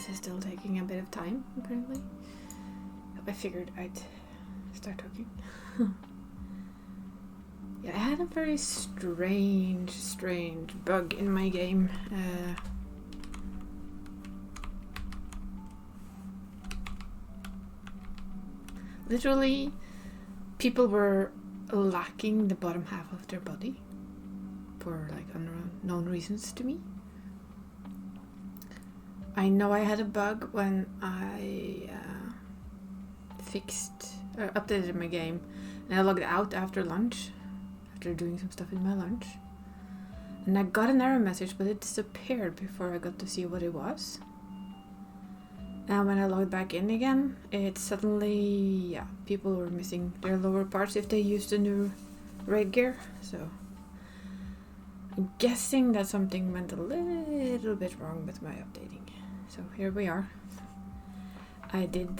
this is still taking a bit of time, apparently. I figured I'd start talking. Yeah, I had a very strange bug in my game. Literally, people were lacking the bottom half of their body for like unknown reasons to me. I know I had a bug when I updated my game, and I logged out after lunch, after doing some stuff in my lunch, and I got an error message, but it disappeared before I got to see what it was. And when I logged back in again, it suddenly, people were missing their lower parts if they used the new raid gear. So I'm guessing that something went a little bit wrong with my updating. So here we are. I did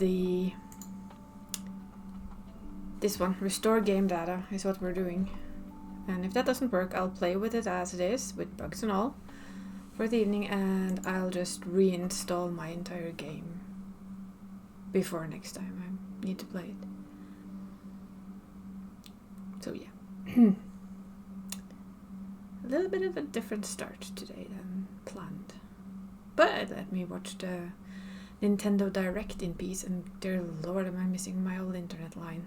this one, restore game data is what we're doing. And if that doesn't work, I'll play with it as it is, with bugs and all, for the evening, and I'll just reinstall my entire game before next time I need to play it. So yeah. A little bit of a different start today than planned. But let me watch the Nintendo Direct in peace, and dear lord, am I missing my old internet line.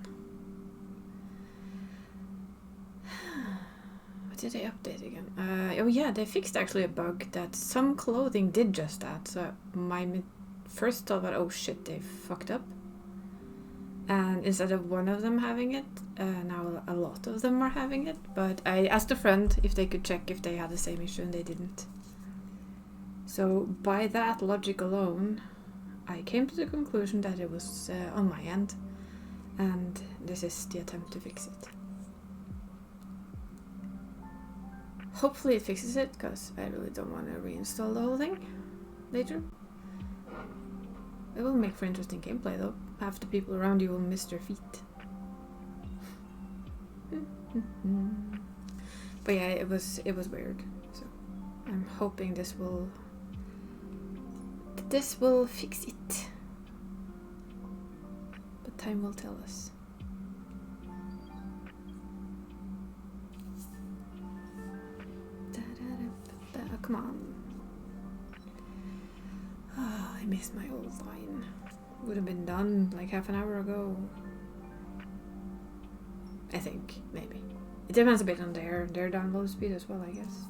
What did they update again? Oh yeah, they fixed actually a bug that some clothing did just that. So my first thought about, oh shit, they fucked up. And instead of one of them having it, now a lot of them are having it. But I asked a friend if they could check if they had the same issue, and they didn't. So by that logic alone, I came to the conclusion that it was on my end, and this is the attempt to fix it. Hopefully it fixes it, because I really don't want to reinstall the whole thing later. It will make for interesting gameplay though. Half the people around you will miss their feet. But yeah, it was weird. So I'm hoping this will fix it. But time will tell us. Come on. Oh, I missed my old line. Would have been done like half an hour ago. I think, maybe. It depends a bit on their download speed as well, I guess.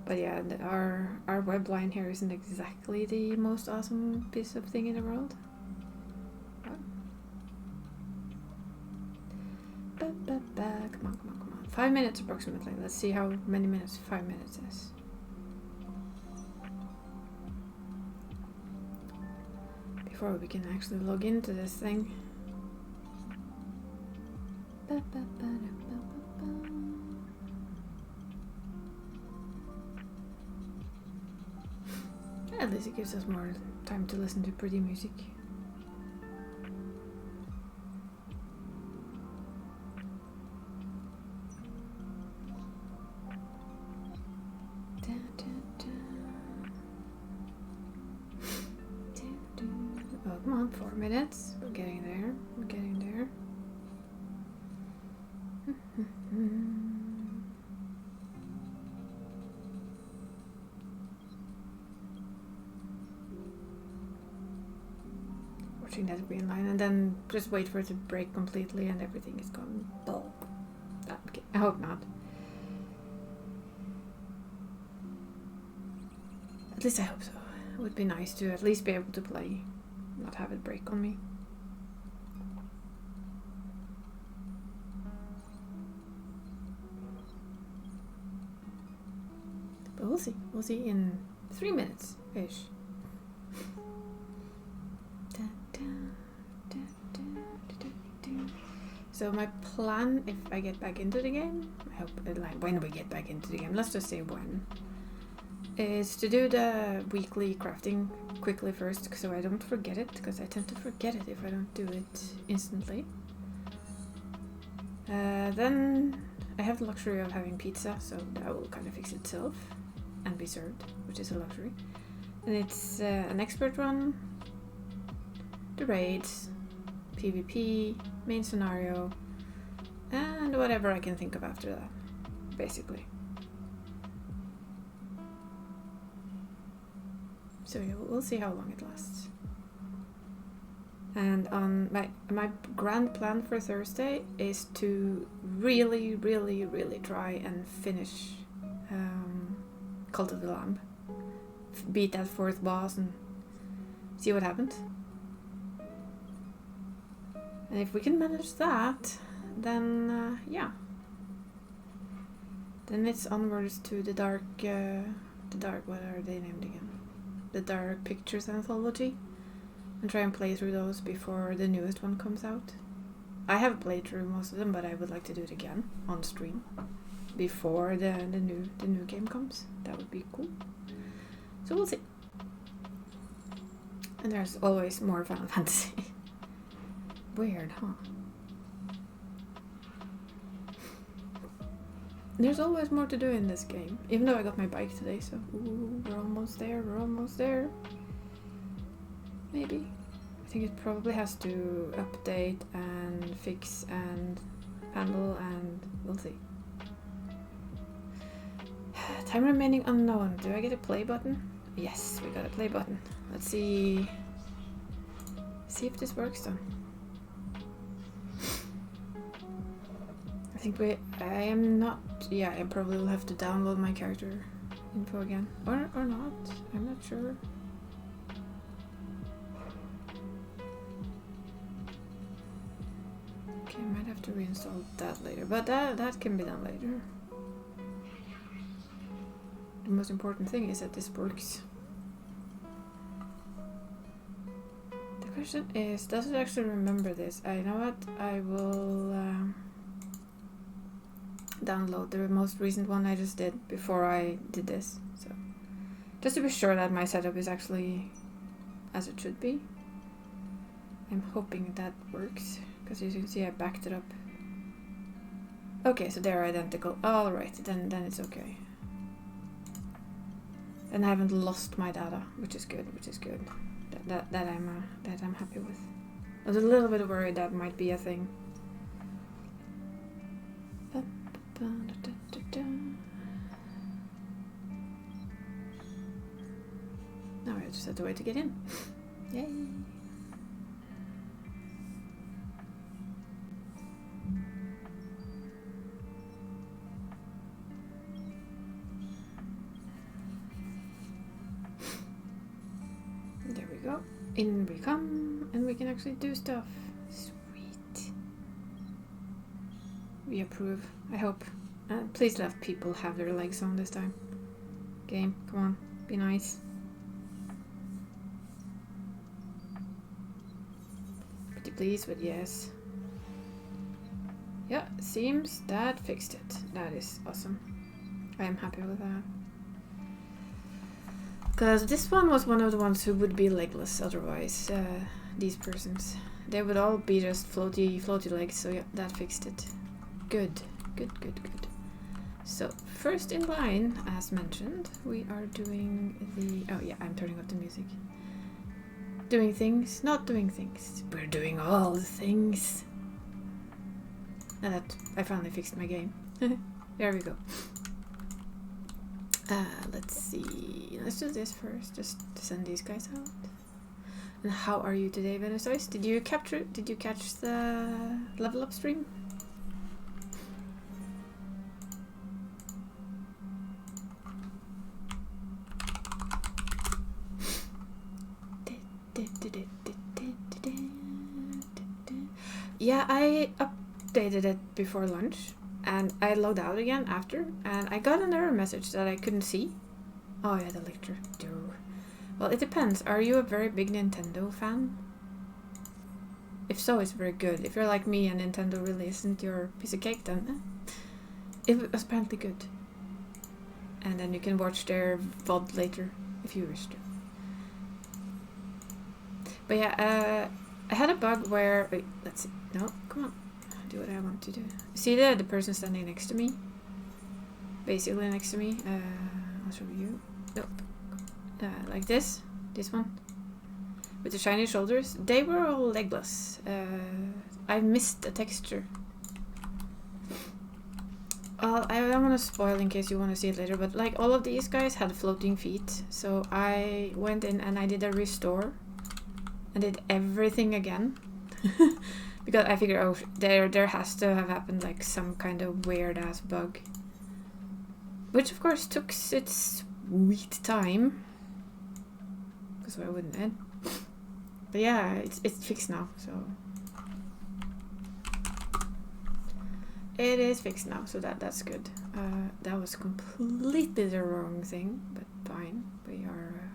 But yeah, our web line here isn't exactly the most awesome piece of thing in the world. Come on. 5 minutes approximately. Let's see how many minutes 5 minutes is. Before we can actually log into this thing. At least it gives us more time to listen to pretty music. Oh, come on, 4 minutes. We're getting there. Watching that green line, and then just wait for it to break completely and everything is gone. Oh, okay. I hope not. At least I hope so. It would be nice to at least be able to play, not have it break on me. But we'll see. We'll see in 3 minutes-ish. So my plan, if I get back into the game, I hope, like, when we get back into the game, let's just say when, is to do the weekly crafting quickly first, so I don't forget it, because I tend to forget it if I don't do it instantly. Then I have the luxury of having pizza, so that will kind of fix itself and be served, which is a luxury. And it's an expert run, the raids, PvP, main scenario, and whatever I can think of after that, basically. So yeah, we'll see how long it lasts. And on my grand plan for Thursday is to really try and finish Cult of the Lamb. Beat that 4th boss and see what happens. And if we can manage that, then yeah. Then it's onwards to the dark, what are they named again? The Dark Pictures Anthology. And try and play through those before the newest one comes out. I have played through most of them, but I would like to do it again on stream before the new game comes. That would be cool. So we'll see. And there's always more Final Fantasy. Weird, huh? There's always more to do in this game. Even though I got my bike today, so ooh, we're almost there. Maybe. I think it probably has to update and fix and handle, and we'll see. Time remaining unknown. Do I get a play button? Yes, we got a play button. Let's see if this works though. I probably will have to download my character info again. Or not. I'm not sure. Okay, I might have to reinstall that later, but that can be done later. The most important thing is that this works. The question is, does it actually remember this? I know what, I will download the most recent one I just did before I did this. So just to be sure that my setup is actually as it should be. I'm hoping that works, because as you can see I backed it up. Okay, so they're identical. Alright, then it's okay. And I haven't lost my data, which is good. That I'm happy with. I was a little bit worried that might be a thing. Now I just have to wait to get in. Yay! There we go. In we come, and we can actually do stuff. Sweet. We approve, I hope. Please let people have their legs on this time. Game, come on, be nice. Pretty pleased, but yes. Yeah, seems that fixed it. That is awesome. I am happy with that. Because this one was one of the ones who would be legless otherwise, these persons. They would all be just floaty legs, so yeah, that fixed it. Good. So, first in line, as mentioned, we are doing the... Oh yeah, I'm turning up the music. Doing things, not doing things. We're doing all the things. And that, I finally fixed my game. There we go. Let's see. Let's do this first, just to send these guys out. And how are you today, Venusois? Did you catch the level up stream? Yeah, I updated it before lunch. And I logged out again after, and I got an error message that I couldn't see. Oh yeah, the lecture. Well, it depends. Are you a very big Nintendo fan? If so, it's very good. If you're like me and Nintendo really isn't your piece of cake, then it was apparently good. And then you can watch their VOD later, if you wish to. But yeah, I had a bug where... Wait, let's see. No, come on. Do what I want to do. See the person standing next to me? Basically next to me. I'll show you. Nope. like this one, with the shiny shoulders. They were all legless. I missed the texture. I don't want to spoil in case you want to see it later, but like all of these guys had floating feet, so I went in and I did a restore and did everything again. Because I figured, oh, there has to have happened like some kind of weird ass bug, which of course took its sweet time, because why wouldn't it? But yeah, it's fixed now, so it is fixed now, so that's good. That was completely the wrong thing, but fine. We are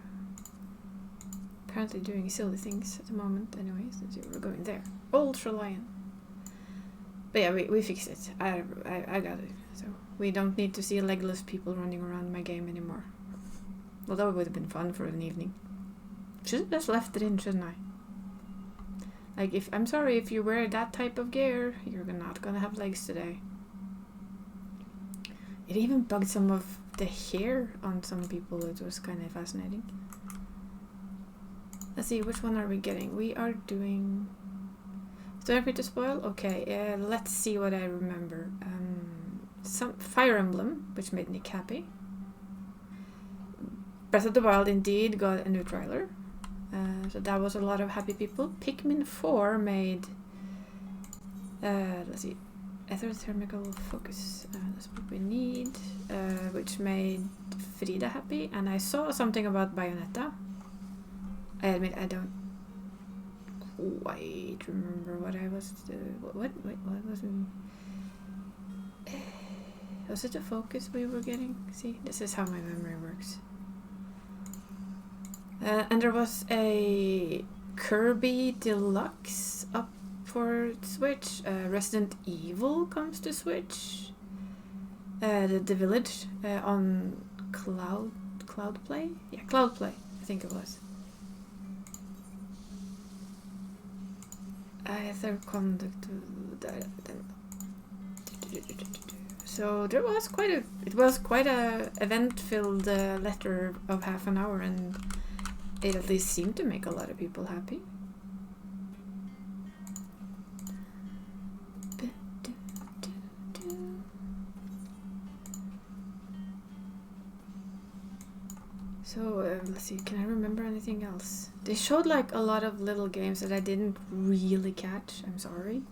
apparently doing silly things at the moment anyway, since we're going there. Ultra Lion. But yeah, we fixed it. I got it. So we don't need to see legless people running around my game anymore. Well, that would have been fun for an evening. Should have just left it in, shouldn't I? Like, I'm sorry if you wear that type of gear, you're not gonna have legs today. It even bugged some of the hair on some people. It was kind of fascinating. Let's see, which one are we getting? We are doing... Is there anything to spoil? Okay, let's see what I remember. Some Fire Emblem, which made Nick happy. Breath of the Wild indeed got a new trailer. So that was a lot of happy people. Pikmin 4 made... let's see. Etherthermical Focus. That's what we need. Which made Frida happy. And I saw something about Bayonetta. I admit I don't quite remember what I was... what was it? Was it the focus we were getting? See, this is how my memory works. And there was a Kirby Deluxe up for Switch. Resident Evil comes to Switch. The Village on Cloudplay? Yeah, Cloudplay, I think it was. So there was quite a event-filled letter of half an hour, and it at least seemed to make a lot of people happy. So let's see, can I remember anything else? They showed like a lot of little games that I didn't really catch. I'm sorry.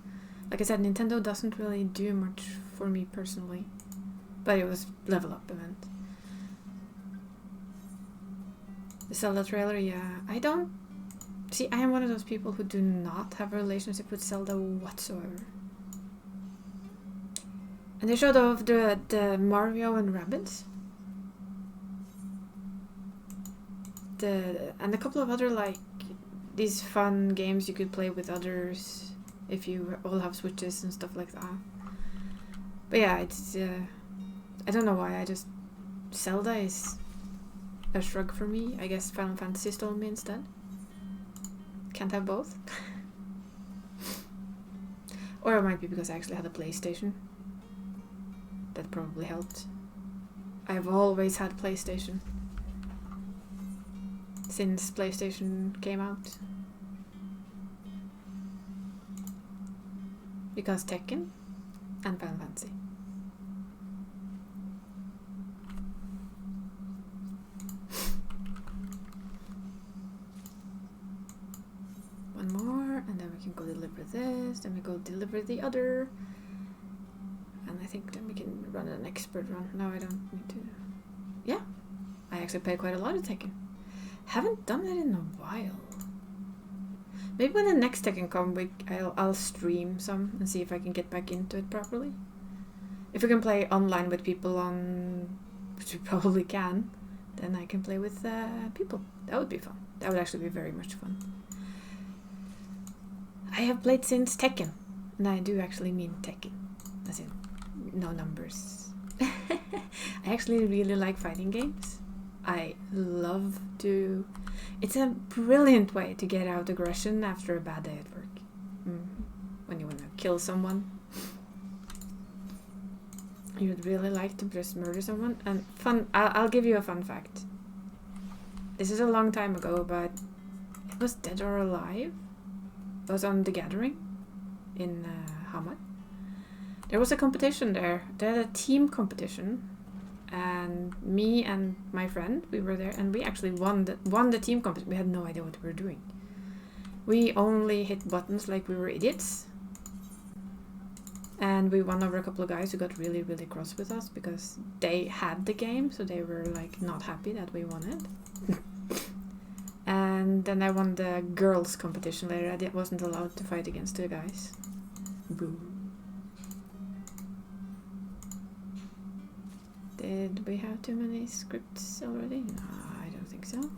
Like I said, Nintendo doesn't really do much for me personally, but it was Level Up event. The Zelda trailer, yeah. I am one of those people who do not have a relationship with Zelda whatsoever. And they showed off the Mario and Rabbids. And a couple of other like these fun games you could play with others if you all have Switches and stuff like that. But yeah, it's I don't know why, Zelda is a shrug for me. I guess Final Fantasy stole me instead. Can't have both. Or it might be because I actually had a PlayStation. That probably helped. I've always had PlayStation since PlayStation came out. Because Tekken and Final Fantasy. One more, and then we can go deliver this, then we go deliver the other. And I think then we can run an expert run. No, I don't need to. Yeah, I actually played quite a lot of Tekken. Haven't done that in a while. Maybe when the next Tekken comes, I'll stream some and see if I can get back into it properly. If we can play online with people on, which we probably can, then I can play with people. That would be fun. That would actually be very much fun. I have played since Tekken, and I do actually mean Tekken, as in no numbers. I actually really like fighting games. I love to... It's a brilliant way to get out aggression after a bad day at work. When you want to kill someone. You'd really like to just murder someone. And fun... I'll give you a fun fact. This is a long time ago, but it was Dead or Alive. It was on The Gathering in Hamar. There was a competition there. They had a team competition, and me and my friend, we were there, and we actually won the team competition. We had no idea what we were doing. We only hit buttons like we were idiots. And we won over a couple of guys who got really, really cross with us because they had the game, so they were like not happy that we won it. And then I won the girls competition later. I wasn't allowed to fight against the guys. Boo. Did we have too many scripts already? No, I don't think so.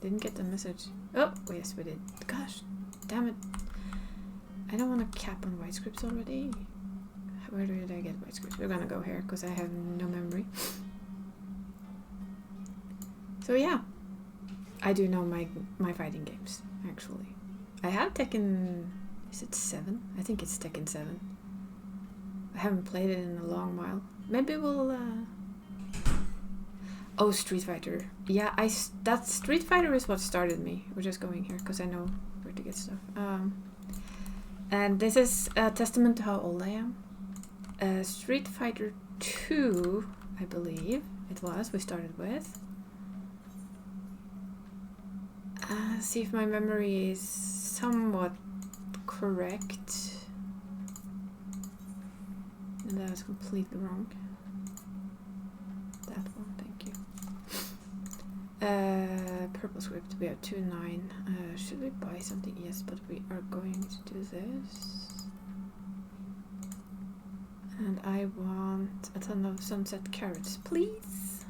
Didn't get the message. Oh, yes we did. Gosh, damn it. I don't want to cap on white scripts already. Where did I get white scripts? We're gonna go here because I have no memory. So yeah, I do know my fighting games, actually. I have Tekken... Is it 7? I think it's Tekken 7. I haven't played it in a long while. Maybe we'll... Oh, Street Fighter. Yeah, that Street Fighter is what started me. We're just going here because I know where to get stuff. And this is a testament to how old I am. Street Fighter 2, I believe it was, we started with. See if my memory is somewhat correct. And that was completely wrong. That one, thank you. Purple script, we have 2-9. Should we buy something? Yes, but we are going to do this. And I want a ton of sunset carrots, please.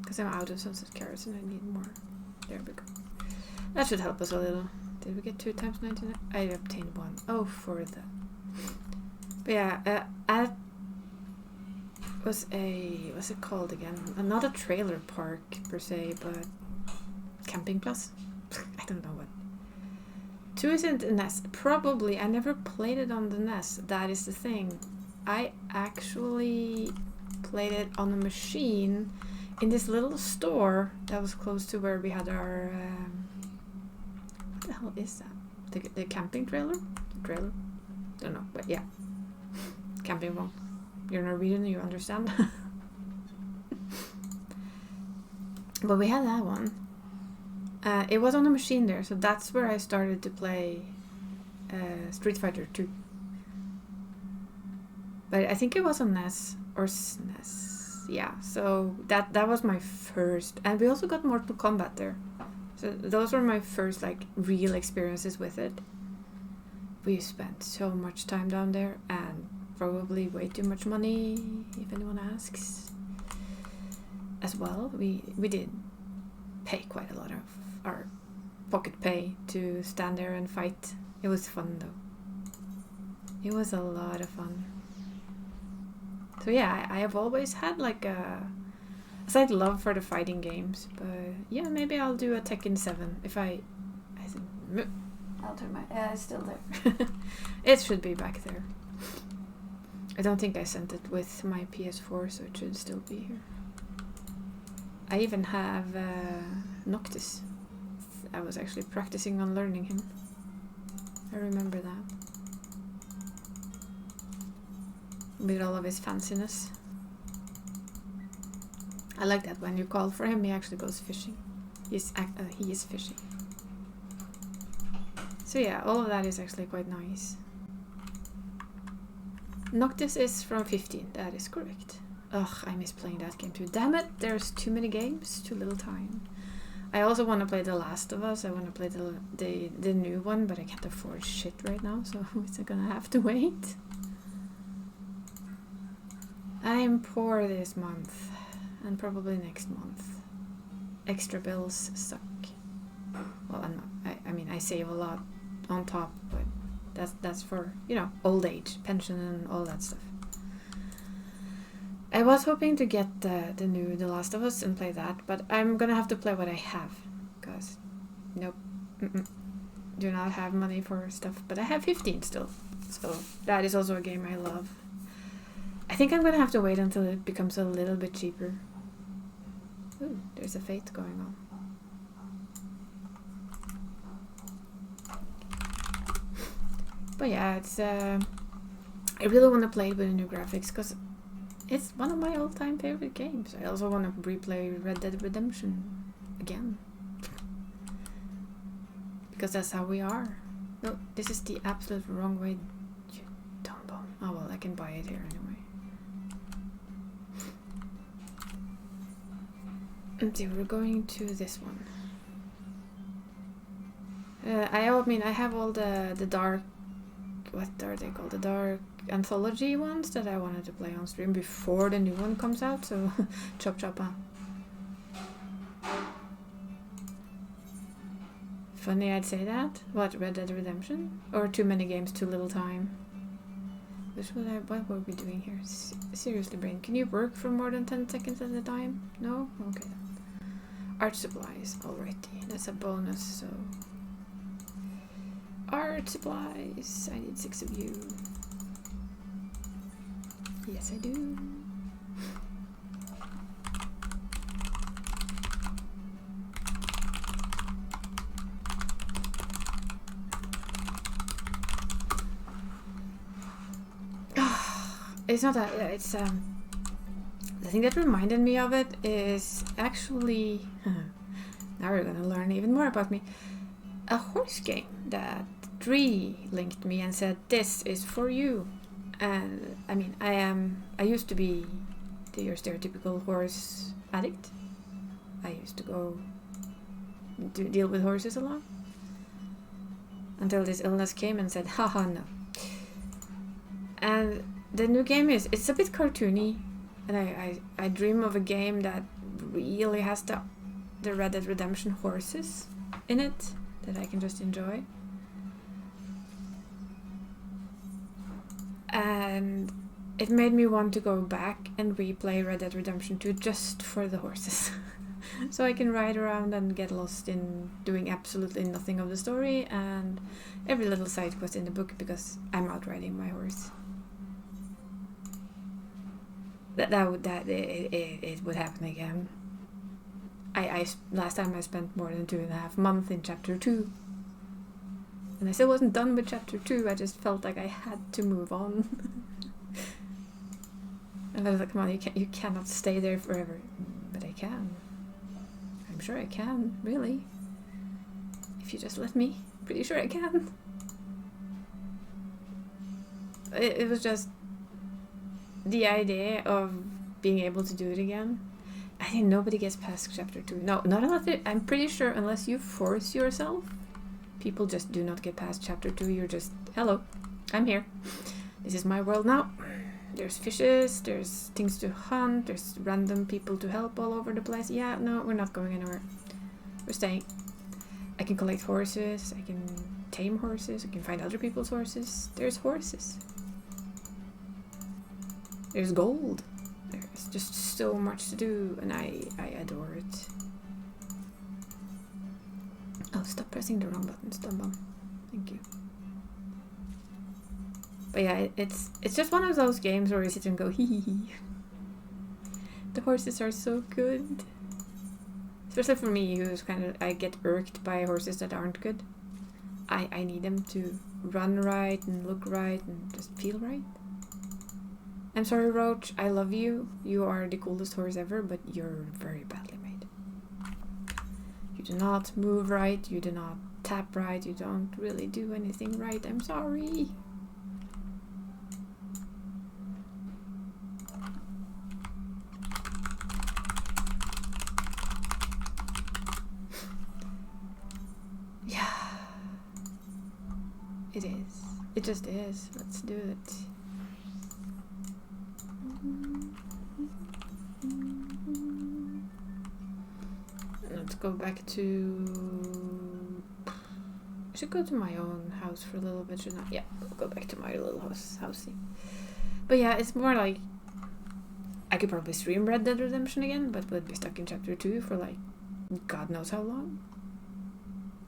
Because I'm out of sunset carrots and I need more. There we go. That should help us a little. Did we get 2 times 99? I obtained 1. Oh, for that. But yeah, was a... What's it called again? Not a trailer park per se, but... Camping Plus? I don't know what. 2 isn't a NES. Probably. I never played it on the NES. That is the thing. I actually played it on a machine in this little store that was close to where we had our... what the hell is that? The camping trailer? The trailer? Don't know, but yeah. Camping one. You're Norwegian, you understand? But we had that one. It was on a machine there, so that's where I started to play Street Fighter 2. But I think it was on NES or SNES. Yeah, so that was my first. And we also got Mortal Kombat there. So those were my first like real experiences with it. We spent so much time down there and probably way too much money, if anyone asks. As well, we did pay quite a lot of our pocket pay to stand there and fight. It was fun though. It was a lot of fun. So yeah, I have always had like a slight love for the fighting games, but yeah, maybe I'll do a Tekken 7 if I think I'll turn my it's still there. It should be back there. I don't think I sent it with my PS4, so it should still be here. I even have Noctis. I was actually practicing on learning him. I remember that. With all of his fanciness. I like that when you call for him, he actually goes fishing. He is fishing. So yeah, all of that is actually quite nice. Noctis is from 15, that is correct. Ugh, I miss playing that game too. Damn it, there's too many games, too little time. I also want to play The Last of Us. I want to play the new one, but I can't afford shit right now, so it's gonna have to wait. I am poor this month, and probably next month. Extra bills suck. Well, I'm not. I mean, I save a lot on top, but that's for, you know, old age, pension and all that stuff. I was hoping to get the new The Last of Us and play that, but I'm gonna have to play what I have, because nope, do not have money for stuff, but I have 15 still, so that is also a game I love. I think I'm gonna have to wait until it becomes a little bit cheaper. Ooh, there's a fate going on. But yeah, it's I really want to play it with the new graphics because it's one of my all-time favorite games. I also want to replay Red Dead Redemption again. Because that's how we are. No, this is the absolute wrong way. You dumb bum. Oh well, I can buy it here anyway. Let's see, we're going to this one. I mean, I have all the dark... What are they called? The dark anthology ones that I wanted to play on stream before the new one comes out, so chop chop on. Funny I'd say that. What, Red Dead Redemption? Or too many games, too little time? What were we doing here? Seriously, brain, can you work for more than 10 seconds at a time? No? Okay. Art supplies, alrighty. That's a bonus, so... Art supplies! I need 6 of you. Yes, I do. It's not that, it's the thing that reminded me of it is actually, now we're gonna learn even more about me, a horse game that Dree linked me and said, this is for you. And I mean, I used to be your stereotypical horse addict. I used to go deal with horses a lot. Until this illness came and said, haha, no. And the new game it's a bit cartoony, and I dream of a game that really has the Red Dead Redemption horses in it that I can just enjoy. And it made me want to go back and replay Red Dead Redemption 2 just for the horses. So I can ride around and get lost in doing absolutely nothing of the story and every little side quest in the book because I'm out riding my horse. It would happen again. I last time I spent more than 2.5 months in chapter 2. And I still wasn't done with chapter 2, I just felt like I had to move on. And I was like, come on, you cannot stay there forever. But I can. I'm sure I can, really. If you just let me. Pretty sure I can. It was just the idea of being able to do it again. I think nobody gets past chapter 2. No, not unless I'm pretty sure unless you force yourself, people just do not get past chapter 2. You're just, hello, I'm here. This is my world now. There's fishes, there's things to hunt, there's random people to help all over the place. Yeah, no, we're not going anywhere. We're staying. I can collect horses, I can tame horses, I can find other people's horses. There's horses. There's gold. There's just so much to do, and I adore it. Oh, stop pressing the wrong buttons, dumb bum. Thank you. But yeah, it's just one of those games where you sit and go, hee hee hee. The horses are so good. Especially for me, who's I get irked by horses that aren't good. I need them to run right and look right and just feel right. I'm sorry, Roach, I love you. You are the coolest horse ever, but you're very badly made. You do not move right, you do not tap right, you don't really do anything right. I'm sorry. Yeah. It is. It just is. Let's do it. Let's go back to... I should go to my own house for a little bit, shouldn't I? Yeah, I'll go back to my little housey. But yeah, it's more like... I could probably stream Red Dead Redemption again, but would be stuck in chapter 2 for like... God knows how long.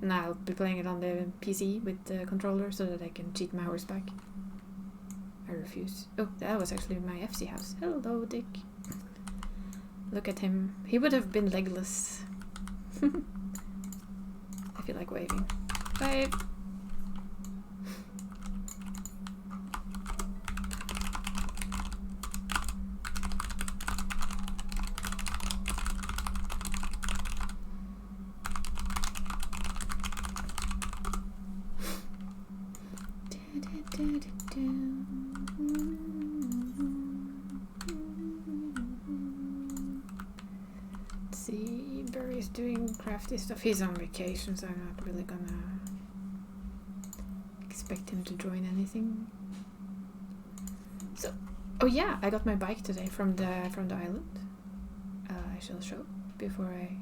And I'll be playing it on the PC with the controller so that I can cheat my horse back. I refuse. Oh, that was actually my FC house. Hello, Dick. Look at him. He would have been legless. I feel like waving. Wave! Let's see, Barry's doing crafty stuff. He's on vacation, so I'm not really gonna expect him to join anything. So, oh yeah, I got my bike today from the island. I shall show before I.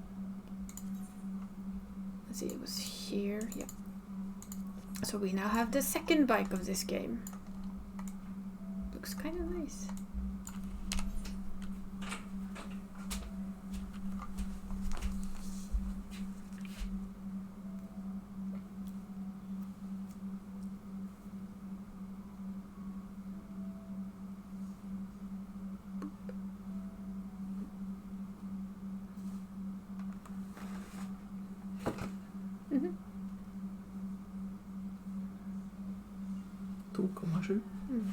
Let's see, it was here. Yeah. So we now have the second bike of this game. Looks kind of nice. Mm-hmm. 2,7. Mm.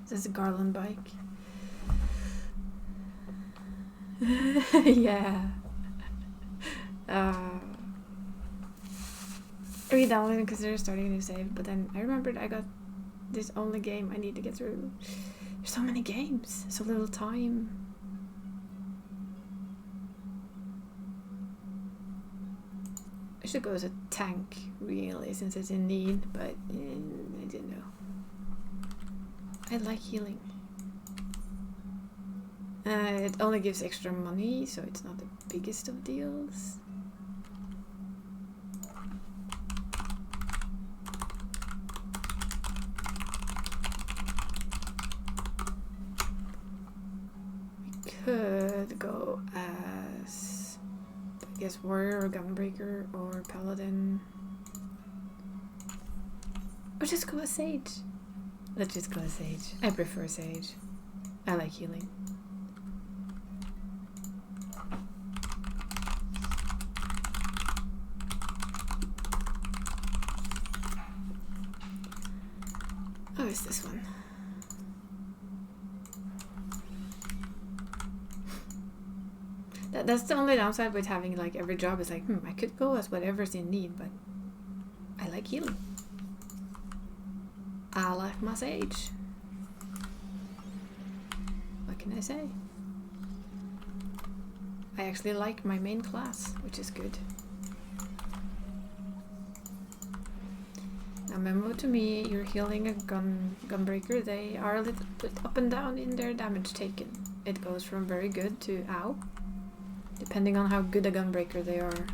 This is a Garland bike. Yeah. Redownloading because they're starting a new save, but then I remembered I got this only game I need to get through. There's so many games, so little time. I should go as a tank, really, since it's in need, but I didn't know. I like healing. It only gives extra money, so it's not the biggest of deals. We could go as, I guess, warrior or gunbreaker or paladin. Or just go as sage. Let's just go as sage. I prefer sage. I like healing. Oh, it's this one. That's the only downside with having like every job is like, I could go as whatever's in need, but I like healing. I like my sage. What can I say? I actually like my main class, which is good. Now memo to me, you're healing a gunbreaker. They are a little bit up and down in their damage taken. It goes from very good to ow, depending on how good a gunbreaker they are.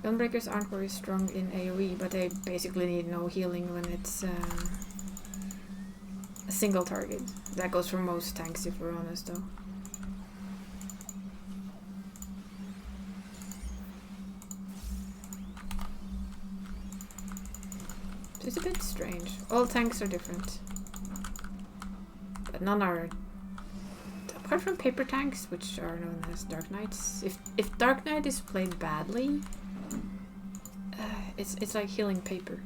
Gunbreakers aren't very strong in AoE, but they basically need no healing when it's a single target. That goes for most tanks, if we're honest, though. So it's a bit strange. All tanks are different, but none are. Apart from paper tanks, which are known as Dark Knights. If Dark Knight is played badly, it's like healing paper.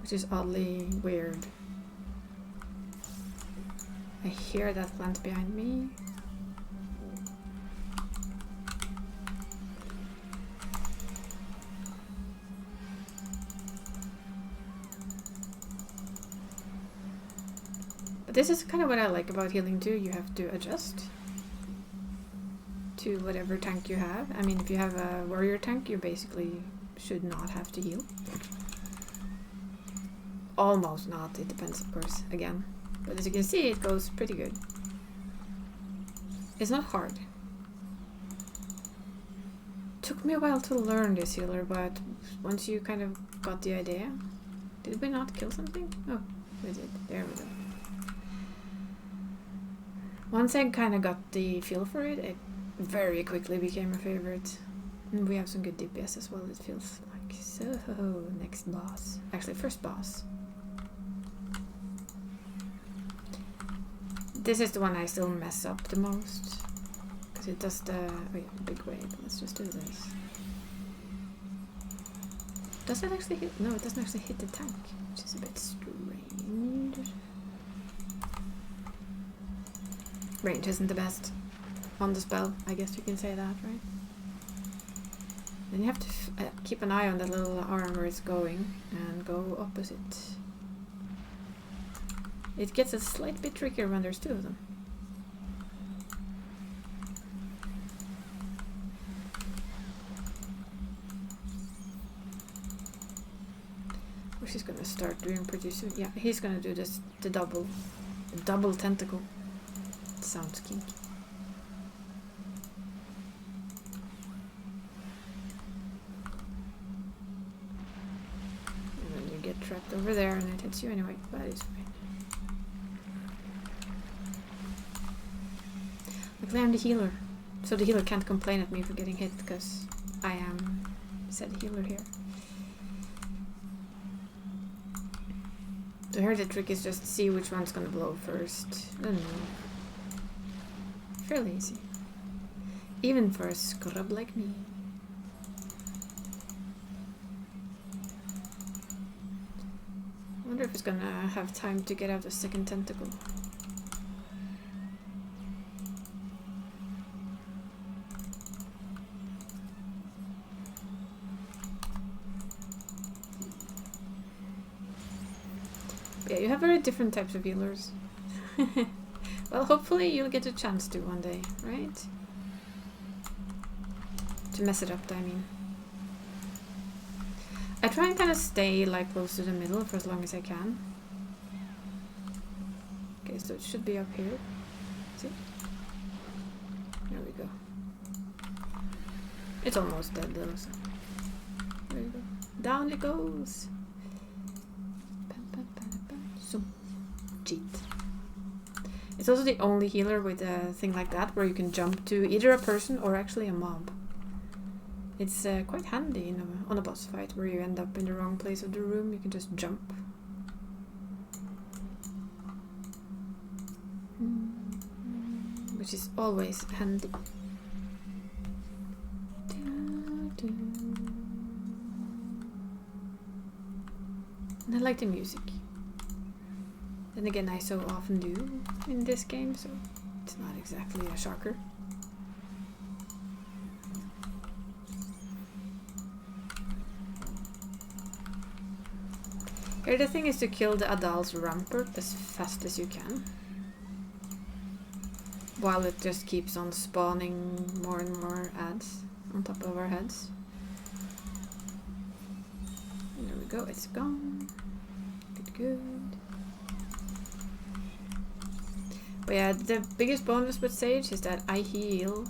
Which is oddly weird. I hear that plant behind me. But this is kind of what I like about healing too. You have to adjust to whatever tank you have. I mean, if you have a warrior tank, you basically should not have to heal. Almost not, it depends of course, again. But as you can see, it goes pretty good. It's not hard. Took me a while to learn this healer, but once you kind of got the idea, Did we not kill something? Oh, we did. There we go. Once I kind of got the feel for it, it very quickly became a favorite. And we have some good DPS as well, it feels like. So, next boss. Actually, first boss. This is the one I still mess up the most. Because it does the... oh yeah, big wave. Let's just do this. Does it actually hit? No, it doesn't actually hit the tank, which is a bit strange. Range isn't the best on the spell, I guess you can say that, right? Then you have to keep an eye on that little arm where it's going and go opposite. It gets a slight bit trickier when there's two of them. Which he's gonna start doing pretty soon. Yeah, he's gonna do this, the double tentacle. It sounds kinky. And then you get trapped over there and it hits you anyway, but it's fine. Luckily I'm the healer, so the healer can't complain at me for getting hit because I am said healer here. So here the trick is just see which one's gonna blow first. I don't know. Fairly easy. Even for a scrub like me. I wonder if it's gonna have time to get out the second tentacle. Yeah, you have very different types of healers. Well, hopefully you'll get a chance to one day, right? To mess it up, I mean. I try and kind of stay like close to the middle for as long as I can. Okay, so it should be up here. See? There we go. It's almost dead though, so... there you go. Down it goes! So, cheat. It's also the only healer with a thing like that where you can jump to either a person or actually a mob. It's quite handy on a boss fight where you end up in the wrong place of the room. You can just jump. Which is always handy. And I like the music. Then again, I so often do in this game, so it's not exactly a shocker. Here the thing is to kill the Adal's Rampart as fast as you can. While it just keeps on spawning more and more ads on top of our heads. There we go, it's gone. Good, good. But yeah, the biggest bonus with Sage is that I heal.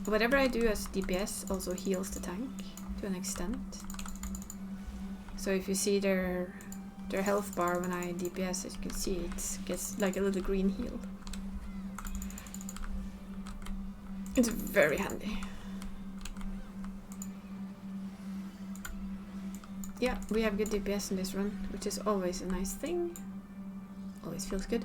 Whatever I do as DPS also heals the tank to an extent. So if you see their health bar when I DPS, as you can see, it gets like a little green heal. It's very handy. Yeah, we have good DPS in this run, which is always a nice thing. Always feels good.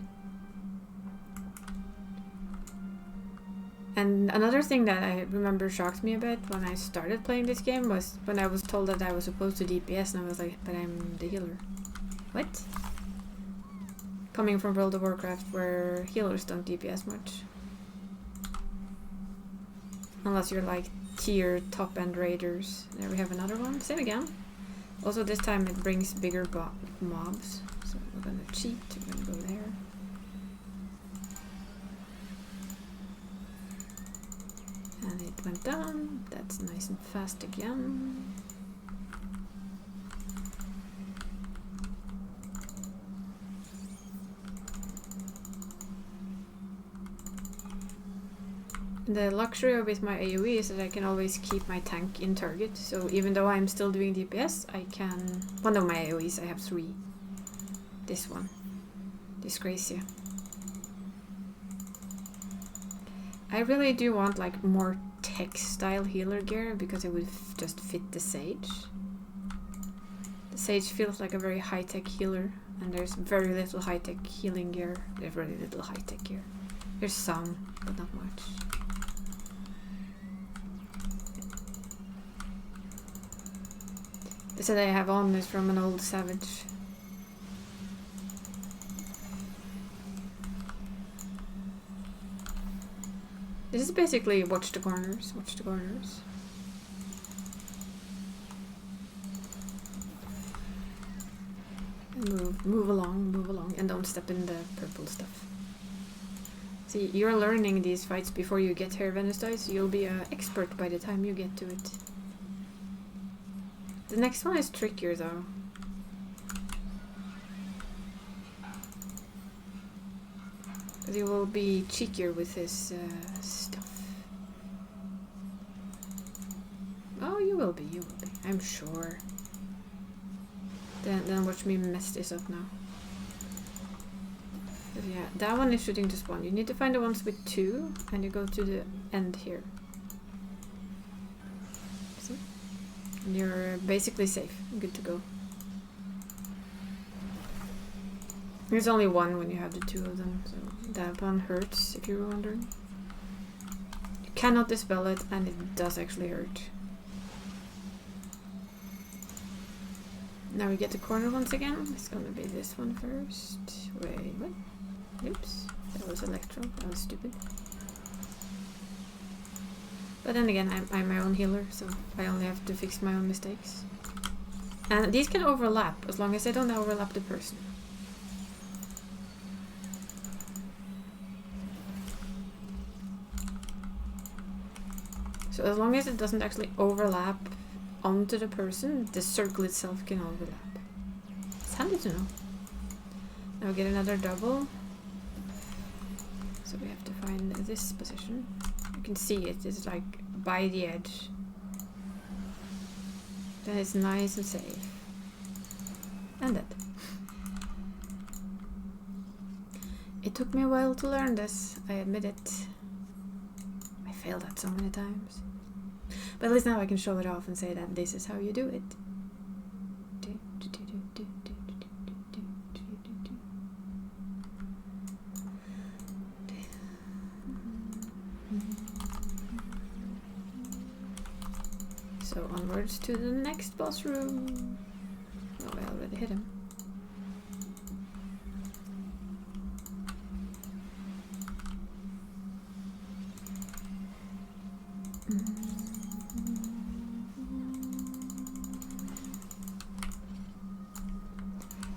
And another thing that I remember shocked me a bit when I started playing this game was when I was told that I was supposed to DPS and I was like, but I'm the healer. What? Coming from World of Warcraft where healers don't DPS much. Unless you're like tier top end raiders. There we have another one. Same again. Also this time it brings bigger mobs. So we're gonna cheat, we're gonna go there. And it went down. That's nice and fast again. The luxury with my AoE is that I can always keep my tank in target. So even though I'm still doing DPS, I can... one of my AoEs, I have 3. This one. Disgracia. I really do want like more tech-style healer gear because it would just fit the Sage. The Sage feels like a very high-tech healer, and there's very little high-tech healing gear. There's very little high-tech gear. There's some, but not much. The set I have on is from an old Savage. This is basically watch the corners, watch the corners. And move along, and don't step in the purple stuff. See, you're learning these fights before you get here, Venus Dice. You'll be an expert by the time you get to it. The next one is trickier though. Because you will be cheekier with this stuff. Oh, you will be, I'm sure. Then watch me mess this up now. But yeah, that one is shooting just one. You need to find the ones with 2, and you go to the end here. See? And you're basically safe. Good to go. There's only one when you have the 2 of them, so that one hurts, if you were wondering. You cannot dispel it, and it does actually hurt. Now we get the corner once again. It's gonna be this one first. Wait, what? Oops, that was Electro. That was stupid. But then again, I'm my own healer, so I only have to fix my own mistakes. And these can overlap, as long as they don't overlap the person. So as long as it doesn't actually overlap onto the person, the circle itself can overlap. It's handy to know. Now we get another double. So we have to find this position. You can see it is like by the edge. Then it's nice and safe. And dead. It took me a while to learn this, I admit it. I failed at so many times. But at least now I can show it off and say that this is how you do it. So onwards to the next boss room. Oh, I already hit him.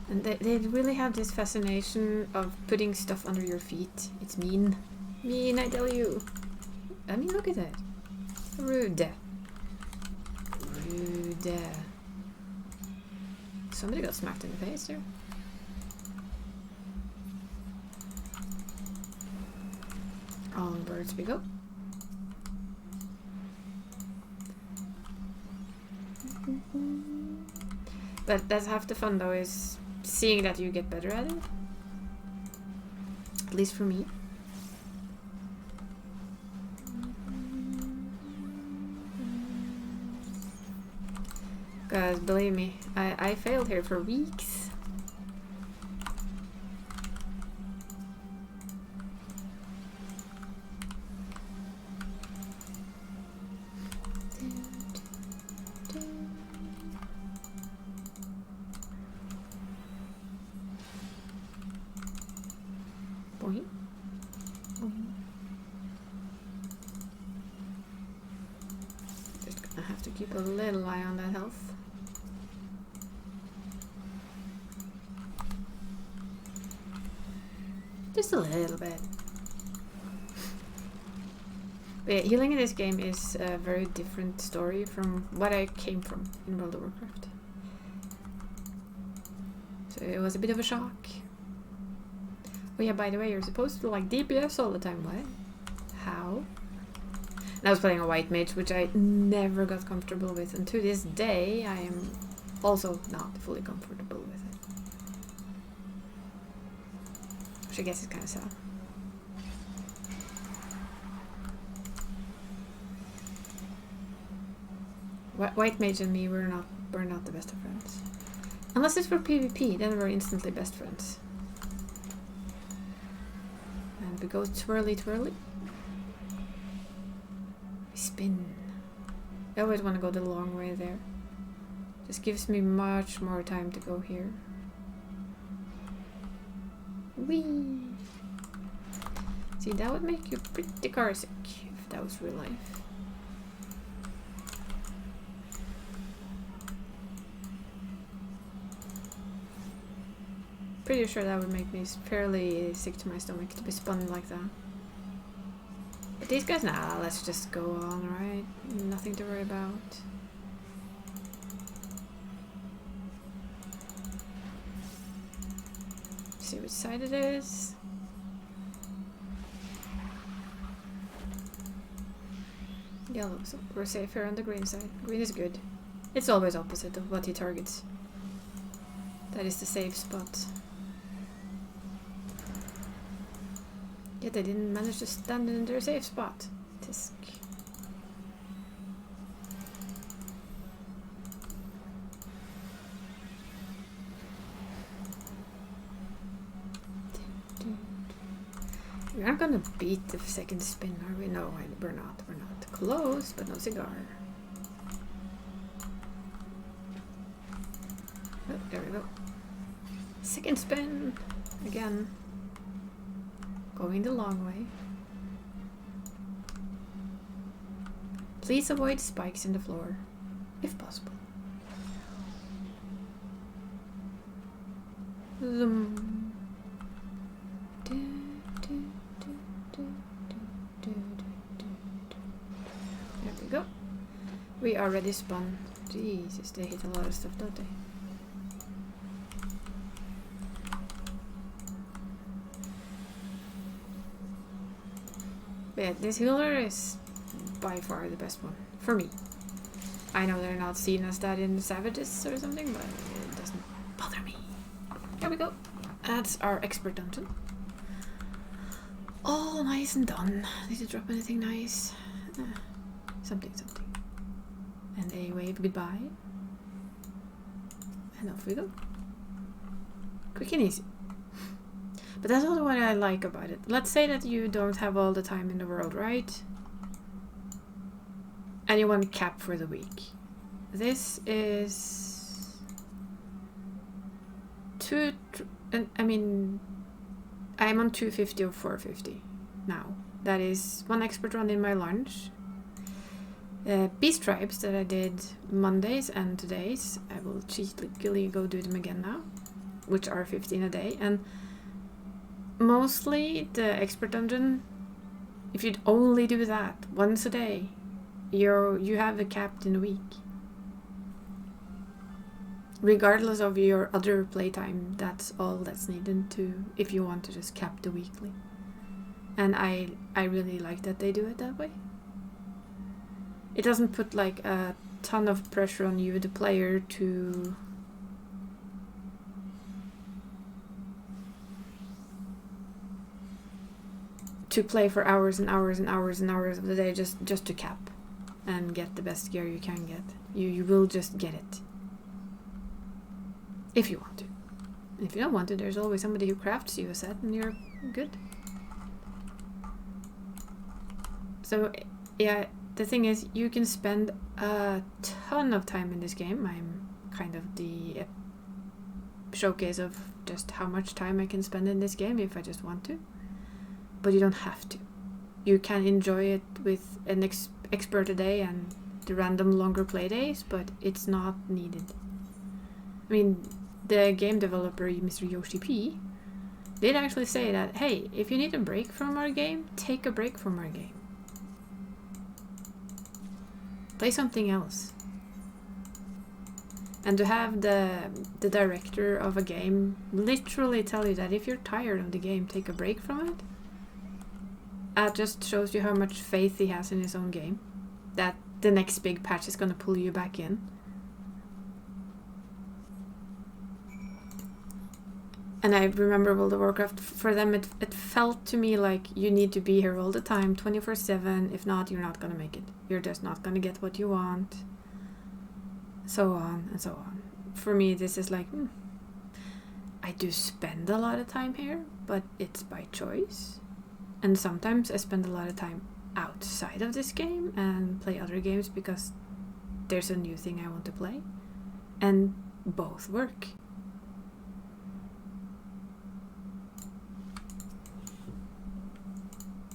And they really have this fascination of putting stuff under your feet. It's mean. Mean, I tell you. I mean, look at that. Rude. Rude. Somebody got smacked in the face there. Onwards we go. But that's half the fun though, is seeing that you get better at it. At least for me. Because believe me, I failed here for weeks. Boing. Boing. Just gonna have to keep a little eye on that health. Just a little bit. But yeah, healing in this game is a very different story from what I came from in World of Warcraft. So it was a bit of a shock. Oh yeah, by the way, you're supposed to like DPS all the time. What? How? And I was playing a white mage, which I never got comfortable with. And to this day, I am also not fully comfortable with it. Which I guess is kind of sad. White Mage and me we're not the best of friends. Unless it's for PvP, then we're instantly best friends. And we go twirly twirly. We spin. I always want to go the long way there. Just gives me much more time to go here. Whee! See, that would make you pretty car sick if that was real life. Pretty sure that would make me fairly sick to my stomach to be spun like that. But these guys, nah, let's just go on, right? Nothing to worry about. See which side it is. Yellow, so we're safe here on the green side. Green is good. It's always opposite of what he targets. That is the safe spot. Yet they didn't manage to stand in their safe spot. Tisk. We aren't gonna beat the second spin, are we? No, we're not. We're not. Close, but no cigar. Oh, there we go. Second spin! Again. Going the long way. Please avoid spikes in the floor, if possible. Zoom. There we go. We are ready spun. Jesus, they hit a lot of stuff, don't they? But yeah, this healer is by far the best one. For me. I know they're not seen as that in Savages or something, but it doesn't bother me. There we go. That's our expert dungeon. All nice and done. Need to drop anything nice. Something. And a wave goodbye. And off we go. Quick and easy. But that's also what I like about it. Let's say that you don't have all the time in the world, right? And you want cap for the week. This is... I'm on 250 or 450 now. That is one expert run in my lunch. Beast Tribes that I did Mondays and todays. I will cheekily go do them again now. Which are 15 a day. And mostly the expert dungeon, if you'd only do that once a day, you have it capped in a week. Regardless of your other playtime, that's all that's needed to, if you want to just cap the weekly. And I really like that they do it that way. It doesn't put like a ton of pressure on you, the player, to play for hours and hours and hours and hours of the day just to cap and get the best gear you can get. You will just get it. If you want to. And if you don't want to, there's always somebody who crafts you a set and you're good. So, yeah, the thing is, you can spend a ton of time in this game. I'm kind of the showcase of just how much time I can spend in this game if I just want to. But you don't have to. You can enjoy it with an expert a day and the random longer play days, but it's not needed. I mean, the game developer, Mr. Yoshi P, did actually say that, hey, if you need a break from our game, take a break from our game. Play something else. And to have the director of a game literally tell you that if you're tired of the game, take a break from it, that just shows you how much faith he has in his own game. That the next big patch is gonna pull you back in. And I remember World of Warcraft, for them it felt to me like you need to be here all the time, 24/7. If not, you're not gonna make it. You're just not gonna get what you want. So on and so on. For me, this is like, I do spend a lot of time here, but it's by choice. And sometimes I spend a lot of time outside of this game and play other games because there's a new thing I want to play. And both work.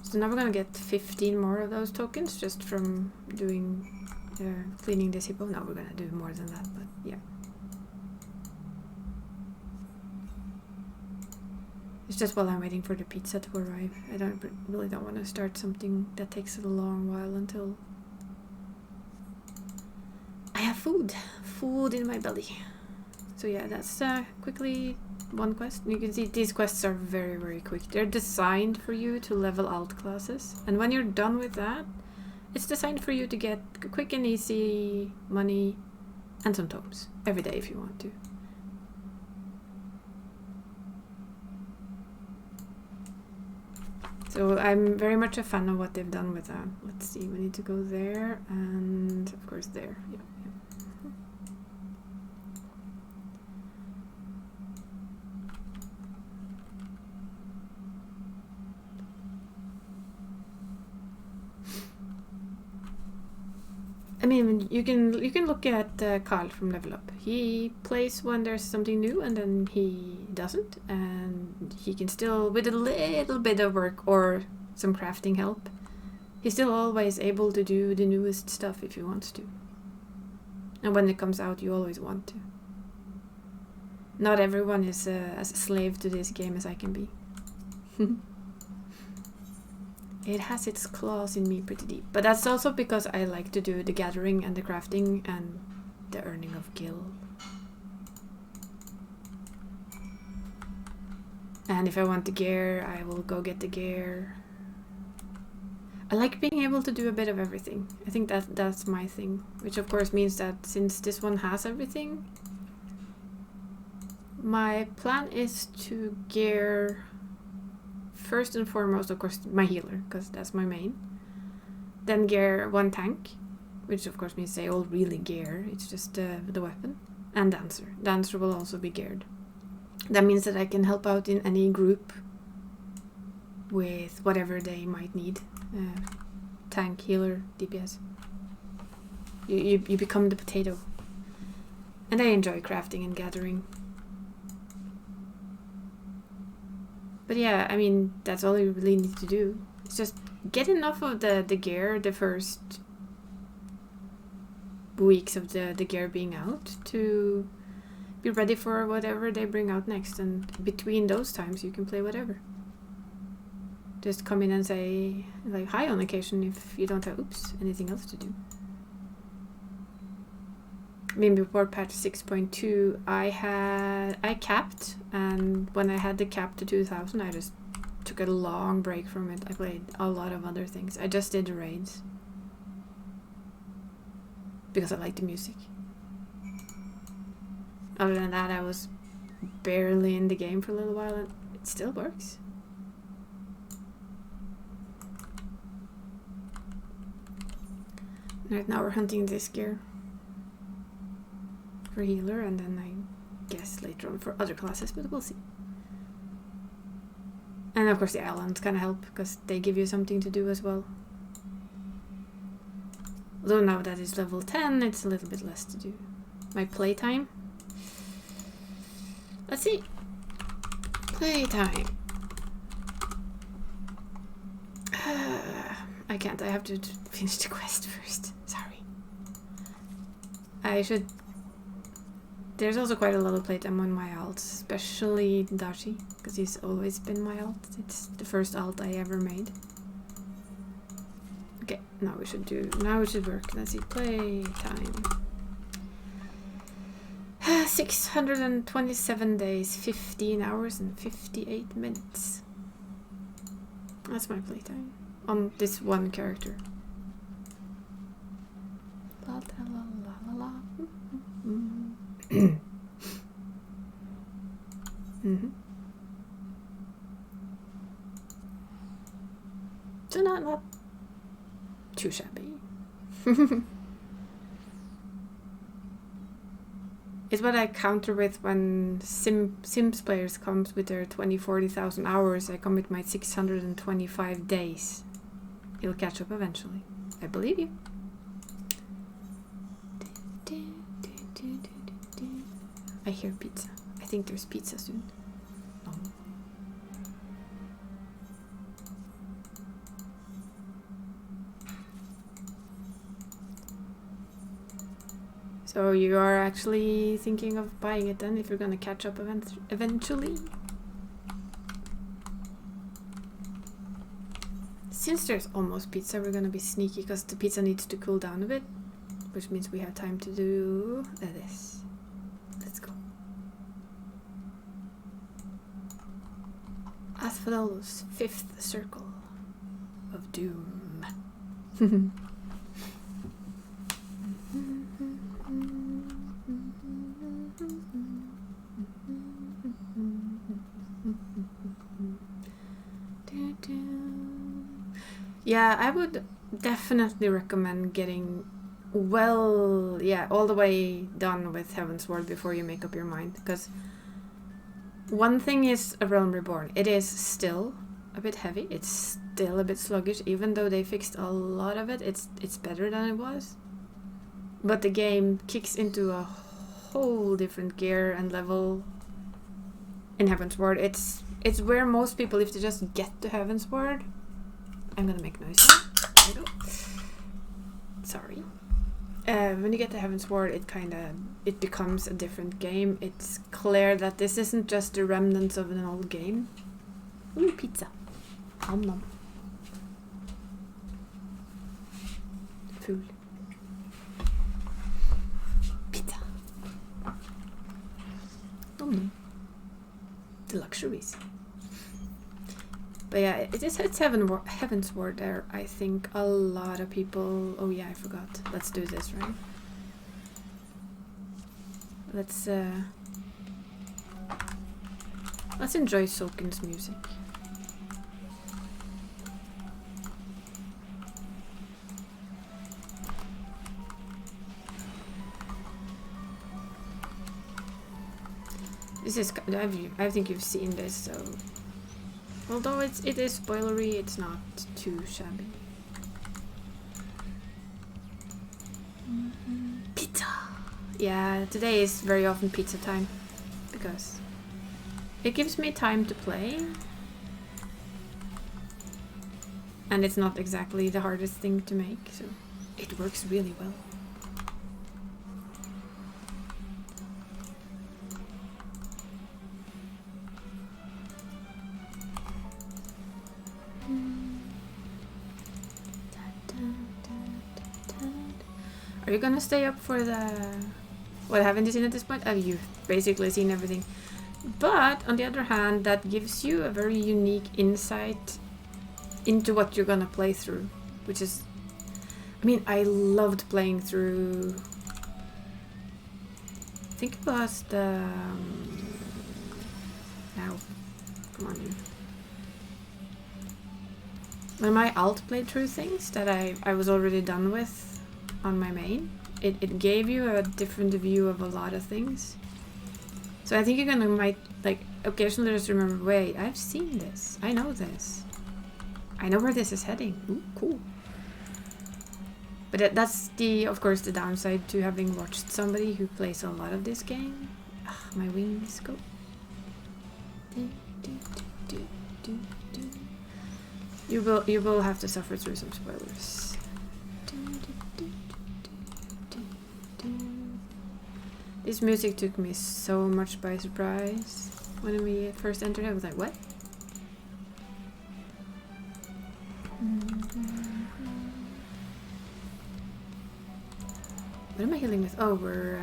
So now we're gonna get 15 more of those tokens just from doing cleaning this hippo. Now we're gonna do more than that, but yeah. It's just while I'm waiting for the pizza to arrive. I really don't want to start something that takes a long while until I have food in my belly. So yeah, that's quickly one quest. You can see these quests are very, very quick. They're designed for you to level out classes. And when you're done with that, it's designed for you to get quick and easy money and some tomes every day if you want to. So I'm very much a fan of what they've done with that. Let's see, we need to go there and of course there. Yeah. I mean, you can look at Carl from Level Up. He plays when there's something new, and then he doesn't, and he can still, with a little bit of work or some crafting help, he's still always able to do the newest stuff if he wants to. And when it comes out, you always want to. Not everyone is as a slave to this game as I can be. It has its claws in me pretty deep. But that's also because I like to do the gathering and the crafting and the earning of gil. And if I want the gear, I will go get the gear. I like being able to do a bit of everything. I think that's my thing. Which of course means that since this one has everything, my plan is to gear... First and foremost, of course, my healer, because that's my main. Then gear one tank, which of course means they all really gear. It's just the weapon. And dancer. Dancer will also be geared. That means that I can help out in any group with whatever they might need. Tank, healer, DPS. You become the potato. And I enjoy crafting and gathering. But yeah, I mean, that's all you really need to do. It's just get enough of the gear the first weeks of the gear being out to be ready for whatever they bring out next. And between those times, you can play whatever. Just come in and say, like, hi on occasion if you don't have, anything else to do. I mean, before patch 6.2, I capped, and when I had the cap to 2000, I just took a long break from it. I played a lot of other things. I just did the raids because I like the music. Other than that, I was barely in the game for a little while, and it still works. Right now we're hunting this gear. For healer, and then I guess later on for other classes, but we'll see. And of course the islands kind of help because they give you something to do as well. Although now that it's level 10, it's a little bit less to do. My playtime. Let's see. Playtime. I can't. I have to finish the quest first. Sorry. I should... There's also quite a lot of playtime on my alt, especially Dashi, because he's always been my alt. It's the first alt I ever made. Okay, now we should work. Let's see, playtime. 627 days, 15 hours and 58 minutes. That's my playtime on this one character. La la la la la. Mm-hmm. too shabby. It's what I counter with when Sims players comes with their 40,000 hours. I come with my 625 days. It'll catch up eventually. I believe you. I hear pizza. I think there's pizza soon. Oh. So you are actually thinking of buying it then, if you're gonna catch up eventually? Since there's almost pizza, we're gonna be sneaky because the pizza needs to cool down a bit, which means we have time to do this. Let's go. Asphodela's fifth circle of doom. Yeah, I would definitely recommend getting all the way done with Heavensward before you make up your mind, because one thing is A Realm Reborn. It is still a bit heavy. It's still a bit sluggish, even though they fixed a lot of it. It's better than it was. But the game kicks into a whole different gear and level in Heavensward. It's where most people, if they just get to Heavensward, I'm gonna make noise now. There we go. Sorry. When you get to Heavensward, it becomes a different game. It's clear that this isn't just the remnants of an old game. Ooh, pizza. Nom nom. Food. Pizza. Nom nom. The luxuries. But yeah, it's Heavensward there. I think a lot of people... Oh yeah, I forgot. Let's do this, right? Let's enjoy Soken's music. This is... I think you've seen this, so... Although it is spoilery, it's not too shabby. Pizza! Yeah, today is very often pizza time, because it gives me time to play. And it's not exactly the hardest thing to make, so it works really well. Are you gonna stay up for the... What haven't you seen at this point? Oh, you've basically seen everything. But, on the other hand, that gives you a very unique insight into what you're gonna play through. Which is... I mean, I loved playing through... I think it was the... Now, come on in. When my alt played through things that I was already done with on my main, it gave you a different view of a lot of things. So I think you're might like occasionally just remember, wait, I've seen this. I know this. I know where this is heading. Ooh, cool. But that's of course the downside to having watched somebody who plays a lot of this game. My wings go. You will have to suffer through some spoilers. This music took me so much by surprise. When we first entered, I was like, what? What am I healing with? Oh, we're...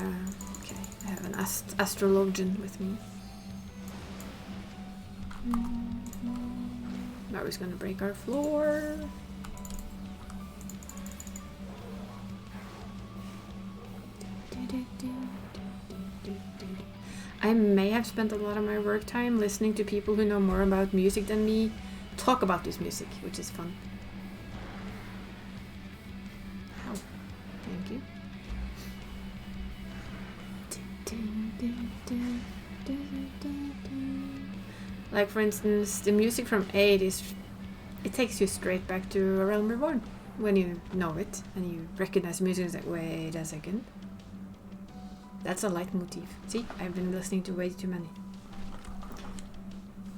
okay, I have an astrologian with me. Now he's gonna break our floor. I may have spent a lot of my work time listening to people who know more about music than me talk about this music, which is fun. Like for instance, the music from 8 it takes you straight back to A Realm Reborn when you know it and you recognize the music. It's like, wait a second, that's a leitmotif. See, I've been listening to way too many.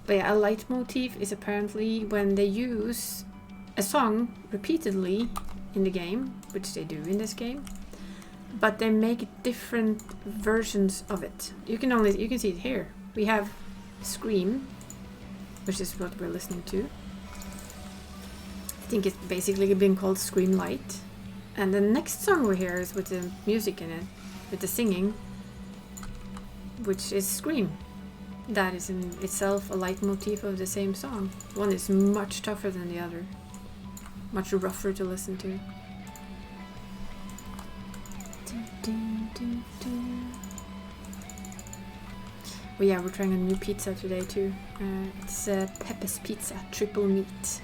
But yeah, a leitmotif is apparently when they use a song repeatedly in the game, which they do in this game, but they make different versions of it. You can see it here. We have Scream, which is what we're listening to. I think it's basically been called Scream Light. And the next song we hear is with the music in it, with the singing, which is Scream. That is in itself a leitmotif of the same song. One is much tougher than the other, much rougher to listen to. Oh yeah, we're trying a new pizza today too. It's Pepe's Pizza, triple meat.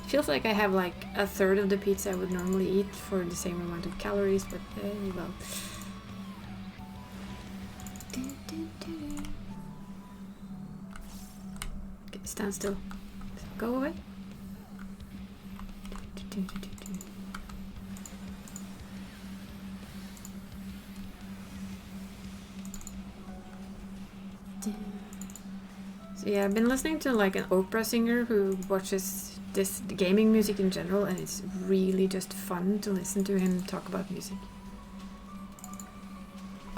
Feels like I have like a third of the pizza I would normally eat for the same amount of calories, but well. Okay, stand still. Go away. So yeah, I've been listening to like an opera singer who watches this gaming music in general, and it's really just fun to listen to him talk about music.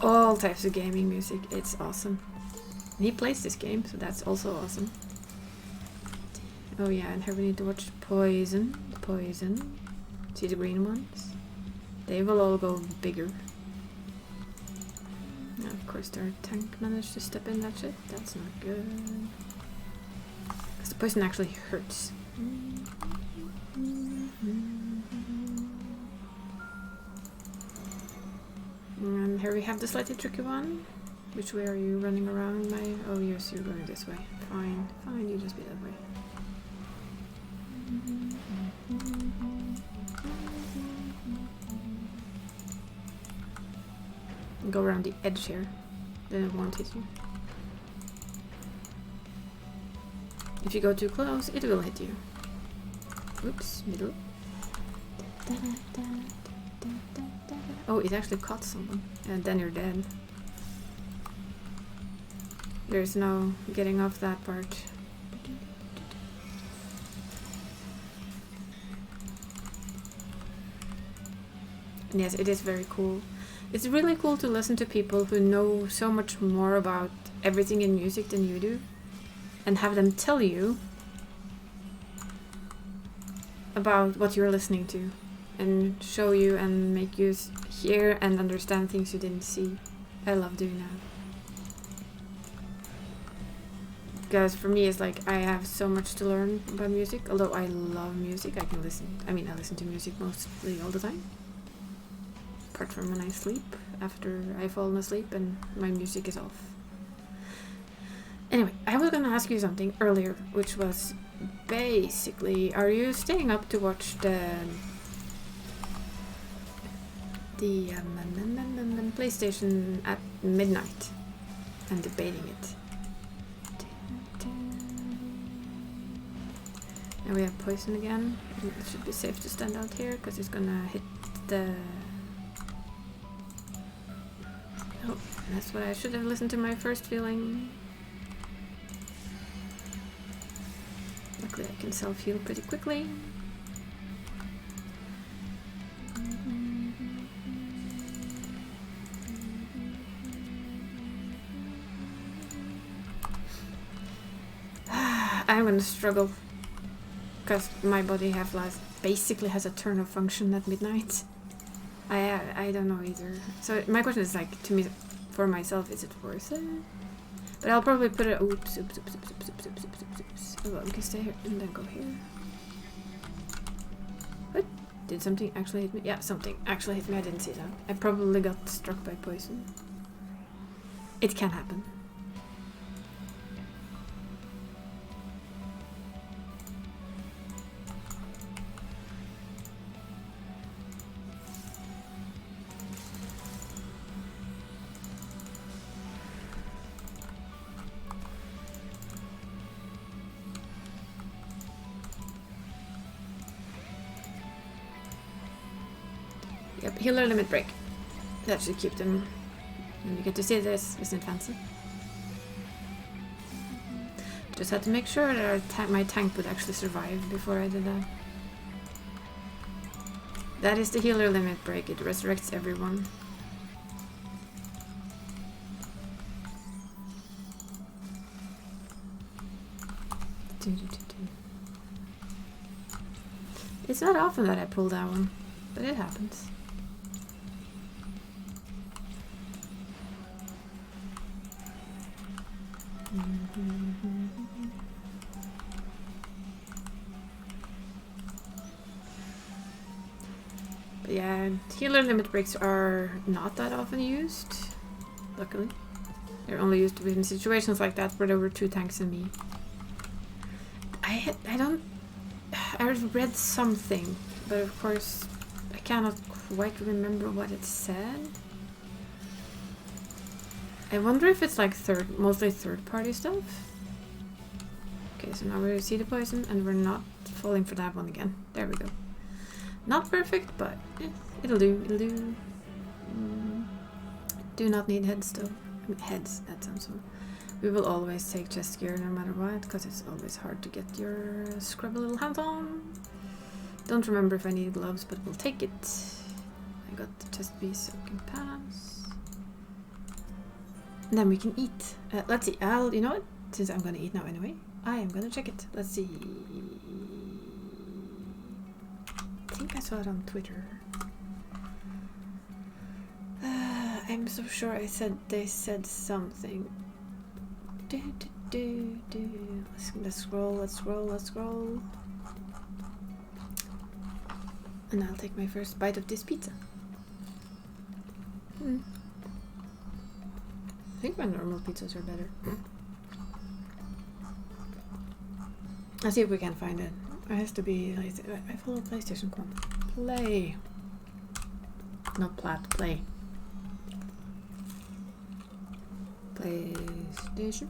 All types of gaming music, it's awesome. And he plays this game, so that's also awesome. Oh yeah, and here we need to watch Poison. See the green ones? They will all go bigger. And of course their tank managed to step in that shit. That's not good. Because the poison actually hurts. And here we have the slightly tricky one. Which way are you running around, my... Oh yes, you're going this way. Fine, you just be that way. Go around the edge here, then it won't hit you. If you go too close, it will hit you. Oops, middle. Oh, it actually caught someone, and then you're dead. There's no getting off that part. And yes, it is very cool. It's really cool to listen to people who know so much more about everything in music than you do, and have them tell you about what you're listening to, and show you and make you hear and understand things you didn't see. I love doing that. Because for me, it's like I have so much to learn about music. Although I love music, I listen to music mostly all the time. Apart from when I sleep, after I've fallen asleep and my music is off. Anyway, I was gonna ask you something earlier, which was basically, are you staying up to watch the PlayStation at midnight and debating it? And we have Poison again. It should be safe to stand out here because it's gonna hit the... Oh, that's what I should have listened to my first feeling. Luckily I can self-heal pretty quickly. I'm gonna struggle because my body basically has a turn of function at midnight. I don't know either. So my question is like, to me, for myself, is it worth it? But I'll probably put it... Oops. Oh, well, we can stay here and then go here. What? Did something actually hit me? Yeah, something actually hit me. I didn't see that. I probably got struck by poison. It can happen. Healer limit break. That should keep them. And you get to see this, isn't it fancy? Just had to make sure that my tank would actually survive before I did that. That is the healer limit break. It resurrects everyone. It's not often that I pull that one, but it happens. But yeah, healer limit breaks are not that often used, luckily. They're only used in situations like that where there were 2 tanks and me. I read something, but of course I cannot quite remember what it said. I wonder if it's like mostly third-party stuff. Okay, so now we see the poison and we're not falling for that one again. There we go. Not perfect, but it'll do. It'll do. Do not need heads though. Heads, that sounds so. We will always take chest gear no matter what, because it's always hard to get your scrubby little hands on. Don't remember if I need gloves, but we'll take it. I got the chest piece, so we can pass. And then we can eat. Let's see. You know what? Since I'm gonna eat now anyway, I am gonna check it. Let's see. I think I saw it on Twitter. I'm so sure they said something. Let's scroll. And I'll take my first bite of this pizza. I think my normal pizzas are better. Let's see if we can find it. It has to be. I follow PlayStation Con. Play. Not plat. Play. PlayStation.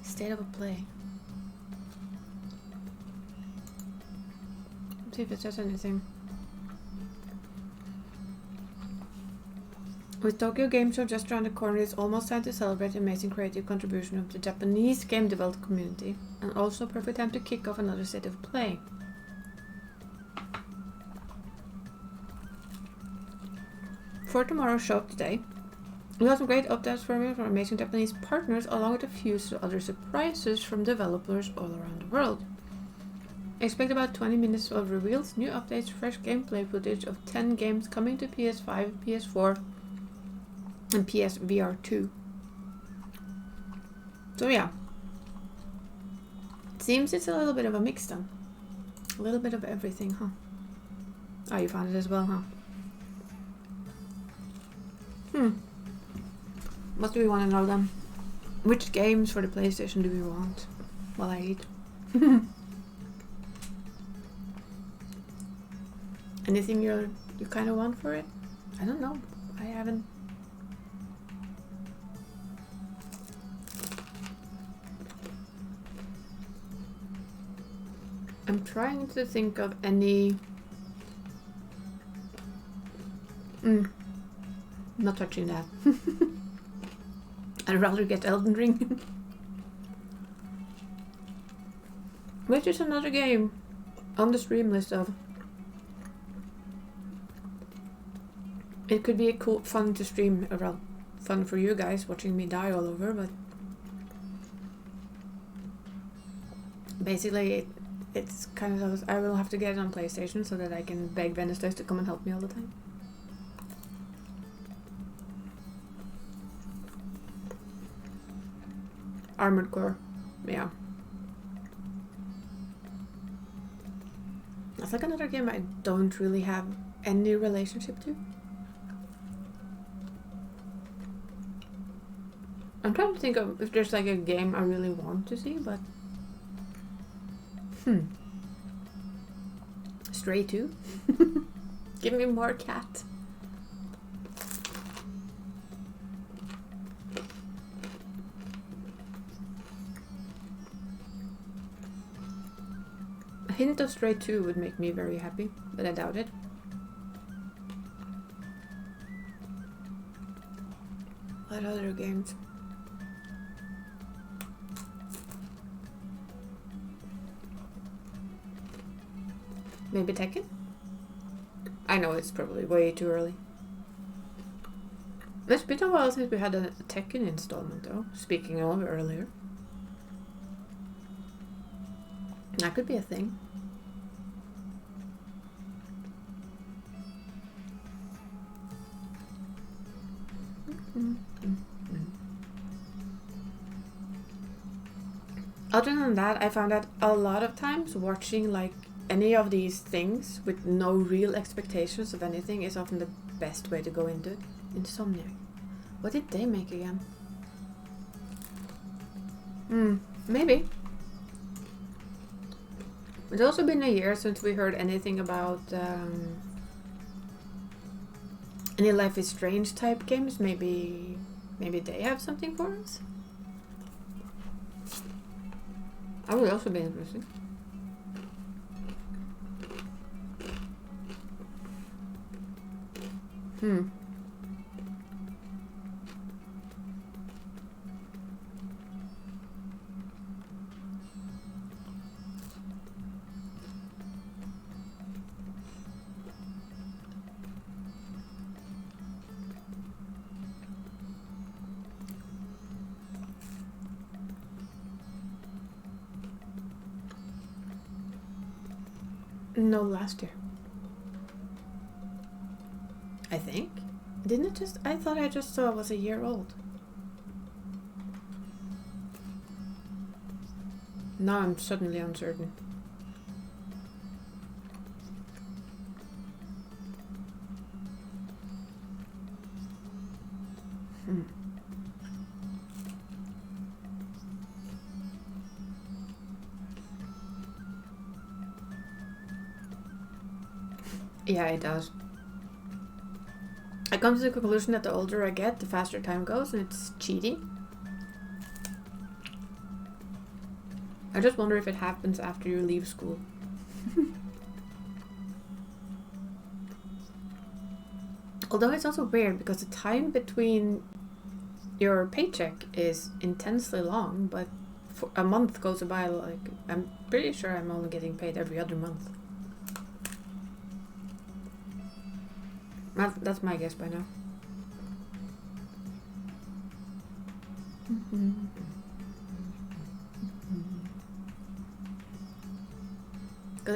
State of a play. Let's see if it says anything. With Tokyo Game Show just around the corner, it's almost time to celebrate the amazing creative contribution of the Japanese game development community, and also a perfect time to kick off another state of play. For tomorrow's show today, we have some great updates from amazing Japanese partners, along with a few other surprises from developers all around the world. Expect about 20 minutes of reveals, new updates, fresh gameplay footage of 10 games coming to PS5, PS4, and PSVR 2. So yeah, it seems it's a little bit of a mix then. A little bit of everything, huh? Oh, you found it as well, huh? What do we want to know then? Which games for the PlayStation do we want while I eat? Anything you kind of want for it? I don't know. I haven't. I'm trying to think of any. Not touching that. I'd rather get Elden Ring. Which is another game on the stream list of. It could be a cool, fun to stream around. Fun for you guys watching me die all over, but basically it's kind of I will have to get it on PlayStation so that I can beg Venus to come and help me all the time. Armored Core, yeah. That's like another game I don't really have any relationship to. I'm trying to think of if there's like a game I really want to see, but Stray 2? Give me more cat. hint of Stray 2 would make me very happy, but I doubt it. What other games? Maybe Tekken? I know it's probably way too early. It's been a while since we had a Tekken installment though, speaking of earlier. That could be a thing. Other than that, I found that a lot of times watching like any of these things with no real expectations of anything is often the best way to go into it. Insomniac. What did they make again? Maybe. It's also been a year since we heard anything about any Life is Strange type games. Maybe they have something for us? That would also be interesting. No, last year. I think. Didn't it just... I thought I just saw it was a year old. Now I'm suddenly uncertain. Yeah, it does. I come to the conclusion that the older I get, the faster time goes, and it's cheating. I just wonder if it happens after you leave school. Although it's also weird because the time between your paycheck is intensely long, but for a month goes by like... I'm pretty sure I'm only getting paid every other month. That's my guess by now.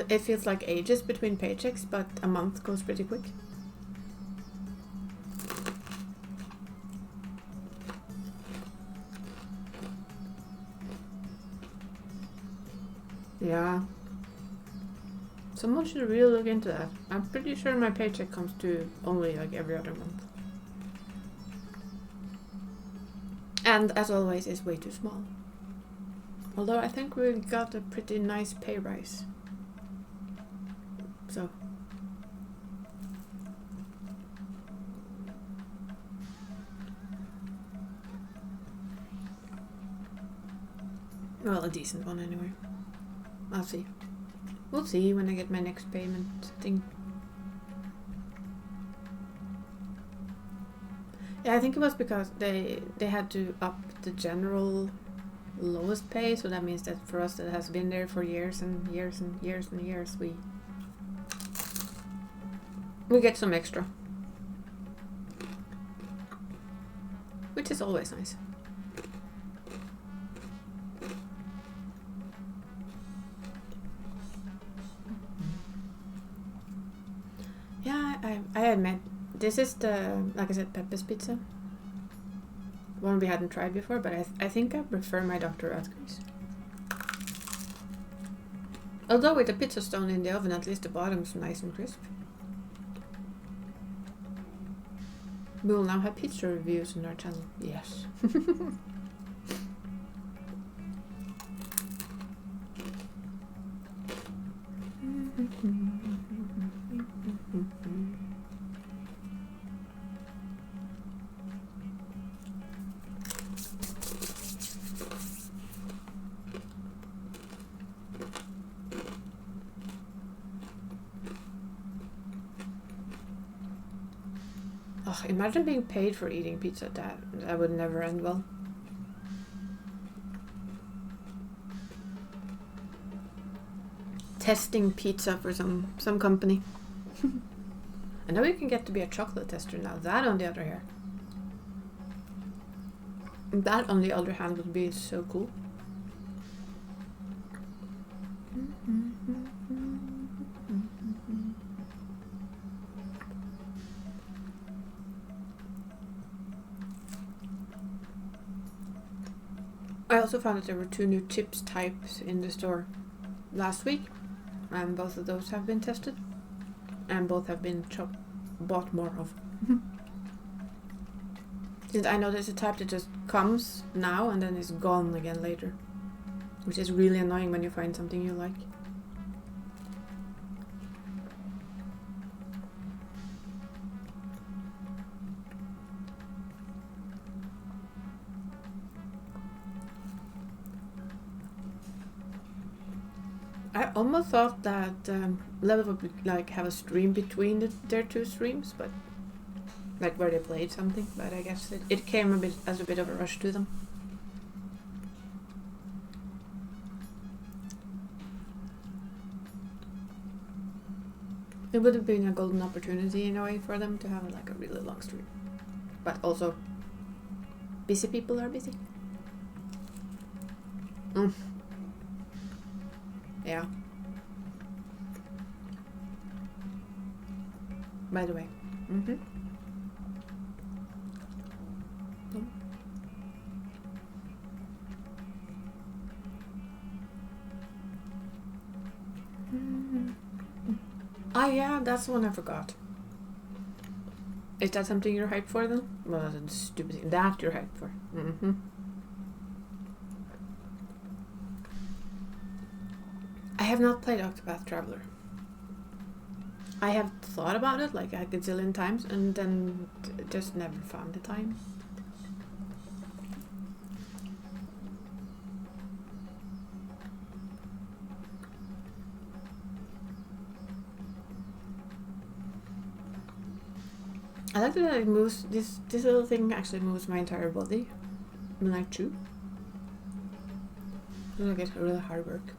It feels like ages between paychecks, but a month goes pretty quick. Yeah. Someone should really look into that. I'm pretty sure my paycheck comes to only like every other month. And as always, it's way too small. Although I think we got a pretty nice pay rise. So. Well, a decent one anyway. I'll see. We'll see when I get my next payment thing. Yeah, I think it was because they had to up the general lowest pay, so that means that for us that has been there for years and years and years and years, we get some extra. Which is always nice. I admit, this is the, like I said, Pepe's Pizza. One we hadn't tried before, but I think I prefer my Dr. Oetker's. Although with the pizza stone in the oven, at least the bottom's nice and crisp. We will now have pizza reviews on our channel. Yes. Ugh, imagine being paid for eating pizza. That would never end well. Testing pizza for some company. I know you can get to be a chocolate tester now. That on the other hand. That on the other hand would be so cool. I also found that there were 2 new chips types in the store last week, and both of those have been tested, and both have been bought more of. Since I know there's a type that just comes now and then is gone again later, which is really annoying when you find something you like. I almost thought that Level would like have a stream between their 2 streams, but like where they played something. But I guess it came as a bit of a rush to them. It would have been a golden opportunity in a way for them to have like a really long stream, but also busy people are busy. Yeah. By the way. Ah, yeah, that's the one I forgot. Is that something you're hyped for then? Well, that's a stupid thing. That you're hyped for. I have not played Octopath Traveler. I have thought about it like a gazillion times and then just never found the time. I like that it moves. This little thing actually moves my entire body when I chew. Like it's really hard work.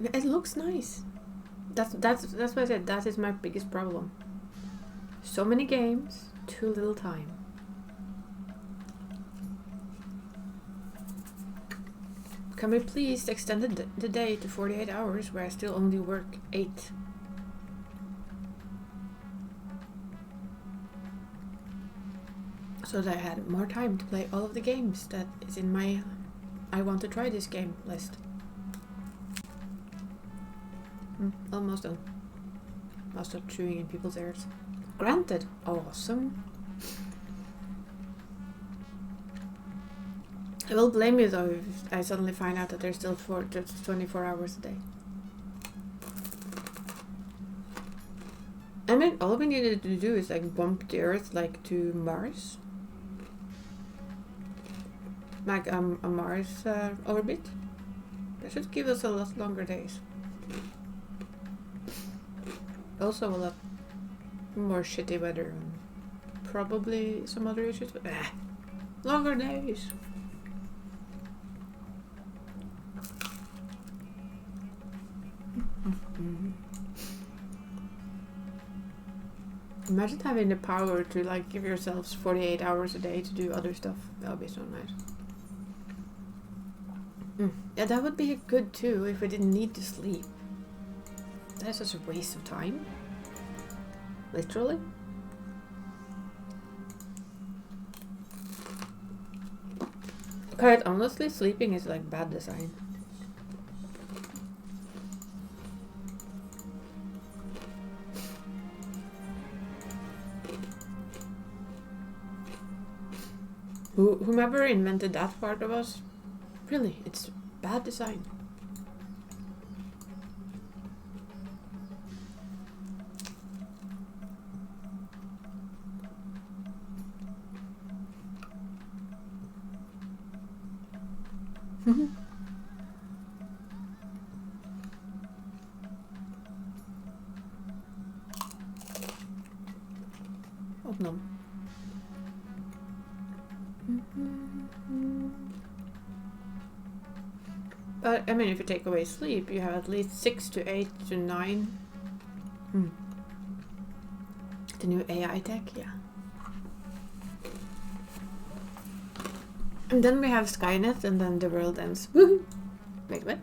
It looks nice. That's why I said that is my biggest problem. So many games, too little time. Can we please extend the day to 48 hours where I still only work 8? So that I had more time to play all of the games that is in my I want to try this game list. Almost done. I'll stop chewing in people's ears. Granted. Awesome. I will blame you though if I suddenly find out that there's still 24 hours a day. I mean, all we needed to do is like bump the Earth like to Mars. Like a Mars orbit. That should give us a lot longer days. Also a lot more shitty weather and probably some other issues, but longer days. Imagine having the power to like give yourselves 48 hours a day to do other stuff. That would be so nice. Yeah, that would be good too if we didn't need to sleep. That's such a waste of time. Literally. Quite honestly, sleeping is like bad design. Whomever invented that part of us, really, it's bad design. No. But I mean, if you take away sleep, you have at least 6 to 8 to 9. The new AI tech, yeah. And then we have Skynet, and then the world ends. Woohoo! Wait, what?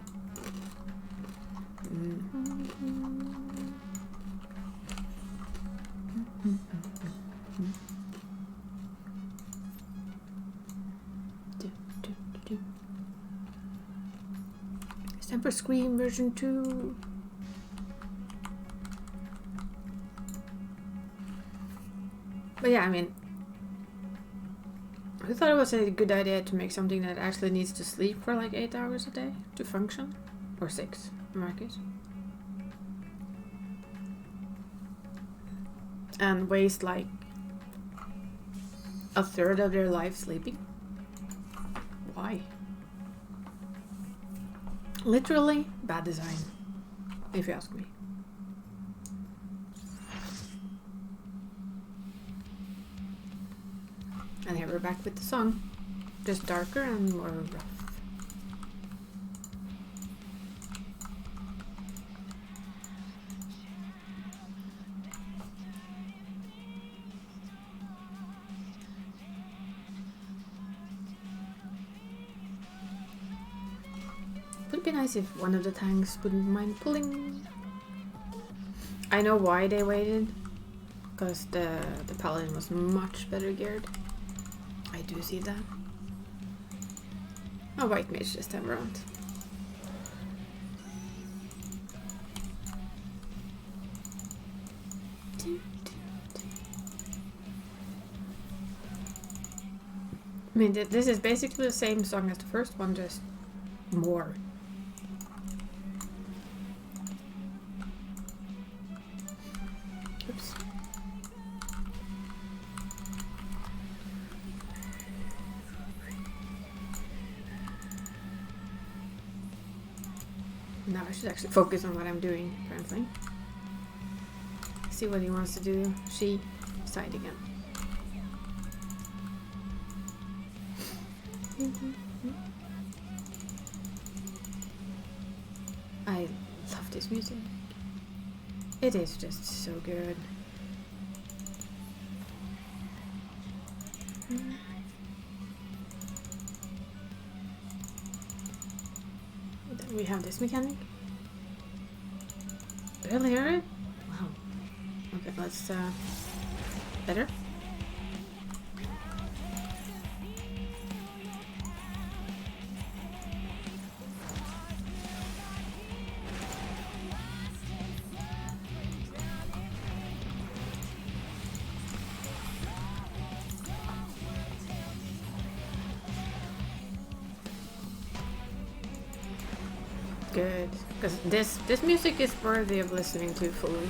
It's time for Scream version 2. But yeah, I mean, I thought it was a good idea to make something that actually needs to sleep for like 8 hours a day to function. Or 6, in my case. And waste like a third of their life sleeping. Why? Literally bad design, if you ask me. And here we're back with the song, just darker and more rough. Would be nice if one of the tanks wouldn't mind pulling. I know why they waited, because the paladin was much better geared. I do see that. A white mage this time around. I mean, this is basically the same song as the first one, just more. Oops. Now I should actually focus on what I'm doing, apparently. See what he wants to do. She side again. I love this music. It is just so good. Then we have this mechanic. Really hear it? Wow. Okay, let's better. Good, because this music is worthy of listening to fully.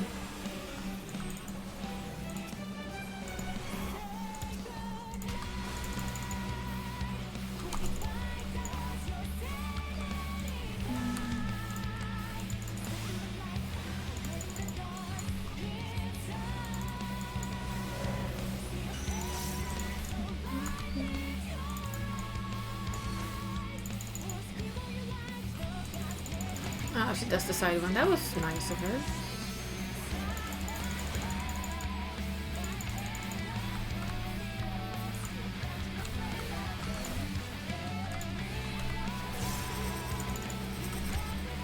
Oh, she does the side one. That was nice of her.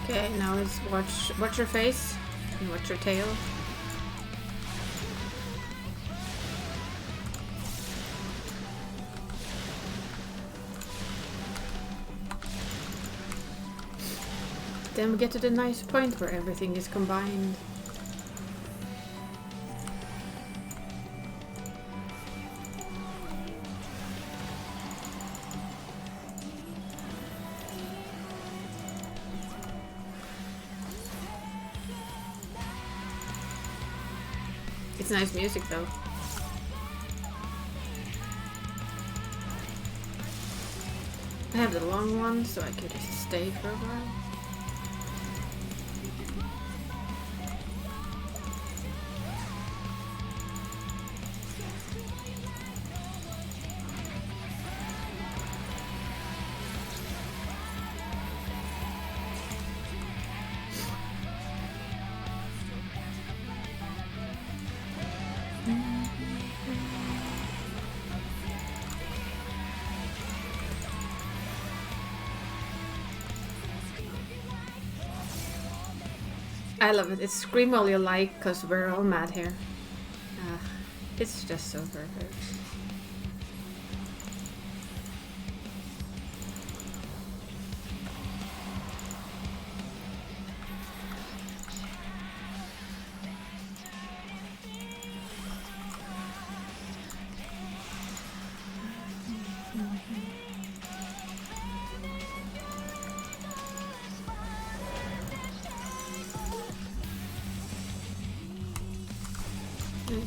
Okay, now let's watch your face and watch your tail. Then we get to the nice point where everything is combined. It's nice music though. I have the long one so I can just stay for a while. I love it. It's scream all you like, cause we're all mad here. It's just so perfect.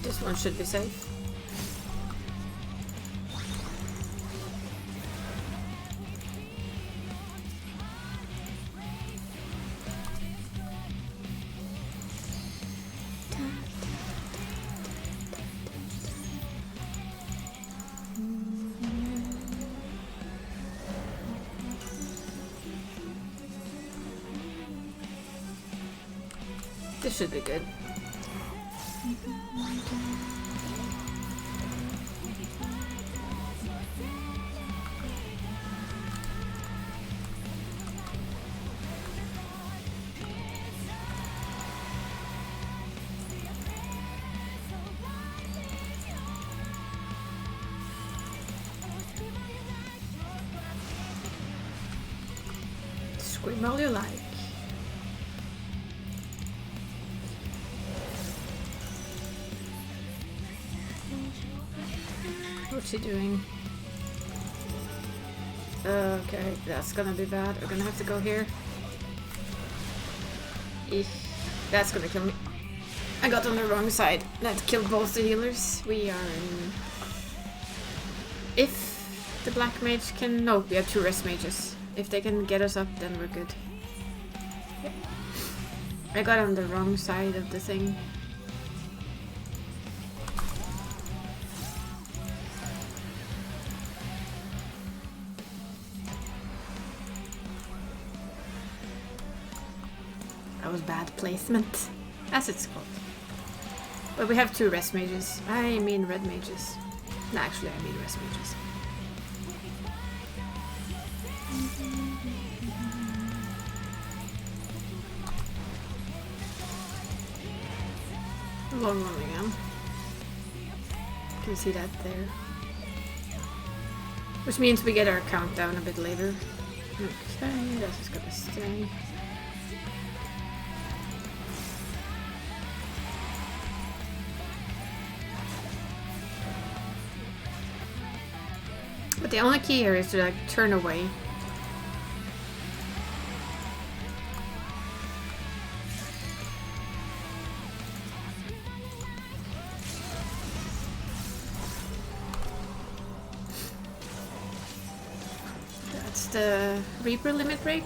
This one should be safe. This should be good. Scream all you like. What's he doing? Okay, that's gonna be bad. We're gonna have to go here. Eek, that's gonna kill me. I got on the wrong side. That killed both the healers. We are in... If the black mage can... No, we have 2 rest mages. If they can get us up, then we're good. Yep. I got on the wrong side of the thing. That was bad placement, as it's called. But we have 2 rest mages. I mean red mages. No, actually I mean rest mages. Long one again. Can you see that there? Which means we get our countdown a bit later. Okay, that's just gonna stay. But the only key here is to like turn away. That's the Reaper limit break.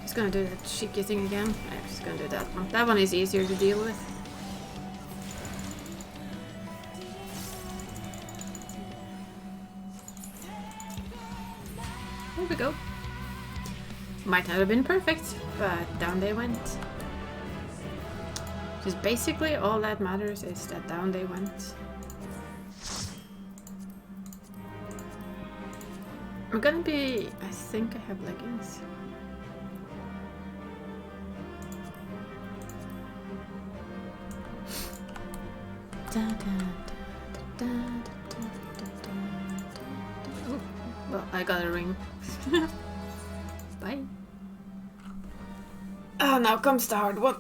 Just gonna do that cheeky thing again. I'm just gonna do that one. That one is easier to deal with. There we go. Might not have been perfect, but down they went. Just basically all that matters is that down they went. I'm gonna be... I think I have leggings. Oh, well, I got a ring. Bye. Oh, now comes the hard one.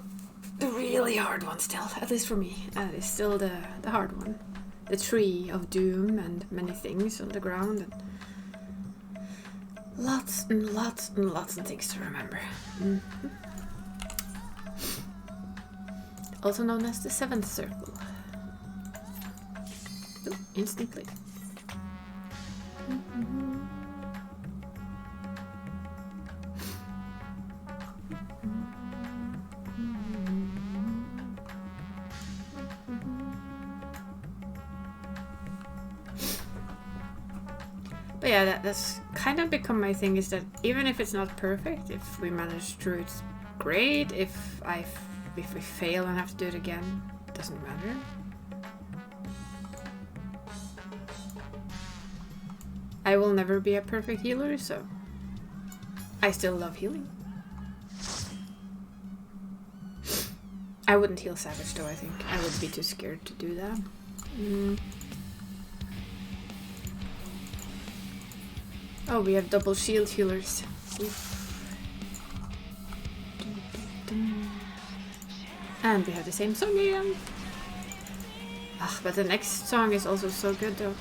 The really hard one still, at least for me. That is still the hard one. The tree of doom and many things on the ground. And lots and lots and lots of things to remember. Mm-hmm. Also known as the 7th circle. Ooh, instantly. Mm-hmm. But yeah, that's kind of become my thing, is that even if it's not perfect, if we manage through it great. If we fail and have to do it again, it doesn't matter. I will never be a perfect healer, so I still love healing. I wouldn't heal Savage though, I think. I would be too scared to do that. Oh, we have double shield healers. And we have the same song again. Ah, but the next song is also so good though.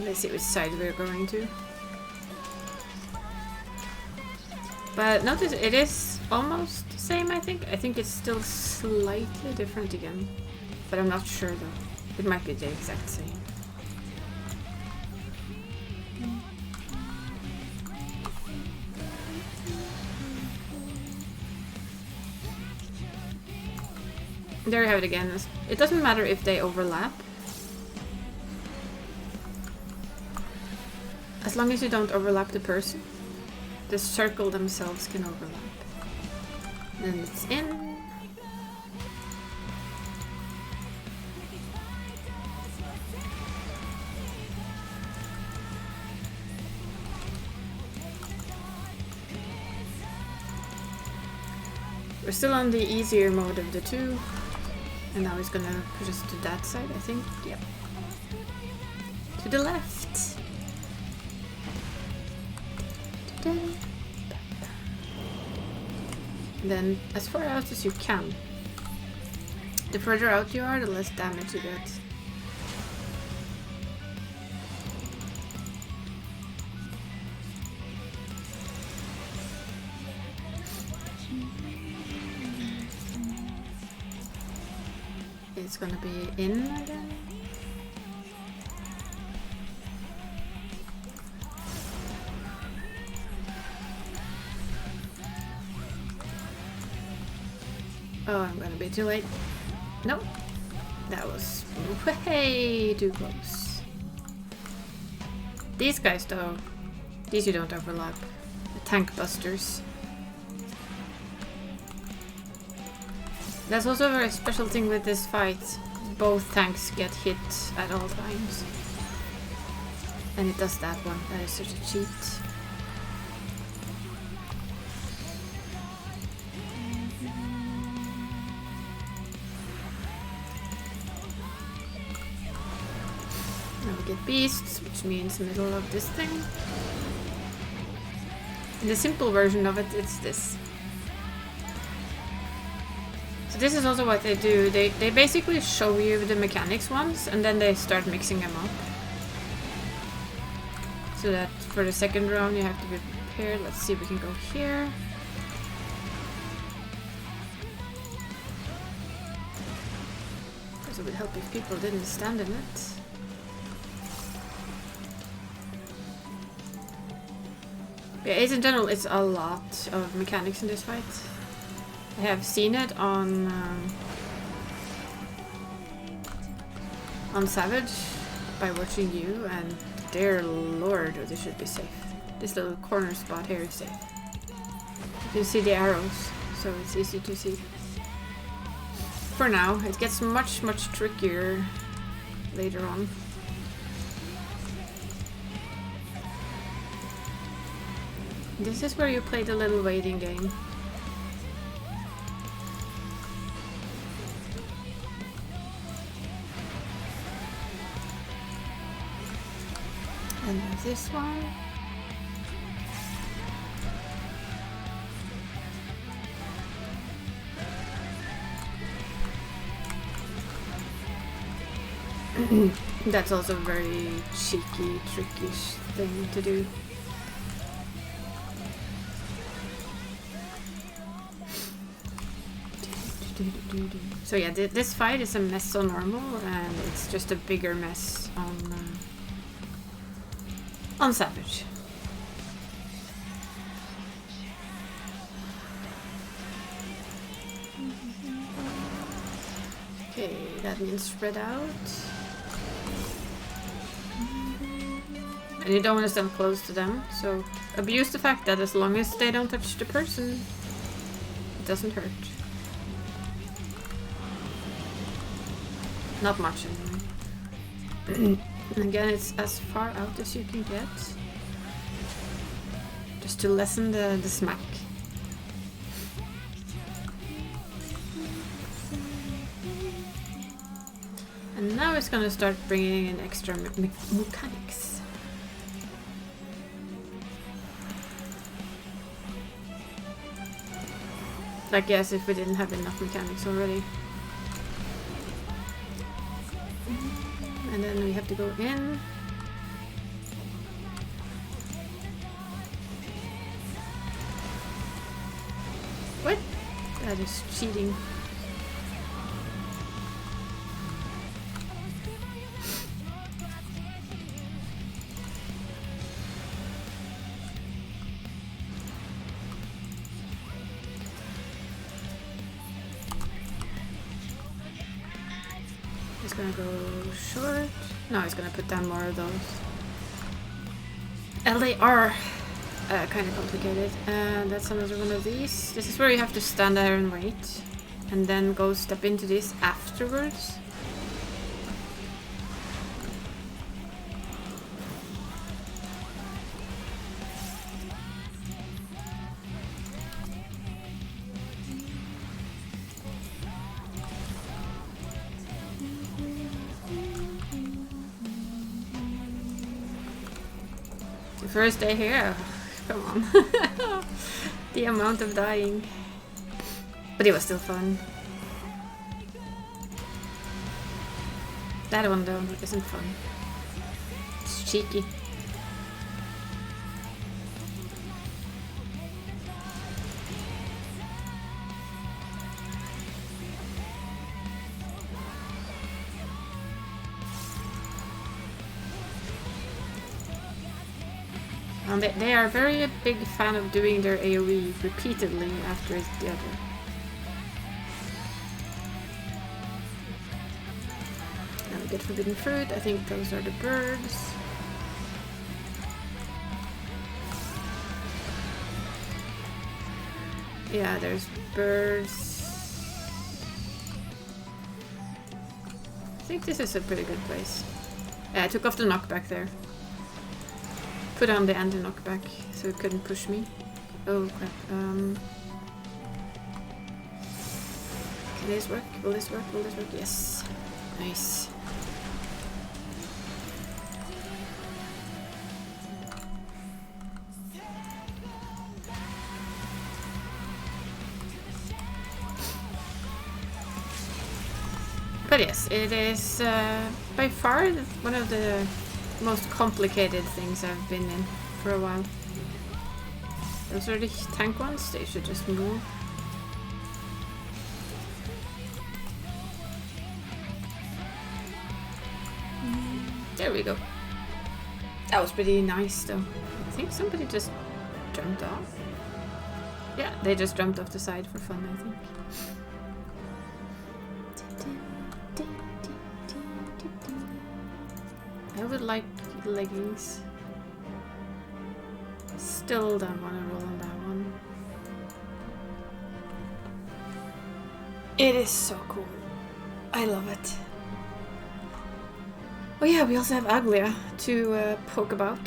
Let's see which side we're going to. But notice it is almost the same, I think. I think it's still slightly different again. But I'm not sure though. It might be the exact same. There you have it again. It doesn't matter if they overlap. As long as you don't overlap the person. The circle themselves can overlap. Then it's in. We're still on the easier mode of the two. And now he's gonna push us to that side, I think. Yep. To the left. Then as far out as you can. The further out you are, the less damage you get. It's gonna be in again. Oh, I'm gonna be too late. Nope. That was way too close. These guys though, these you don't overlap. The tank busters. That's also a very special thing with this fight. Both tanks get hit at all times. And it does that one. That is such a cheat. Now we get beasts, which means middle of this thing. In the simple version of it, it's this. This is also what they do. They basically show you the mechanics once and then they start mixing them up. So that for the second round you have to be prepared. Let's see if we can go here. Because it would help if people didn't stand in it. Yeah, Ace in general, it's a lot of mechanics in this fight. I have seen it on Savage by watching you, and dear lord, oh, this should be safe. This little corner spot here is safe. You can see the arrows, so it's easy to see. For now, it gets much trickier later on. This is where you play the little waiting game. And there's this one. That's also a very cheeky, tricky thing to do. So yeah, this fight is a mess on normal, and it's just a bigger mess on Savage. Okay, that means spread out. And you don't want to stand close to them, so abuse the fact that as long as they don't touch the person, it doesn't hurt. Not much anyway. And again, it's as far out as you can get. Just to lessen the smack. And now it's gonna start bringing in extra mechanics. Like, yes, if we didn't have enough mechanics already. And then we have to go in. What? That is cheating. It's gonna go short. No, it's gonna put down more of those. And they are kind of complicated. And that's another one of these. This is where you have to stand there and wait. And then go step into this afterwards. First day here, come on. The amount of dying. But it was still fun. That one though isn't fun. It's cheeky. And they are very a big fan of doing their AoE repeatedly after the other. Now we get forbidden fruit. I think those are the birds. Yeah, there's birds. I think this is a pretty good place. Yeah, I took off the knockback there. Put on the anti-knockback so it couldn't push me. Oh crap. Can this work? Will this work? Will this work? Yes. Nice. But yes, it is by far one of the most complicated things I've been in for a while. Those are the tank ones, they should just move. There we go. That was pretty nice though. I think somebody just jumped off. Yeah, they just jumped off the side for fun, I think. I would like leggings. Still don't want to roll on that one. It is so cool. I love it. Oh yeah, we also have Aglia to poke about.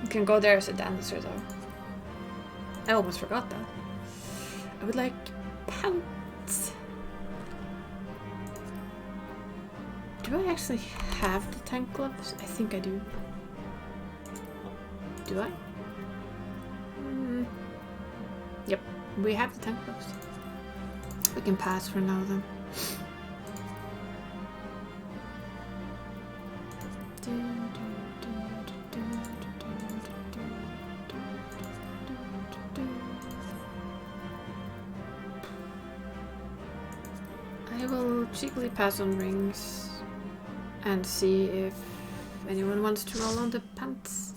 You can go there as a dancer though. I almost forgot that. I would like pants. Do I actually have the tank gloves? I think I do. Do I? Yep, we have the tank gloves. We can pass for now then. I will cheekily pass on rings and see if anyone wants to roll on the pants.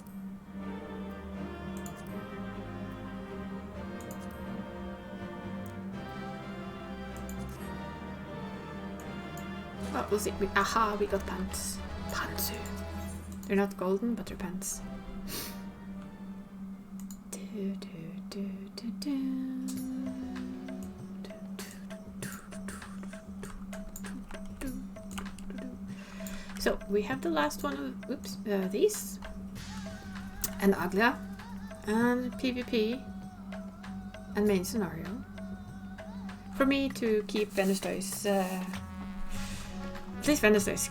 Oh, we'll see. Aha, we got pants. Pantsu. They're not golden, but they're pants. So we have the last one of these, and Aglia, and PvP, and main scenario. For me to keep Venusdois, at least Venusdois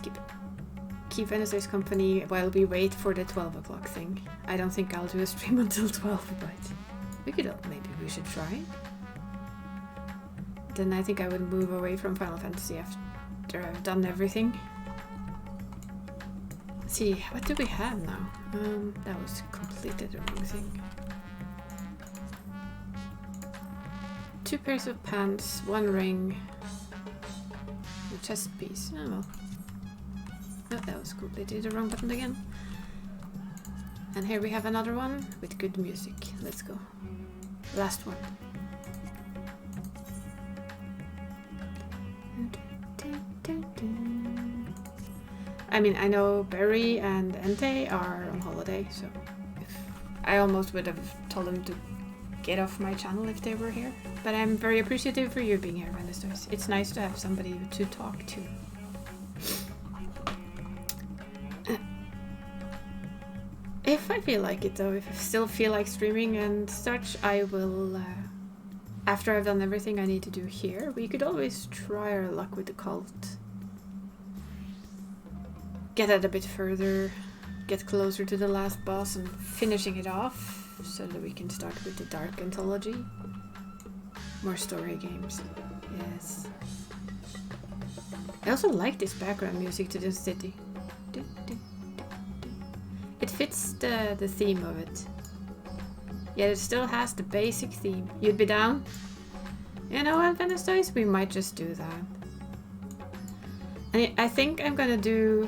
keep Venusdois company while we wait for the 12 o'clock thing. I don't think I'll do a stream until 12, but maybe we should try. Then I think I would move away from Final Fantasy after I've done everything. Let's see, what do we have now? That was completely the wrong thing. 2 pairs of pants, 1 ring, a chest piece. Oh well. Oh, that was completely the wrong button again. And here we have another one with good music. Let's go. Last one. I mean, I know Barry and Entei are on holiday, so I almost would have told them to get off my channel if they were here. But I'm very appreciative for you being here, Venusdois. It's nice to have somebody to talk to. If I feel like it though, if I still feel like streaming and such, I will, after I've done everything I need to do here, we could always try our luck with the cult. Get it a bit further, get closer to the last boss and finishing it off, so that we can start with the Dark Anthology. More story games, yes. I also like this background music to this city. It fits the theme of it. Yet it still has the basic theme. You'd be down? You know what, Venusdois? We might just do that. And I think I'm gonna do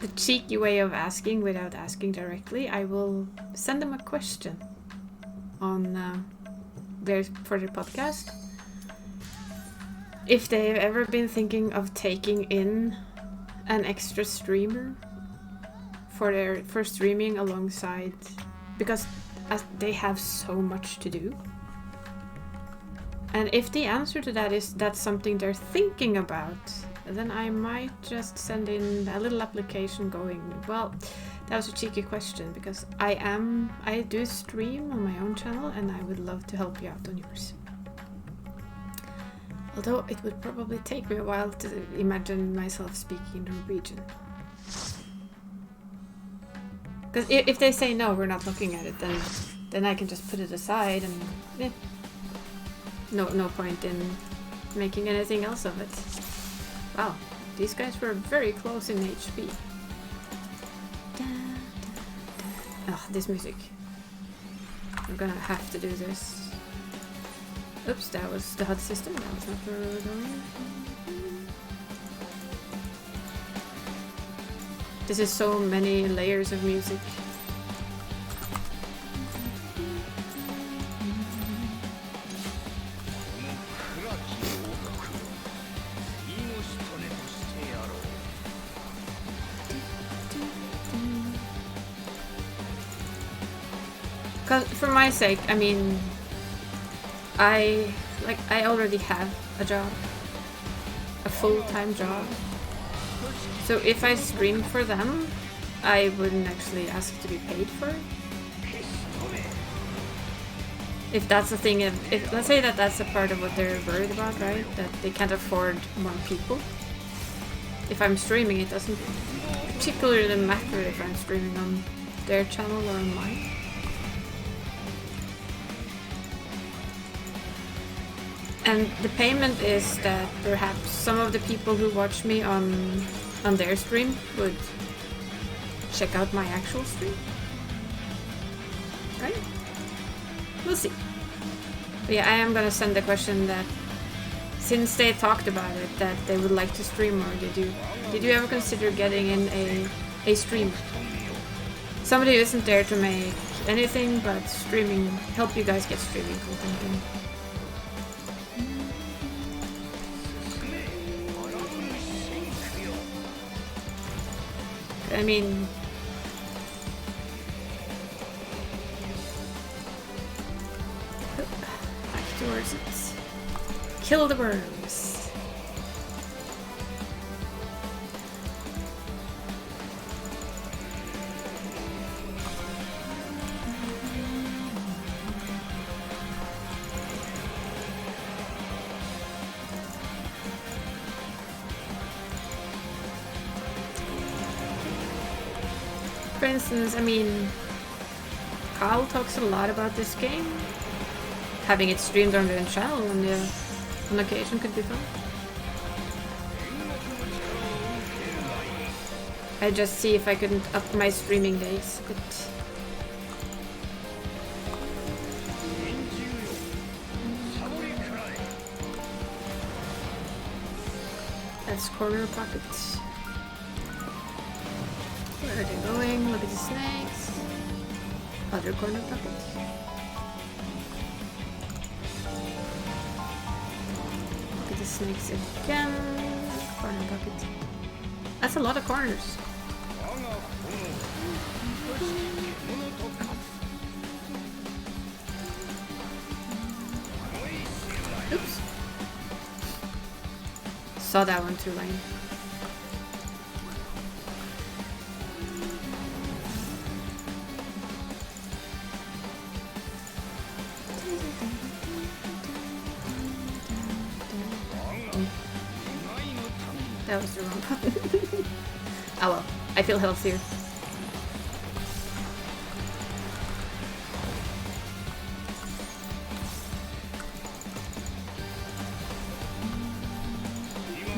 the cheeky way of asking without asking directly. I will send them a question on for their podcast. If they've ever been thinking of taking in an extra streamer for streaming alongside, because they have so much to do. And if the answer to that is that's something they're thinking about, then I might just send in a little application going, well, that was a cheeky question, because I do stream on my own channel and I would love to help you out on yours. Although it would probably take me a while to imagine myself speaking Norwegian. Because if they say no, we're not looking at it, then I can just put it aside and no point in making anything else of it. Wow, these guys were very close in HP. Oh, this music. I'm gonna have to do this. Oops, that was the HUD system. That was not where we were going. This is so many layers of music. For my sake, I mean, I already have a job, a full-time job. So if I stream for them, I wouldn't actually ask to be paid for it. If that's the thing, if let's say that that's a part of what they're worried about, right? That they can't afford more people. If I'm streaming, it doesn't particularly matter if I'm streaming on their channel or on mine. And the payment is that perhaps some of the people who watch me on their stream would check out my actual stream. Right? We'll see. But yeah, I am gonna send the question that since they talked about it, that they would like to stream more, did you ever consider getting in a streamer? Somebody who isn't there to make anything but streaming, help you guys get streaming content in. I mean... Back towards it. Kill the worms. For instance, I mean, Carl talks a lot about this game. Having it streamed on their own channel on occasion could be fun. I just see if I couldn't up my streaming days, but... That's corner pockets. Where are they going? Look at the snakes. Other corner pockets. Look at the snakes again. Corner pocket. That's a lot of corners. Oops. Saw that one too late. That was the wrong button. Oh well, I feel healthier.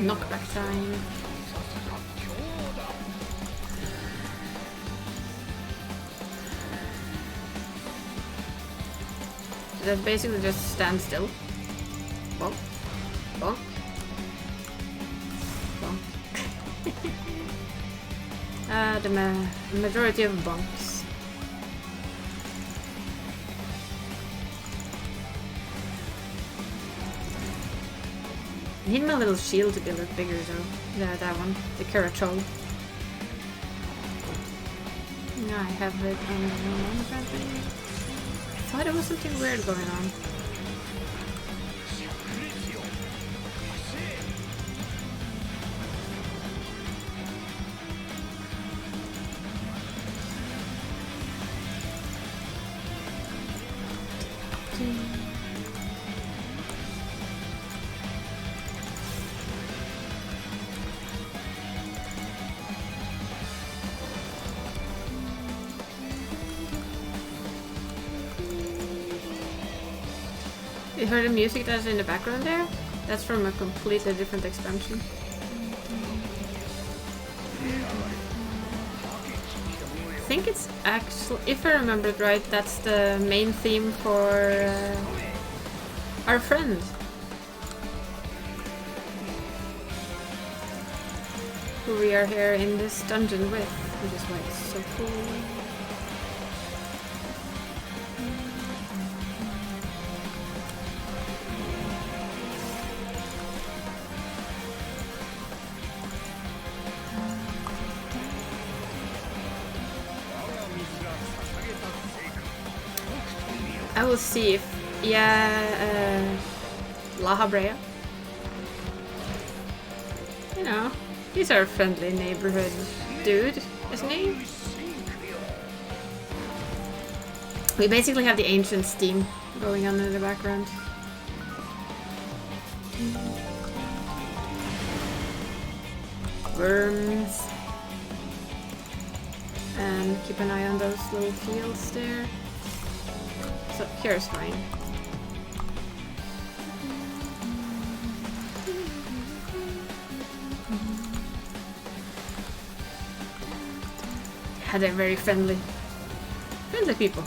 Knockback time. That basically just stand still. Bonk. Bonk. Bonk. The majority of bonks. I need my little shield to be a little bigger though. Yeah, that one. The Carachol. No, I have it on the one apparently. I thought there was something weird going on. You heard the music that's in the background there? That's from a completely different expansion. I think it's actually, if I remember it right, that's the main theme for our friend. Who we are here in this dungeon with, which is why it's so cool. I will see if, yeah, La Habrea. You know, he's our friendly neighborhood dude, isn't he? We basically have the ancient steam going on in the background. Worms. And keep an eye on those little fields there. So here's fine. Yeah, they're very friendly. Friendly people.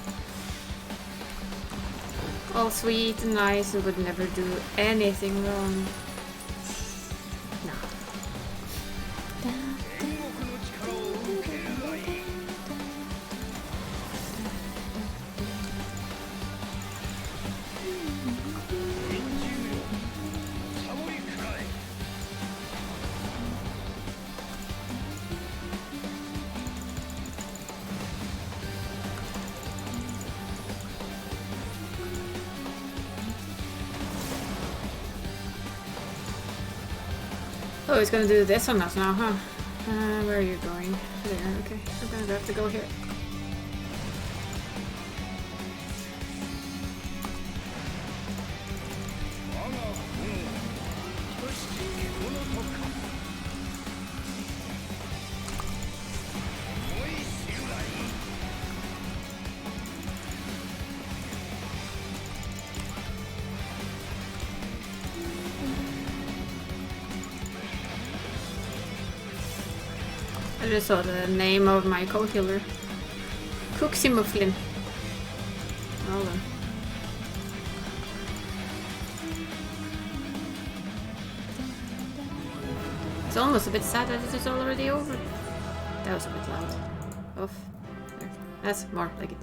All sweet and nice and would never do anything wrong. No. Oh, it's gonna do this on us now, huh? Where are you going? There, okay. We're gonna have to go here. I just saw the name of my co-healer. Cuximuflin. Hold on. It's almost a bit sad that it is already over. That was a bit loud. Off. There. That's more like it.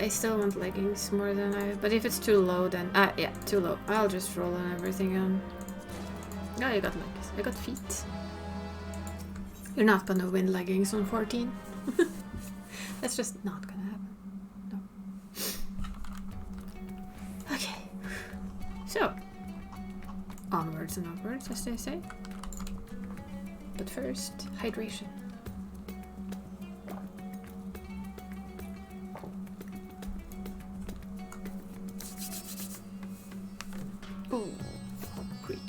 I still want leggings more than but if it's too low then yeah, too low. I'll just roll on everything on. Oh, you got legs. I got feet. You're not gonna win leggings on 14. That's just not gonna happen. No. Okay. So onwards and upwards, as they say. But first, hydration. Oh, creaky.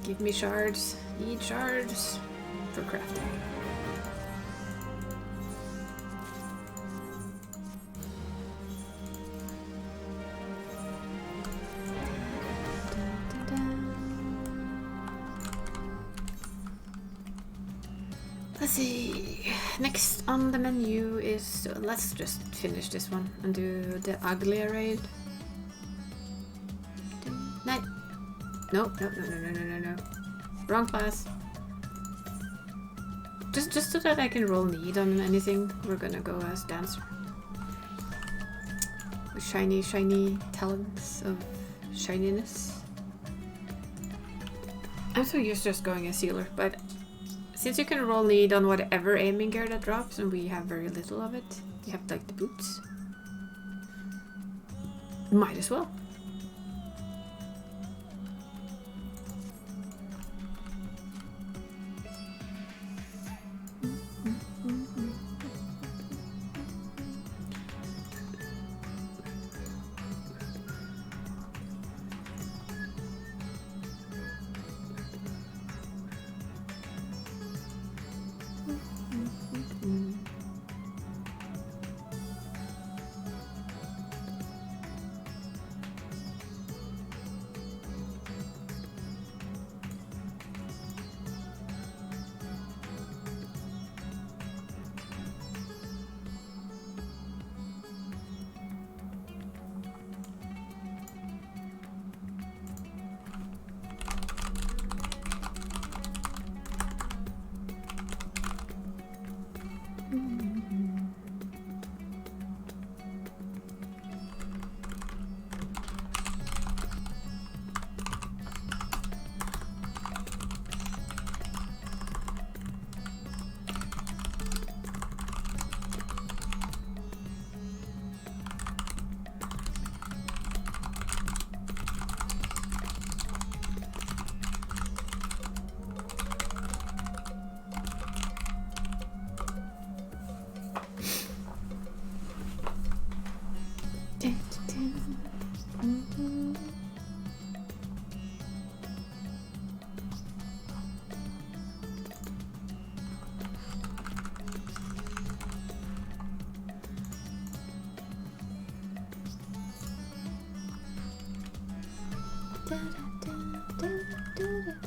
Give me shards. Need shards for crafting. Let's see. Next on the menu is let's just finish this one and do the Ugly raid. No. No. Wrong class. Just so that I can roll need on anything, we're gonna go as Dancer. With shiny talents of shininess. I'm so used to just going as Sealer, but since you can roll need on whatever aiming gear that drops, and we have very little of it, you have like the boots. Might as well.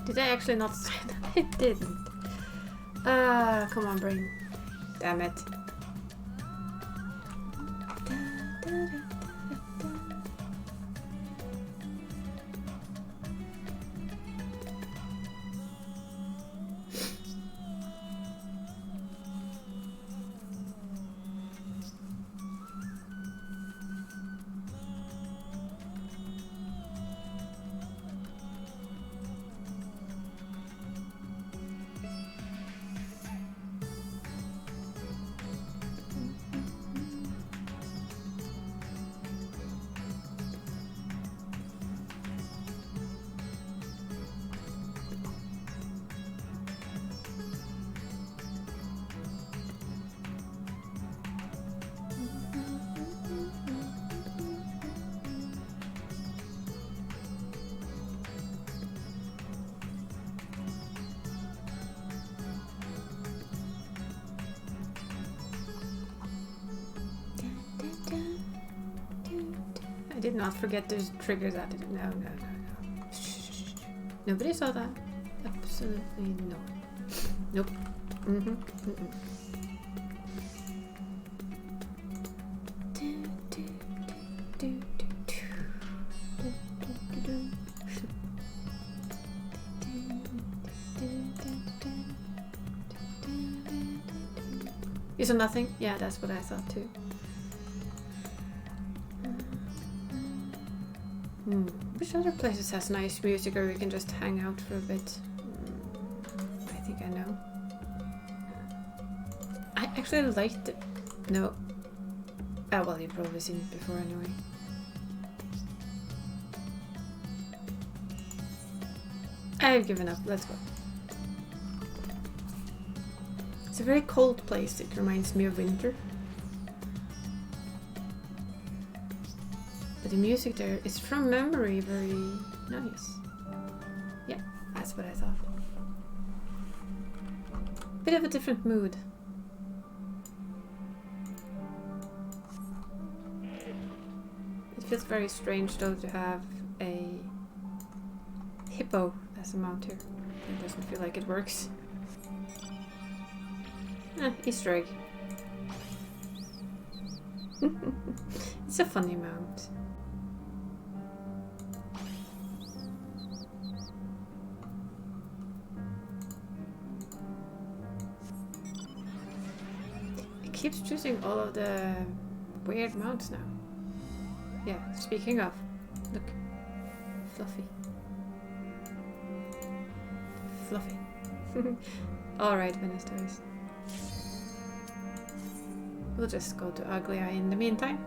Did I actually not say that? I didn't. Come on, brain. Damn it. did not forget to trigger that. No, no, no, no. Shh. Nobody saw that. Absolutely no. Nope. Mm-hmm. Mm-mm. You saw nothing? Yeah, that's what I thought too. Which other places has nice music or we can just hang out for a bit? I think I know. I actually liked it. No. Oh, well, you've probably seen it before anyway. I've given up. Let's go. It's a very cold place. It reminds me of winter. But the music there is from memory very nice. Yeah, that's what I thought. Bit of a different mood. It feels very strange though to have a hippo as a mount here. It doesn't feel like it works. Easter egg. It's a funny mount. It keeps choosing all of the weird mounts now. Yeah, speaking of, look. Fluffy. Fluffy. Alright, Venice Toys. We'll just go to Ugly Eye in the meantime.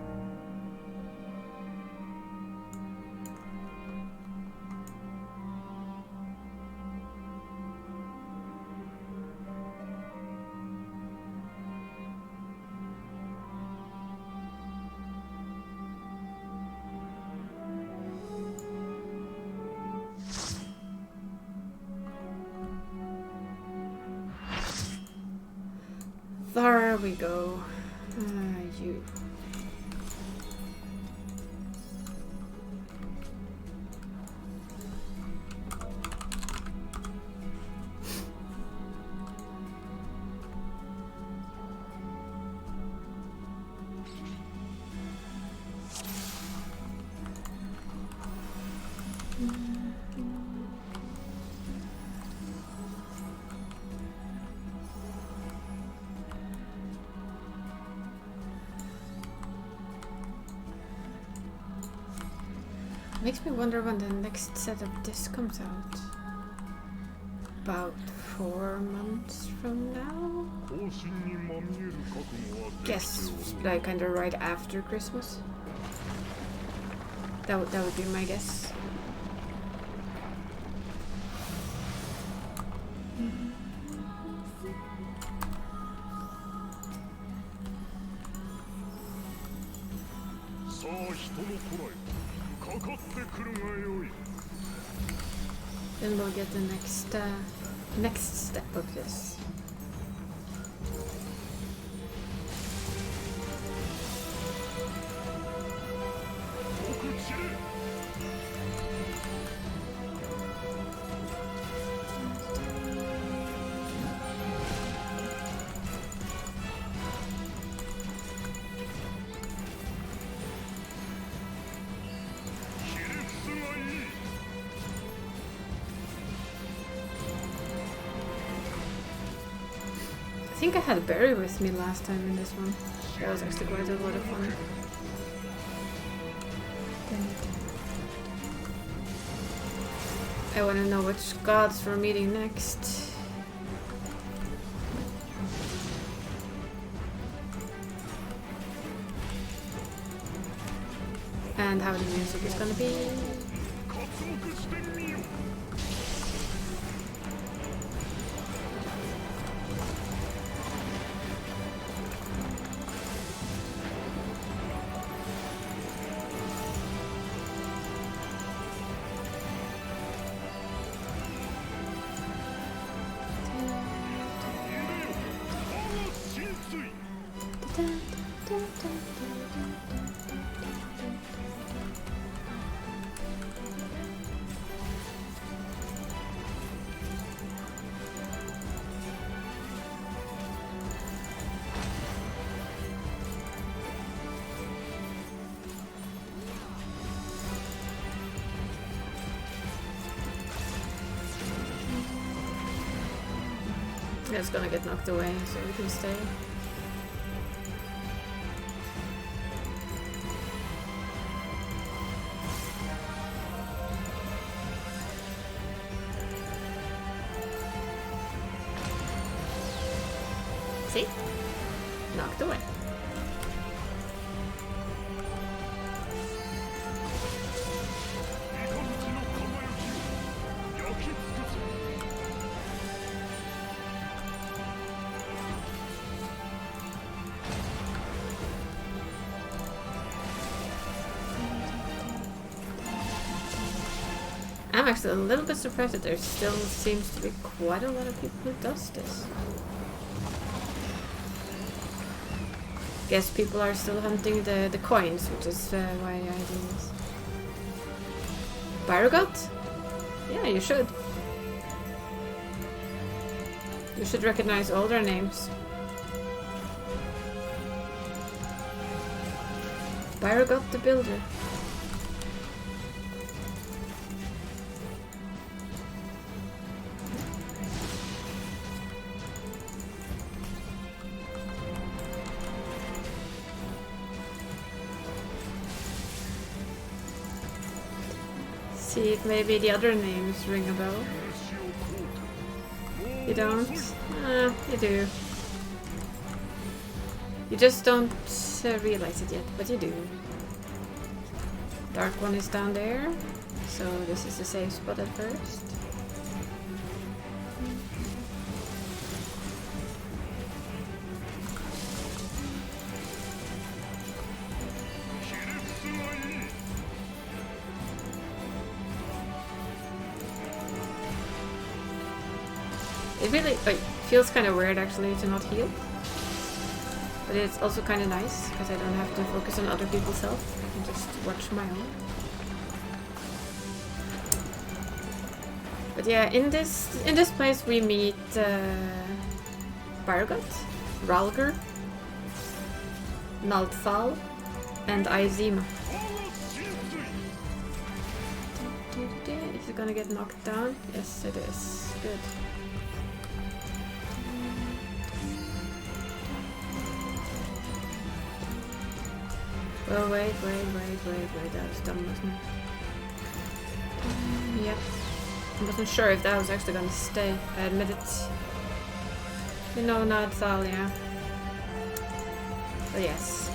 There we go. You. Makes me wonder when the next set of this comes out. About 4 months from now? Guess like kind of right after Christmas. That would be my guess. Then we'll get the next step of this. I think I had Barry with me last time in this one. That was actually quite a lot of fun. I want to know which gods we're meeting next. And how the music is gonna be. It's gonna get knocked away, so we can stay. See? Knocked away. I'm actually a little bit surprised that there still seems to be quite a lot of people who does this. Guess people are still hunting the coins, which is why I do this. Pyrogot? Yeah, you should. You should recognize all their names. Pyrogot the Builder. See if maybe the other names ring a bell. You don't? You do. You just don't realize it yet, but you do. Dark one is down there, so this is a safe spot at first. It really feels kind of weird actually to not heal. But it's also kind of nice because I don't have to focus on other people's health. I can just watch my own. But yeah, in this place we meet Pyrogot, Ralger, Nalthal, and Izima. Is it gonna get knocked down? Yes, it is. Good. Oh, wait, that was dumb, wasn't it? Yep. I wasn't sure if that was actually gonna stay. I admit it. You know, Nalthal, yeah. But yes.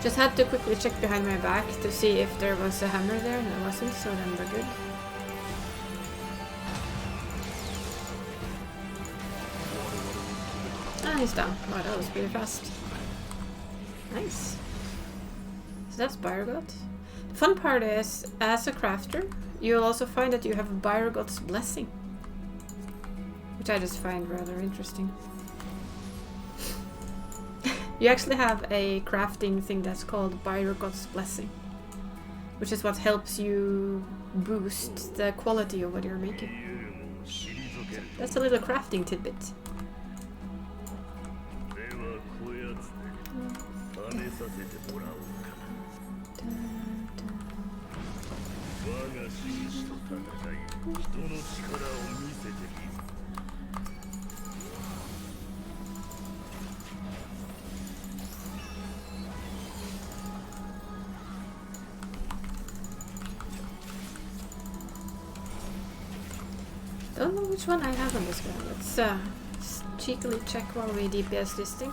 Just had to quickly check behind my back to see if there was a hammer there, and there wasn't, so then we're good. Ah, he's down. Wow, that was pretty fast. Nice. So that's Pyrogot. The fun part is, as a crafter, you'll also find that you have Pyrogot's Blessing. Which I just find rather interesting. You actually have a crafting thing that's called Pyrogot's Blessing. Which is what helps you boost the quality of what you're making. That's a little crafting tidbit. Don't know which one I have on this guy. Let's cheekily check while we DPS this thing.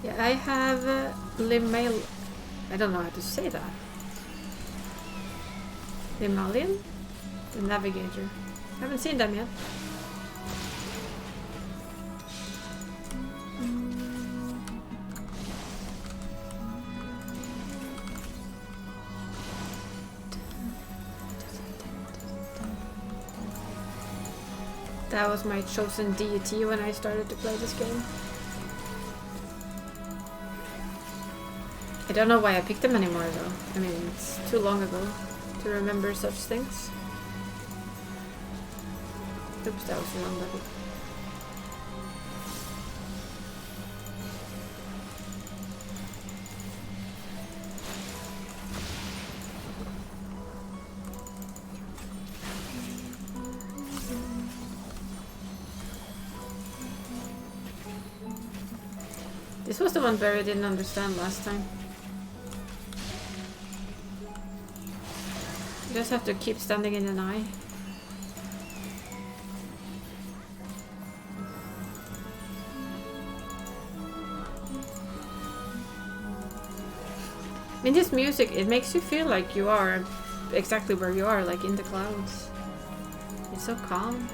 Yeah, I have Limail. I don't know how to say that. Limalian? The Navigator. I haven't seen them yet. That was my chosen deity when I started to play this game. I don't know why I picked them anymore though. I mean, it's too long ago to remember such things. Oops, that was the wrong level. This was the one Barry didn't understand last time. You just have to keep standing in an eye. In this music, it makes you feel like you are exactly where you are, like in the clouds. It's so calm.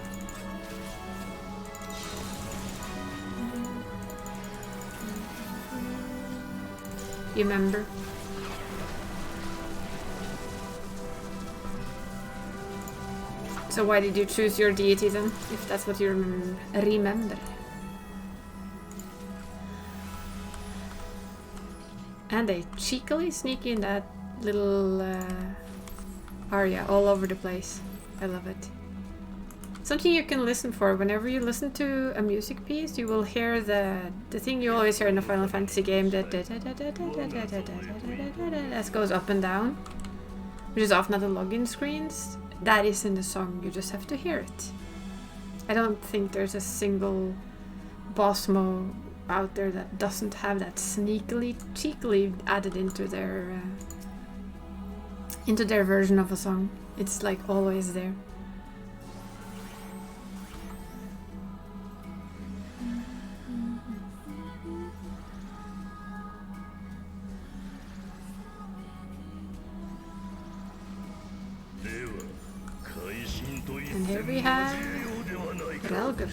You remember? So why did you choose your deity then, if that's what you remember? And they cheekily sneak in that little aria all over the place. I love it. Something you can listen for. Whenever you listen to a music piece, you will hear the thing you always hear in a Final Fantasy game, that goes up and down, which is often at the login screens. That is in the song. You just have to hear it. I don't think there's a single boss mode out there that doesn't have that cheekily added into their version of a song. It's like always there. And here we have Relger.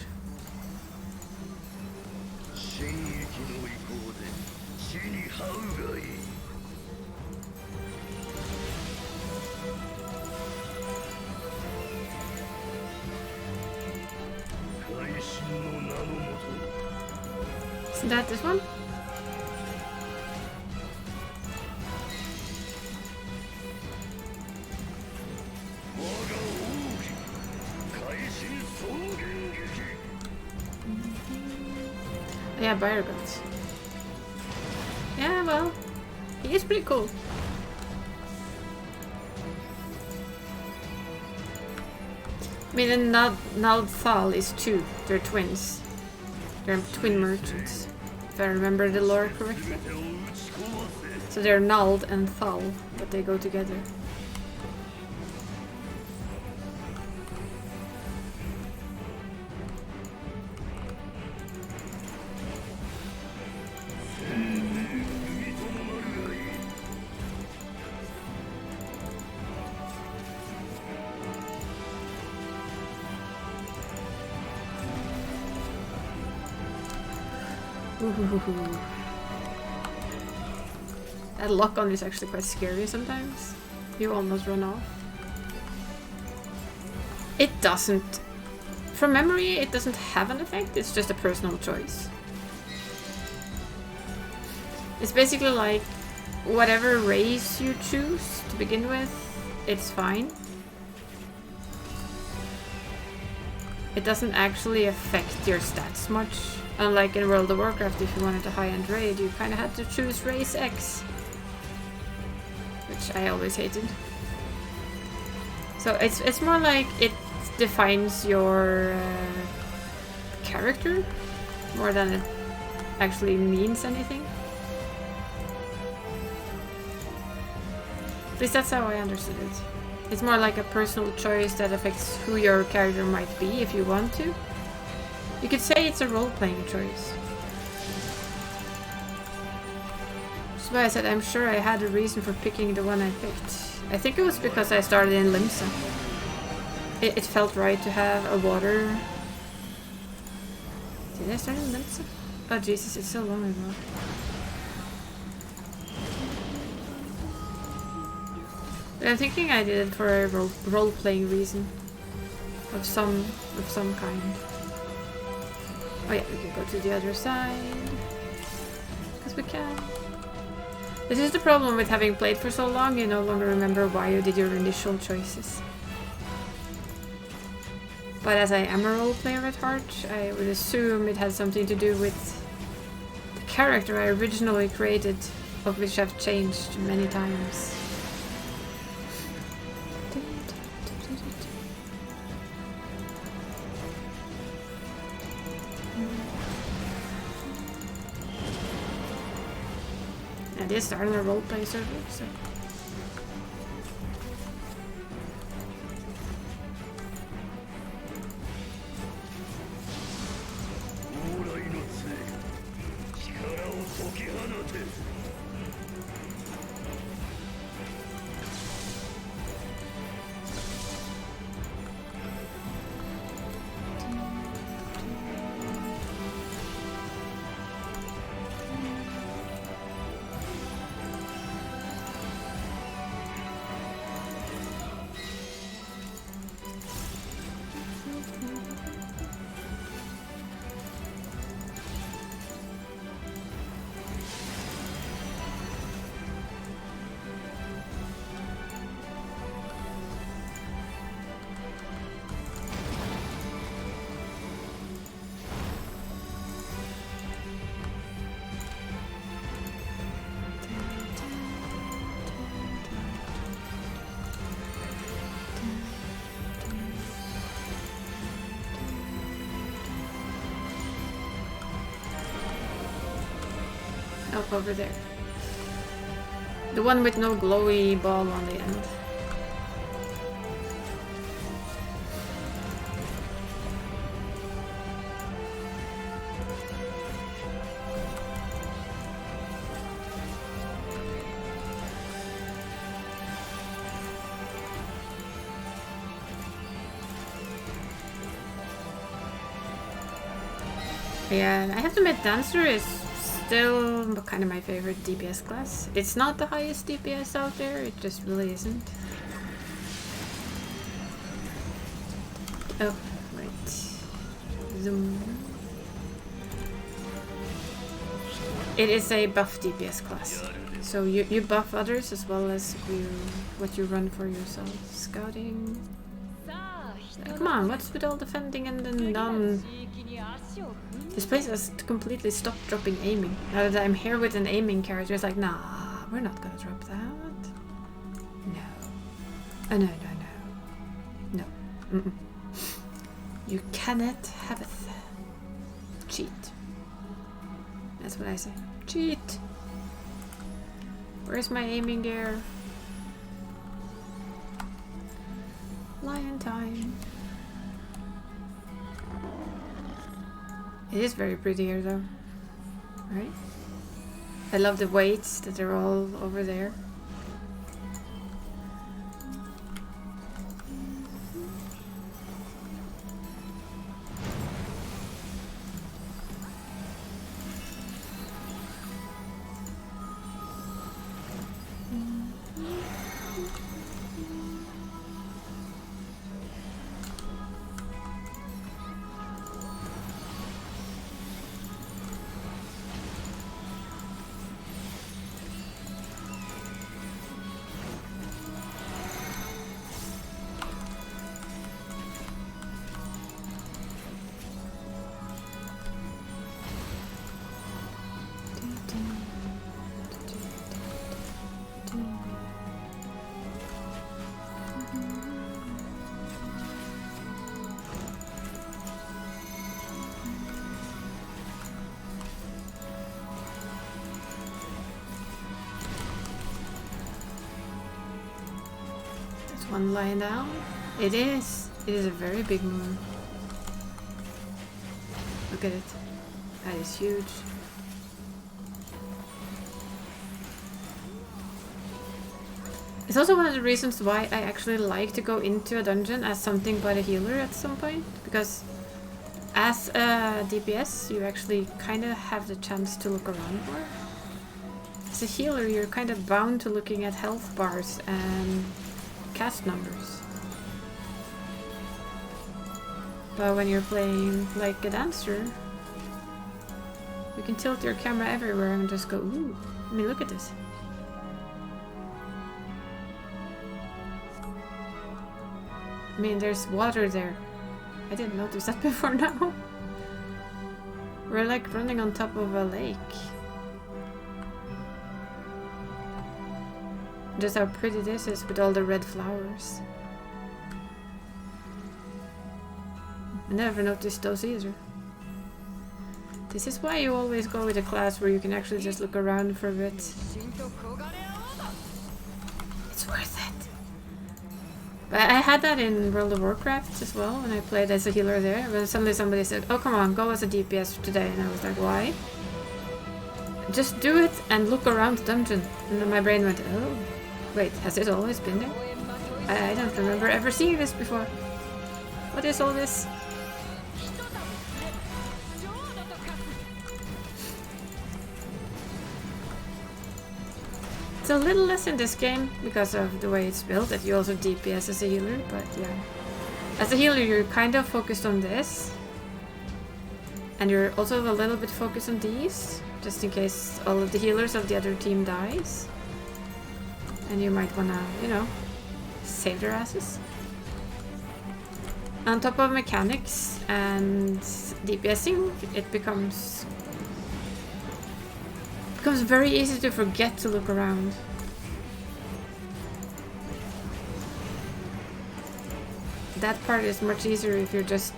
Isn't that this one? Yeah, Byrgots. Yeah, well, he is pretty cool. I mean, and Naldthal is two. They're twins. They're twin merchants, if I remember the lore correctly. So they're Nald and Thal, but they go together. Ooh. That lock-on is actually quite scary sometimes. You almost run off. It doesn't... From memory, it doesn't have an effect, it's just a personal choice. It's basically like, whatever race you choose to begin with, it's fine. It doesn't actually affect your stats much. Unlike in World of Warcraft, if you wanted a high-end raid, you kind of had to choose race X. Which I always hated. So it's more like it defines your character, more than it actually means anything. At least that's how I understood it. It's more like a personal choice that affects who your character might be if you want to. You could say it's a role-playing choice. That's why I said I'm sure I had a reason for picking the one I picked. I think it was because I started in Limsa. It felt right to have a water... Did I start in Limsa? Oh Jesus, it's so long ago. But I'm thinking I did it for a role-playing reason. Of some kind. Oh yeah, we can go to the other side. Because we can. This is the problem with having played for so long, you no longer remember why you did your initial choices. But as I am a role player at heart, I would assume it has something to do with the character I originally created, of which I've changed many times. I did start on a roleplay server, so. Up over there. The one with no glowy ball on the end. Yeah, I have to admit, Dancer is still kind of my favorite DPS class. It's not the highest DPS out there, it just really isn't. Oh, right. Zoom. It is a buff DPS class. So you buff others as well as what you run for yourself. Scouting. Come on, what's with all defending and then done? This place has completely stopped dropping aiming. Now that I'm here with an aiming character, it's like, nah, we're not gonna drop that. No. Oh, no. No. Mm-mm. You cannot have it. Cheat. That's what I say. Cheat. Where's my aiming gear? Lion time. It is very pretty here though, right? I love the weights that they're all over there. One lying down. It is a very big moon. Look at it. That is huge. It's also one of the reasons why I actually like to go into a dungeon as something but a healer at some point, because as a DPS you actually kind of have the chance to look around more. As a healer you're kind of bound to looking at health bars and cast numbers. But when you're playing like a dancer, you can tilt your camera everywhere and just go, ooh, I mean, look at this. I mean, there's water there. I didn't notice that before now. We're like running on top of a lake. Just how pretty this is with all the red flowers. I never noticed those either. This is why you always go with a class where you can actually just look around for a bit. It's worth it. But I had that in World of Warcraft as well when I played as a healer there. When suddenly somebody said, "Oh, come on, go as a DPS today," and I was like, "Why?" Just do it and look around the dungeon. And then my brain went, "Oh, wait, has it always been there? I don't remember ever seeing this before. What is all this?" It's a little less in this game because of the way it's built, that you also DPS as a healer, but yeah. As a healer you're kind of focused on this. And you're also a little bit focused on these, just in case all of the healers of the other team dies. And you might wanna, you know, save their asses. On top of mechanics and DPSing, it becomes very easy to forget to look around. That part is much easier if you're just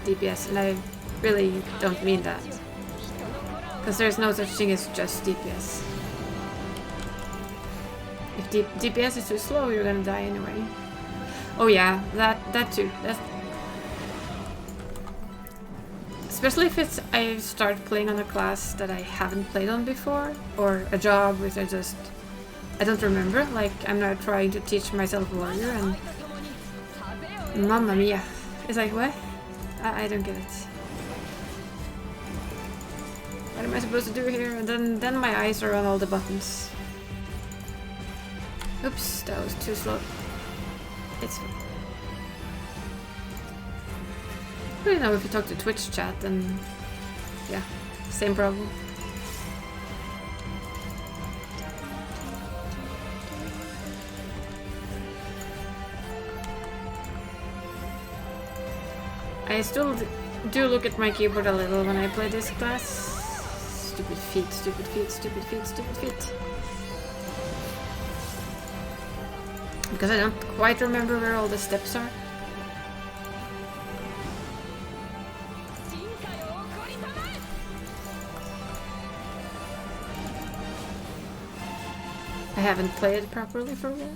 DPS, and I really don't mean that. Because there's no such thing as just DPS. If DPS is too slow, you're gonna die anyway. Oh yeah, that too. Especially if I start playing on a class that I haven't played on before, or a job which I don't remember. Like I'm now trying to teach myself warrior, and mamma mia, it's like what? I don't get it. What am I supposed to do here? And then my eyes are on all the buttons. Oops, that was too slow. It's fine. You know, if you talk to Twitch chat, then yeah, same problem. I still do look at my keyboard a little when I play this class. Stupid feet, stupid feet, stupid feet, stupid feet. Because I don't quite remember where all the steps are. I haven't played properly for a while.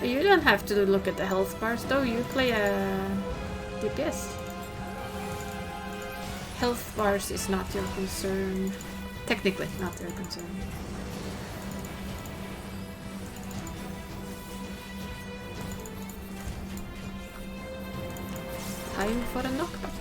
You don't have to look at the health bars though, you play a DPS. Health bars is not your concern. Technically not your concern. Time for a knockback.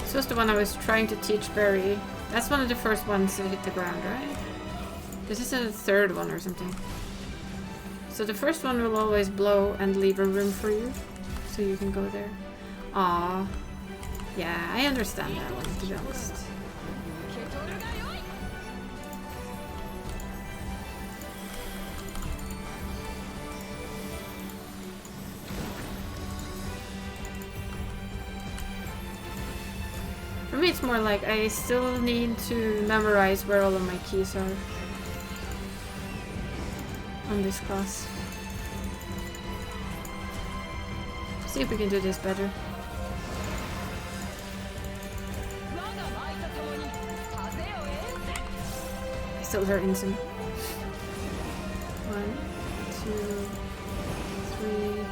This was the one I was trying to teach Barry. That's one of the first ones to hit the ground, right? This is the third one or something. So the first one will always blow and leave a room for you, so you can go there. Ah, yeah, I understand that one, to be honest. For me, it's more like I still need to memorize where all of my keys are on this class. See if we can do this better. still her instant. 1, 2, 3,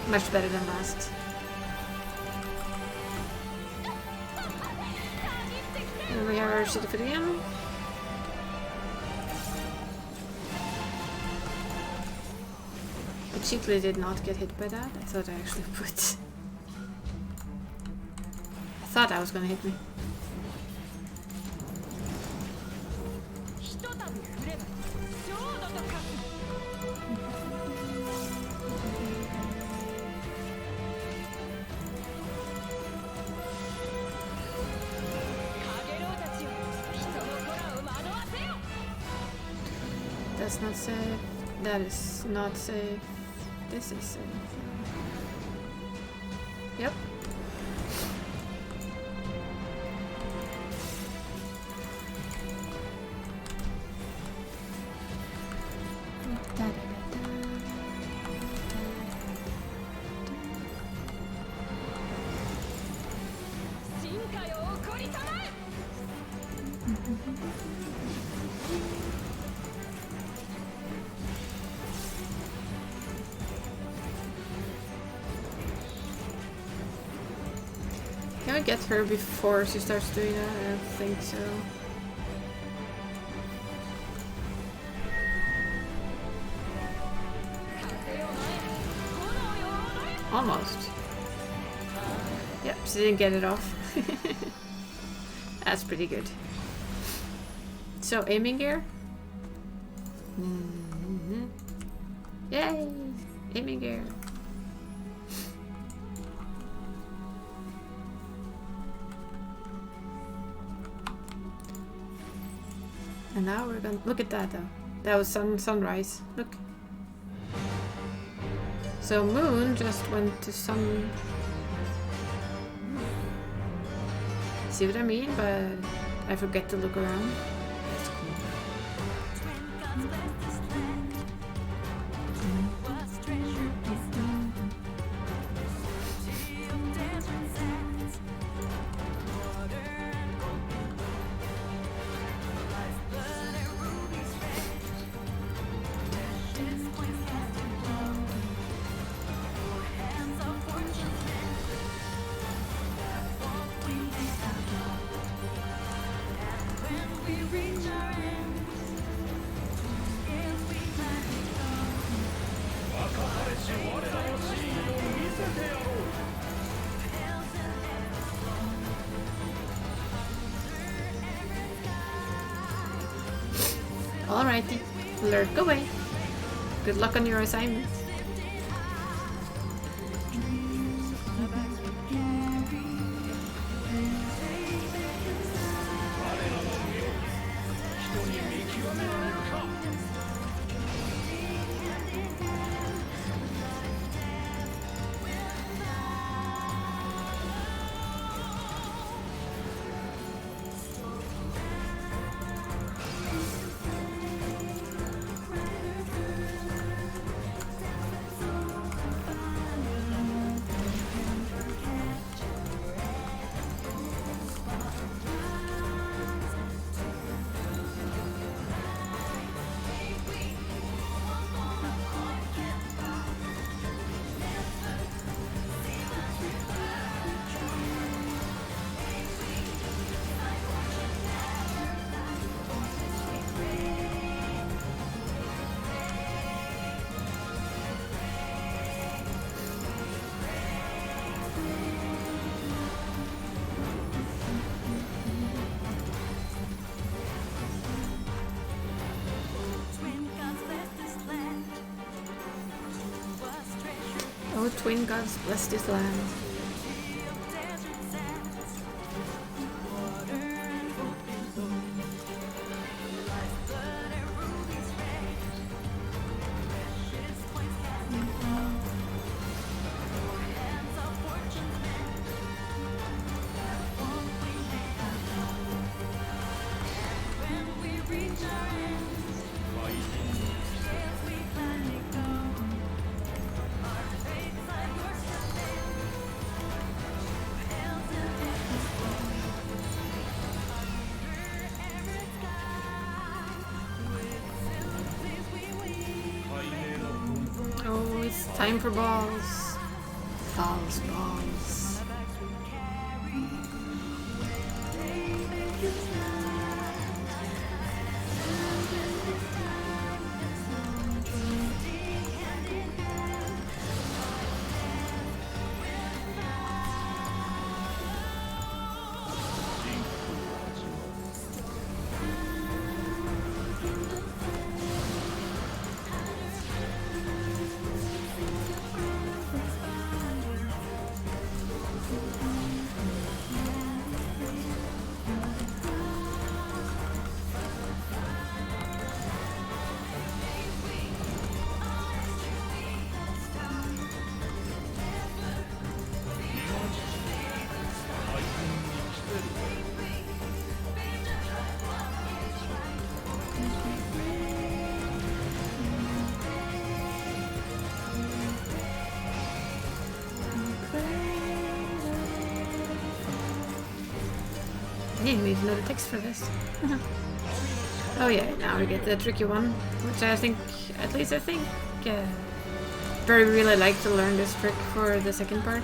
5. Much better than last. And we have our shitty foot again. I cheaply did not get hit by that. I thought I actually put... I thought I was gonna hit me. That's not safe. That is not safe. This is safe. Yep. Can I get her before she starts doing that? I don't think so. Almost. Yep, she didn't get it off. That's pretty good. So, aiming gear? Yay! Aiming gear. And now we're gonna look at that though. That was sunrise. Look. So moon just went to sun. See what I mean? But I forget to look around. That's cool. Alrighty, lurk away. Good luck on your assignment. Oh, twin gods bless this land. Time for balls. Balls, balls. I didn't need to know the text for this. Oh yeah, now we get the tricky one, which I think, at least I think, Barry really liked to learn this trick for the second part.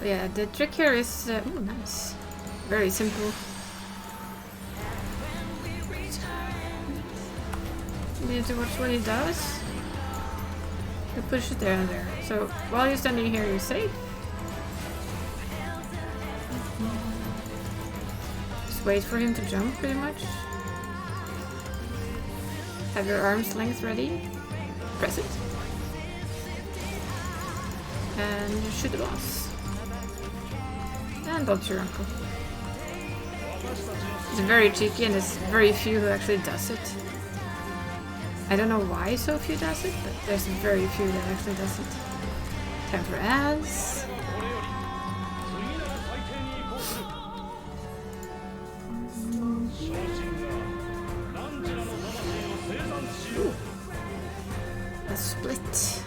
Yeah, the trick here is ooh, nice. Very simple. You need to watch what he does. You push it there and there. So while you're standing here, you're safe. Just wait for him to jump, pretty much. Have your arm's length ready. Press it. And shoot the boss. And dodge your uncle. It's very cheeky and there's very few who actually does it. I don't know why so few does it, but there's very few that actually does it. Time for ads. Ooh. A split.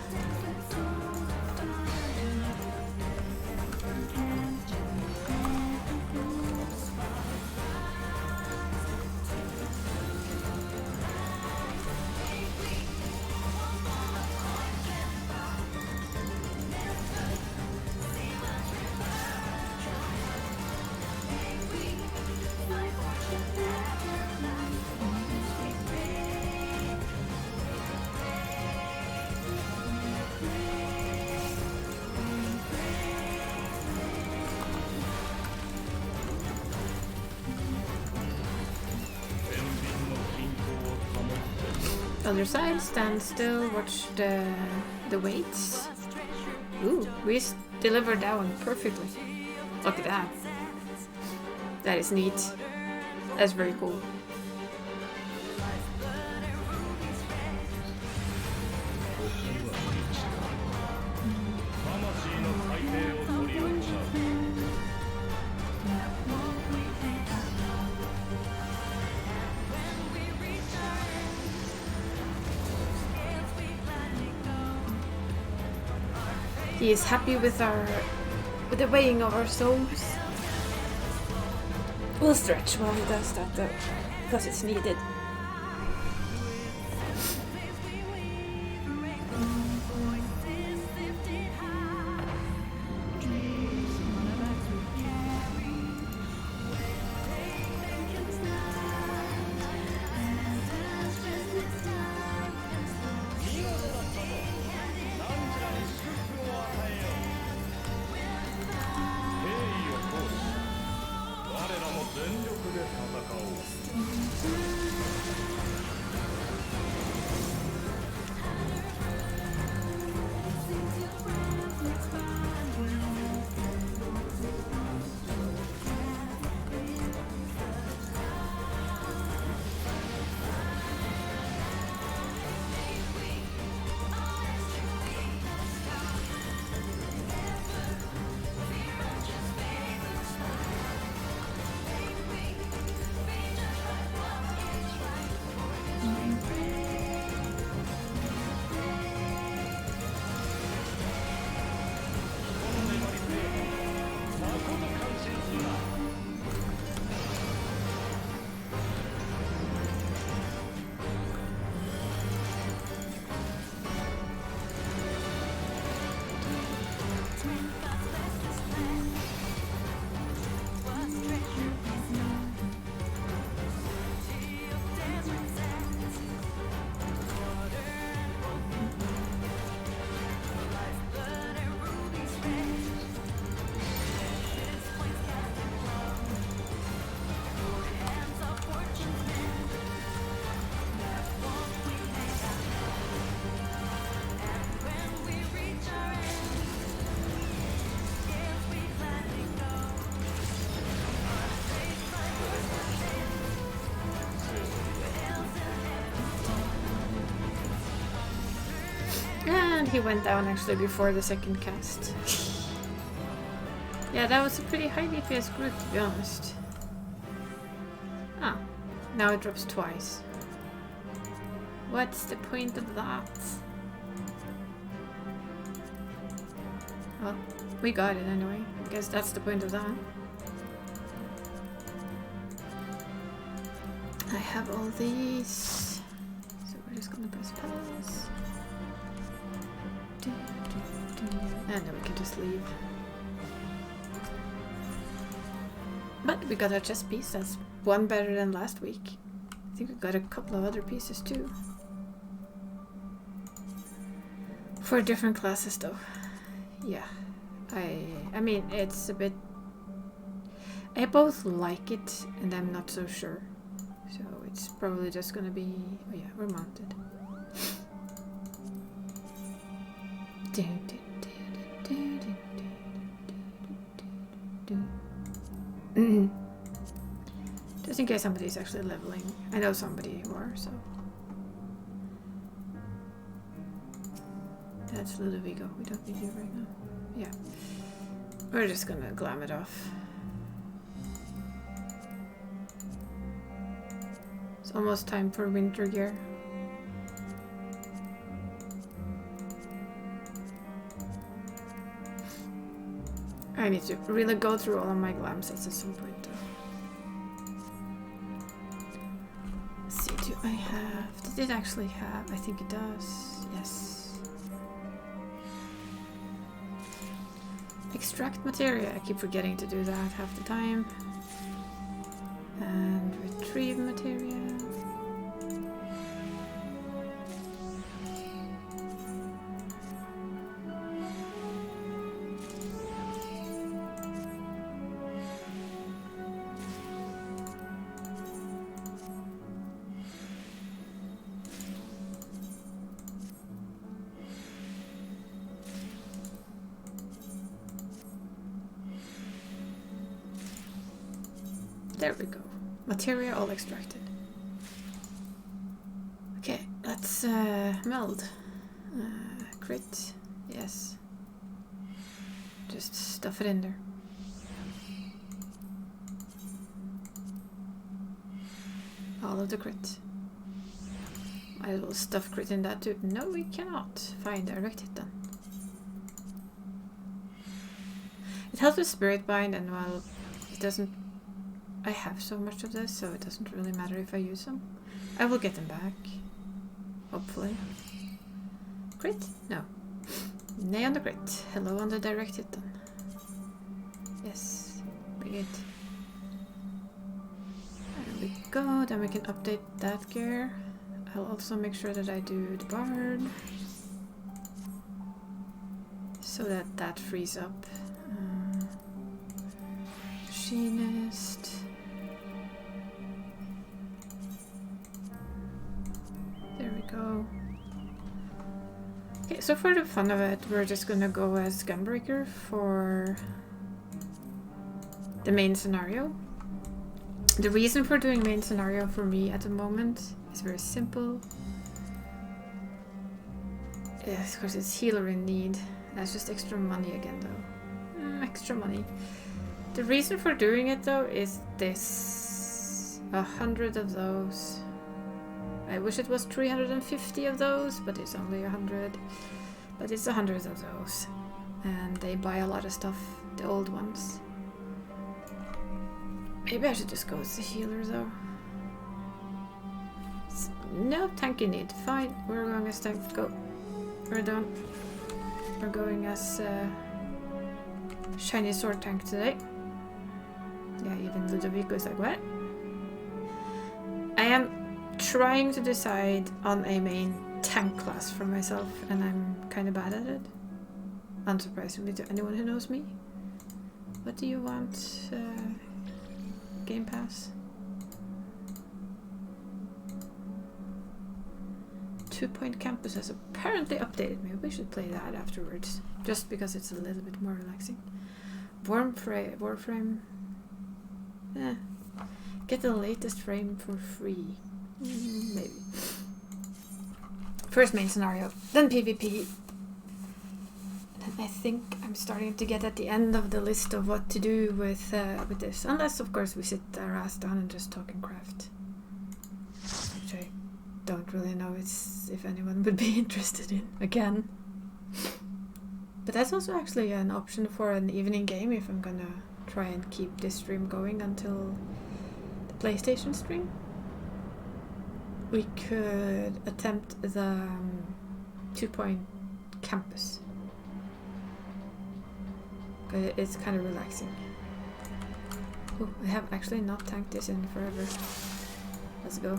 Other side, stand still, watch the weights. Ooh, we delivered that one perfectly. Look at that. That is neat. That's very cool. He is happy with the weighing of our souls. We'll stretch while he does that though, because it's needed. And he went down actually before the second cast. Yeah, that was a pretty high DPS group, to be honest. Ah, now it drops twice. What's the point of that? Well, we got it anyway. I guess that's the point of that. I have all these. So we're just gonna press pass. And then we can just leave. But we got our chest piece. That's one better than last week. I think we got a couple of other pieces too. For different classes though. Yeah. I mean, it's a bit... I both like it and I'm not so sure. So it's probably just gonna be... Oh yeah, we're mounted. Just in case somebody's actually leveling. I know somebody who are, so... That's Ludovico. We don't need you right now. Yeah. We're just gonna glam it off. It's almost time for winter gear. I need to really go through all of my glam sets at some point though. Let's see, do I have... Did it actually have... I think it does. Yes. Extract materia. I keep forgetting to do that half the time. And retrieve materia. There we go. Materia all extracted. Okay, let's meld. Crit. Yes. Just stuff it in there. All of the crit. Might as well stuff crit in that too. No, we cannot. Fine, direct hit then. It helps with Spirit Bind, and well, it doesn't... I have so much of this, so it doesn't really matter if I use them. I will get them back. Hopefully. Crit? No. Nay on the crit. Hello on the direct hit then. Yes. Bring it. There we go. Then we can update that gear. I'll also make sure that I do the bard. So that that frees up. Machinist. There we go. Okay, so for the fun of it, we're just gonna go as Gunbreaker for the main scenario. The reason for doing main scenario for me at the moment is very simple. Yes, because it's healer in need. That's just extra money again though. Extra money. The reason for doing it though is this. 100 of those. I wish it was 350 of those, but it's only 100. But it's 100 of those. And they buy a lot of stuff, the old ones. Maybe I should just go as the healer though. No tank you need. Fine, we're going as tank. Go. We're done. We're going as shiny sword tank today. Yeah, even Ludovico is like, what? I am trying to decide on a main tank class for myself, and I'm kind of bad at it. Unsurprisingly to anyone who knows me. What do you want? Game Pass? 2 Point Campus has apparently updated. Maybe we should play that afterwards, just because it's a little bit more relaxing. Warframe. Get the latest frame for free. Maybe. First main scenario, then PvP, And I think I'm starting to get at the end of the list of what to do with this. Unless, of course, we sit our ass down and just talk and craft. Which I don't really know if anyone would be interested in, again. But that's also actually an option for an evening game if I'm gonna try and keep this stream going until the PlayStation stream. We could attempt the 2-point campus. It's kind of relaxing. Ooh, I have actually not tanked this in forever. Let's go.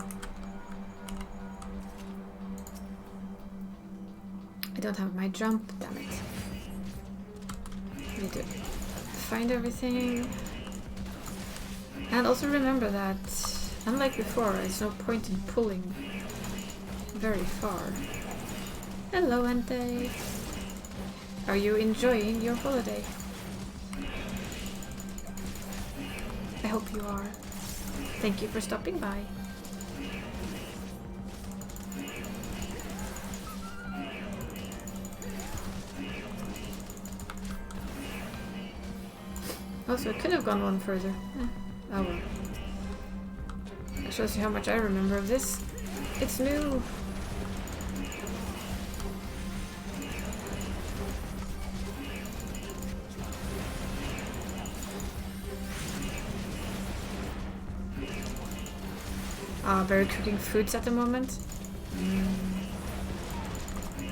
I don't have my jump, damn it. I need to find everything. And also remember that, unlike before, there's no point in pulling very far. Hello, Ente. Are you enjoying your holiday? I hope you are. Thank you for stopping by. Also, it could have gone one further. Oh well. That shows you how much I remember of this. It's new. Very cooking foods at the moment.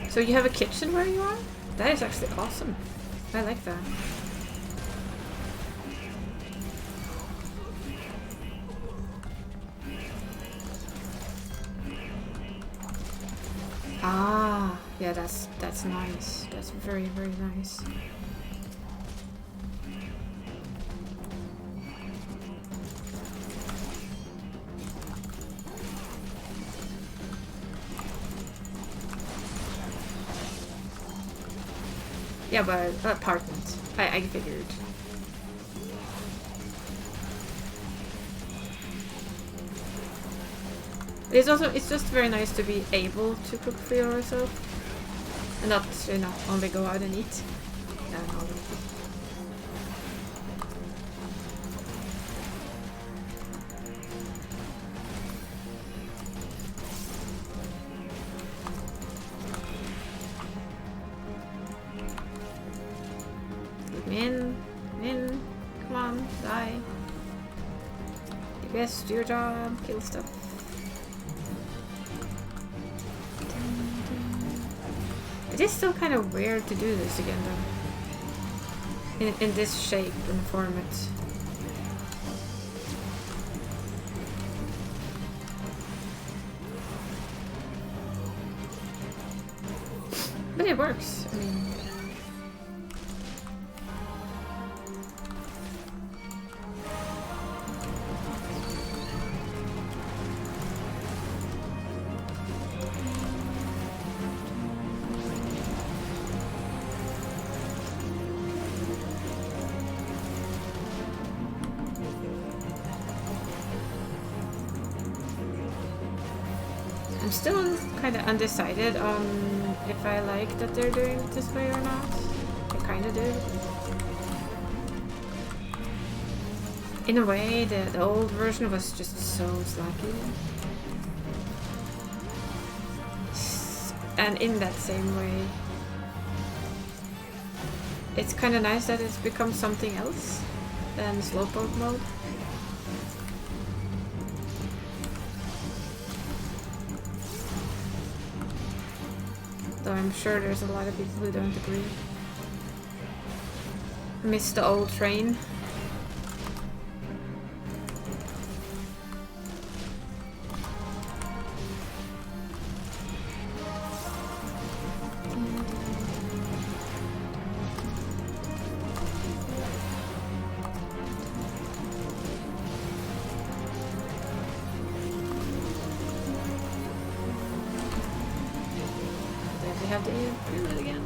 So you have a kitchen where you are? That is actually awesome. I like that. Ah, yeah, that's nice. That's very, very nice. Yeah, but apartment. I figured. It's just very nice to be able to cook for yourself and not, you know, only go out and eat. Yeah, no. Let me in, come on, die. Yes, do your job, kill stuff. It is still kind of weird to do this again though. In this shape and format. But it works, I mean. I'm still kind of undecided on if I like that they're doing it this way or not. I kind of do. In a way, the old version was just so slacky. And in that same way, it's kind of nice that it's become something else than slowpoke mode. Though I'm sure there's a lot of people who don't agree. Miss the old train. Have to do it again.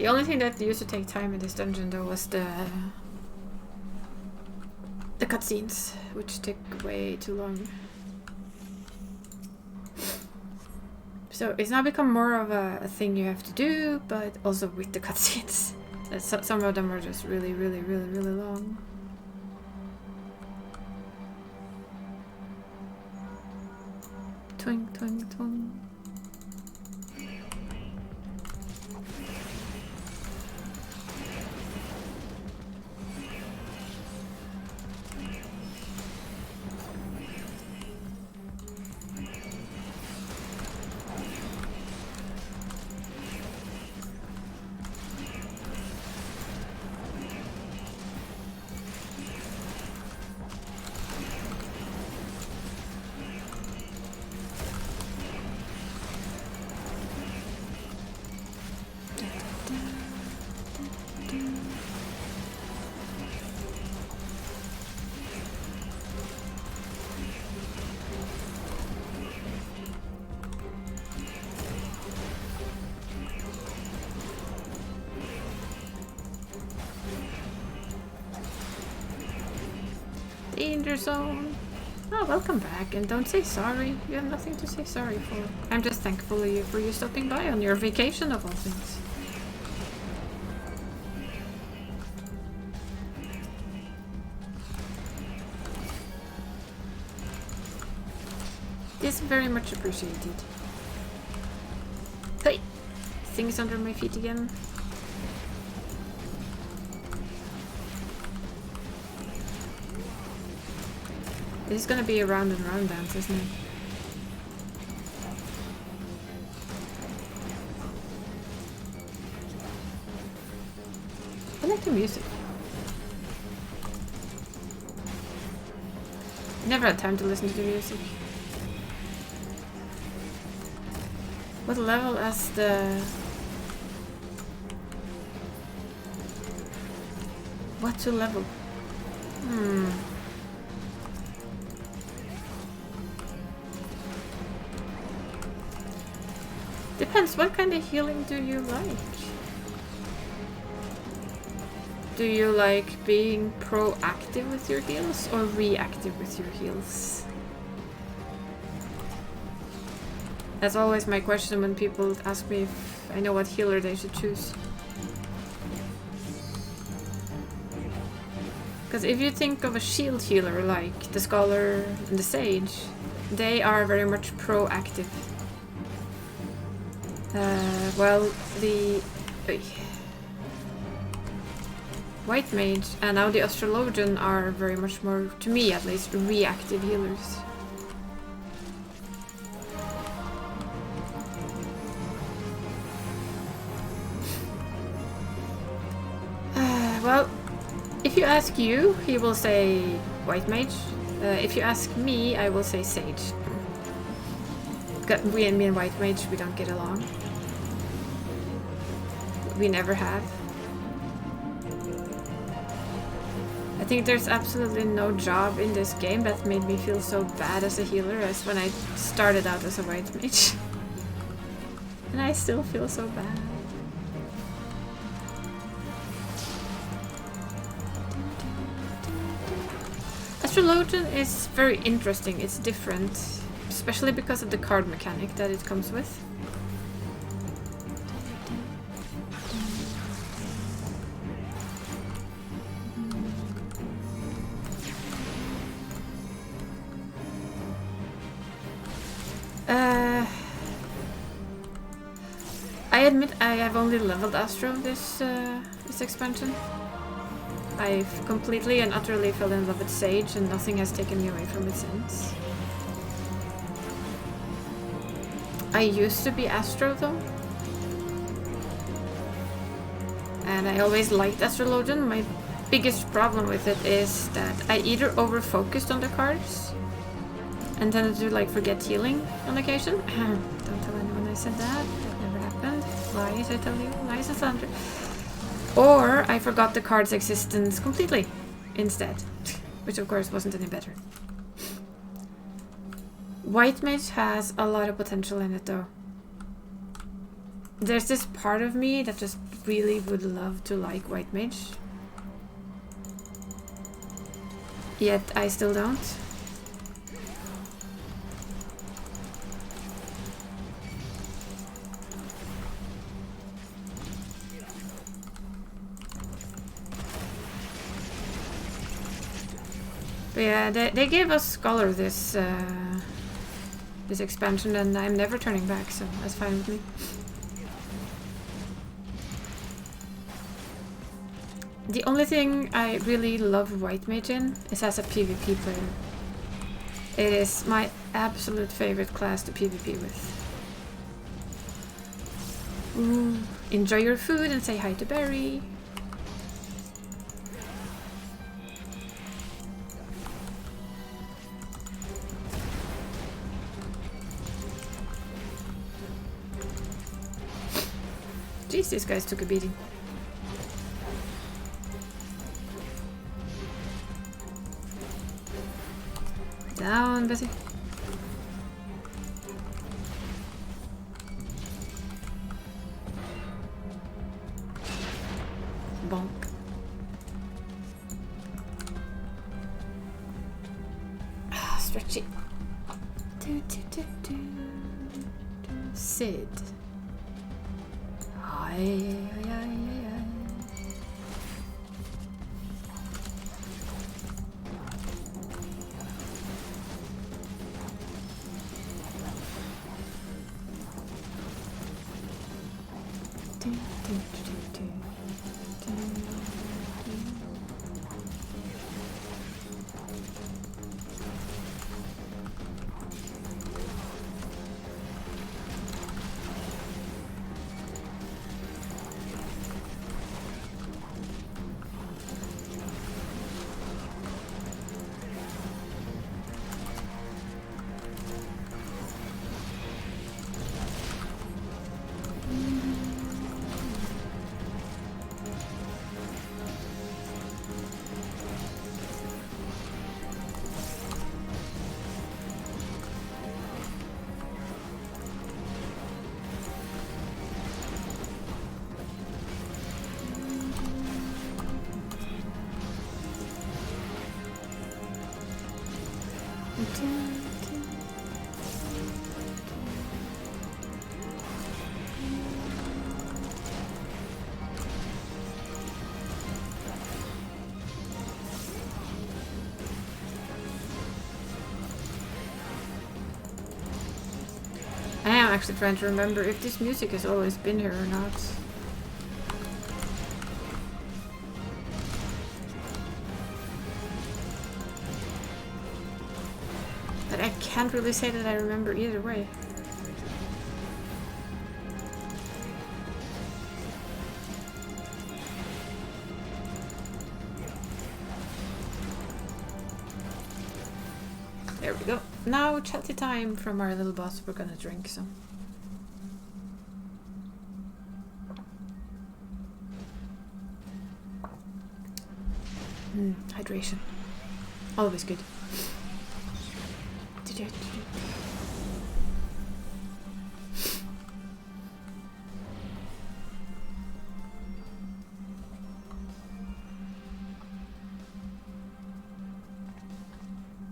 The only thing that used to take time in this dungeon though was the cutscenes, which took way too long. So it's now become more of a thing you have to do, but also with the cutscenes. Some of them are just really long. Twing, twing, twing. Danger zone. Oh, welcome back, and don't say sorry. You have nothing to say sorry for. I'm just thankful for you stopping by on your vacation of all things. It is very much appreciated. Hey! Things under my feet again. This is gonna be a round and round dance, isn't it? I like the music. I never had time to listen to the music. What level as the... What to level? Depends, what kind of healing do you like? Do you like being proactive with your heals or reactive with your heals? That's always my question when people ask me if I know what healer they should choose. Because if you think of a shield healer like the Scholar and the Sage, they are very much proactive. Well, the White Mage and now the Astrologian are very much more, to me at least, reactive healers. Well, if you ask you, he will say White Mage. If you ask me, I will say Sage. Me and White Mage, we don't get along. We never have. I think there's absolutely no job in this game that made me feel so bad as a healer as when I started out as a White Mage. And I still feel so bad. Astrologian is very interesting, it's different. Especially because of the card mechanic that it comes with. I admit I have only leveled Astro this expansion. I've completely and utterly fell in love with Sage and nothing has taken me away from it since. I used to be Astro though. And I always liked Astrologian. My biggest problem with it is that I either over-focused on the cards and tended to like forget healing on occasion. Don't tell anyone I said that. That never happened. Lies, I tell you. Lies and slander. Or I forgot the card's existence completely instead. Which of course wasn't any better. White Mage has a lot of potential in it though. There's this part of me that just really would love to like White Mage. Yet I still don't. But yeah, they gave us Scholar this this expansion, and I'm never turning back, so that's fine with me. The only thing I really love White Mage in is as a PvP player. It is my absolute favorite class to PvP with. Ooh, enjoy your food and say hi to Barry. Jeez, these guys took a beating. Down, Bessie. Bonk. Ah, stretchy. Sid. Ay, ay, ay, ay, ay. I am actually trying to remember if this music has always been here or not. But I can't really say that I remember either way. There we go. Now chatty time from our little boss. We're gonna drink some. Hydration. Always good.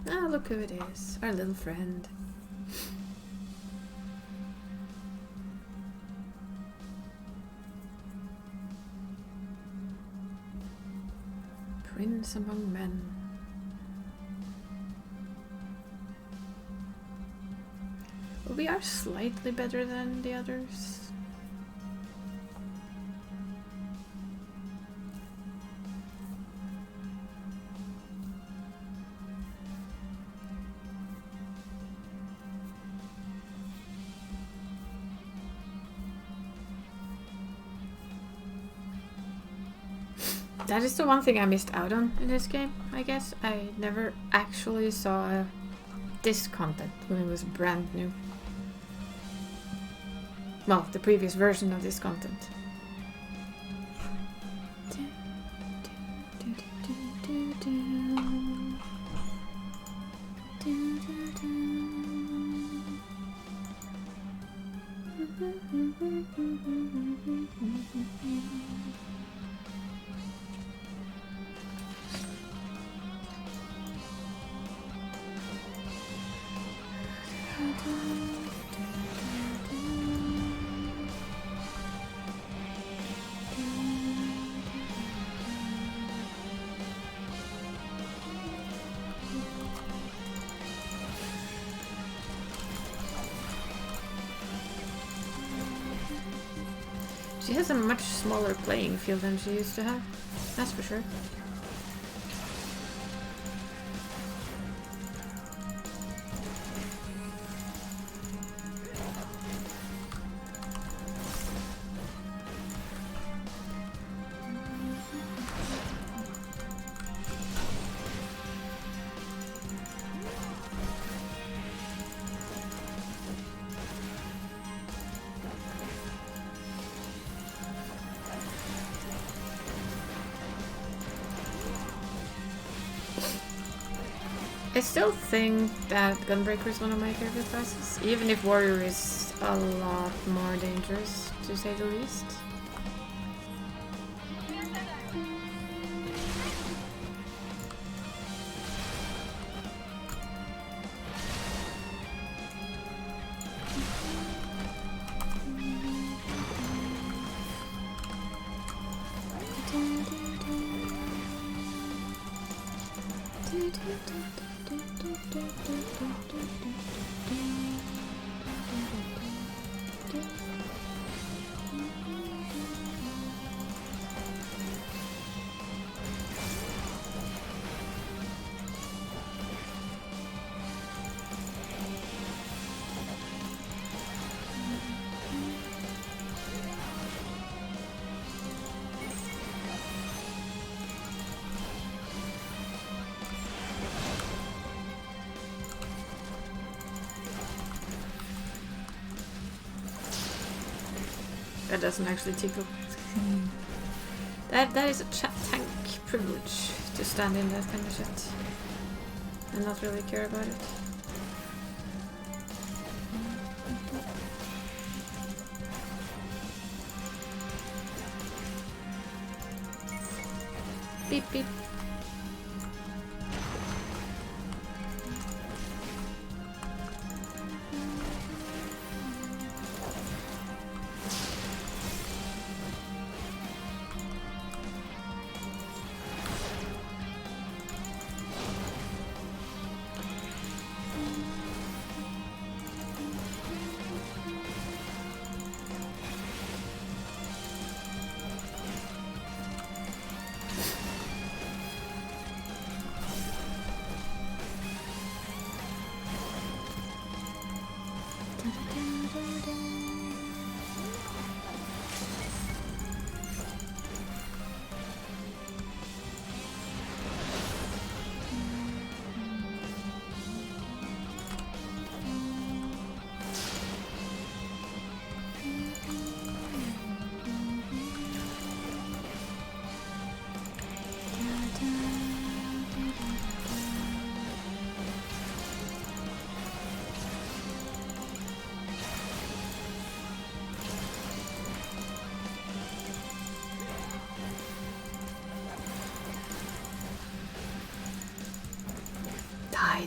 Ah, look who it is. Our little friend. Prince among men. Well, we are slightly better than the others. That is the one thing I missed out on in this game, I guess. I never actually saw this content when it was brand new. Well, the previous version of this content. She has a much smaller playing field than she used to have. That's for sure. I still think that Gunbreaker is one of my favorite classes, even if Warrior is a lot more dangerous, to say the least. That doesn't actually tickle. That is a tank privilege to stand in that kind of shit and not really care about it. Beep beep.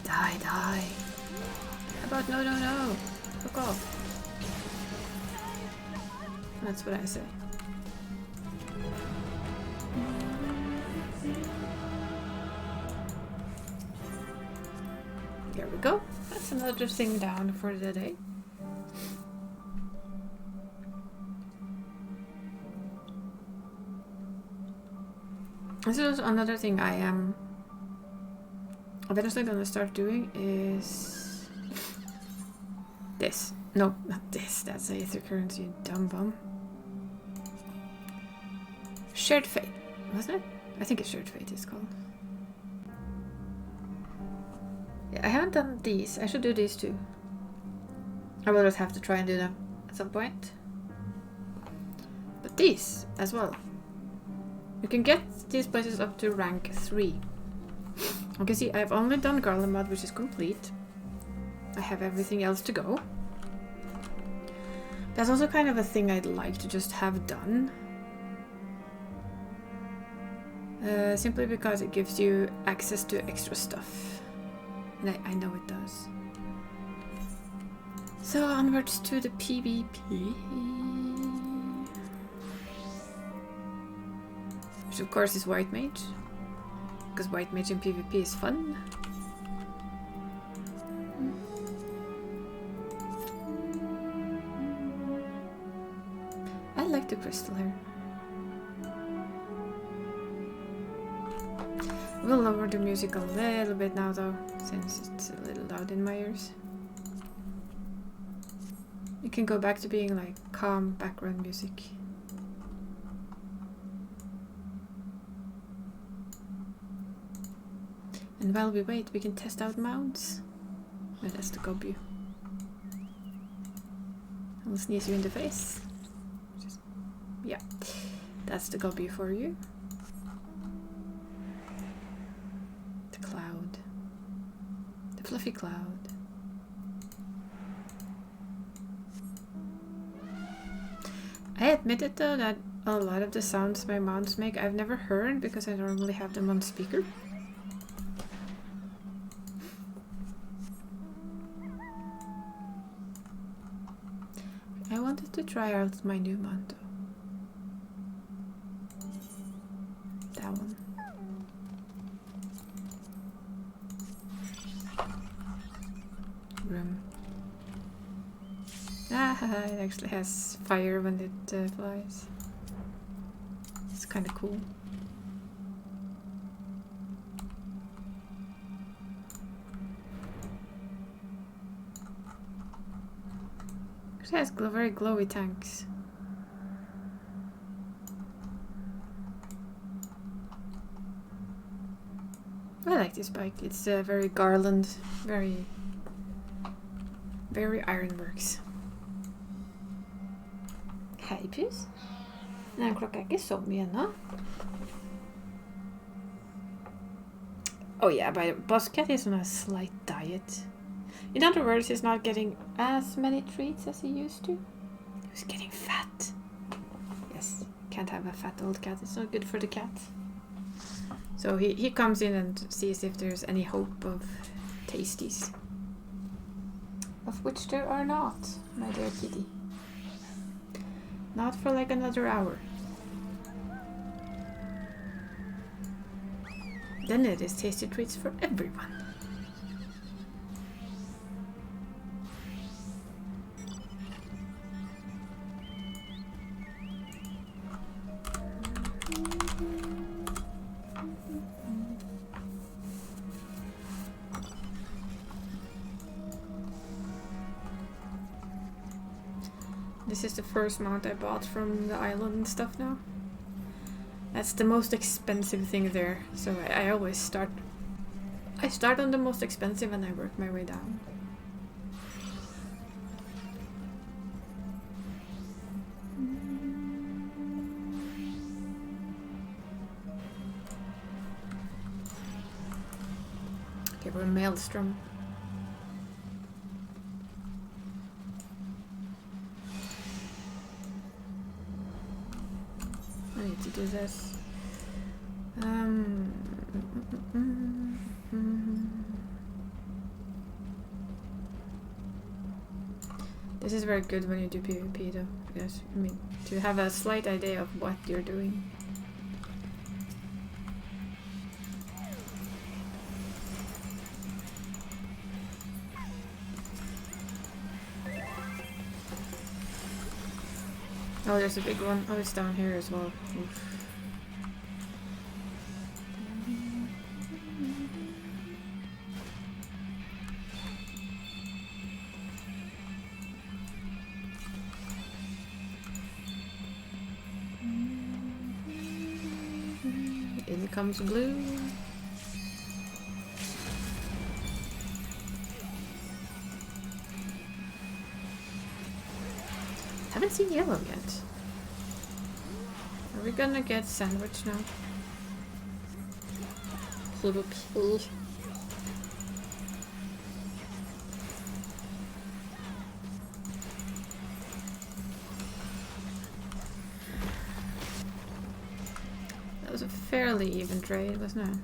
Die. How about no. Fuck off. That's what I say. There we go. That's another thing down for the day. This is another thing I am eventually gonna start doing is this. No, not this. That's Aether Currency, you dumb bum. Shared Fate, wasn't it? I think it's Shared Fate it's called. Yeah, I haven't done these. I should do these too. I will just have to try and do them at some point. But these as well. You can get these places up to rank 3. You can see I've only done Garlemald, which is complete. I have everything else to go. That's also kind of a thing I'd like to just have done. Simply because it gives you access to extra stuff. And I know it does. So onwards to the PvP. Which of course is White Mage. Because White Mage in PvP is fun. I'd like the crystal here. We'll lower the music a little bit now though, since it's a little loud in my ears. It can go back to being like calm background music. And while we wait, we can test out mounts. Wait, that's the gob you. I will sneeze you in the face. Yeah, that's the gob you for you. The cloud. The fluffy cloud. I admitted though that a lot of the sounds my mounts make I've never heard because I normally have them on speaker. I wanted to try out my new mount though. That one. Room. Ah, it actually has fire when it flies. It's kind of cool. It has very glowy tanks. I like this bike. It's very Garland, very Ironworks. Hei, pus. Nei, klokka ikke så mye ennå. Oh yeah, but Bosscat is on a slight diet. In other words, he's not getting as many treats as he used to. He's getting fat. Yes, can't have a fat old cat. It's not good for the cat. So he comes in and sees if there's any hope of tasties. Of which there are not, my dear kitty. Not for like another hour. Then it is tasty treats for everyone. This is the first mount I bought from the island and stuff now. That's the most expensive thing there, so I always start... I start on the most expensive and I work my way down. Okay, we're Maelstrom. I need to do this. This is very good when you do PvP though, because I mean, to have a slight idea of what you're doing. Oh, there's a big one. Oh, it's down here as well. Oof. In comes blue. Haven't seen yellow yet. Are we gonna get sandwich now? Little pea. That was a fairly even trade, wasn't it?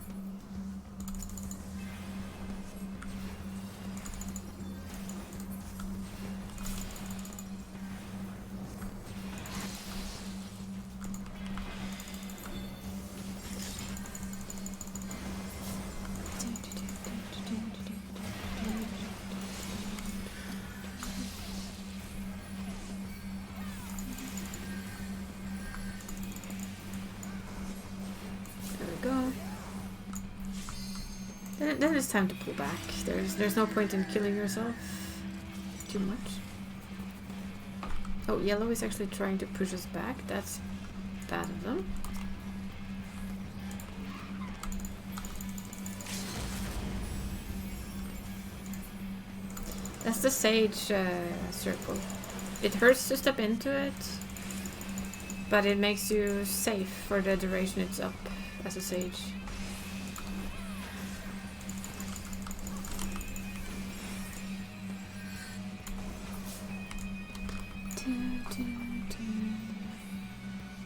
go. Then it's time to pull back. There's no point in killing yourself too much. Oh, yellow is actually trying to push us back. That's bad of them. That's the sage circle. It hurts to step into it, but it makes you safe for the duration it's up as a sage.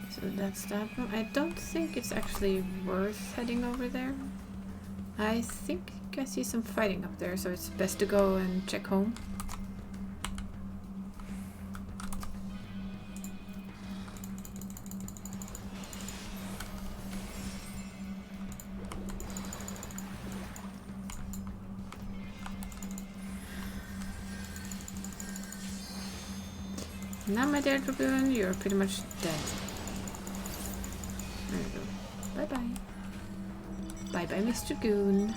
So that's that one. I don't think it's actually worth heading over there. I think I see some fighting up there, so it's best to go and check home. Now, my dear Dragoon, you're pretty much dead. There we go. Bye-bye. Bye-bye, Mr. Goon.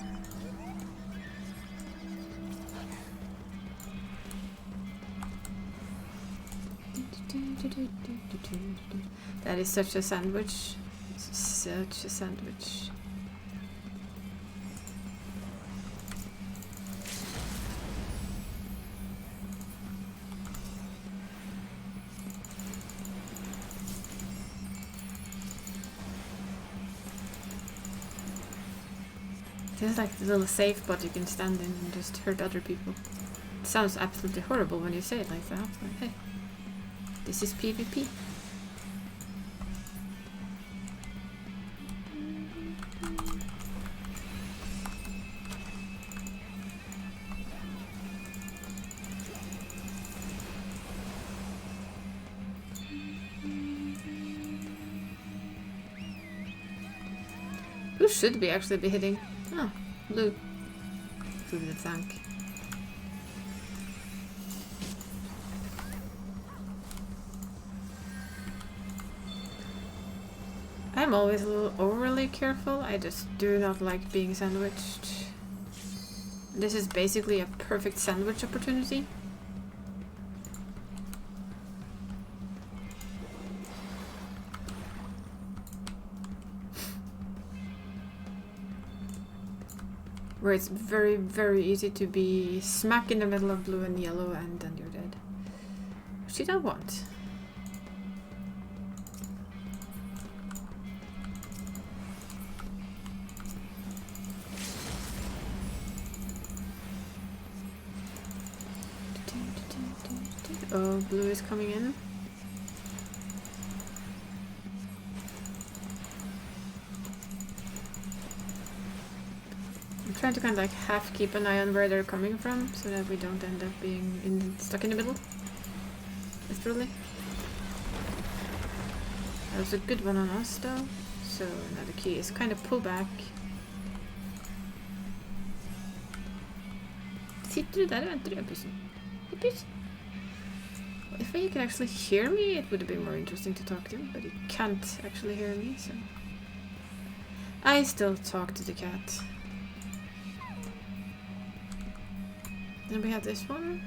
That is such a sandwich. Such a sandwich. This is like the little safe spot you can stand in and just hurt other people. It sounds absolutely horrible when you say it like that. Like, hey, this is PvP. Who should we actually be hitting? Oh, blue. Through the tank. I'm always a little overly careful. I just do not like being sandwiched. This is basically a perfect sandwich opportunity. Where it's very, very easy to be smack in the middle of blue and yellow and then you're dead. Which you don't want. Oh, blue is coming in. I'm trying to kind of like half keep an eye on where they're coming from so that we don't end up being stuck in the middle. Literally. That was a good one on us though. So now the key is kind of pull back. Sitter du där och väntar du, pysen? Pysen? If he could actually hear me, it would have been more interesting to talk to him, but he can't actually hear me, so... I still talk to the cat. Then we have this one.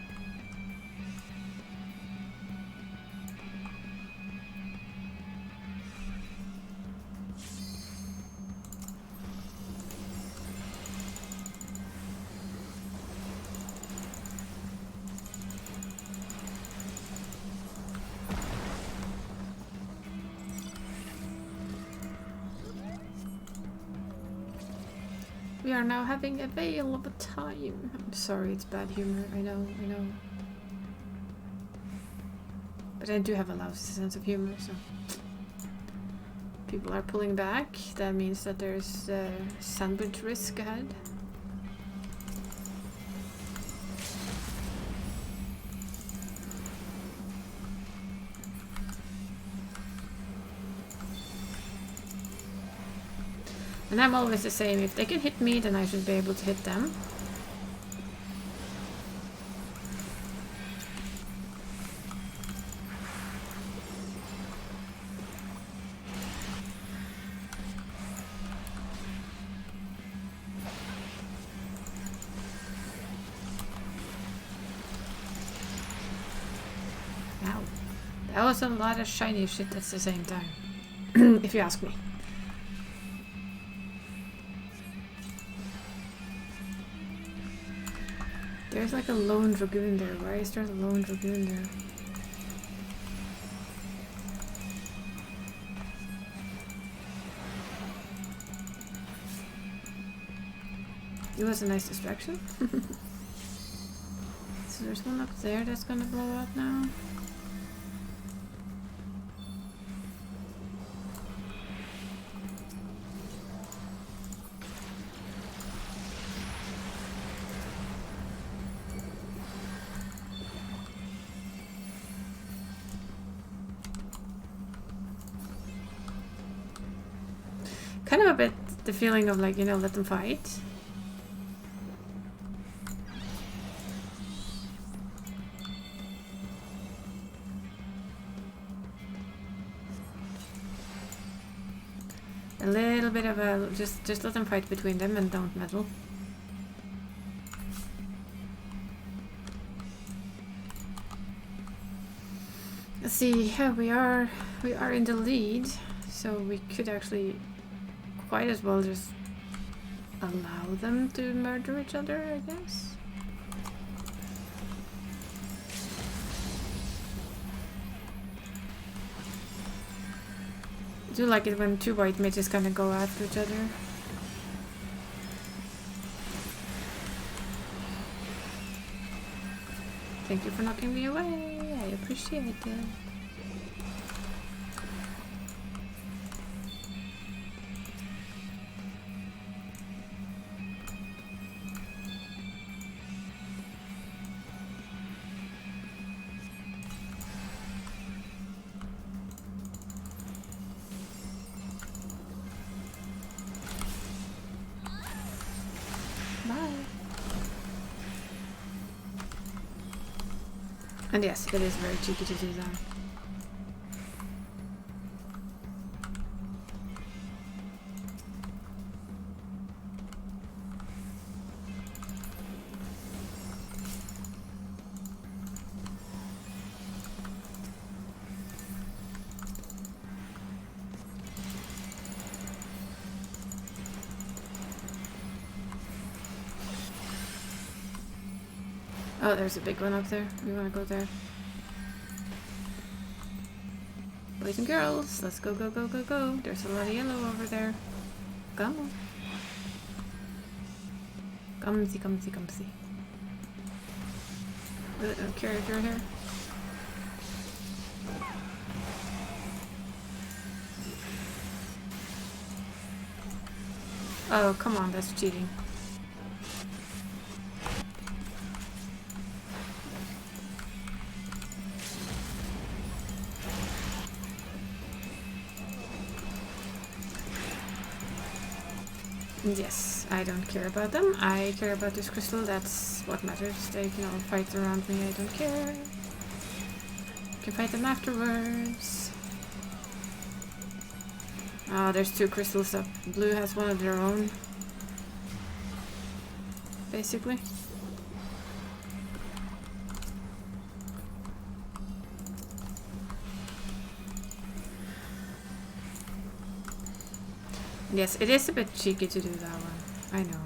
We are now having a veil of a time. I'm sorry, it's bad humor. I know. But I do have a lousy sense of humor, so... People are pulling back. That means that there's sandwich risk ahead. And I'm always the same. If they can hit me, then I should be able to hit them. That was a lot of shiny shit at the same time. If you ask me. There's like a lone dragoon there. Why is there a lone dragoon there? It was a nice distraction. So there's one up there that's gonna blow up now. Kind of a bit the feeling of like, you know, let them fight. A little bit of a just let them fight between them and don't meddle. Let's see, yeah, we are in the lead, so we could actually quite as well just allow them to murder each other, I guess. I do like it when two white mages kind of go after each other. Thank you for knocking me away. I appreciate it. And yes, it is very cheeky to do that. Oh, there's a big one up there. We want to go there. Boys and girls, let's go, go, go, go, go. There's a lot of yellow over there. Come on. Comesy, comesy, comesy. A character here. Oh, come on, that's cheating. Yes, I don't care about them. I care about this crystal. That's what matters. They can all fight around me. I don't care. I can fight them afterwards. Oh, there's two crystals up. Blue has one of their own. Basically. Yes, it is a bit cheeky to do that one. I know.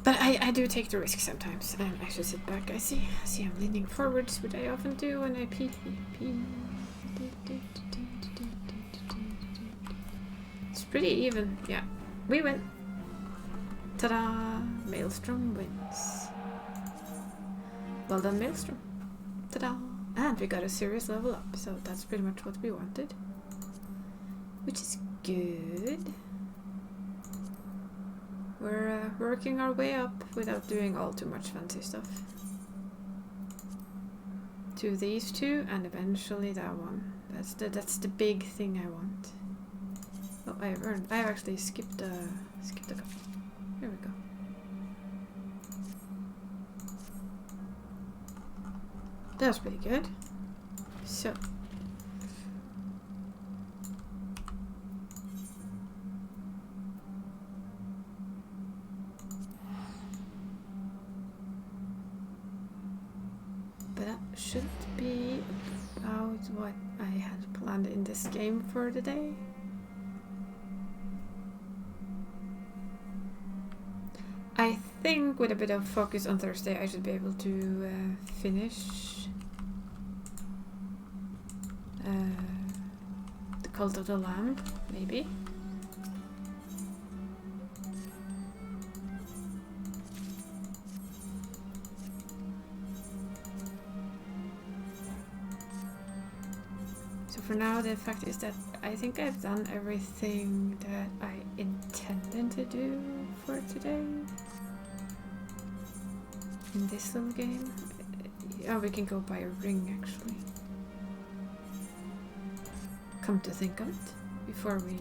But I do take the risk sometimes, and I should sit back. I see I'm leaning forwards, which I often do when I pee. It's pretty even, yeah. We win. Ta-da! Maelstrom wins. Well done, Maelstrom. Ta-da! And we got a serious level up, so that's pretty much what we wanted. Which is good. We're working our way up without doing all too much fancy stuff. To these two, and eventually that one. That's the big thing I want. Oh, I actually skipped a couple. Here we go. That was pretty good. So, should be about what I had planned in this game for the day. I think with a bit of focus on Thursday I should be able to finish the Cult of the Lamb, maybe. So for now the fact is that I think I've done everything that I intended to do for today in this little game. Oh, we can go buy a ring actually. Come to think of it, before we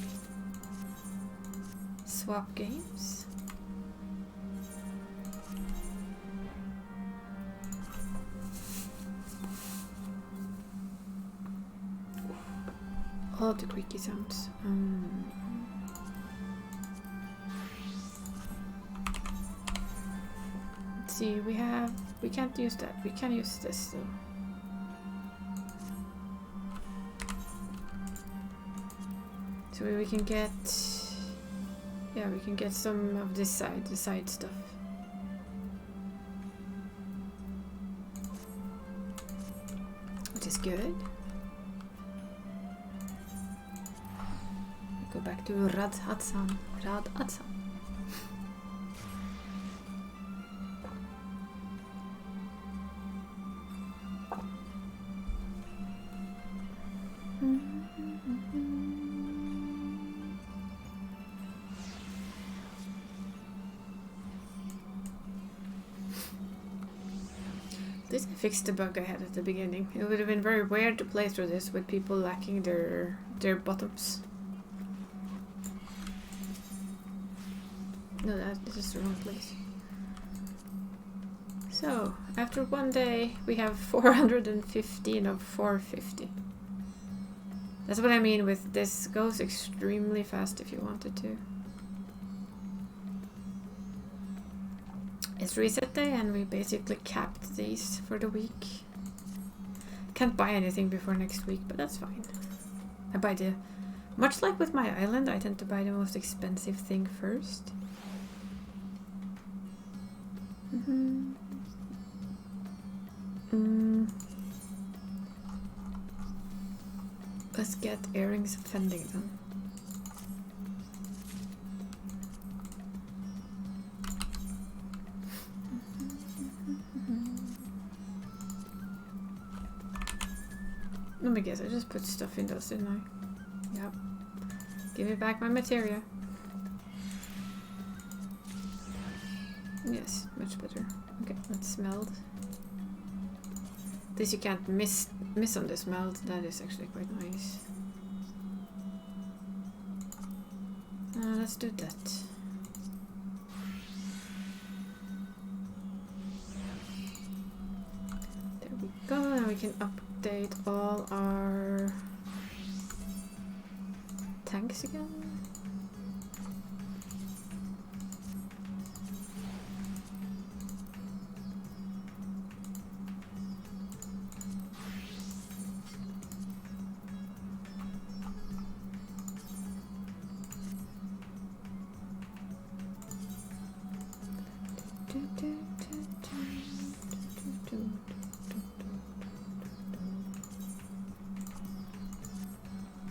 swap games. All the creaky sounds. Let's see, we can't use that. We can use this though. So we can get, yeah, we can get some of this side, the side stuff. Which is good. Go back to Rad Hadsan. This fixed the bug I had at the beginning. It would have been very weird to play through this with people lacking their bottoms. No, this is the wrong place. So, after one day, we have 415 of 450. That's what I mean with this goes extremely fast if you wanted to. It's reset day and we basically capped these for the week. Can't buy anything before next week, but that's fine. I buy the... Much like with my island, I tend to buy the most expensive thing first. Let's get earrings offending them. Let me guess, I just put stuff in those, didn't I? Yep. Give me back my materia. Yes, much better. Okay, that's smelled. At least you can't miss on the smelled. That is actually quite nice. Let's do that. There we go, and we can update all our tanks again.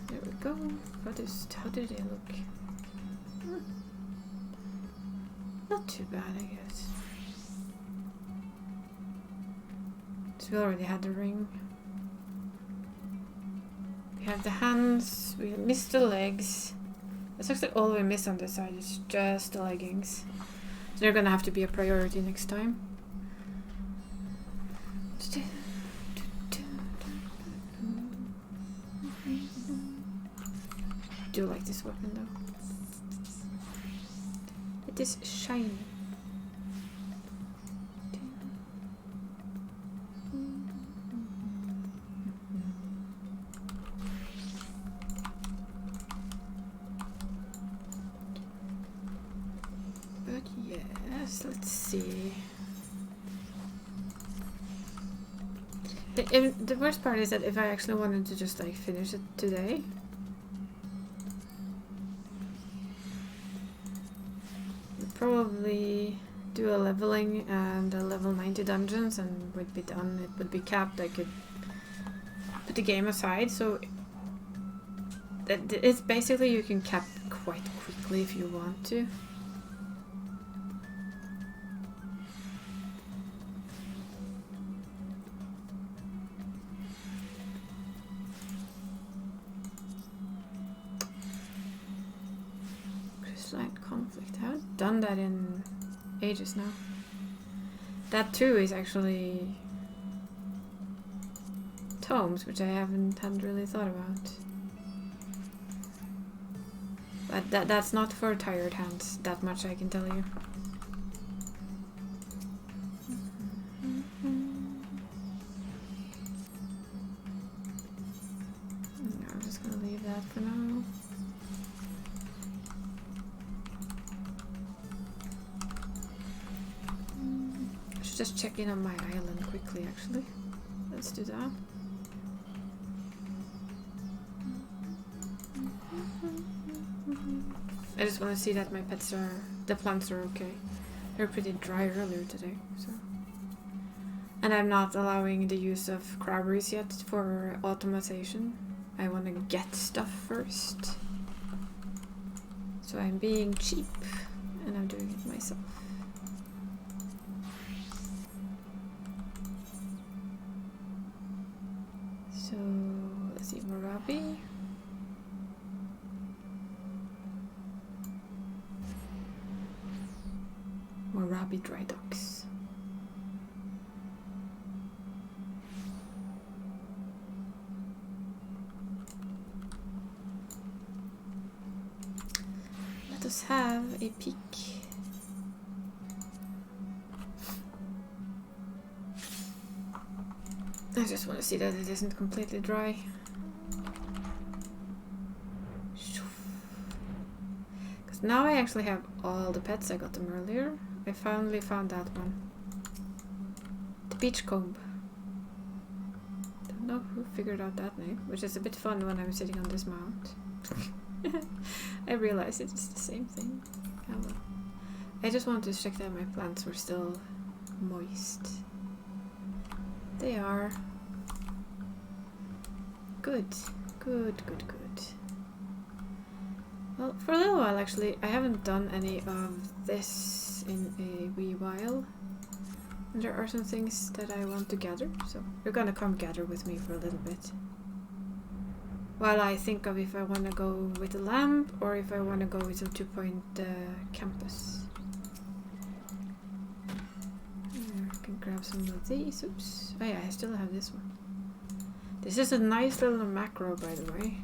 There we go. How do they look? Not too bad, I guess. So we already had the ring. We have the hands. We missed the legs. That's actually all we miss on this side. It's just the leggings. So they're gonna have to be a priority next time. I do like this weapon though. It is shiny. But yes, let's see. The worst part is that if I actually wanted to just like finish it today, I'd probably do a leveling and a level 90 dungeons and would be done. It would be capped. I could put the game aside, so it's basically you can cap quite quickly if you want to. Crystalline conflict. I haven't done that in ages now. That too is actually tomes, which I hadn't really thought about. But that's not for tired hands, that much I can tell you. I'm just gonna leave that for now. I should just check in on my island quickly, actually. Let's do that. I just want to see that my pets are, the plants are okay. They're pretty dry earlier today, so. And I'm not allowing the use of crabberies yet for automation. I want to get stuff first. So I'm being cheap, and I'm doing it myself. So, let's see, Morabi. Morabi dry docks. Let us have a peek. I just want to see that it isn't completely dry. Because now I actually have all the pets. I got them earlier. I finally found that one. The beachcomb. Don't know who figured out that name, which is a bit fun when I'm sitting on this mount. I realized it's the same thing. Oh well. I just wanted to check that my plants were still moist. They are. Good. Good, good, good. Well, for a little while actually, I haven't done any of this in a wee while. And there are some things that I want to gather, so you're gonna come gather with me for a little bit. While I think of if I want to go with a lamp or if I want to go with some 2-point campus. I can grab some of these. Oops. Oh yeah, I still have this one. This is a nice little macro, by the way.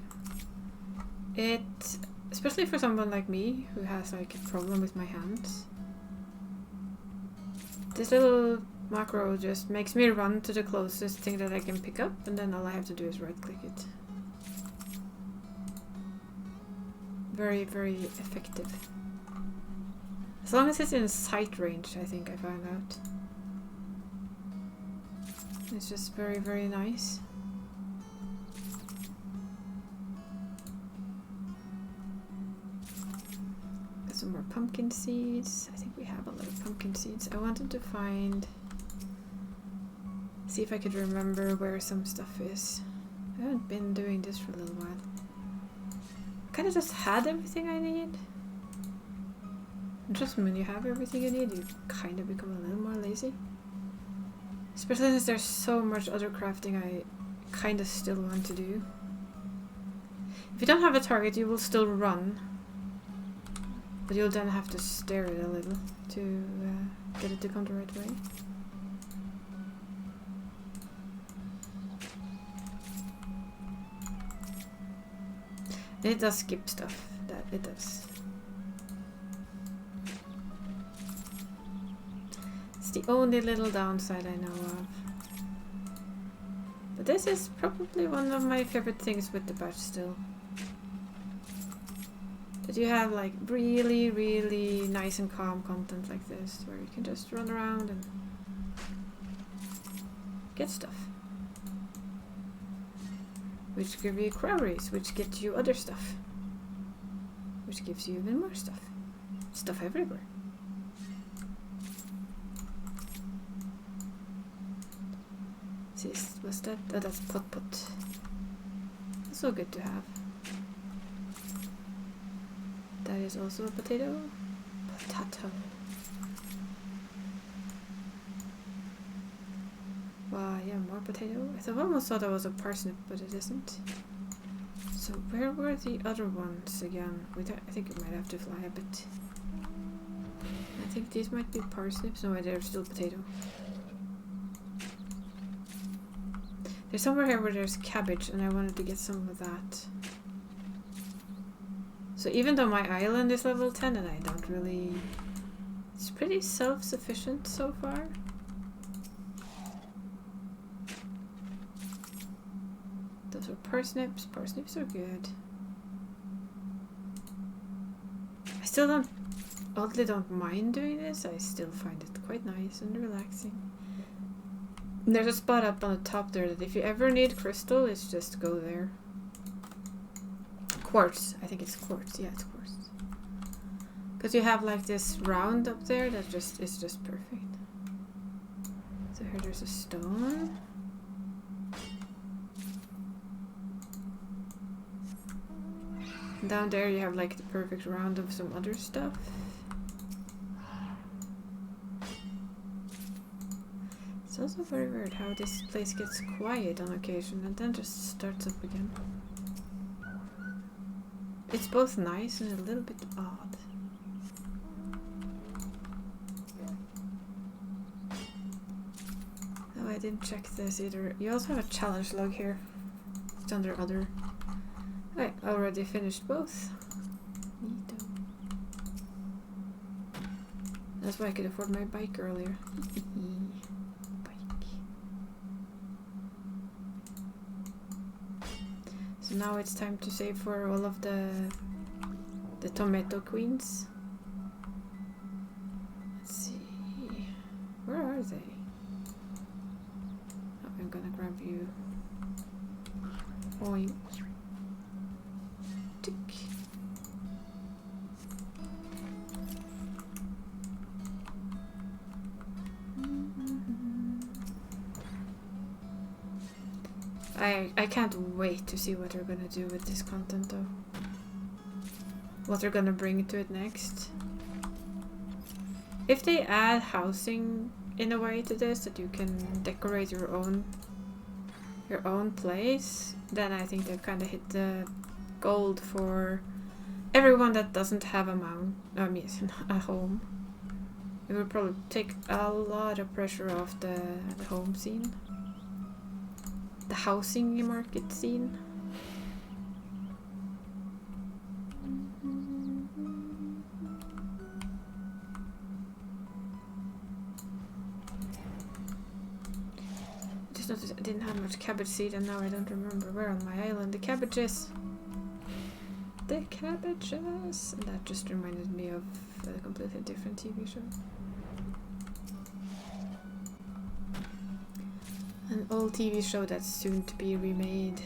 It, especially for someone like me who has like a problem with my hands. This little macro just makes me run to the closest thing that I can pick up, and then all I have to do is right click it. Very, very effective. As long as it's in sight range, I think I found out. It's just very, very nice. Got some more pumpkin seeds. I think we have a lot of pumpkin seeds. I wanted to find... see if I could remember where some stuff is. I haven't been doing this for a little while. Kind of just had everything I need. And trust me, when you have everything you need, you kind of become a little more lazy. Especially since there's so much other crafting I kind of still want to do. If you don't have a target, you will still run. But you'll then have to stare it a little to get it to come the right way. It does skip stuff, that it does. It's the only little downside I know of. But this is probably one of my favorite things with the patch still. That you have like really, really nice and calm content like this, where you can just run around and get stuff. which give you quarries, which get you other stuff, which gives you even more stuff. Stuff everywhere. What's that? Oh, that's pot. Also good to have. That is also a potato. Potato. Wow, yeah, more potato. I almost thought that was a parsnip, but it isn't. So where were the other ones again? I think we might have to fly a bit. I think these might be parsnips. No, they're still potato. There's somewhere here where there's cabbage, and I wanted to get some of that. So even though my island is level 10 and I don't really... It's pretty self-sufficient so far. Those are parsnips. Parsnips are good. I still oddly don't mind doing this. I still find it quite nice and relaxing. There's a spot up on the top there that if you ever need crystal, it's just go there. Quartz. I think it's quartz. Yeah, it's quartz. Because you have like this round up there that is just perfect. So here there's a stone. And down there you have like the perfect round of some other stuff. It's also very weird how this place gets quiet on occasion and then just starts up again. It's both nice and a little bit odd. Oh, I didn't check this either. You also have a challenge log here. It's under other. I already finished both. Neato. That's why I could afford my bike earlier. So now it's time to save for all of the tomato queens. Let's see. Where are they? Oh, I'm gonna grab you. Oink. Tick. I can't wait to see what they're gonna do with this content though. What they're gonna bring to it next. If they add housing in a way to this that you can decorate your own place, then I think they've kind of hit the gold for everyone that doesn't have a a home. It would probably take a lot of pressure off the home scene. The housing market scene. Just noticed I didn't have much cabbage seed and now I don't remember where on my island the cabbages. The cabbages! And that just reminded me of a completely different TV show. An old TV show that's soon to be remade.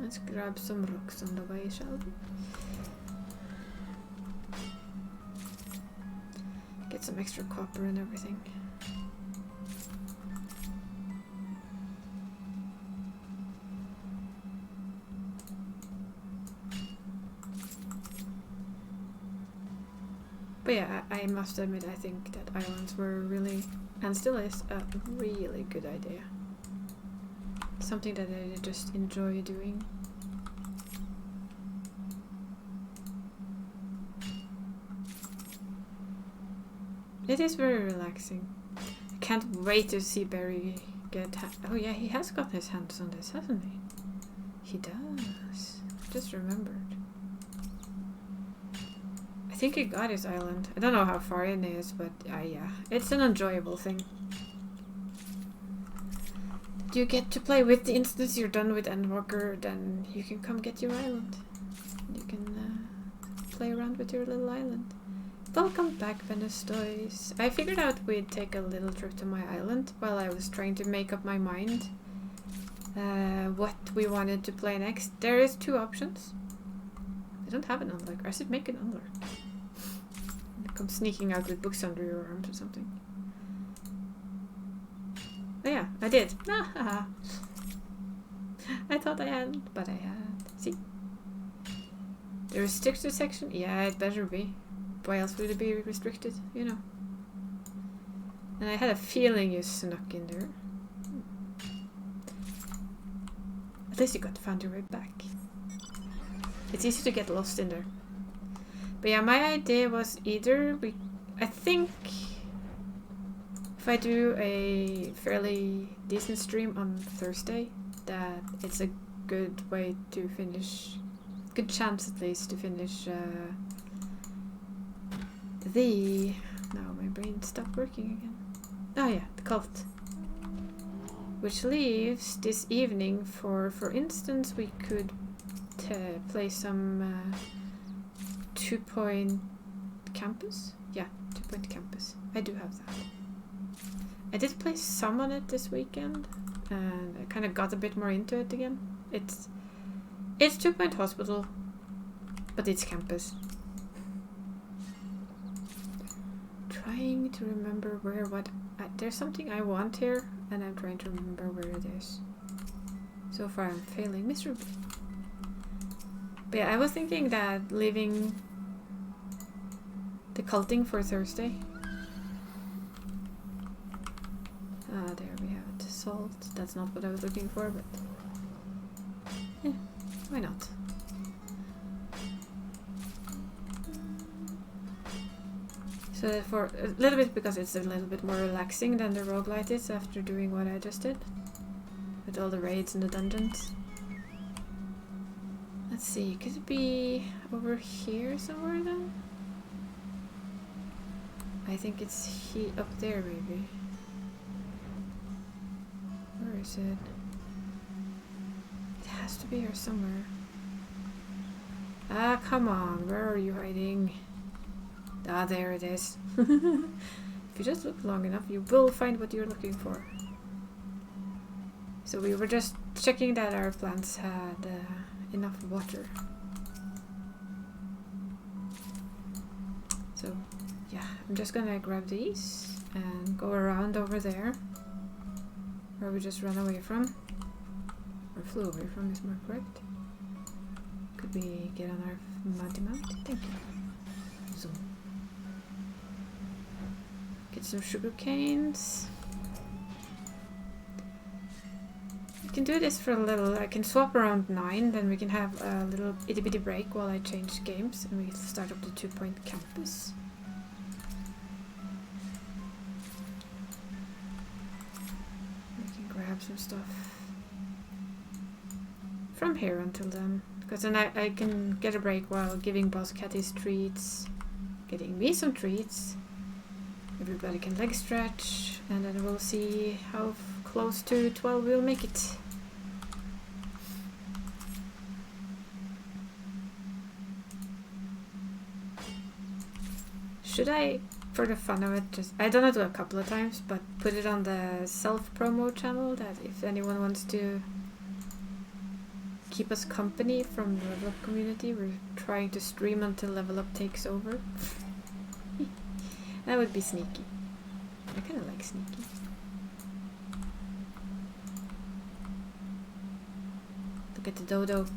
Let's grab some rocks on the way, shall we? Get some extra copper and everything. But yeah, I must admit, I think that islands were really, and still is, a really good idea. Something that I just enjoy doing. It is very relaxing. I can't wait to see Barry get... Oh yeah, he has got his hands on this, hasn't he? He does. Just remembered. I think he got his island. I don't know how far in it is, but yeah, it's an enjoyable thing. You get to play with the instance you're done with Endwalker, then you can come get your island. You can play around with your little island. Welcome back, Benestois. I figured out we'd take a little trip to my island while I was trying to make up my mind what we wanted to play next. There is 2 options. I don't have an unlock. I should make an unlock. Come sneaking out with books under your arms or something. Oh yeah, I did. I thought I hadn't, but I had. See? The restricted section? Yeah, it better be. Why else would it be restricted, you know? And I had a feeling you snuck in there. At least you found your way back. It's easy to get lost in there. But yeah, my idea was either I think if I do a fairly decent stream on Thursday, that it's a good way to finish, good chance at least to finish now my brain stopped working again. Oh yeah, the cult. Which leaves this evening for instance, we could play some 2 Point Campus. Yeah, 2 Point Campus. I do have that. I did play some on it this weekend, and I kind of got a bit more into it again. It's 2 Point Hospital, but it's campus. Trying to remember there's something I want here, and I'm trying to remember where it is. So far I'm failing miserably. But yeah, I was thinking that leaving the culting for Thursday. Ah, there we have it. Salt. That's not what I was looking for, but yeah, why not? So for a little bit, because it's a little bit more relaxing than the roguelite is after doing what I just did. With all the raids and the dungeons. Let's see, could it be over here somewhere then? I think it's up there maybe. Where is it? It has to be here somewhere. Ah, come on, where are you hiding? Ah, there it is. If you just look long enough, you will find what you're looking for. So we were just checking that our plants had enough water. So, yeah, I'm just gonna grab these and go around over there, where we just ran away from. Or flew away from, is more correct. Could we get on our mounty mount? Thank you. Zoom. Get some sugar canes. I can do this for a little. I can swap around 9, then we can have a little itty bitty break while I change games, and we start up the 2 Point Campus. We can grab some stuff from here until then, because then I can get a break while giving Boss Catties treats, getting me some treats. Everybody can leg stretch, and then we'll see how close to 12 we'll make it. Should I, for the fun of it, I've done it a couple of times, but put it on the self-promo channel, that if anyone wants to keep us company from the Level Up community, we're trying to stream until Level Up takes over. That would be sneaky. I kind of like sneaky. Look at the dodo.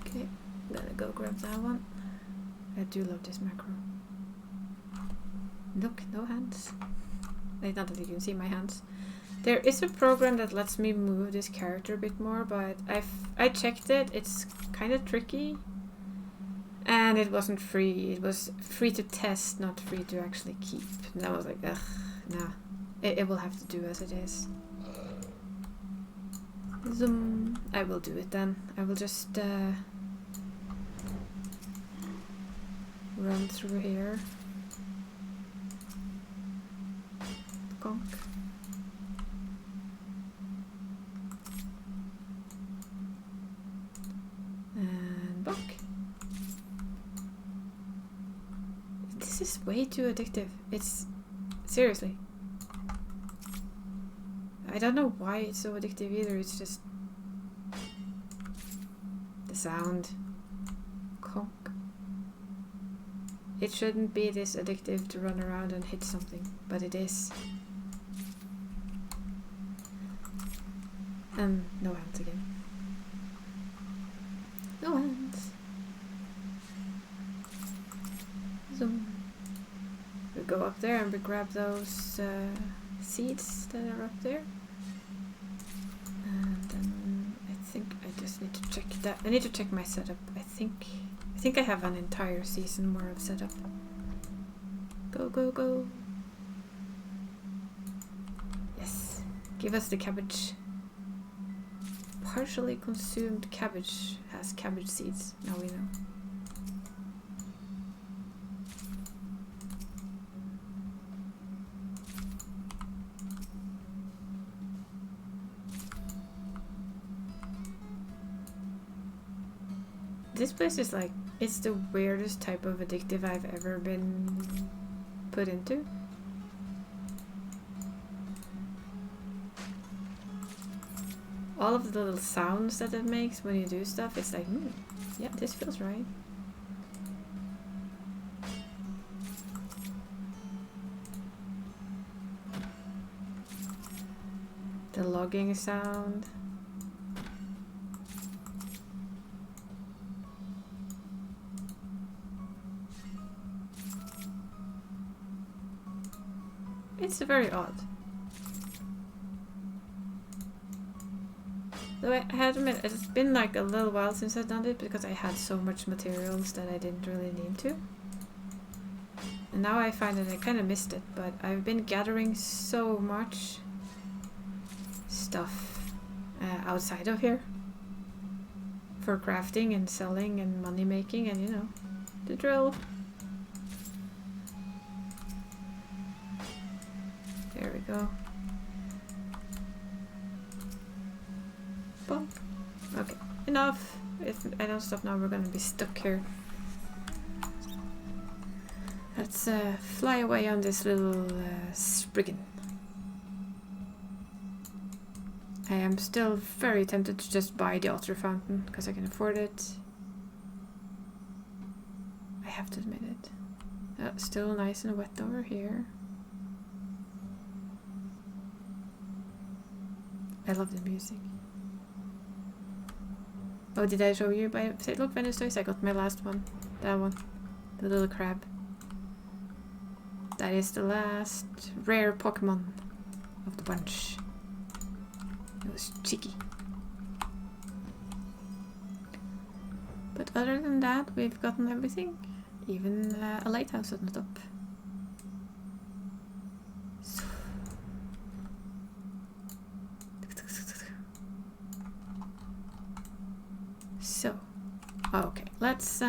Okay, gotta go grab that one. I do love this macro. Look, no hands. Not that you can see my hands. There is a program that lets me move this character a bit more, but I checked it. It's kind of tricky. And it wasn't free. It was free to test, not free to actually keep. And I was like, ugh, nah. It will have to do as it is. Zoom. I will do it then. I will just run through here. Conk. And buck. This is way too addictive. It's seriously. I don't know why it's so addictive either. It's just the sound. Conk. It shouldn't be this addictive to run around and hit something, but it is. And no hands again. No hands. Zoom. We go up there and we grab those seeds that are up there. And then I think I just need to check that. I need to check my setup. I think I have an entire season more of setup. Go, go, go. Yes. Give us the cabbage. Partially consumed cabbage has cabbage seeds. Now we know. This place is like, it's the weirdest type of addictive I've ever been put into. All of the little sounds that it makes when you do stuff, it's like, yeah, this feels right. The logging sound. It's very odd. Though I had to admit, it's been like a little while since I've done it because I had so much materials that I didn't really need to. And now I find that I kind of missed it, but I've been gathering so much stuff outside of here for crafting and selling and money making and, you know, the drill. There we go. Bonk. Okay, enough. If I don't stop now, we're gonna be stuck here. Let's fly away on this little spriggan. I am still very tempted to just buy the otter fountain because I can afford it. I have to admit it. Still nice and wet over here. I love the music. Oh, did I show you by Say Look Venus Toys? I got my last one. That one. The little crab. That is the last rare Pokemon of the bunch. It was cheeky. But other than that, we've gotten everything. Even a lighthouse on the top. So, okay, let's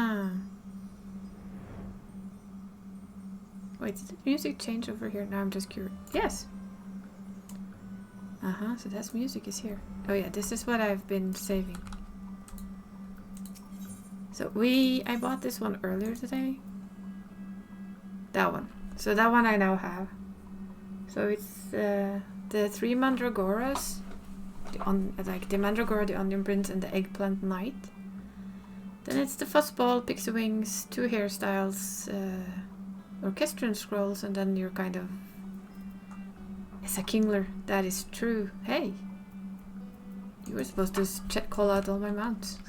wait, did the music change over here? Now I'm just curious. Yes! So that's music is here. Oh yeah, this is what I've been saving. So I bought this one earlier today. That one. So that one I now have. So it's the 3 Mandragoras. Like the Mandragora, the Onion Prince, and the Eggplant Knight. Then it's the Fuzzball, Pixie Wings, 2 hairstyles, Orchestrion Scrolls, and then you're kind of... It's a Kingler, that is true. Hey! You were supposed to call out all my mounts.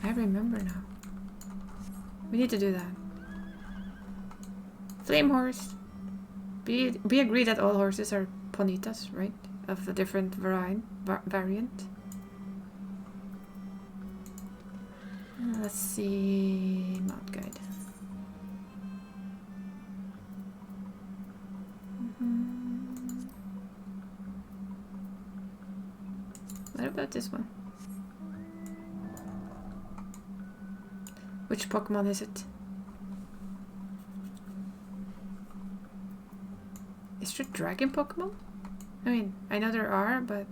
I remember now. We need to do that. Flame Horse. We agree that all horses are ponitas, right? Of a different variant. Let's see... Mount Guide. What about this one? Which Pokemon is it? Is there dragon Pokemon? I mean, I know there are, but...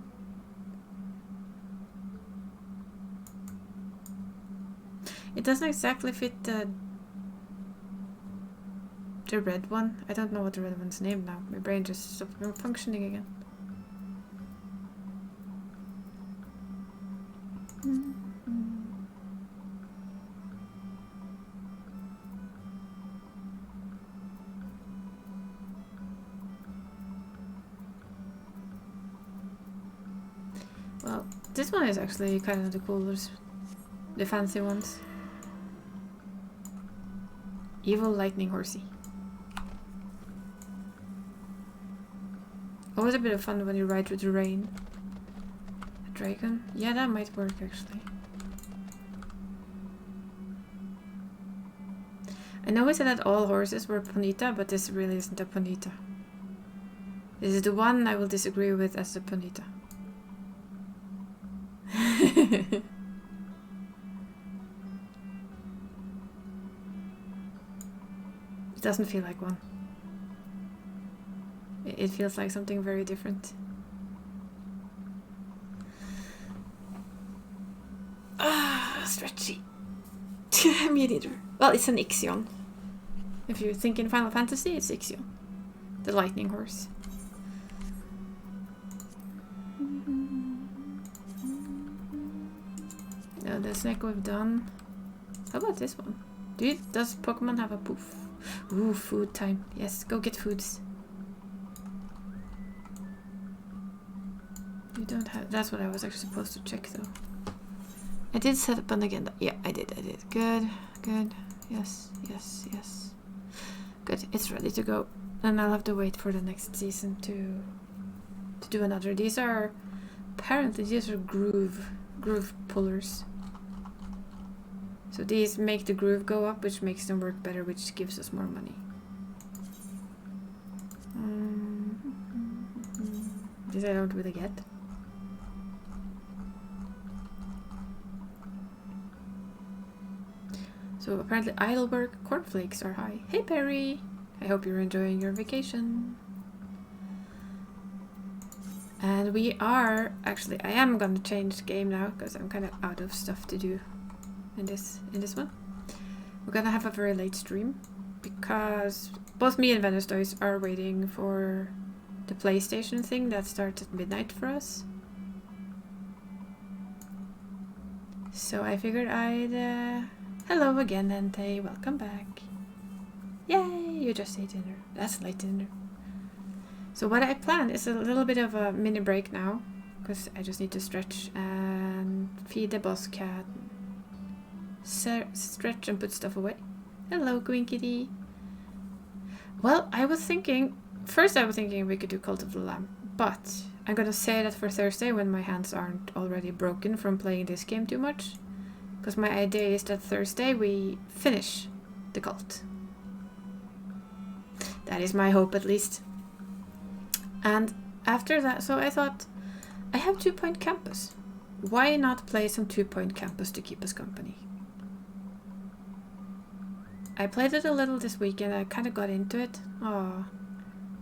It doesn't exactly fit the the red one. I don't know what the red one's named now. My brain just stopped functioning again. Well, this one is actually kind of the coolest, the fancy ones. Evil lightning horsey. Always a bit of fun when you ride through the rain. A dragon? Yeah, that might work actually. I know we said that all horses were Ponyta, but this really isn't a Ponyta. This is the one I will disagree with as a Ponyta. It doesn't feel like one. It feels like something very different. Ah, stretchy. Me neither. Well, it's an Ixion. If you think in Final Fantasy, it's Ixion. The lightning horse. The snake we've done. How about this one? Does Pokemon have a poof? Ooh, food time. Yes, go get foods. You don't have... That's what I was actually supposed to check though. I did set up an agenda. Yeah, I did. Good, good. Yes, yes, yes. Good, it's ready to go. And I'll have to wait for the next season to do another. These are... Apparently these are groove pullers. So these make the groove go up, which makes them work better, which gives us more money. This I don't really get. So apparently idlework cornflakes are high. Hey Perry! I hope you're enjoying your vacation. And we are... Actually, I am gonna change the game now, because I'm kind of out of stuff to do in this one. We're gonna have a very late stream, because both me and Venustoys are waiting for the PlayStation thing that starts at midnight for us. So I figured I'd... Hello again, Ente. Welcome back. Yay! You just ate dinner. That's late dinner. So what I planned is a little bit of a mini break now, because I just need to stretch and feed the boss cat. Stretch and put stuff away. Hello, Green Kitty. Well, I was thinking... First I was thinking we could do Cult of the Lamb, but I'm gonna say that for Thursday when my hands aren't already broken from playing this game too much. Because my idea is that Thursday we finish the cult. That is my hope, at least. And after that, so I thought, I have 2 Point Campus. Why not play some 2 Point Campus to keep us company? I played it a little this weekend. I kind of got into it. Oh,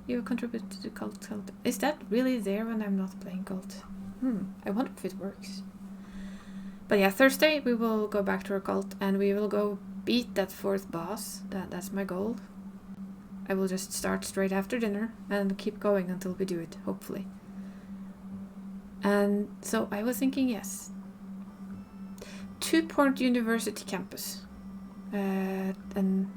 you contribute to the cult. Is that really there when I'm not playing cult? I wonder if it works. But yeah, Thursday we will go back to our cult and we will go beat that 4th boss. That's my goal. I will just start straight after dinner and keep going until we do it, hopefully. And so I was thinking, yes. 2 Point University Campus. And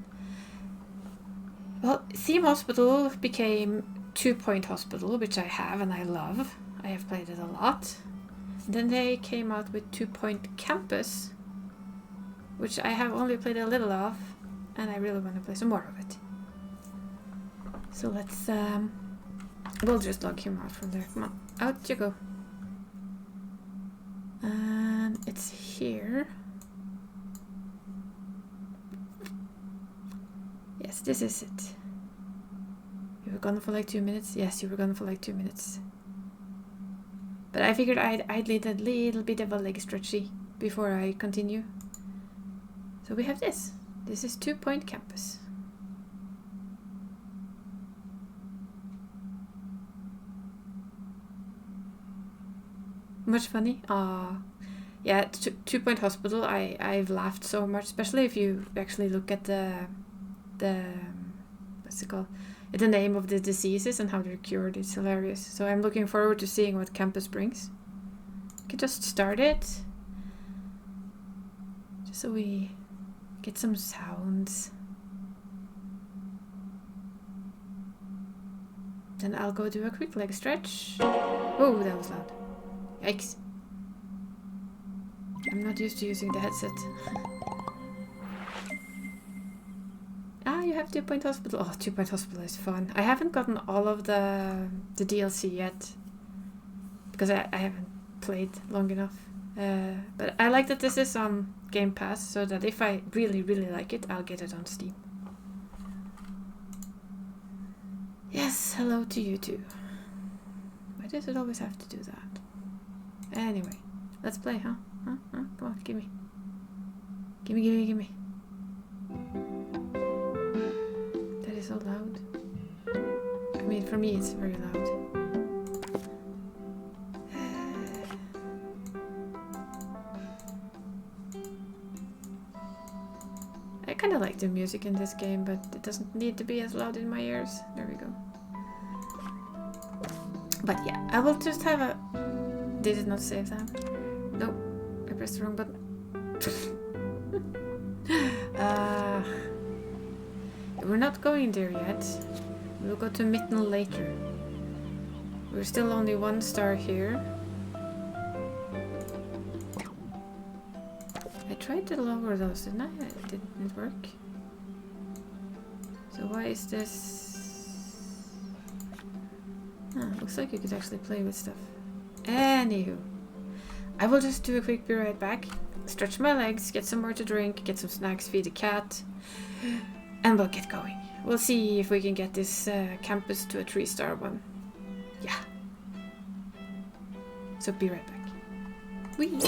well, Theme Hospital became 2 Point Hospital, which I have and I love. I have played it a lot. Then they came out with 2 Point Campus, which I have only played a little of, and I really want to play some more of it. So let's, we'll just log him out from there. Come on, out you go. And it's here. Yes, this is it. You were gone for like 2 minutes? Yes, you were gone for like 2 minutes. But I figured I'd need a little bit of a leg stretchy before I continue. So we have this. This is 2 Point Campus. Much funny? Yeah, 2 Point Hospital. I've laughed so much, especially if you actually look at the what's it called? The name of the diseases and how they're cured. It's hilarious. So I'm looking forward to seeing what campus brings. We can just start it. Just so we get some sounds. Then I'll go do a quick leg stretch. Oh, that was loud. Yikes. I'm not used to using the headset. You have 2 Point Hospital. Oh, 2 Point Hospital is fun. I haven't gotten all of the DLC yet. Because I haven't played long enough. But I like that this is on Game Pass. So that if I really, really like it, I'll get it on Steam. Yes, hello to you too. Why does it always have to do that? Anyway, let's play, huh? Huh? Come on, gimme. Gimme. That is so loud. I mean, for me it's very loud. I kinda like the music in this game, but it doesn't need to be as loud in my ears. There we go. But yeah, I will just have a... Did it not save that? Nope, I pressed the wrong button. We're not going there yet. We'll go to Mitten later. We're still only 1 star here. I tried to lower those, didn't I? It didn't work. So why is this... Looks like you could actually play with stuff. Anywho. I will just do a quick be right back. Stretch my legs, get some more to drink, get some snacks, feed the cat. And we'll get going. We'll see if we can get this campus to a 3-star one. Yeah. So be right back. Whee!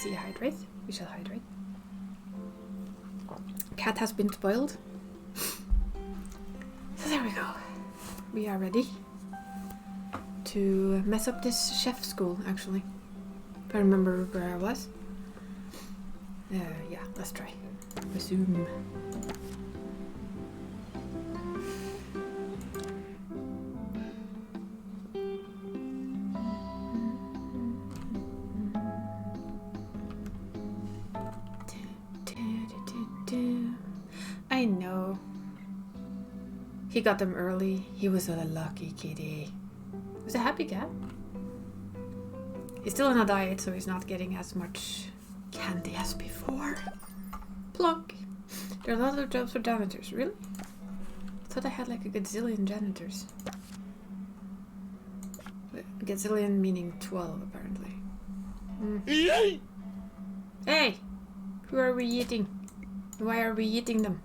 see, hydrate. We shall hydrate. Cat has been spoiled. So there we go. We are ready to mess up this chef school, actually. If I remember where I was. Yeah, let's try. Resume. I know. He got them early. He was a lucky kitty. He was a happy cat. He's still on a diet, so he's not getting as much candy as before. Plonk. There are a lot of jobs for janitors. Really? I thought I had like a gazillion janitors. Gazillion meaning 12, apparently. Hey! Who are we eating? Why are we eating them?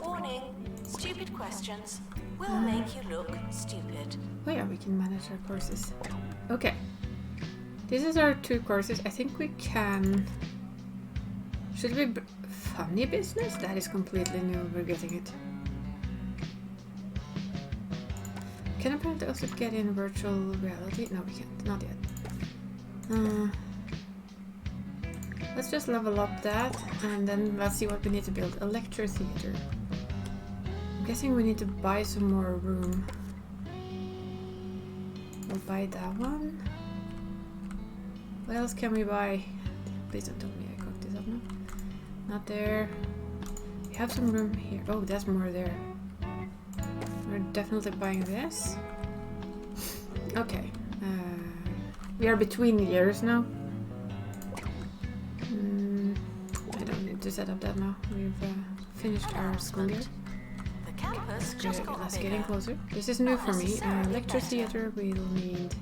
Warning. Stupid questions will make you look stupid. Oh yeah, we can manage our courses. Okay. This is our 2 courses. I think we can... Should we... Funny business? That is completely new. We're getting it. Can apparently also get in virtual reality. No, we can't. Not yet. Let's just level up that, and then let's see what we need to build. A lecture theater. I'm guessing we need to buy some more room. We'll buy that one. What else can we buy? Please don't tell me I cooked this up now. Not there. We have some room here. Oh, there's more there. We're definitely buying this. Okay. We are between years now. I don't need to set up that now. We've finished our school year. The campus just got Let's bigger. get in closer. This is new for me. Lecture theater, we'll need...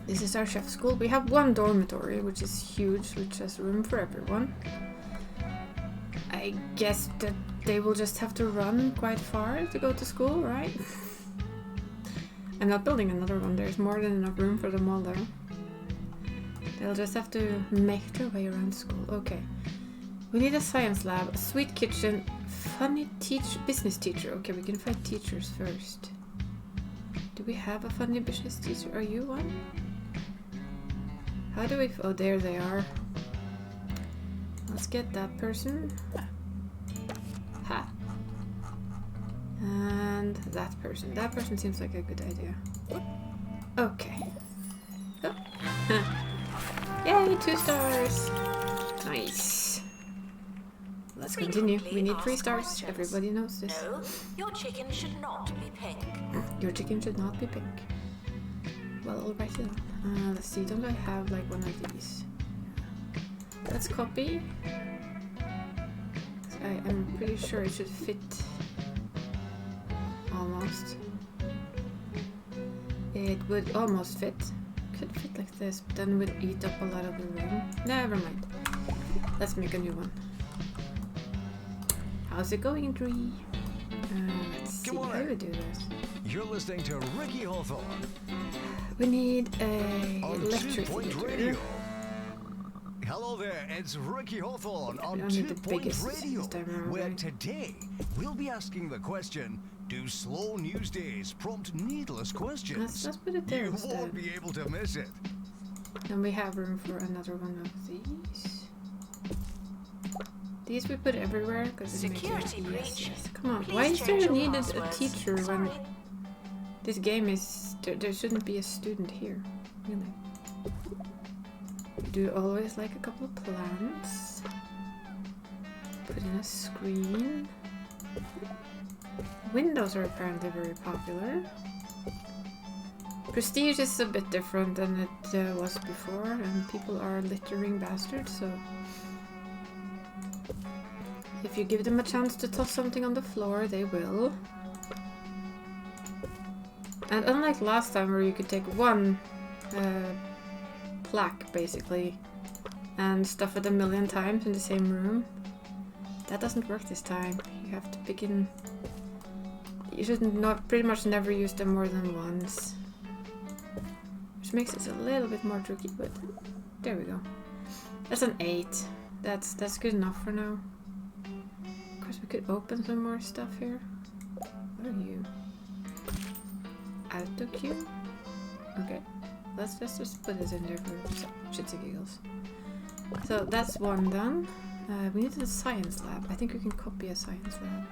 This is our chef school. We have 1 dormitory, which is huge, which has room for everyone. I guess that they will just have to run quite far to go to school, right? I'm not building another one. There's more than enough room for them all there. They'll just have to make their way around school. Okay. We need a science lab, a sweet kitchen, funny business teacher. Okay, we can find teachers first. Do we have a funny business teacher? Are you one? How do we... Oh, there they are. Let's get that person. Ha. And that person. That person seems like a good idea. Okay. Oh. Yay, 2 stars. Nice. Let's continue. We need 3 stars. Everybody knows this. No, your chicken should not be pink. Your chicken should not be pink. Well, I'll write it on. Let's see. Don't I have like one of these? Let's copy. I am pretty sure it should fit. Almost. It would almost fit. Could fit like this, but then we'll eat up a lot of the room. Never mind. Let's make a new one. How's it going, Dree? Let's see how we do this. You're listening to Ricky Hawthorne We need a on lecture 2 Point theater. Radio. Hello there, it's Ricky Hawthorne on only 2 the Point biggest Radio, this time around, where right? today we'll be asking the question, do slow news days prompt needless questions? Let's put it there You instead. won't be able to miss it. And we have room for another one of these. These we put everywhere because it makes it Security easy. breach. Yes. Come on, Please why is change there your needed a passwords. teacher when Sorry. this game is... There shouldn't be a student here, really. Do always like a couple of plants. Put in a screen. Windows are apparently very popular. Prestige is a bit different than it was before, and people are littering bastards, so... If you give them a chance to toss something on the floor, they will. And unlike last time where you could take one plaque, basically, and stuff it 1,000,000 times in the same room, that doesn't work this time. You have to pick in... you should not pretty much never use them more than once. Which makes it a little bit more tricky, but there we go. That's an 8. That's good enough for now. Of course we could open some more stuff here. What are you? Auto queue? Okay. Let's just put this in there for shits and giggles. So that's one done. We need a science lab. I think we can copy a science lab.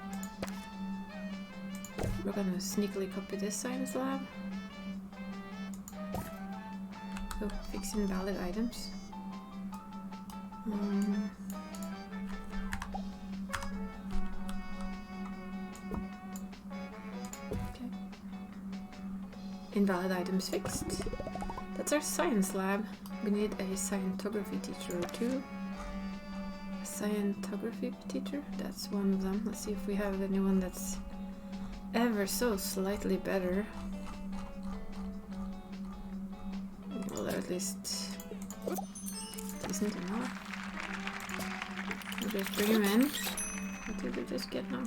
We're gonna sneakily copy this science lab. So fix invalid items. Okay. Invalid items fixed. That's our science lab. We need a scientography teacher or two. A scientography teacher? That's one of them. Let's see if we have anyone that's ever so slightly better. Well, they're at least decent enough. We'll just bring him in. What did we just get now?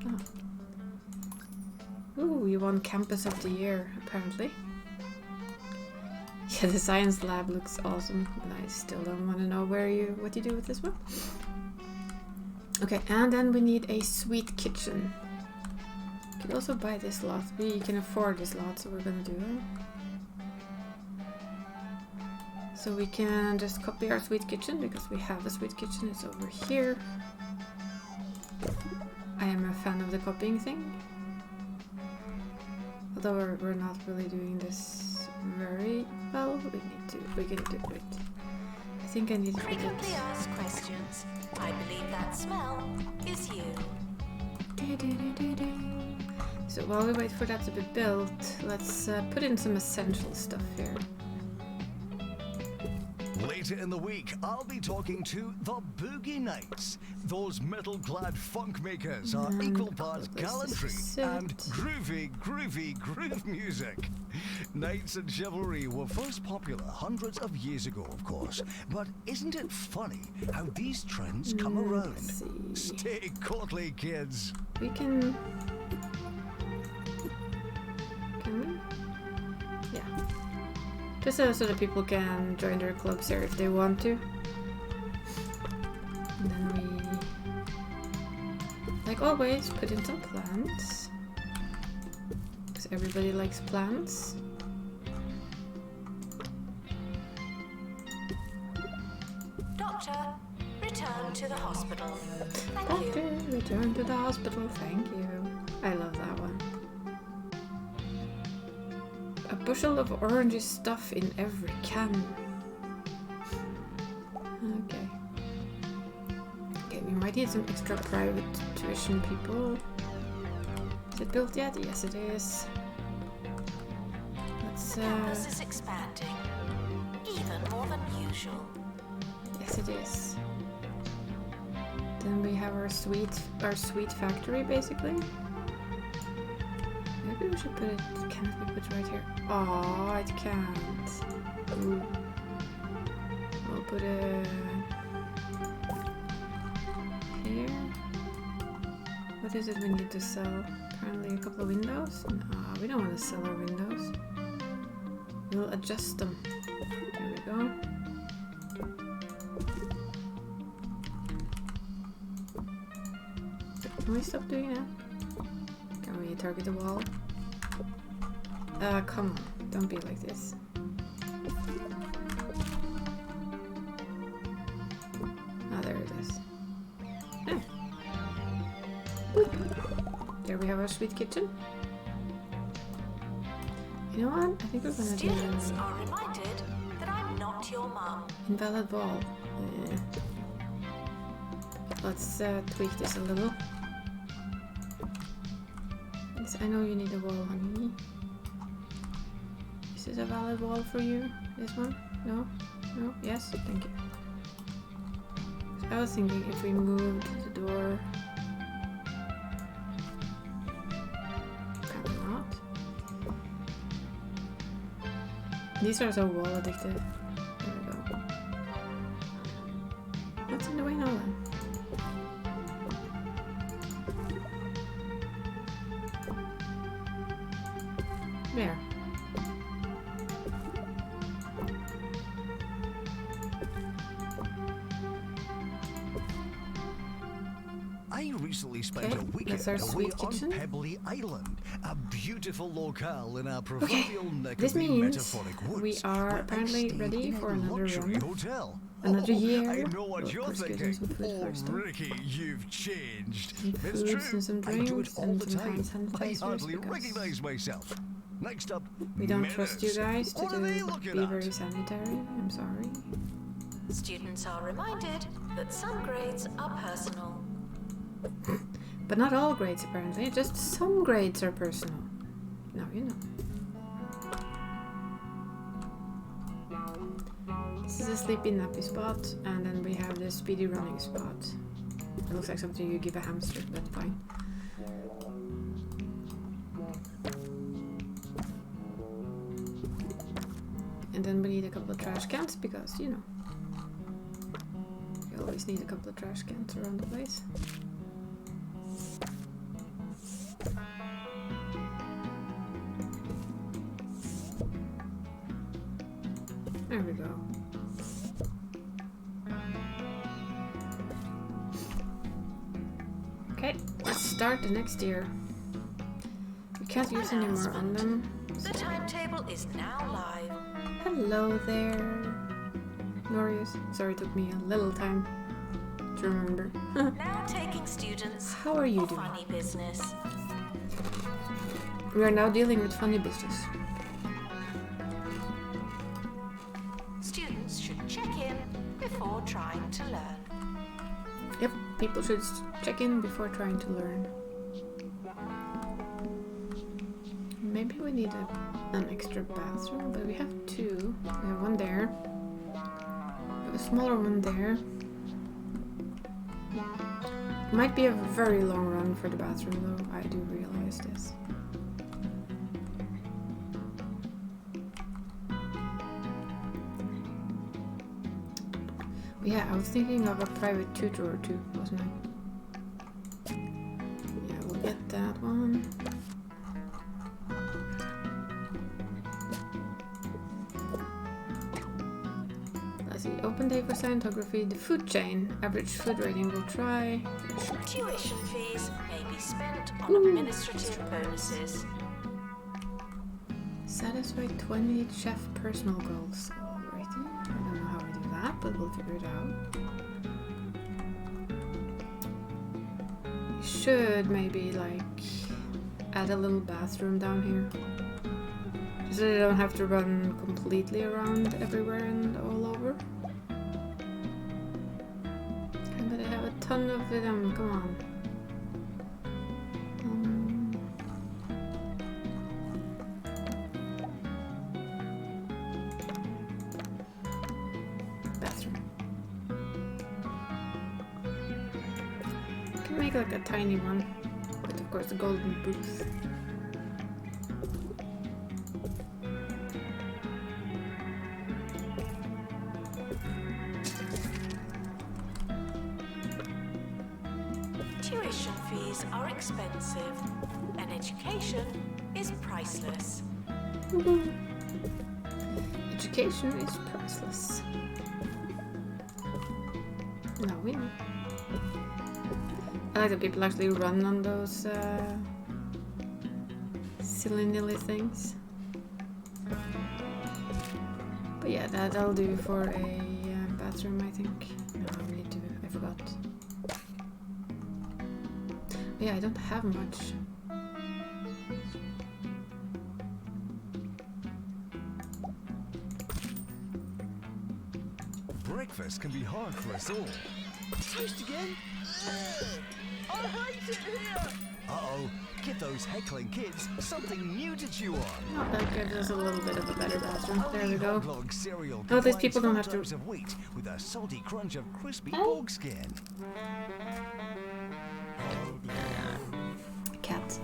Oh. Ooh, you won Campus of the Year, apparently. Yeah, the science lab looks awesome, and I still don't want to know what you do with this one. Okay, and then we need a sweet kitchen. We could also buy this lot. We can afford this lot, so we're gonna do it. So we can just copy our sweet kitchen, because we have a sweet kitchen. It's over here. I am a fan of the copying thing. Although we're not really doing this very well, we can do it. I think I need to Frequently asked questions. I believe that smell is you. So while we wait for that to be built, let's put in some essential stuff here. Later in the week, I'll be talking to the Boogie Nights. Those metal-clad funk makers are equal parts gallantry and groovy groove music. Knights and chivalry were first popular hundreds of years ago, of course. But isn't it funny how these trends come around? Stay courtly, kids. We can... Can we? Yeah. Just so that people can join their clubs here if they want to. And then we, like always, put in some plants. Because everybody likes plants. Doctor, return to the hospital. Thank Doctor, you. return to the hospital. Thank you. I love that one. A bushel of orange stuff in every can. Okay. Okay, we might need some extra private tuition people. Is it built yet? Yes, it is. Let's Campus is expanding, even more than usual. yes, it is. Then we have our sweet factory, basically. Maybe we should put it. Can it be put right here? Oh, it can't. Ooh. We'll put it here. What is it we need to sell? Apparently a couple of windows? No, we don't want to sell our windows. We'll adjust them. There we go. Can we stop doing that? Can we target the wall? Come on. Don't be like this. Ah, there it is. Ah. There we have our sweet kitchen. You know what? I think we're gonna Students do are reminded that I'm not your mum. invalid wall. Let's tweak this a little. Yes, I know you need a wall, honey. Is this a valid wall for you? This one? No? No? Yes? Thank you. I was thinking if we moved the door... Probably not. These are so wall addicted. There we go. What's in the way now then? I recently spent Okay, a weekend that's our away sweet on kitchen. Pebbly Island, a beautiful locale in our proverbial neck This of the means metaphoric woods. we are where I apparently stayed ready in a for another luxury run. hotel. Another year. I know what Of you're course, thinking. some food Oh, first, though. Ricky, you've changed. Some It's foods true. and some I do it drinks all and the some time. hand I sanitizers hardly because recognize myself. Next up, we don't trust you manners. guys to What are they looking be at? very sanitary. I'm sorry. Students are reminded that some grades are personal. But not all grades apparently, just some grades are personal. Now you know. This is a sleepy nappy spot, and then we have the speedy running spot. It looks like something you give a hamster, but fine. And then we need a couple of trash cans because, you know, you always need a couple of trash cans around the place. There we go. Okay, let's start the next year. We can't use any more on them. The timetable is now live. Hello there, Norius. Sorry, it took me a little time to remember. Now taking students How are you for doing? funny business. We are now dealing with funny business. Students should check in before trying to learn. Yep, people should check in before trying to learn. Maybe we need an extra bathroom, but we have two. We have one there. We have a smaller one there. Might be a very long run for the bathroom though, I do realize this. Yeah, I was thinking of a private tutor or two, wasn't I? Yeah, we'll get that one. Let's see, open day for Scientography, the food chain, average food rating, we'll try. Tuition fees may be spent on administrative bonuses. Satisfy 20 chef personal goals. Alrighty, I don't know how we do that, but we'll figure it out. We should maybe like add a little bathroom down here. So they don't have to run completely around everywhere and all over. But I have a ton of them, come on. Bathroom. Can make like a tiny one, but of course the golden booth. Tuition fees are expensive, and education is priceless. Education is priceless. No, we know. I like that people actually run on those silly-nilly things. But yeah, that'll do for a bathroom, I think. No, I need to. I forgot. Yeah, I don't have much. Breakfast can be hard for us all. Toast again? I hate it here! Uh-oh, give those heckling kids something new to chew on. Oh, that gives us a little bit of a better bathroom. There we go. Hog cereal Oh, these combines people don't have to- photos of wheat with a salty crunch of crispy Oh. bog skin. Cat.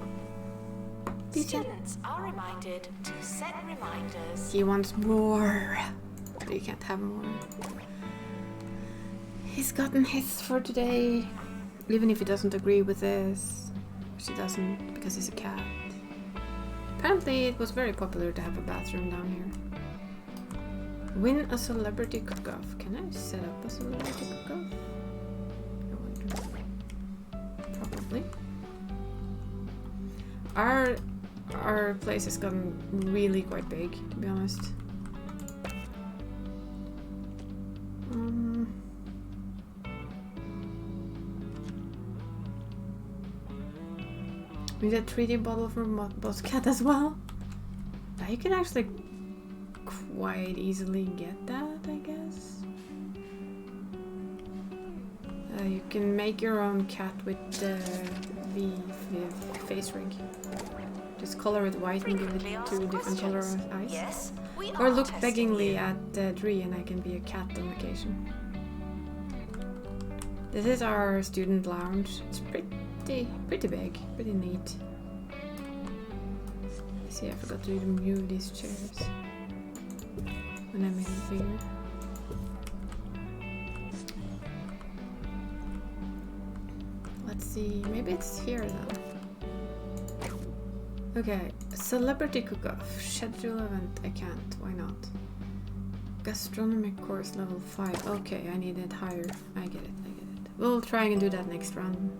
Students are reminded to set reminders. He wants more. But you can't have more. He's gotten his for today. Even if he doesn't agree with this. Which he doesn't, because he's a cat. Apparently it was very popular to have a bathroom down here. Win a celebrity cook-off. Can I set up a celebrity cook-off? I wonder. Lovely. Our place has gotten really quite big, to be honest. We need a 3D bottle from Bosscat as well. You can actually quite easily get that, I guess. You can make your own cat with the face rig. Just color it white and give it two different color eyes. Yes, or look beggingly at Dree and I can be a cat on occasion. This is our student lounge. It's pretty big, pretty neat. See, I forgot to remove these chairs when I made it bigger. Let's see, maybe it's here then. Okay, celebrity cook-off, schedule event, I can't, why not? Gastronomic course level 5, okay, I need it higher, I get it. We'll try and do that next round.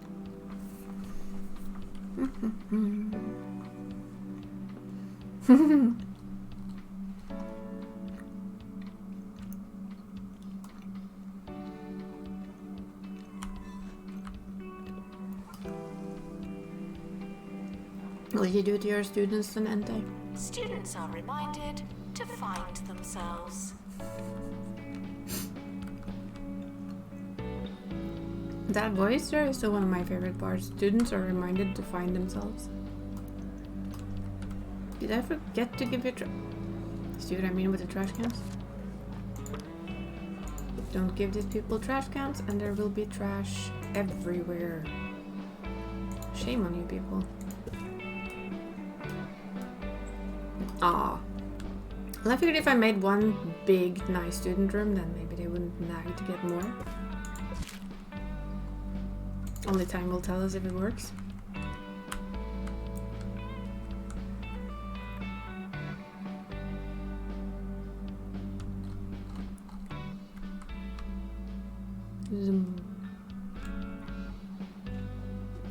What do you do to your students then, Ente? Students are reminded to find themselves. That voice there is still one of my favorite parts. Students are reminded to find themselves. Did I forget to give you see what I mean with the trash cans? Don't give these people trash cans and there will be trash everywhere. Shame on you people. Ah. Well, I figured if I made one big nice student room then maybe they wouldn't nag to get more. Only time will tell us if it works. Zoom.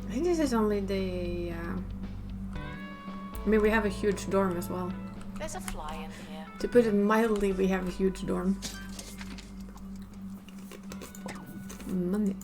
I think this is only the... I mean, we have a huge dorm as well. There's a fly in here. To put it mildly, we have a huge dorm. Money.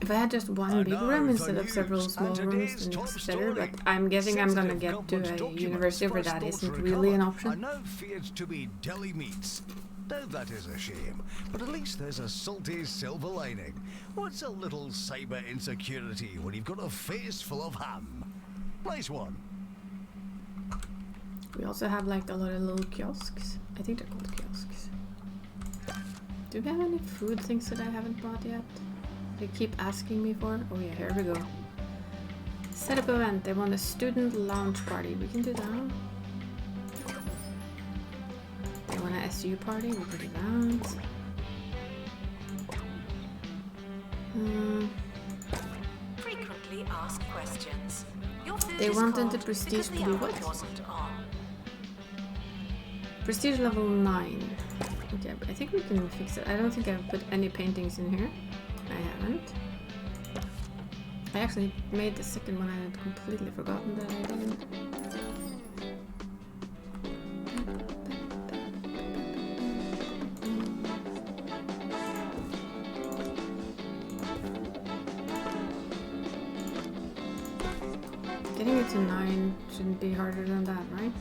If I had just one big room instead of several small rooms, then it's better, but I'm guessing I'm gonna get to a university where that isn't really an option. Are now feared to be deli meats. Now that is a shame, but at least there's a salty silver lining. What's a little cyber insecurity when you've got a face full of ham? Nice one. We also have like a lot of little kiosks. I think they're called kiosks. Do we have any food things that I haven't bought yet? They keep asking me for? Oh yeah, here we go. Set up event. They want a student lounge party. We can do that. They want an SU party. We can do that. Frequently asked questions. Your food They is wanted the cold prestige because to the be oven what? wasn't on. Prestige level 9. Okay, but I think we can fix it. I don't think I've put any paintings in here. I haven't. I actually made the second one. I had completely forgotten that I didn't. Getting it to 9 shouldn't be harder than that, right?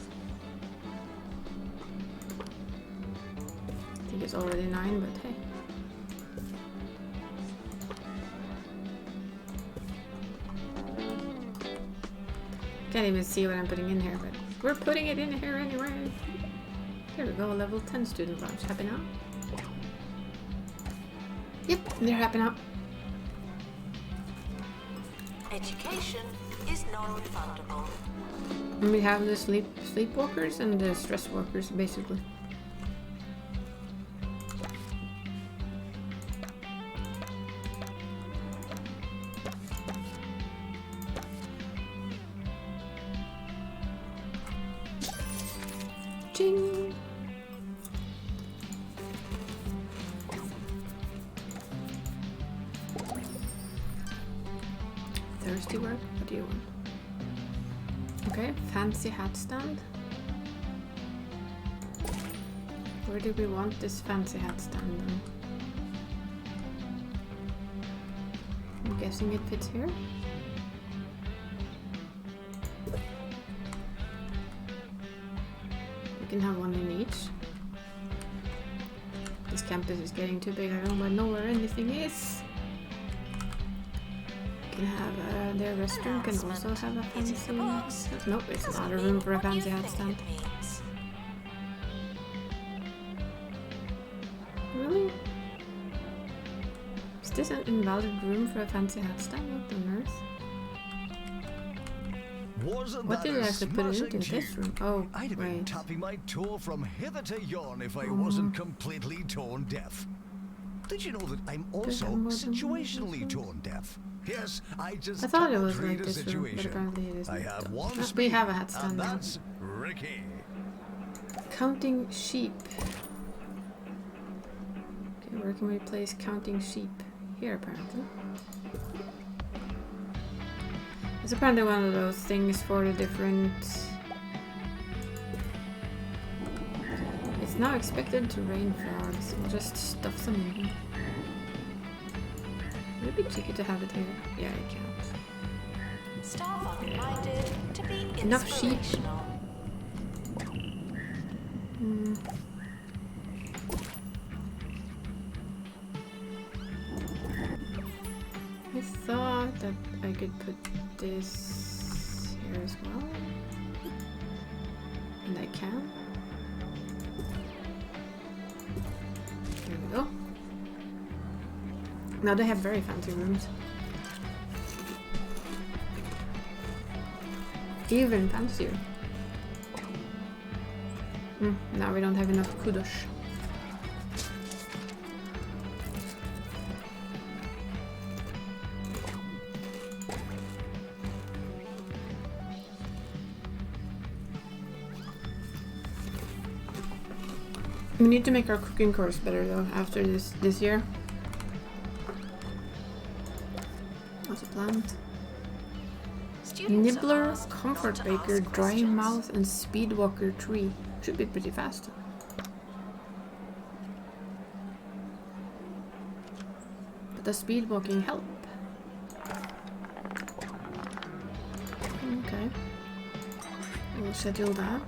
I think it's already 9, but hey. Can't even see what I'm putting in here, but we're putting it in here anyway. There we go, level 10 student lounge. Happy now? Yep, they're happy now. Education is non-refundable. And we have the sleepwalkers and the stress walkers, basically. Ching! to work? What do you want? Okay, fancy hat stand. Where do we want this fancy hat stand then? I'm guessing it fits here. We can have one in each. This campus is getting too big. I don't know where anything is. Can have their restaurant can also have a fancy. Nope, it's not a room for a fancy hat stand. Really? Is this an invalid room for a fancy hat stand? What on earth? What did I actually put it into this room? Oh, I'd have been tapping my toe from hither to yon if I wasn't completely tone deaf. Did you know that I'm also situationally tone deaf? Yes, I thought it was like this room, but apparently it isn't. I have one we have a hat stand and now. that's Ricky. Counting sheep. Okay, where can we place counting sheep? Here, apparently. It's apparently one of those things for the different... It's now expected to rain frogs. We'll just stuff some in here. Maybe cheeky to have it here. Yeah, I can't. Staff are reminded to be Enough sheep. inspirational. I thought that I could put this here as well. And I can. There we go. Now they have very fancy rooms. Even fancier. Now we don't have enough kudos. We need to make our cooking course better though after this year. What's a plant? Nibbler, Comfort Baker, Dry Mouth, and Speedwalker Tree. Should be pretty fast. But does speedwalking help? Okay. We'll schedule that.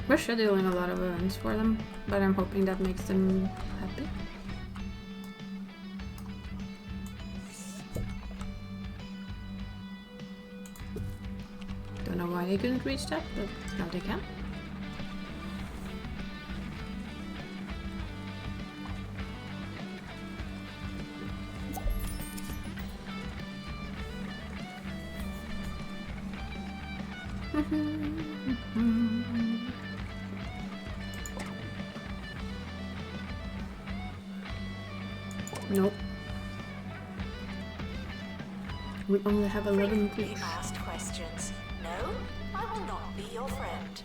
We're scheduling a lot of events for them, but I'm hoping that makes them happy. Don't know why they couldn't reach that, but now they can. Nope. We only have 11 Frequently groups. asked questions. No, I will not be your friend.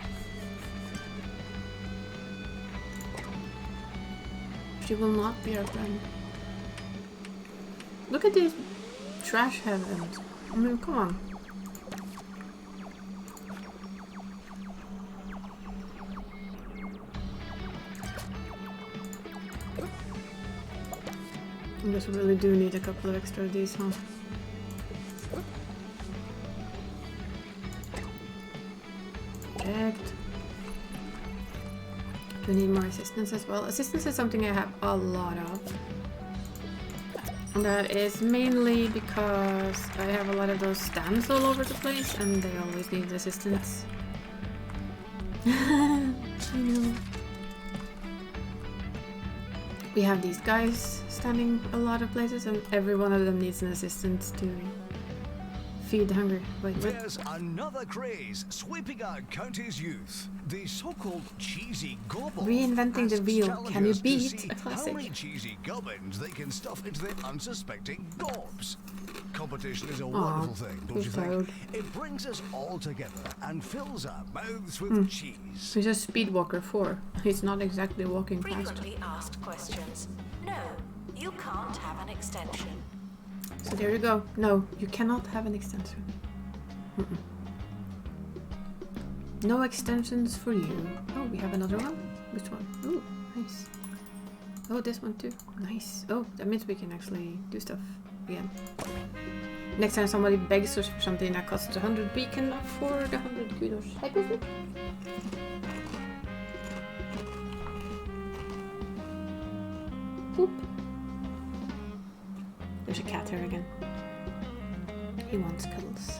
She will not be our friend. Look at these trash heavens. I mean, come on. I guess we really do need a couple of extra of these, huh? Perfect. Do we need more assistance as well? Assistance is something I have a lot of. And that is mainly because I have a lot of those stands all over the place and they always need assistance. I know. We have these guys standing a lot of places and every one of them needs an assistant to feed the hungry. Wait, what? There's another craze sweeping our county's youth. The so-called cheesy gobble. Reinventing the asks wheel. Can you challengers to beat see a classic? How many cheesy gubbins they can stuff into their unsuspecting gobs. Competition is a wonderful thing, don't you he's think? tired. It brings us all together and fills our mouths with cheese. He's a Speedwalker 4. He's not exactly walking fast. Frequently asked questions. No, you can't have an extension. So there you go. No, you cannot have an extension. Mm-mm. No extensions for you. Oh, we have another one? Which one? Ooh, nice. Oh, this one too. Nice. Oh, that means we can actually do stuff again. Next time somebody begs us for something that costs 100, we can afford 100 kudos. Hi, perfect. Boop. There's a cat here again. He wants cuddles.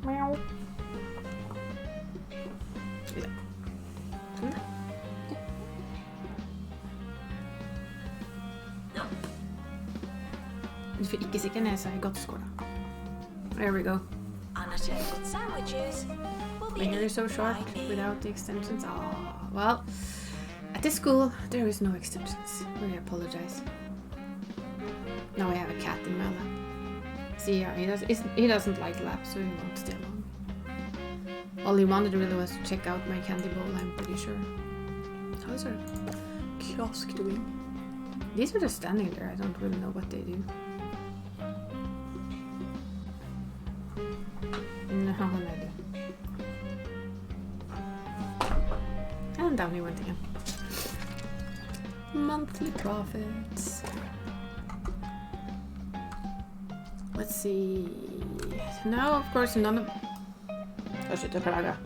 Meow. Ja. Kom da. Du får ikke stikke nesa I godtskåla. There we go. Unattended sandwiches will be My hair is so short without the extensions. Oh, well, at this school there is no extensions. We apologize. Now I have a cat in my lap. See, yeah, he doesn't like laps, so he won't stay long. All he wanted really was to check out my candy bowl, I'm pretty sure. How's our kiosk doing? These are just standing there. I don't really know what they do. No, I do. And down he went again. Monthly profits. Let's see. Now, of course, none of... Oh shit, klaga.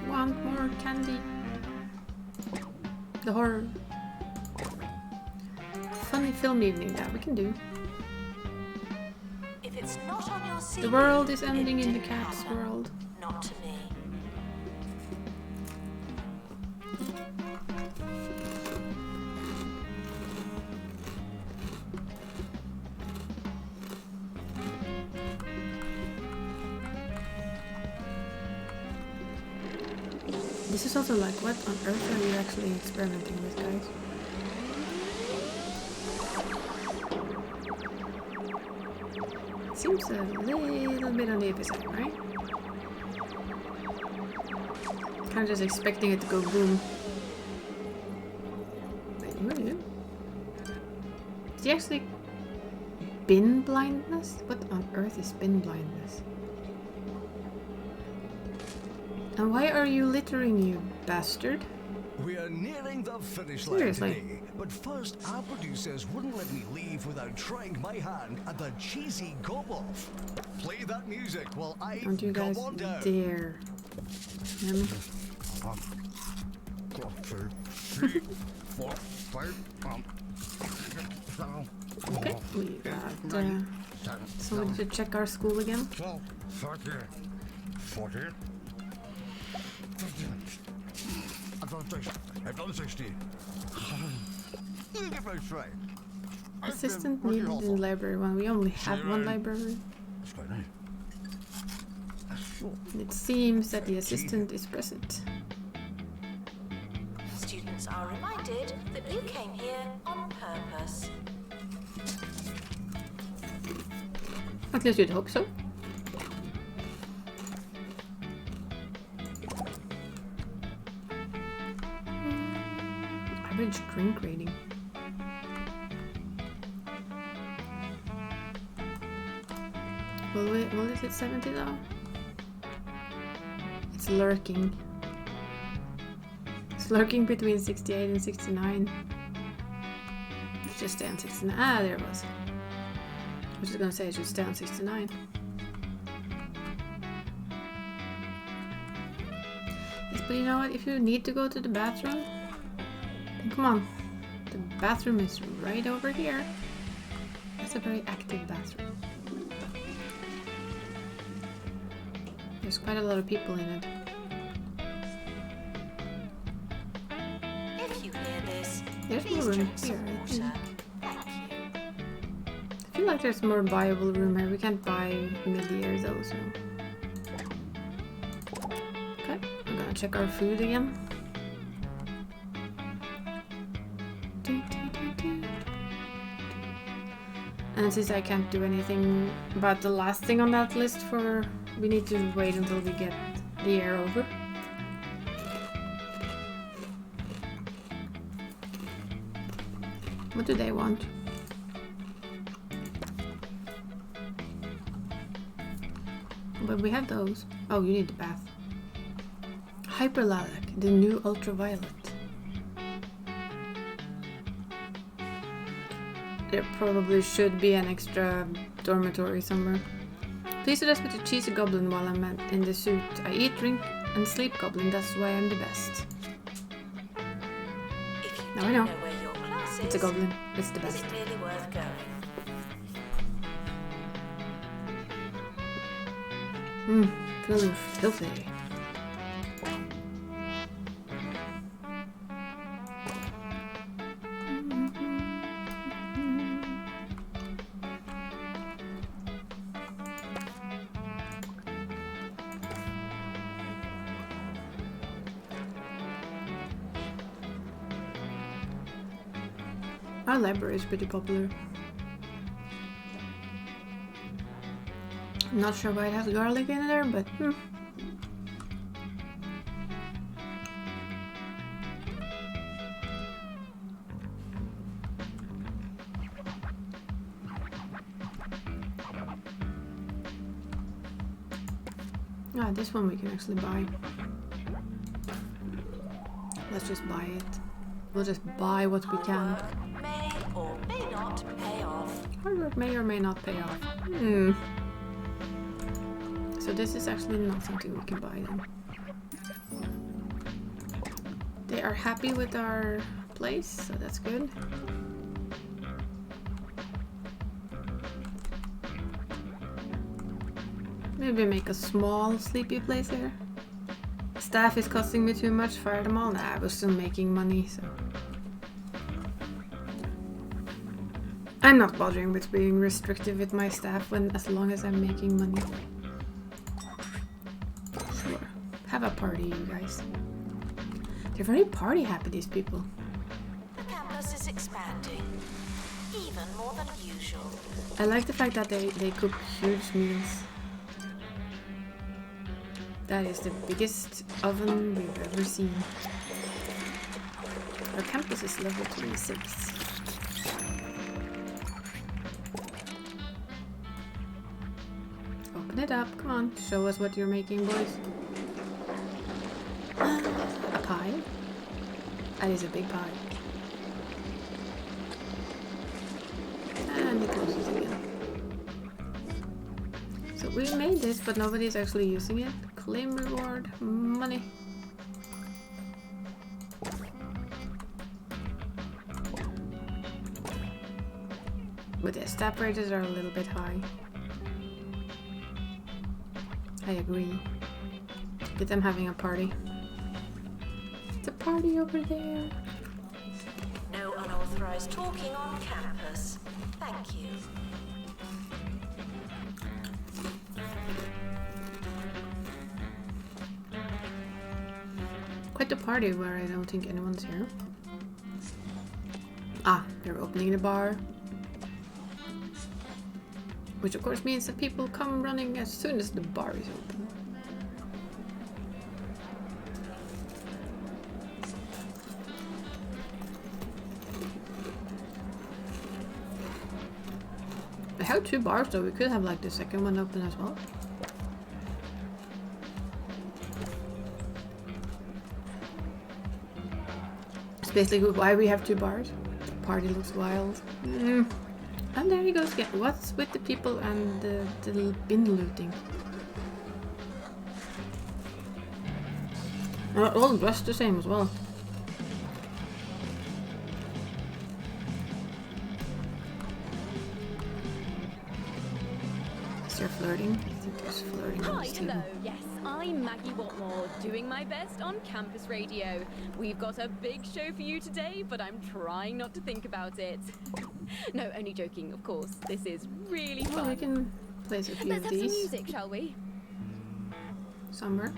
Want more candy? The horror. Funny film evening that we can do. If it's not on your CV, The world is ending it in the didn't cat's happen. world. Not to me. This is also like, what on earth are you actually experimenting with, guys? Seems a little bit on the opposite side, right? Kind of just expecting it to go boom. Wait, what are you? Is he actually bin blindness? What on earth is bin blindness? And why are you littering, you bastard? We are nearing the finish line Seriously? today, but first our producers wouldn't let me leave without trying my hand at the cheesy gob-off. Play that music while I Don't you gob guys on down. dare. Hear me? 1, 2, 3, 4, 5, Okay, we got somebody to check our school again. 12, 13, 14. I've done 16. You get my straight. Assistant needed in the library one. We only have one library. That's quite nice. It seems that the assistant is present. Students are reminded that you came here on purpose. At least you'd hope so. Average drink rating. Will it hit 70 though? It's lurking. It's lurking between 68 and 69. Let's just stay on 69. Ah, there it was. I was just gonna say it should stay on 69. Yes, but you know what? If you need to go to the bathroom, then come on. The bathroom is right over here. That's a very active bathroom. There's quite a lot of people in it. If you hear this, There's please more room drink here, some I water. think. Thank you. I feel like there's more viable room here. We can't buy mid-year though, so... Okay, I'm gonna check our food again. And since I can't do anything about the last thing on that list we need to wait until we get the air over. What do they want? But we have those. Oh, you need the bath. Hyperlilac, the new ultraviolet. There probably should be an extra dormitory somewhere. Please suggest me to cheese a goblin while I'm in the suit. I eat, drink, and sleep goblin. That's why I'm the best. If you Now I don't know. know where your class It's a goblin. It's the is best. it really worth going? Feeling filthy. Our library is pretty popular. I'm not sure why it has garlic in there, but Ah, this one we can actually buy. Let's just buy it. We'll just buy what we can. Hard work may or may not pay off. Hard work may or may not pay off. So this is actually not something we can buy then. They are happy with our place, so that's good. Maybe make a small sleepy place here. Staff is costing me too much, fire them all. Nah, I was still making money, so. I'm not bothering with being restrictive with my staff as long as I'm making money. Sure. Have a party, you guys. They're very party happy, these people. The campus is expanding, even more than usual. I like the fact that they cook huge meals. That is the biggest oven we've ever seen. Our campus is level 26. Open it up, come on, show us what you're making, boys. A pie? That is a big pie. And it closes again. So we made this, but nobody's actually using it. Claim reward, money. But the staff wages are a little bit high. I agree. Get them having a party. It's a party over there. No unauthorized talking on campus. Thank you. Quite a party where I don't think anyone's here. Ah, they're opening the bar. Which of course means that people come running as soon as the bar is open. I have 2 bars though, we could have like the second one open as well. It's basically why we have 2 bars. The party looks wild. And there he goes again. What's with the people and the bin looting? All dressed the same as well. Is there flirting? I think there's flirting on Hi, this hello. table. Yes, I'm Maggie Watmore, doing my best on campus radio. We've got a big show for you today, but I'm trying not to think about it. No, only joking, of course. This is really fun. Well, we can place a few Let's of have some these music, shall we? somewhere.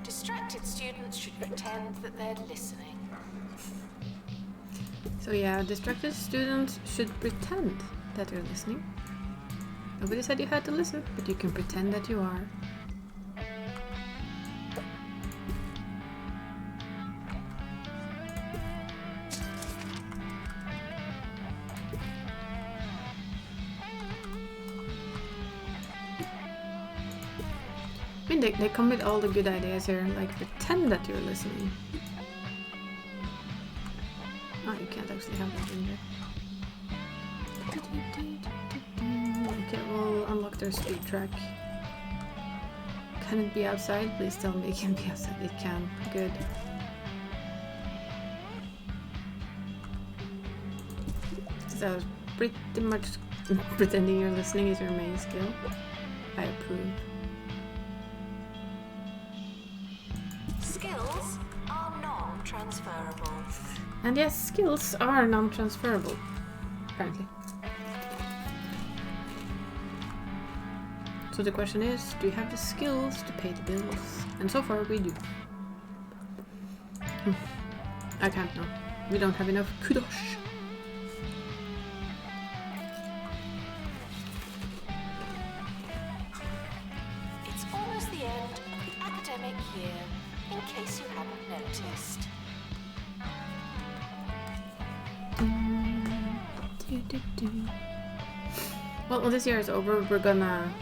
Distracted students should pretend that they're listening. So yeah, distracted students should pretend that they're listening. Nobody said you had to listen, but you can pretend that you are. mean, they come with all the good ideas here and like pretend that you're listening. Oh, you can't actually have that in there. Okay, we'll unlock their speed track. Can it be outside? Please tell me it can be outside. It can. Good. So that was pretty much pretending you're listening is your main skill. I approve. Skills are non-transferable. And yes, skills are non-transferable, apparently. So the question is, do you have the skills to pay the bills? And so far we do. I can't know. We don't have enough kudosh. It's almost the end of the academic year, in case you haven't noticed. Well, when this year is over, we're gonna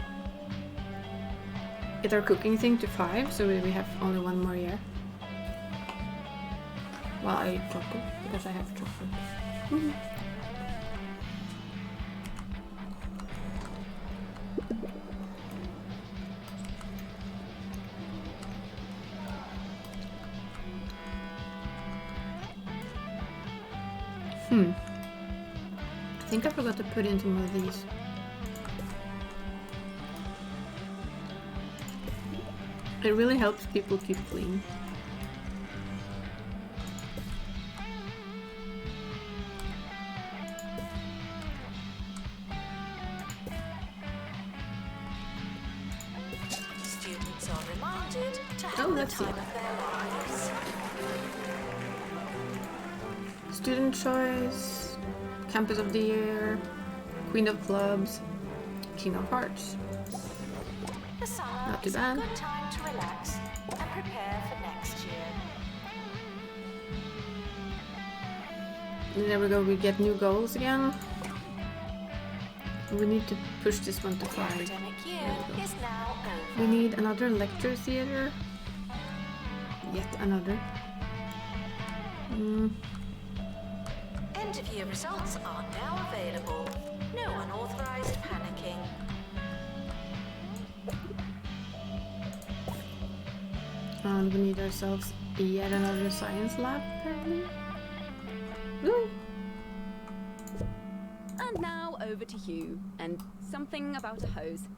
get our cooking thing to 5, so we have only 1 more year. Well, I eat chocolate because I have chocolate. I think I forgot to put in some of these. It really helps people keep clean. Students are reminded to have Oh, the let's see. time of their lives. Student choice, campus of the year, queen of clubs, king of hearts. The summer Not too is bad. a good time to relax and prepare for next year. And there we go, we get new goals again. We need to push this one to The 5. academic year is now over. We need another lecture theater. Yet another. End of year results are now available. No unauthorized panicking. And we need ourselves yet another science lab, apparently. Woo! And now over to Hugh, and something about a hose.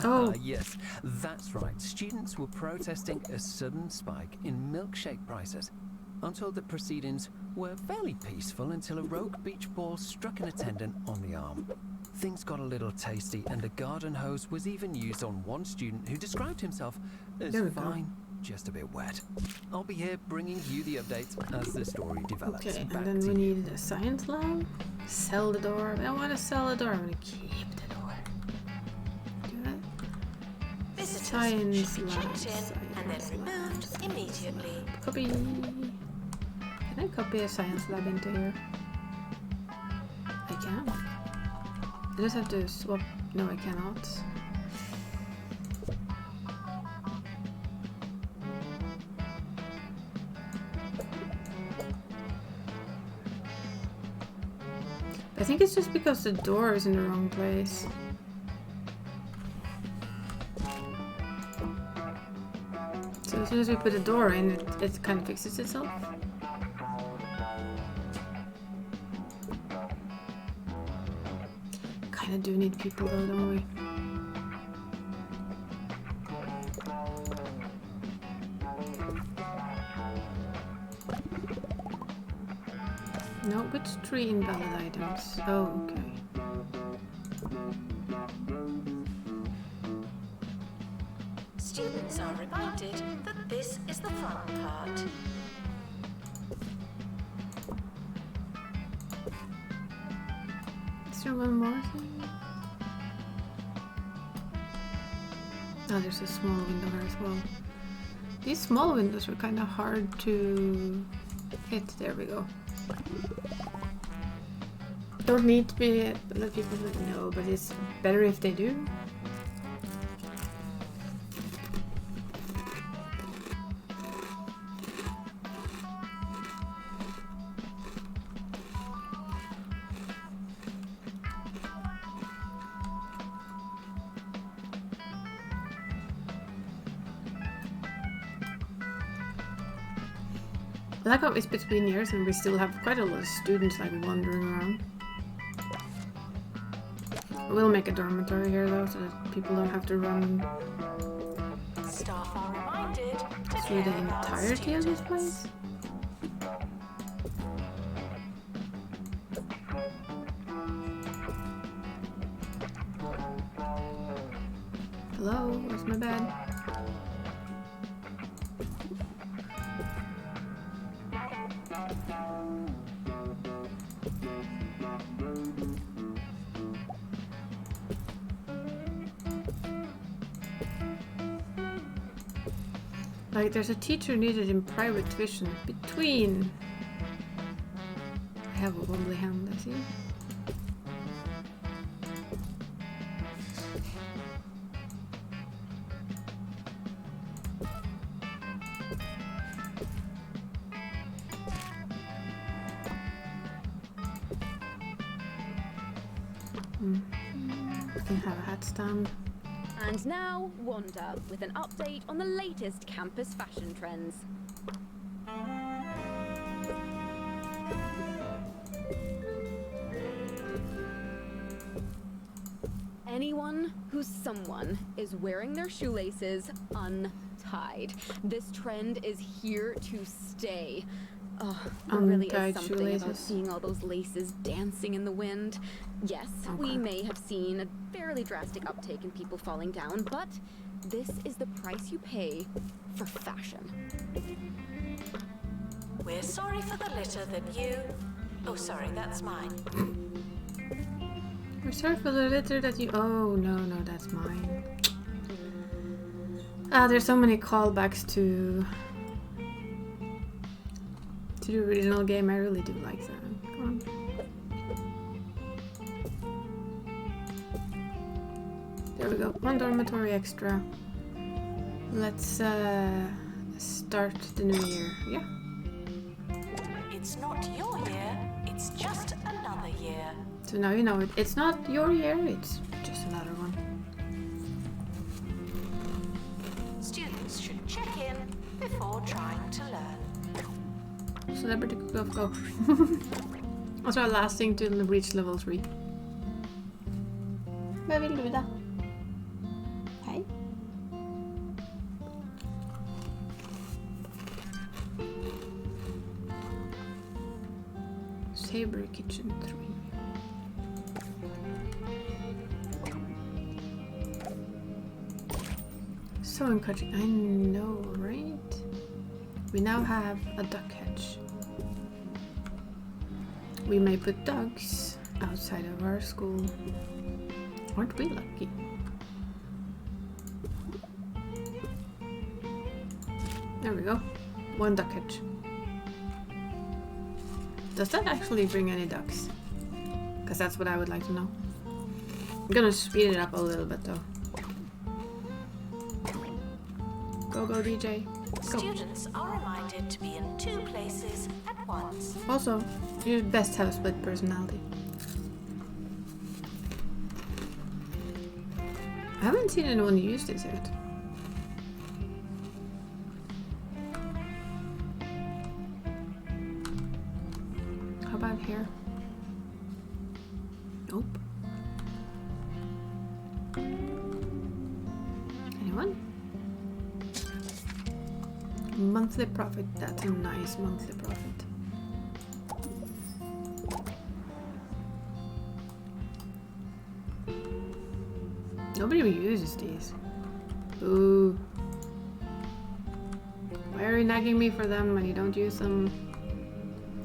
Oh, Yes, that's right. Students were protesting a sudden spike in milkshake prices. I'm told that proceedings were fairly peaceful until a rogue beach ball struck an attendant on the arm. Things got a little tasty, and a garden hose was even used on one student who described himself as There we go. fine, just a bit wet. I'll be here bringing you the updates as the story develops. okay. Back And then to we you. need a science lab. Sell the door. I don't want to sell the door. I want to keep the door. Do that. Visitors Science should be checked in labs, and then science removed labs. immediately. Copy. Can I copy a science lab into here? I can. I just have to swap. No, I cannot. I think it's just because the door is in the wrong place. So as soon as we put the door in, it kind of fixes itself. Kinda do need people though, don't we? No, which 3 invalid items? Oh, okay. Students are reminded that this is the fun part. Is there one more thing? Oh, there's a small window here as well. These small windows are kind of hard to hit. There we go. don't need to be let people know, but it's better if they do. I like how it's between years and we still have quite a lot of students like wandering around. We'll make a dormitory here though, so that people don't have to run Staff are reminded to through the care about entirety of this students. place. Hello, where's my bed? Like, there's a teacher needed in private tuition between. I have a wobbly hand, I see. I can have a hat stand. And now, Wanda, with an update on the latest campus fashion trends. Anyone who's someone is wearing their shoelaces untied. This trend is here to stay. Oh, there really is Untied something shoelaces. about seeing all those laces dancing in the wind. Yes, we may have seen a fairly drastic uptake in people falling down, but this is the price you pay for fashion. We're sorry for the litter that you... Oh, sorry, that's mine. We're sorry for the litter that you... Oh, no, that's mine. Ah, there's so many callbacks to the original game. I really do like that. Come on. There we go. One dormitory extra. Let's start the new year. Yeah. It's not your year, it's just another year. So now you know it. It's not your year, it's just another one. Students should check in before trying to learn. Celebrity cook-off, go. Also lasting to reach level 3. Vad vill du då? Hej. Saber Kitchen 3. So encouraging. I know, right? We now have a duck hatch. We may put ducks outside of our school. Aren't we lucky? There we go. One duck hatch. Does that actually bring any ducks? Because that's what I would like to know. I'm gonna speed it up a little bit though. Go DJ. Go. Students are reminded to be in 2 places at once. Also, you best have a split personality. I haven't seen anyone use this yet. How about here? Nope. Anyone? Monthly profit. That's a nice monthly profit. Nobody uses these. Ooh. Why are you nagging me for them when you don't use them?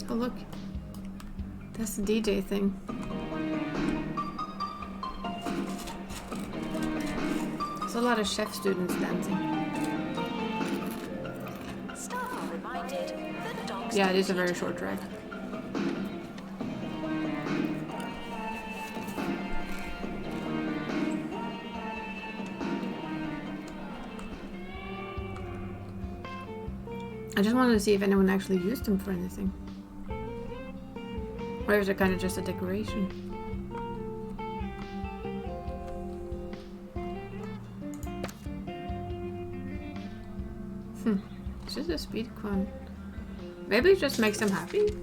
Oh look. That's the DJ thing. There's a lot of chef students dancing. Staff are reminded that dogs Yeah, it is a don't very eat short drive. I just wanted to see if anyone actually used them for anything. Or if they're kind of just a decoration. It's just a speed con. Maybe it just makes them happy.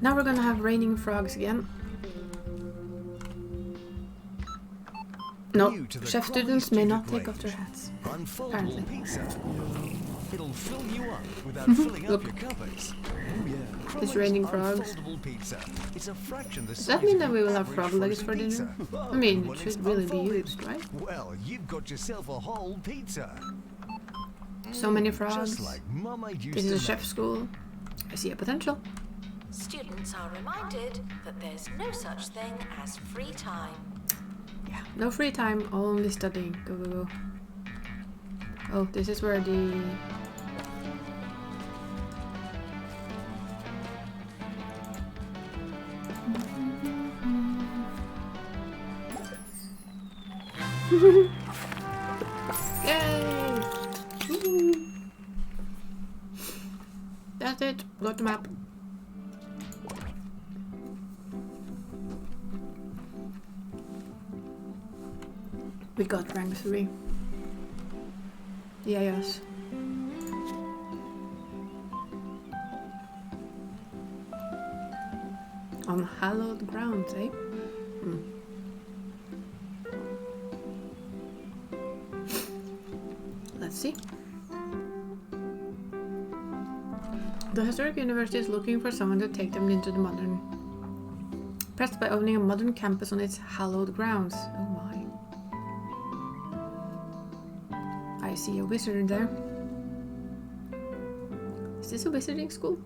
Now we're gonna have raining frogs again. No, chef students may not take off their hats. Unfoldable Apparently. pizza. It'll fill you up without filling up Look. your cupboards. It's raining frogs. Unfoldable pizza. It's a fraction the Does size that mean of that your we will have average frog legs frozen for dinner? pizza. I mean, When it it's should really be unfolded, used, right? Well, you've got yourself a whole pizza. So many frogs. Just like Mama used This is to a make. chef school. I see a potential. Students are reminded that there's no such thing as free time. Yeah, no free time, only studying. Go, go, go. Oh, this is where the... Yay! Woo! That's it. Got the map. We got rank 3. Yeah, yes. On hallowed grounds, eh? Let's see. The Historic University is looking for someone to take them into the modern. Pressed by owning a modern campus on its hallowed grounds. Oh my. I see a wizard there. Is this a wizarding school?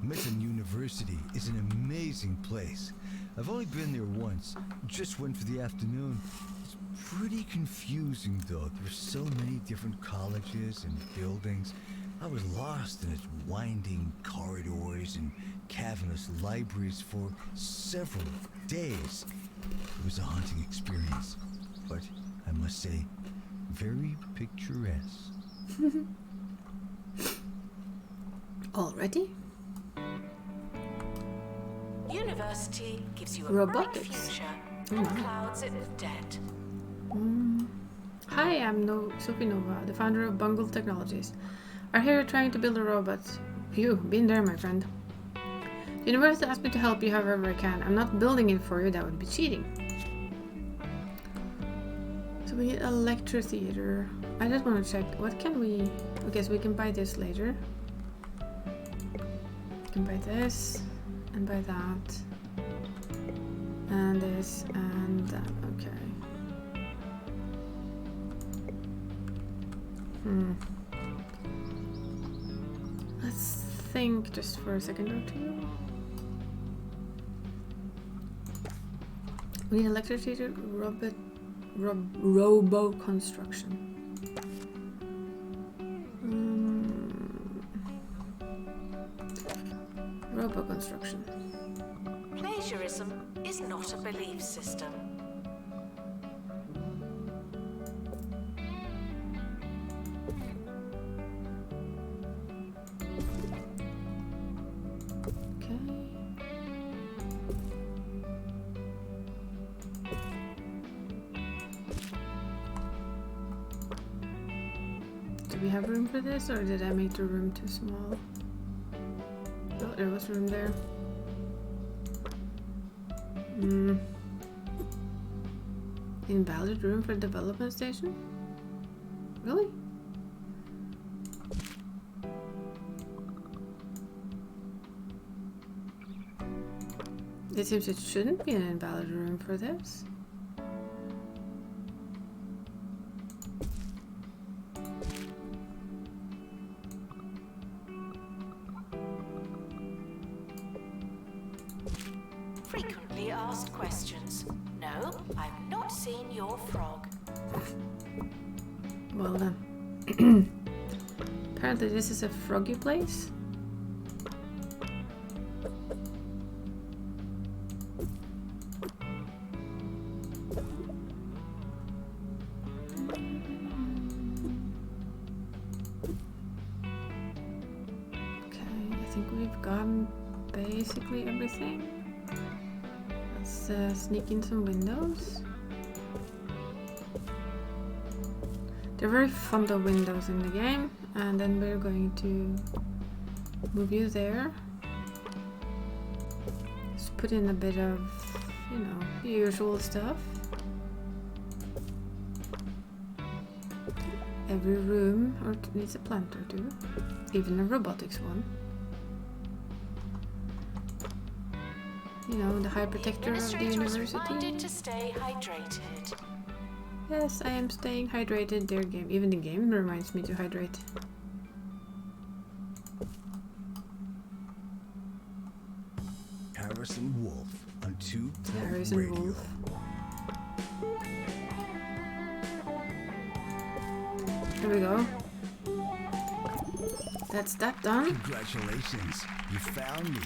Mitten University is an amazing place. I've only been there once, just went for the afternoon. It's pretty confusing though. There's so many different colleges and buildings. I was lost in its winding corridors and cavernous libraries for several days. It was a haunting experience, but I must say, very picturesque. Already? University gives you a Robotics. bright future Oh and my. clouds it with debt. Hi, I'm Sophie Nova, the founder of Bungle Technologies. Are here trying to build a robot. Phew, been there, my friend. The university asked me to help you however I can. I'm not building it for you, that would be cheating. So we need a lecture theater. I just want to check, what can we... Okay, so we can buy this later. We can buy this, and buy that. And this, and that, okay. Let's think just for a second or two. We need electricity, robo construction. Robo construction. Plagiarism is not a belief system. Okay. Do we have room for this, or did I make the room too small? Oh, there was room there. Invalid room for development station? Really? It seems it shouldn't be an invalid room for this. Frequently asked questions. No, I've not seen your frog. Well then. Apparently this is a froggy place. gotten basically everything. Let's sneak in some windows. They're very fond of windows in the game, and then we're going to move you there. Just put in a bit of, you know, the usual stuff. Every room needs a plant or two, even a robotics one. You know, the high protector of the university. Reminded to stay hydrated. Yes, I am staying hydrated. Their game, even the game reminds me to hydrate. Harrison Wolf on 2 Harrison Radio. Wolf. There we go. That's that done. Congratulations, you found me.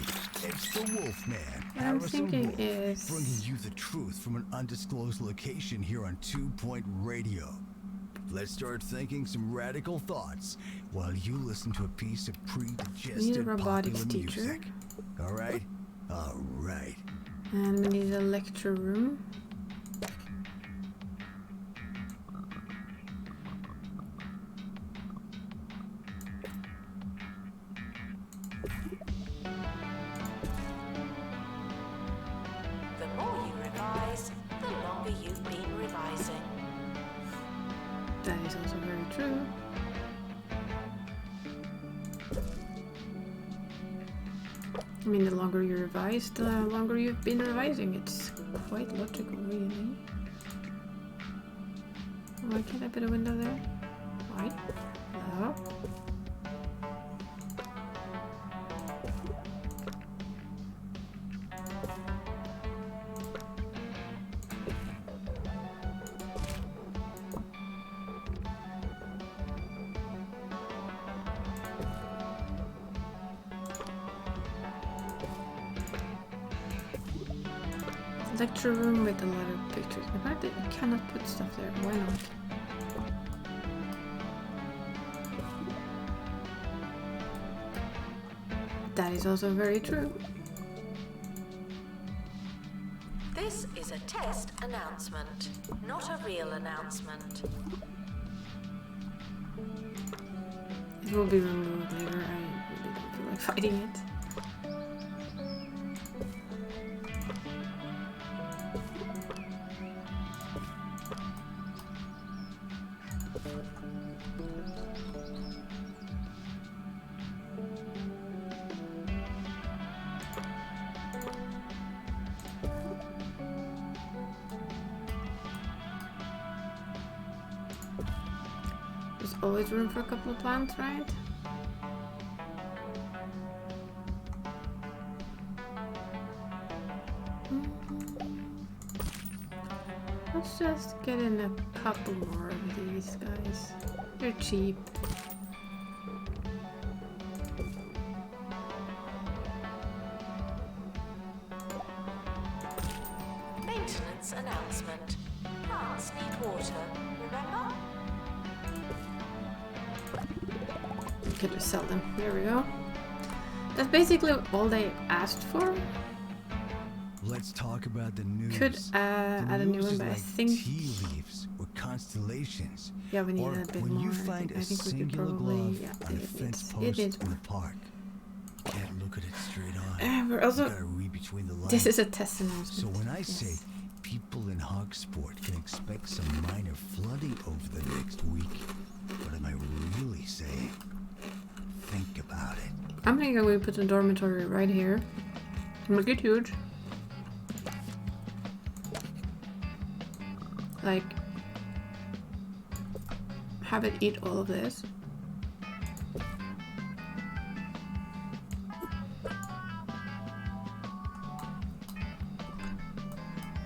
It's the Wolfman. What I'm Harrison thinking Wolf, is- bringing you the truth from an undisclosed location here on 2 Radio. Let's start thinking some radical thoughts while you listen to a piece of Need a pre-digested robotics popular teacher. music. All right, all right. And we need a lecture room. The more you revise, the longer you've been revising. That is also very true. I mean, the longer you revise, the longer you've been revising. It's quite logical, really. Why can't I put a window there? Why? Hello? Lecture room with a lot of pictures. In fact, you cannot put stuff there. Why not? That is also very true. This is a test announcement, not a real announcement. It will be removed later. I really don't feel like fighting it. There's always room for a couple of plants, right? Let's just get in a couple more of these guys. They're cheap. Maintenance announcement. Plants need water, remember? You could just sell them. There we go. That's basically all they asked for. Let's talk about the news. Could The add a new news one, is but I like think tea leaves or constellations. yeah, we need Or a bit when more. you find I a think we could singular probably glove on a it fence needs post in more. the park. You can't look at it straight on. We're You also. gotta read between the lines. This is a test So announcement. when I Yes. say people in Hogsport can expect some minor flooding over the next week, what am I really saying? Think about it. I'm thinking we put a dormitory right here. Make it huge. Like, have it eat all of this.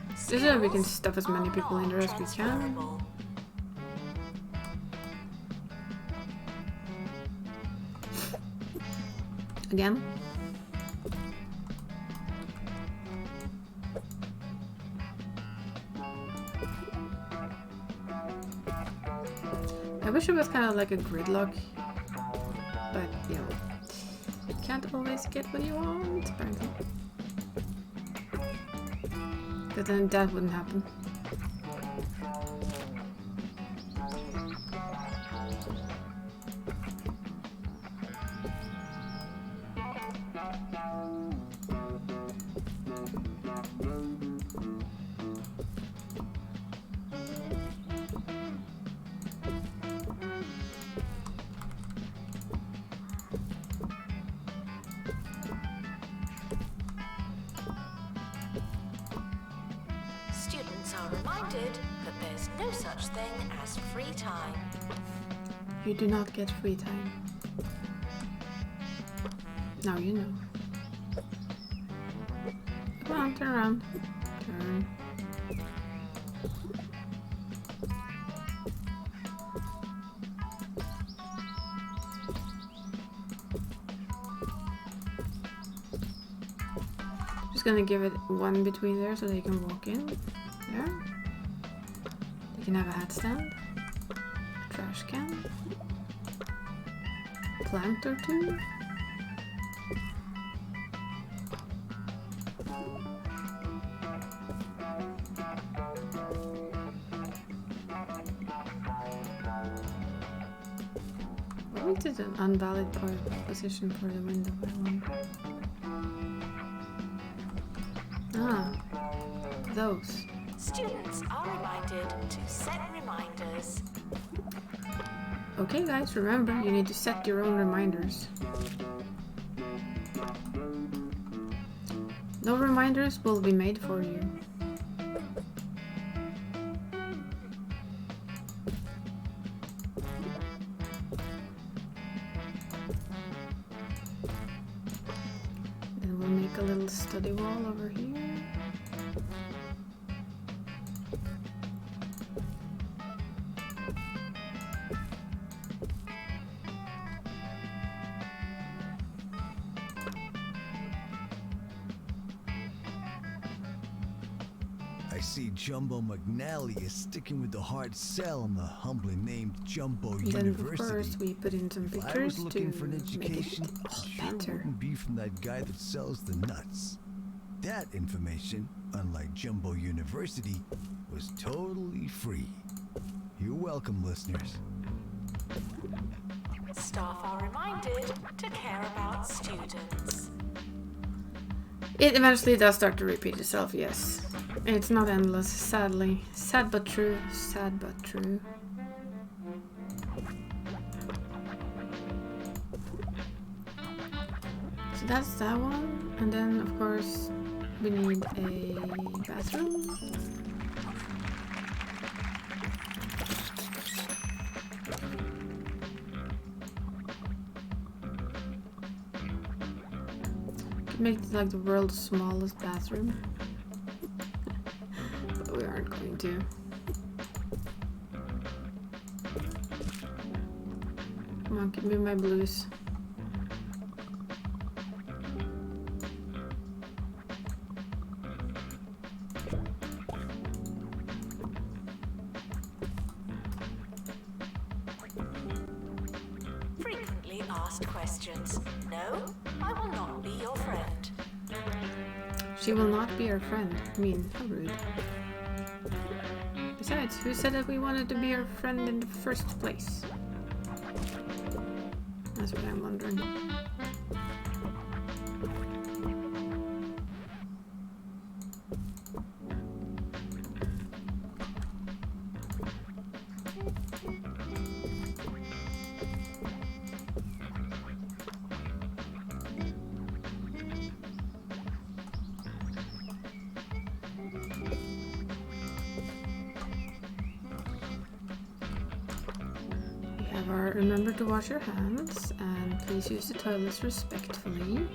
This is so we can stuff as many people in there as we can. Again. I wish it was kind of like a gridlock, but you know, can't always get what you want, apparently. But then that wouldn't happen. Students are reminded that there's no such thing as free time. You do not get free time. Now you know. Come on, turn around. Turn. Just gonna give it one between there so they can walk in. There. They can have a hat stand. A trash can. Plant or two. What is an invalid position for the window? I wonder. Ah, those. Students are reminded to set reminders. Okay guys, remember, you need to set your own reminders. No reminders will be made for you. Then we'll make a little study wall over here. I see Jumbo McNally is sticking with the hard sell on the humbly named Jumbo Then University. of course we put in some If I pictures was looking to for an make education, it it sure better. wouldn't be from that guy that sells the nuts. That information, unlike Jumbo University, was totally free. You're welcome, listeners. Staff are reminded to care about students. It eventually does start to repeat itself, yes. It's not endless, sadly. Sad but true. Sad but true. So that's that one. And then, of course, we need a bathroom. Could make it like the world's smallest bathroom. But we aren't going to. Come on, give me my blues. Frequently asked questions. No, I will not be your friend. She will not be our friend. I mean, how rude. Besides, who said that we wanted to be her friend in the first place? That's what I'm wondering. Remember to wash your hands and please use the toilets respectfully.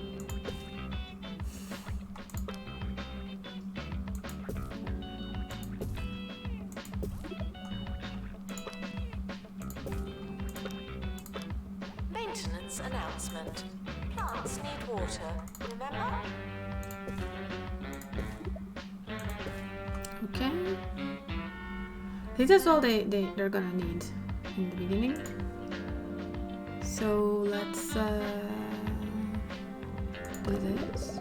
Maintenance announcement. Plants need water, remember? Okay. I think that's all they're gonna need in the beginning. So let's exactly this.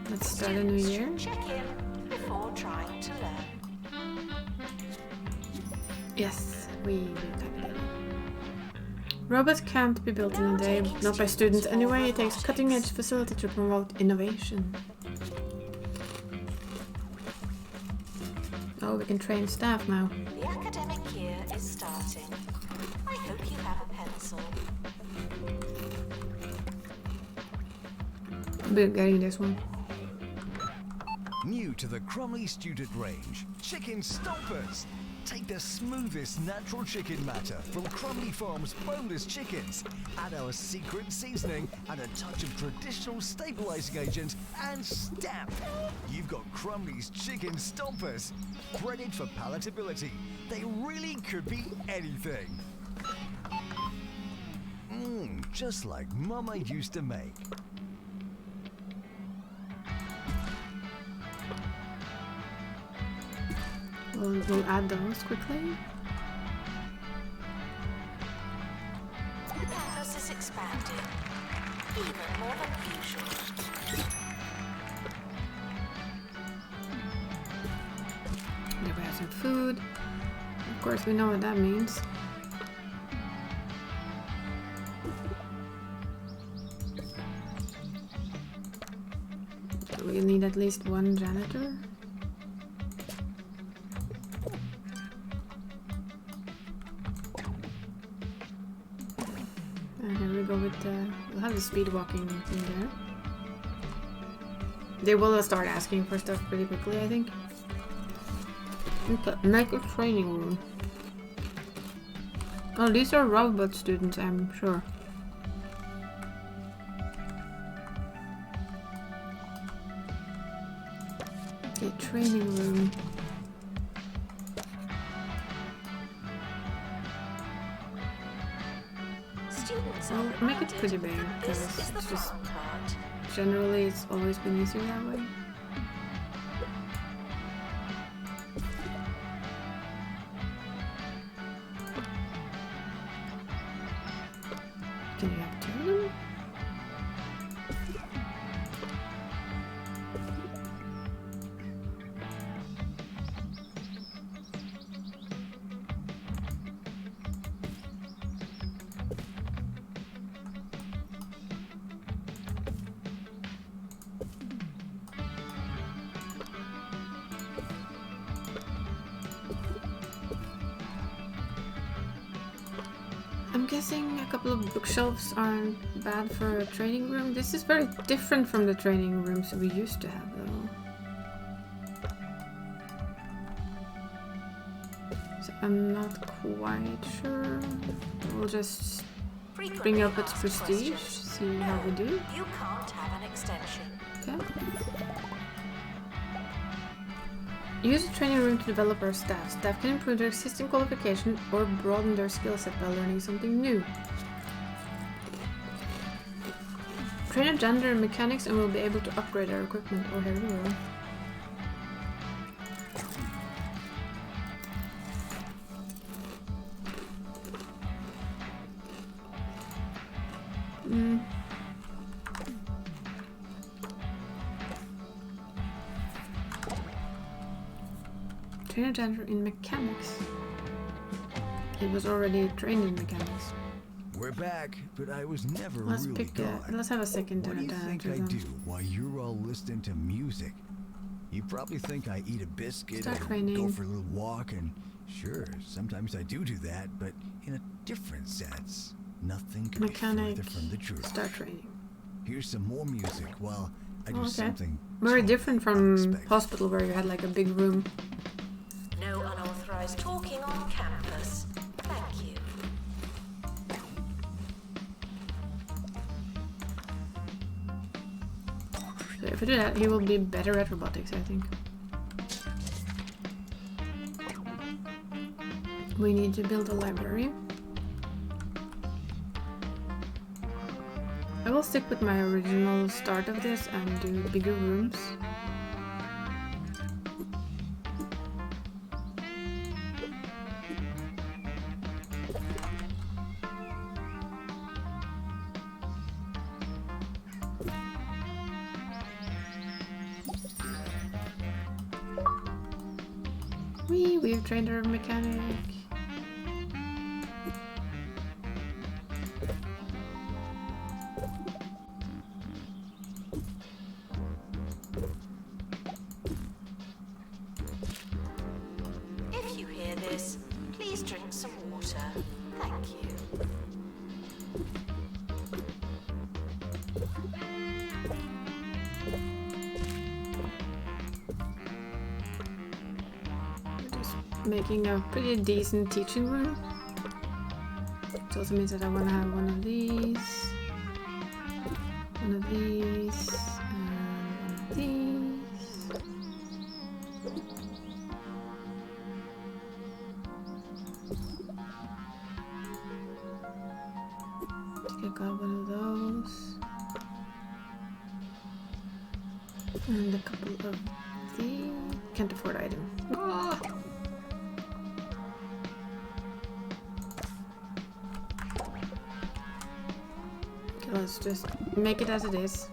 Let's start a new year. Check in before trying to learn. Yes, we kind of did. Robots can't be built in a day, not by students anyway. It takes cutting-edge facility to promote innovation. Oh, we can train staff now. The academic year is starting. I hope you have a pencil. We're getting this one. New to the Crumley student range, Chicken Stompers. Take the smoothest natural chicken matter from Crumley Farms boneless chickens. Add our secret seasoning and a touch of traditional stabilizing agent and stamp. You've got Crumley's Chicken Stompers. Breaded for palatability. They really could be anything. Just like Mama used to make. We'll add those quickly. The canvas is expanding, even more than usual. There we have some food. Of course, we know what that means. So we need at least one janitor. And here we go with we'll have the speed walking in there. They will start asking for stuff pretty quickly, I think. Okay, make a training room. Oh, these are robot students, I'm sure. Okay, training room. Students Well, are make it pretty big, reminded because this is the it's just fun part. generally it's always been easier that way. Can you have two of them? I'm guessing a couple of bookshelves aren't bad for a training room. This is very different from the training rooms we used to have, though. So I'm not quite sure. We'll just bring up its prestige, see how we do. You can't have an extension. Okay. Use a training room to develop our staff. Staff can improve their existing qualification or broaden their skill set by learning something new. Train a janitor in mechanics and we'll be able to upgrade our equipment. Oh, here we go. Train a janitor in mechanics. He was already trained in mechanics. We're back, but I was never Let's really pick gone. let's have a second What do you think janitor I then. do while you're all listening to music? You probably think I eat a biscuit Start or training. go for a little walk, and sure, sometimes I do that, but in a different sense. Nothing could Mechanic. be further from the truth. Start training. Here's some more music while I do Okay. something Very totally different from unexpected. hospital where you had like a big room. No unauthorized talking on campus. Thank you. So if we do that, he will be better at robotics, I think. We need to build a library. I will stick with my original start of this and do bigger rooms. We've trained our mechanic. If you hear this, please drink some water. Thank you. Just making a pretty decent teaching room. Which also means that I want to have one of these, and one of these. I got one of those. And a couple of these. Can't afford item. Ah! Okay, let's just make it as it is.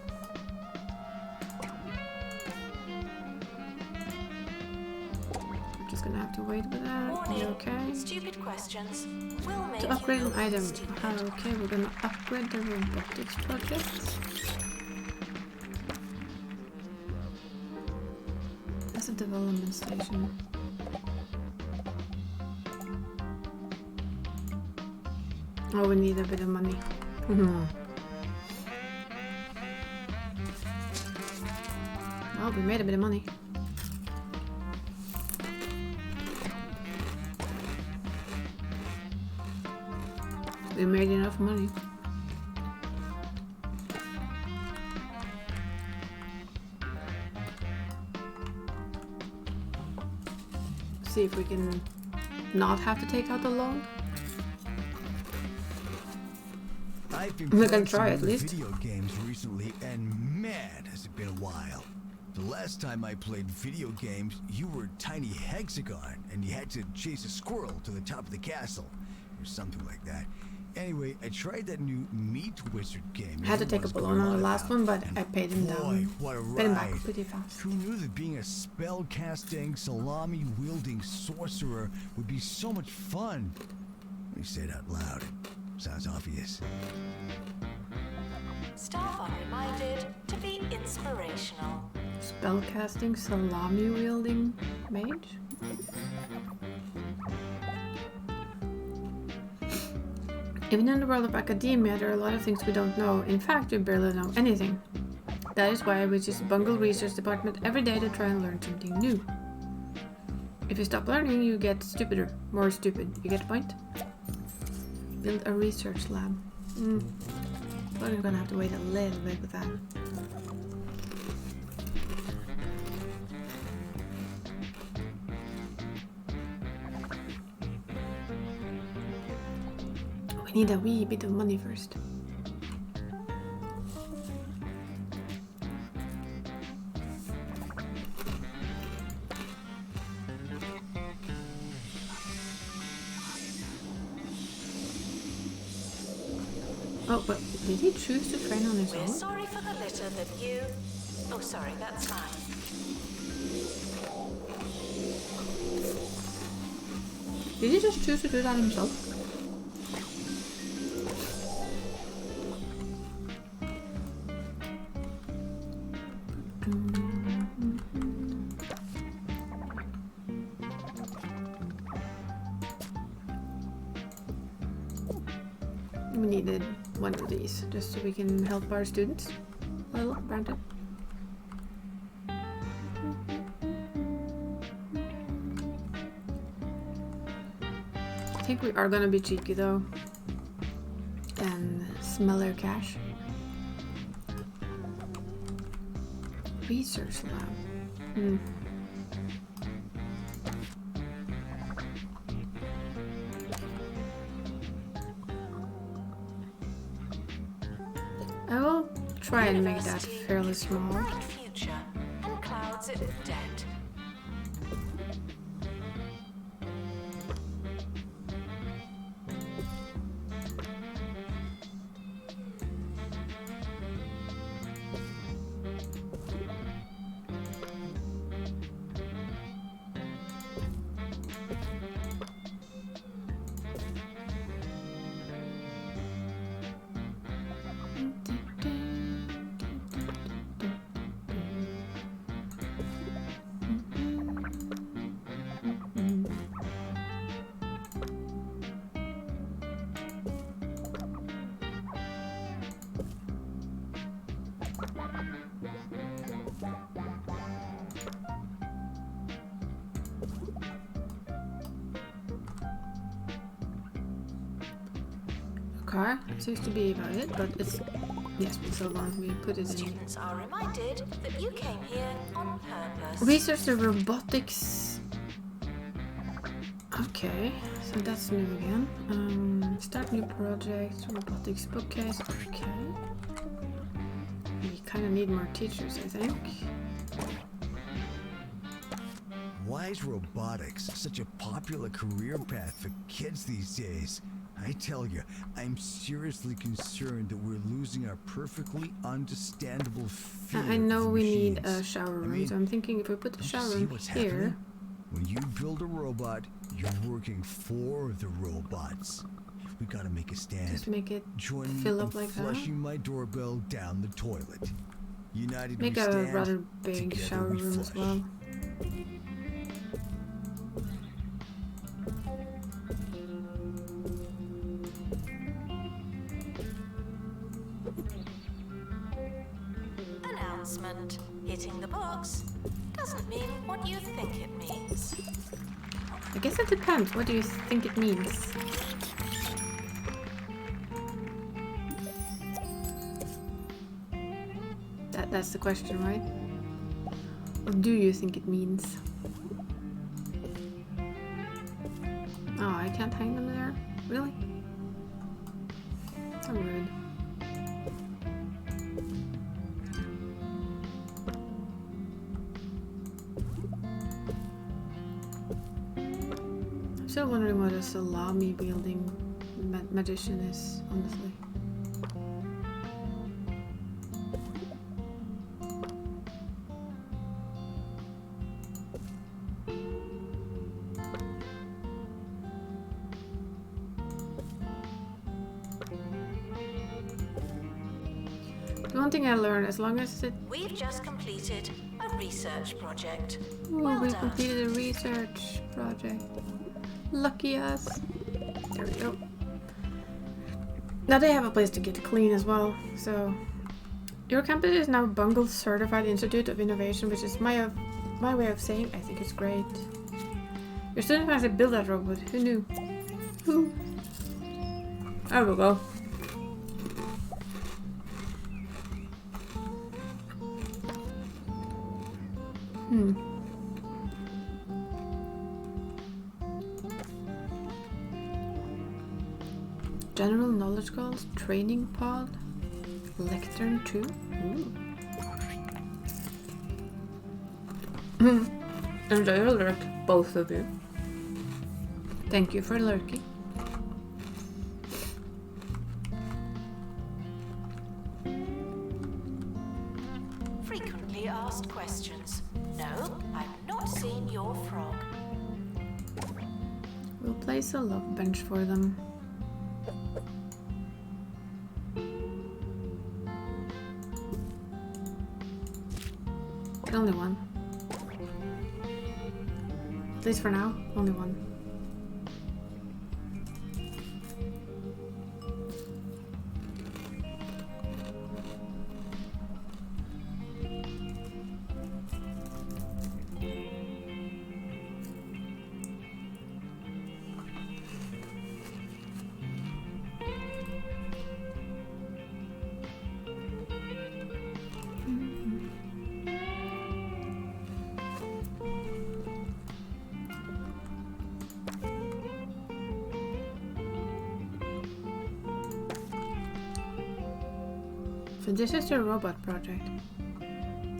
I'm just gonna have to wait for that. Warning. You okay? Stupid questions will make To upgrade you an item. stupid. Okay, we're gonna upgrade the robotics project. That's a development station. Oh, we need a bit of money. Well, we made a bit of money. We made enough money. See if we can not have to take out the loan. I've been We're gonna playing try some at new least. video games recently, and man, has it been a while. The last time I played video games, you were a tiny hexagon, and you had to chase a squirrel to the top of the castle, or something like that. Anyway, I tried that new Meat Wizard game. I had to take a everyone's balloon on going the last about, one, but and I paid him boy, down. what a Paid him back ride. pretty fast. Who knew that being a spell-casting, salami-wielding sorcerer would be so much fun? When you say it out loud, it sounds obvious. Staff are reminded to be inspirational. Spellcasting, salami wielding mage? Even in the world of academia, there are a lot of things we don't know. In fact, we barely know anything. That is why we just bungle research department every day to try and learn something new. If you stop learning, you get stupider, more stupid. You get the point? Build a research lab. But we're gonna have to wait a little bit with that. We need a wee bit of money first. Oh, but did he choose to train on his We're own? sorry for the litter that you... Oh, sorry, that's mine. Did he just choose to do that himself? We needed one of these just so we can help our students. Well, granted. I think we are gonna be cheeky though and smell our cash. Research lab. I will try and make that University fairly gives you a small. bright future and clouds it with debt. Okay, it seems to be about it, but it's... Yes, been so long, we put it in. Students are reminded that you came here on purpose. Research the robotics... Okay, so that's new again. Start new project, robotics bookcase, okay. We kind of need more teachers, I think. Why is robotics such a popular career path for kids these days? I tell you, I'm seriously concerned that we're losing our perfectly understandable fear I know of we need machines. a shower room, I mean, so I'm thinking if we put the don't you shower see room what's here... happening? When you build a robot, you're working for the robots. We gotta make a stand. Just make it Join me fill in up like that. flushing my doorbell down the toilet. United Make we a stand, rather big together shower we room as flush. well. Announcement. Hitting the box doesn't mean what you think it means. I guess it depends. What do you think it means? That's the question, right? What do you think it means? Oh, I can't hang them there? Really? How rude. I'm still wondering what a salami wielding magician is, honestly. The one thing I learned, as long as it... We've just completed a research project. Ooh, Well we done. completed a research project. Lucky us. There we go. Now they have a place to get clean as well, so... Your campus is now Bungle Certified Institute of Innovation, which is my way of saying I think it's great. Your student has to build that robot. Who knew? Who? There we go. General knowledge goals, training pod, lectern 2. Enjoy your lurk, both of you. Thank you for lurking. Frequently asked questions. No, I've not seen your frog. We'll place a love bench for them. But only one. At least for now, only one. So this is the robot project.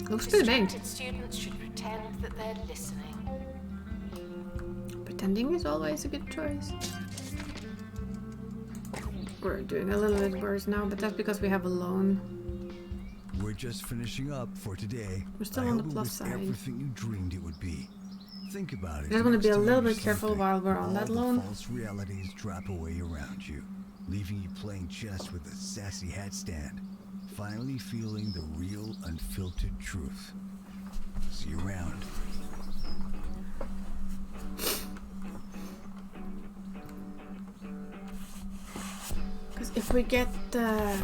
Looks pretty big. Distracted students should pretend that they're listening. Pretending is always a good choice. We're doing a little bit worse now, but that's because we have a loan. We're just finishing up for today. We're still I on the hope it plus was side. everything you dreamed it would be. Think about it. Just want to next be a time little you're bit careful sleeping, while we're on all that the loan. false realities drop away around you, leaving you playing chess with a sassy hat stand. Finally feeling the real, unfiltered truth. See you around. Because if we get as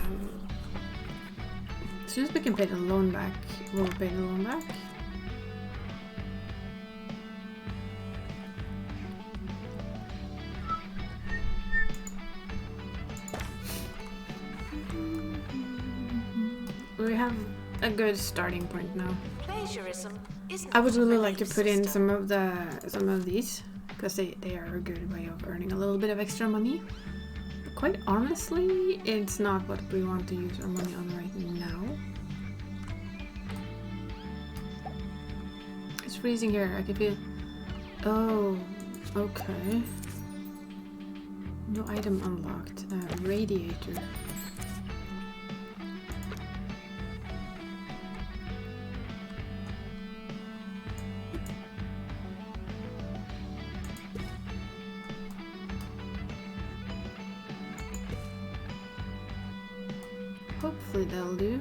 soon as we can pay the loan back, we'll pay the loan back. we have a good starting point now. Plagiarism is I would not a really like to belief put in system. some of these because they are a good way of earning a little bit of extra money. But quite honestly, it's not what we want to use our money on right now. It's freezing here. I can feel. Oh, okay. No item unlocked. Radiator. Hopefully that'll do.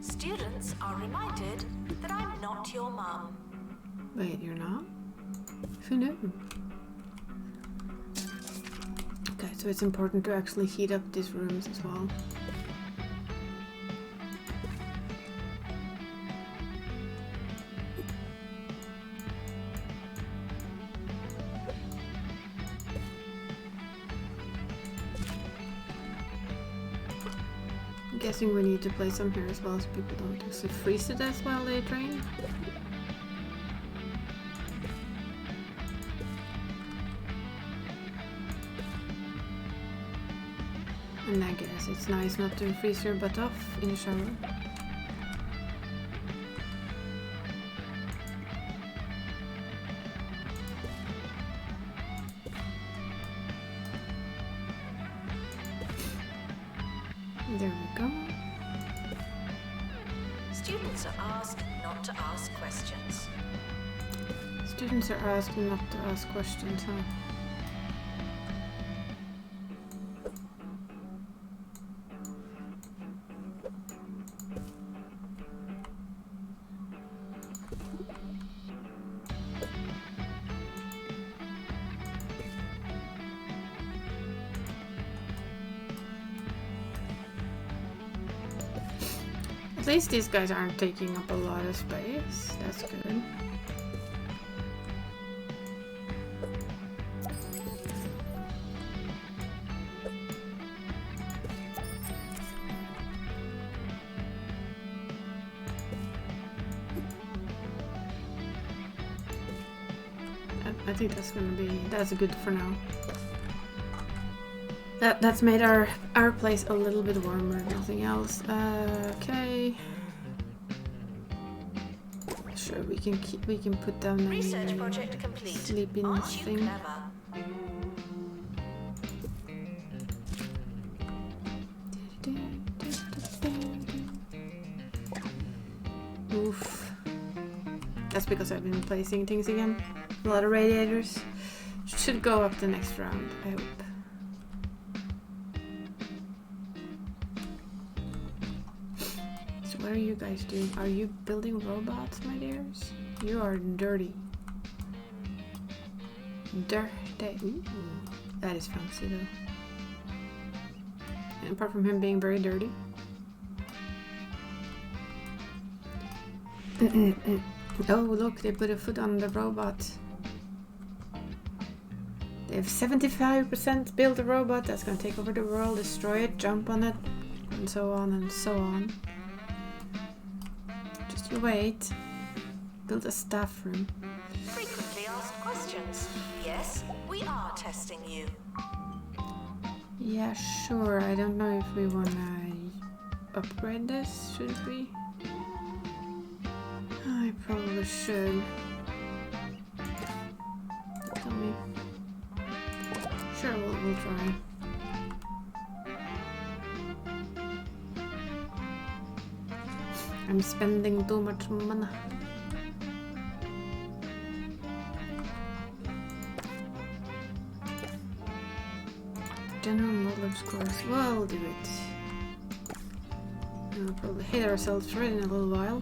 Students are reminded that I'm not your mum. Wait, you're not? Who knew? Okay, so it's important to actually heat up these rooms as well. I'm guessing we need to place some here as well so people don't actually freeze to death while they train. And I guess it's nice not to freeze your butt off in the shower. There we go. Students are asked not to ask questions. Students are asked not to ask questions, huh? At least these guys aren't taking up a lot of space. That's good. I think that's good for now. That's made our place a little bit warmer, nothing else. Okay. Sure, we can put down a Research project complete. sleeping Aren't you thing. clever? Oof. That's because I've been placing things again. A lot of radiators. Should go up the next round, I hope. So what are you guys doing? Are you building robots, my dears? You are dirty. Dirty. Ooh, that is fancy though. And apart from him being very dirty. Oh, look, they put a foot on the robot. They have 75% built a robot that's gonna take over the world, destroy it, jump on it, and so on and so on. Just you wait. Build a staff room. Frequently asked questions. Yes, we are testing you. Yeah, sure. I don't know if we wanna upgrade this, should we? I probably should. Tell me. Sure, we'll try. I'm spending too much money. General knowledge course. We'll do it. And we'll probably hate ourselves for it in a little while.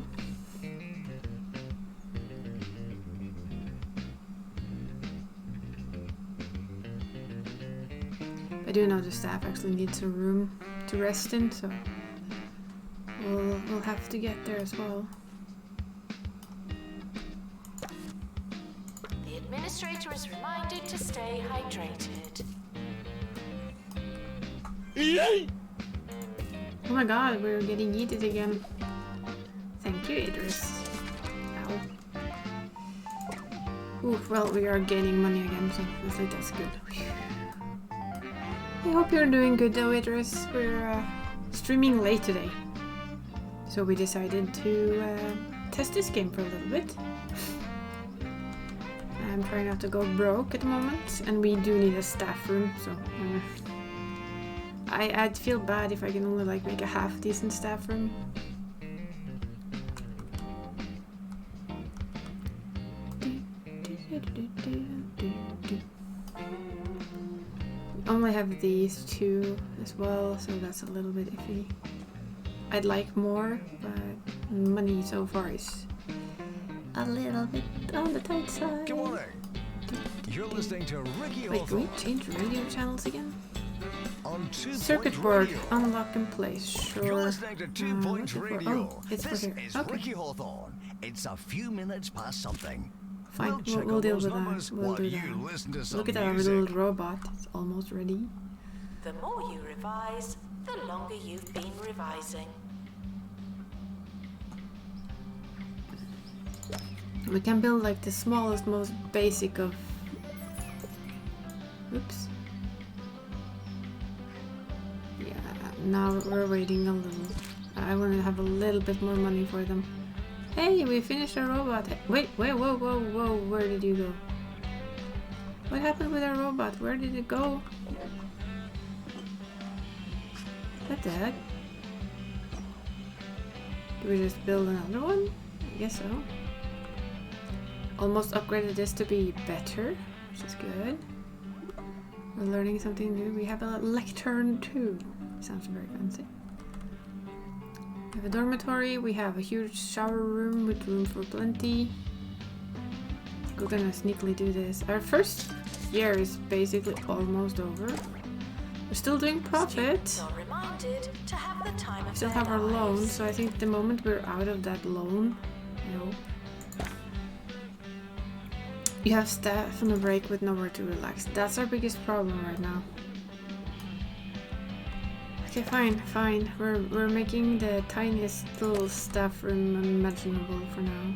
I do know the staff actually needs a room to rest in, so we'll have to get there as well. The administrator is reminded to stay hydrated. Oh my god, we're getting yeeted again. Thank you, Idris. Ow. Ooh, well, we are gaining money again, so I think that's good. I hope you're doing good though, Idris. We're streaming late today. So we decided to test this game for a little bit. I'm trying not to go broke at the moment, and we do need a staff room, so I'd feel bad if I can only like make a half decent staff room. Only have these two as well, so that's a little bit iffy. I'd like more, but money so far is a little bit on the tight side. Good morning. You're listening to Ricky Wait, can we Hawthorne change radio channels again? on 2 Circuit Point board, Radio. unlock in place, sure. You're listening to 2 Point what's it for? Radio. Oh, it's This for here. is Okay, Ricky Hawthorne. It's a few minutes past something. fine. check We'll on deal those with numbers that. We'll while do you that. listen to some Look at our music. little robot. It's almost ready. The more you revise, the longer you've been revising. We can build like the smallest, most basic of... Oops. Yeah, now we're waiting a little. I want to have a little bit more money for them. Hey, we finished our robot. Wait, whoa, where did you go? What happened with our robot? Where did it go? What the heck? Do we just build another one? I guess so. Almost upgraded this to be better, which is good. We're learning something new. We have a lectern too. Sounds very fancy. We have a dormitory. We have a huge shower room with room for plenty. We're gonna sneakily do this. Our first year is basically almost over. We're still doing profit. Students are reminded to have the time of Still their have our loan, lives. so I think the moment we're out of that loan, you have staff on a break with nowhere to relax. That's our biggest problem right now. Okay, fine. We're making the tiniest little staff room imaginable for now.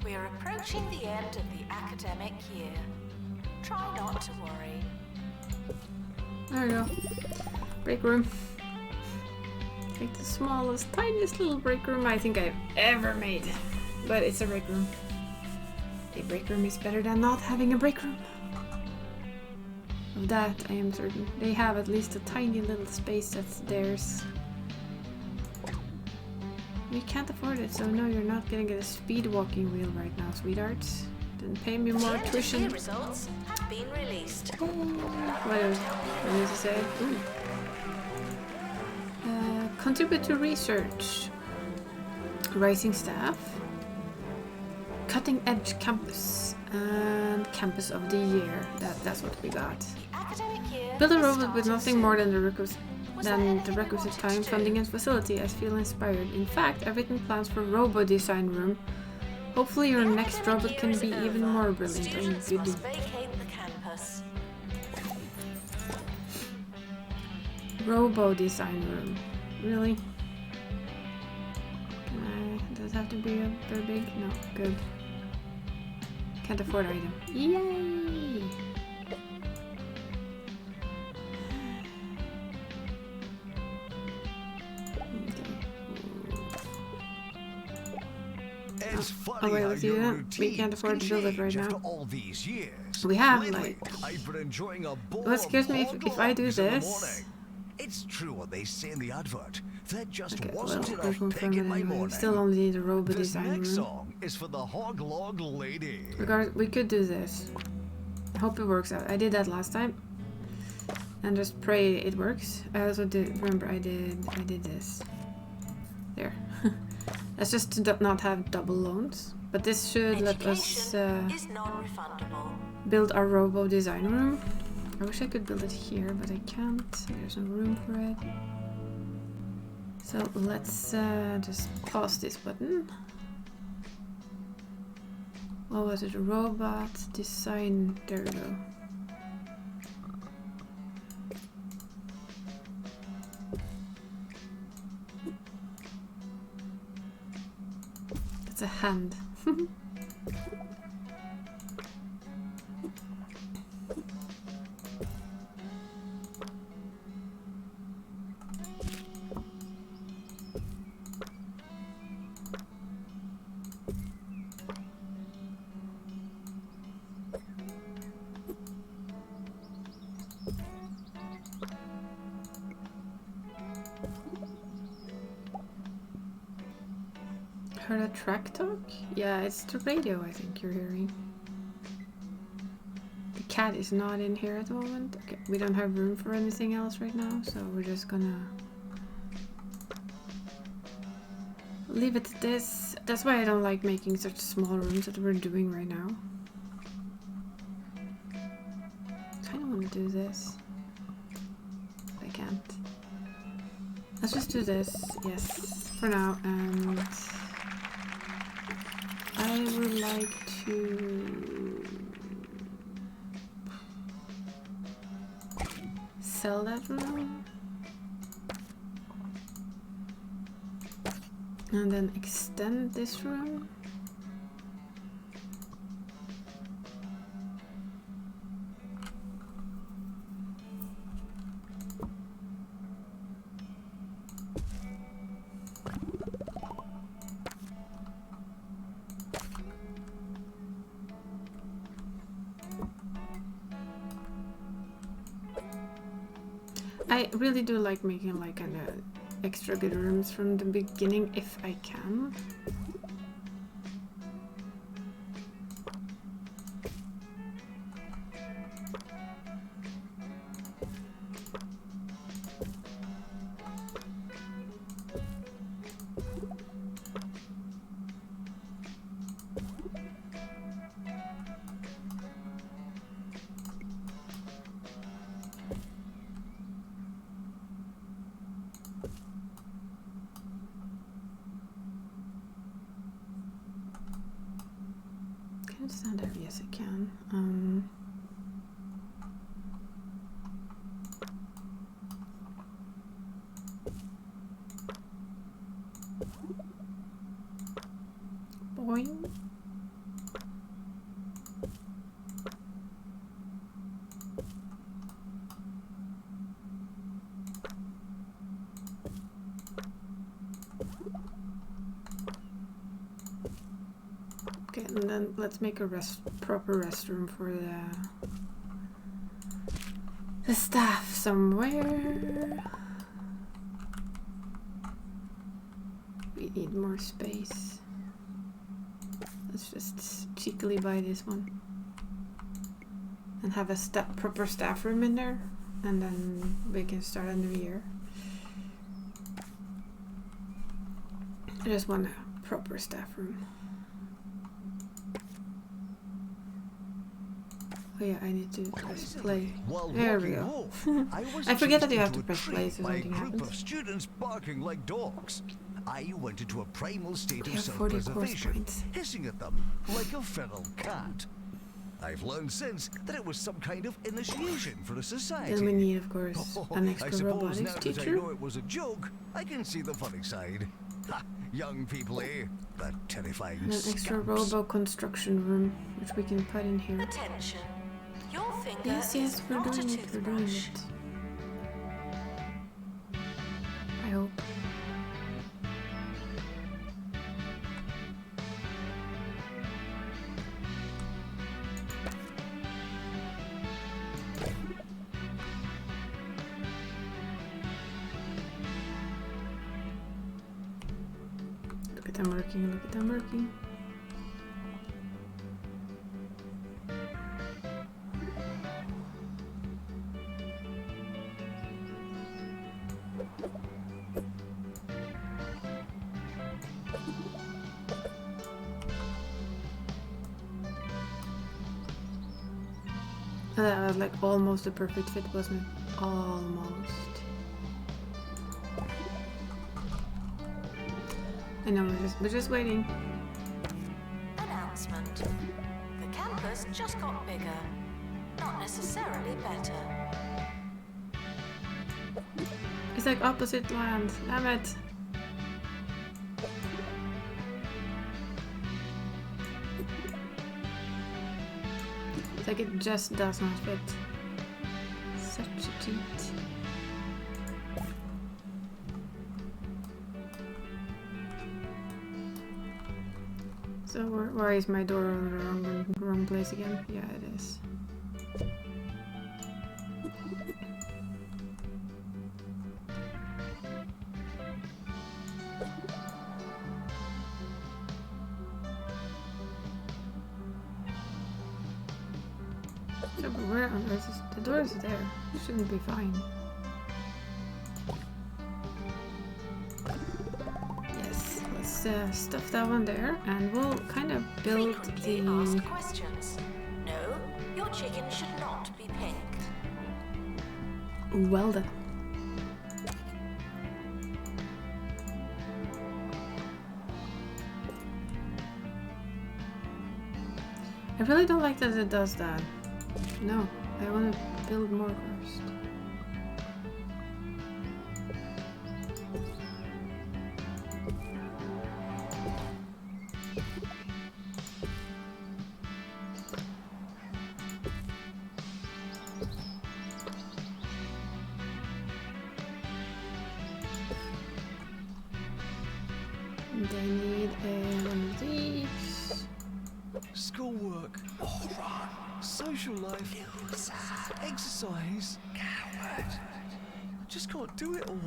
We are approaching the end of the academic year. Try not to worry. There we go. Break room. Like the smallest, tiniest little break room I think I've ever made. But it's a break room. A break room is better than not having a break room. Of that I am certain. They have at least a tiny little space that's theirs. We can't afford it, so no, you're not gonna get a speed walking wheel right now, sweethearts. Then pay me more The tuition. end of year results have been released. What does it say? Ooh. Contribute to research. Rising staff. Cutting edge campus. And campus of the year. That's what we got. The academic year Build a is robot with starting nothing soon. more than the requisite anything time, you funding, wanted and facility. I feel inspired. In fact, I've written plans for Robo Design Room. Hopefully your The next academic robot year can is be even over. more brilliant. Oh, Students goody. must vacate the campus. Robo Design Room. Really? Does it have to be very big? No. Good. Can't afford item. Yay! It's funny Oh, wait, how let's do your that. We routines can't afford can to build it right change now. after all these years. We have, Lately, like- I've been enjoying a bowl What scares me of if I do hog-logs in the this? morning. It's true what they say in the advert. There just Okay, well, wasn't we'll enough confirm pig it in my anyway. We morning. still only need a Robo This Design next Room. song is for the hog log lady. Regardless, we could do this. I hope it works out. I did that last time. And just pray it works. I also did, remember I did this. There. That's just to not have double loans. But this should let us, Education is non-refundable. build our robo design room. I wish I could build it here, but I can't. There's no room for it. So let's just pause this button. What was it? Robot design. There we go. That's a hand. Heard a track talk? Yeah, it's the radio I think you're hearing. The cat is not in here at the moment. Okay, we don't have room for anything else right now, so we're just gonna leave it at this. That's why I don't like making such small rooms that we're doing right now. I kinda wanna do this. I can't. Let's just do this, yes, for now, and I would like to sell that room and then extend this room. I really do like making like kind of extra good rooms from the beginning if I can. Can I stand there? Yes, I can. Boing. Okay, and then let's make a proper restroom for the staff somewhere. We need more space. Let's just cheekily buy this one and have a proper staff room in there, and then we can start a new year. I just want a proper staff room. Oh yeah, I need to press play. There we go. I forget that you have to press play so something happens. Of students barking like dogs. I went into a primal state of 40 course self-preservation, points. hissing at them like a feral cat. I've learned since that it was some kind of initiation for a society. Then we need, of course, an I extra suppose robotics now that I teacher. know it was a joke, I can see the funny side. Ha! Young people, eh? That terrifying And an extra scamps. robo construction room, which we can put in here. Attention. Your finger Yes, is we're not a doing it, we're doing toothbrush. it. I hope. Look at them working, look at them working. That was like almost a perfect fit, wasn't it? Almost. I know, we're just waiting. Announcement. The campus just got bigger. Not necessarily better. It's like opposite land. Damn it. It's like it just does not fit. Such a cheat. So why is my door on the wrong place again? Yeah, it is. So where on earth is the door? Is there? It shouldn't be fine. Yes, let's stuff that one there, and we'll kind of build Frequently the. asked questions. No, your chicken should not be pink. Well done. I really don't like that it does that. No, I want to build more first. They need one of these. Schoolwork, social life, exercise. I just can't do it all.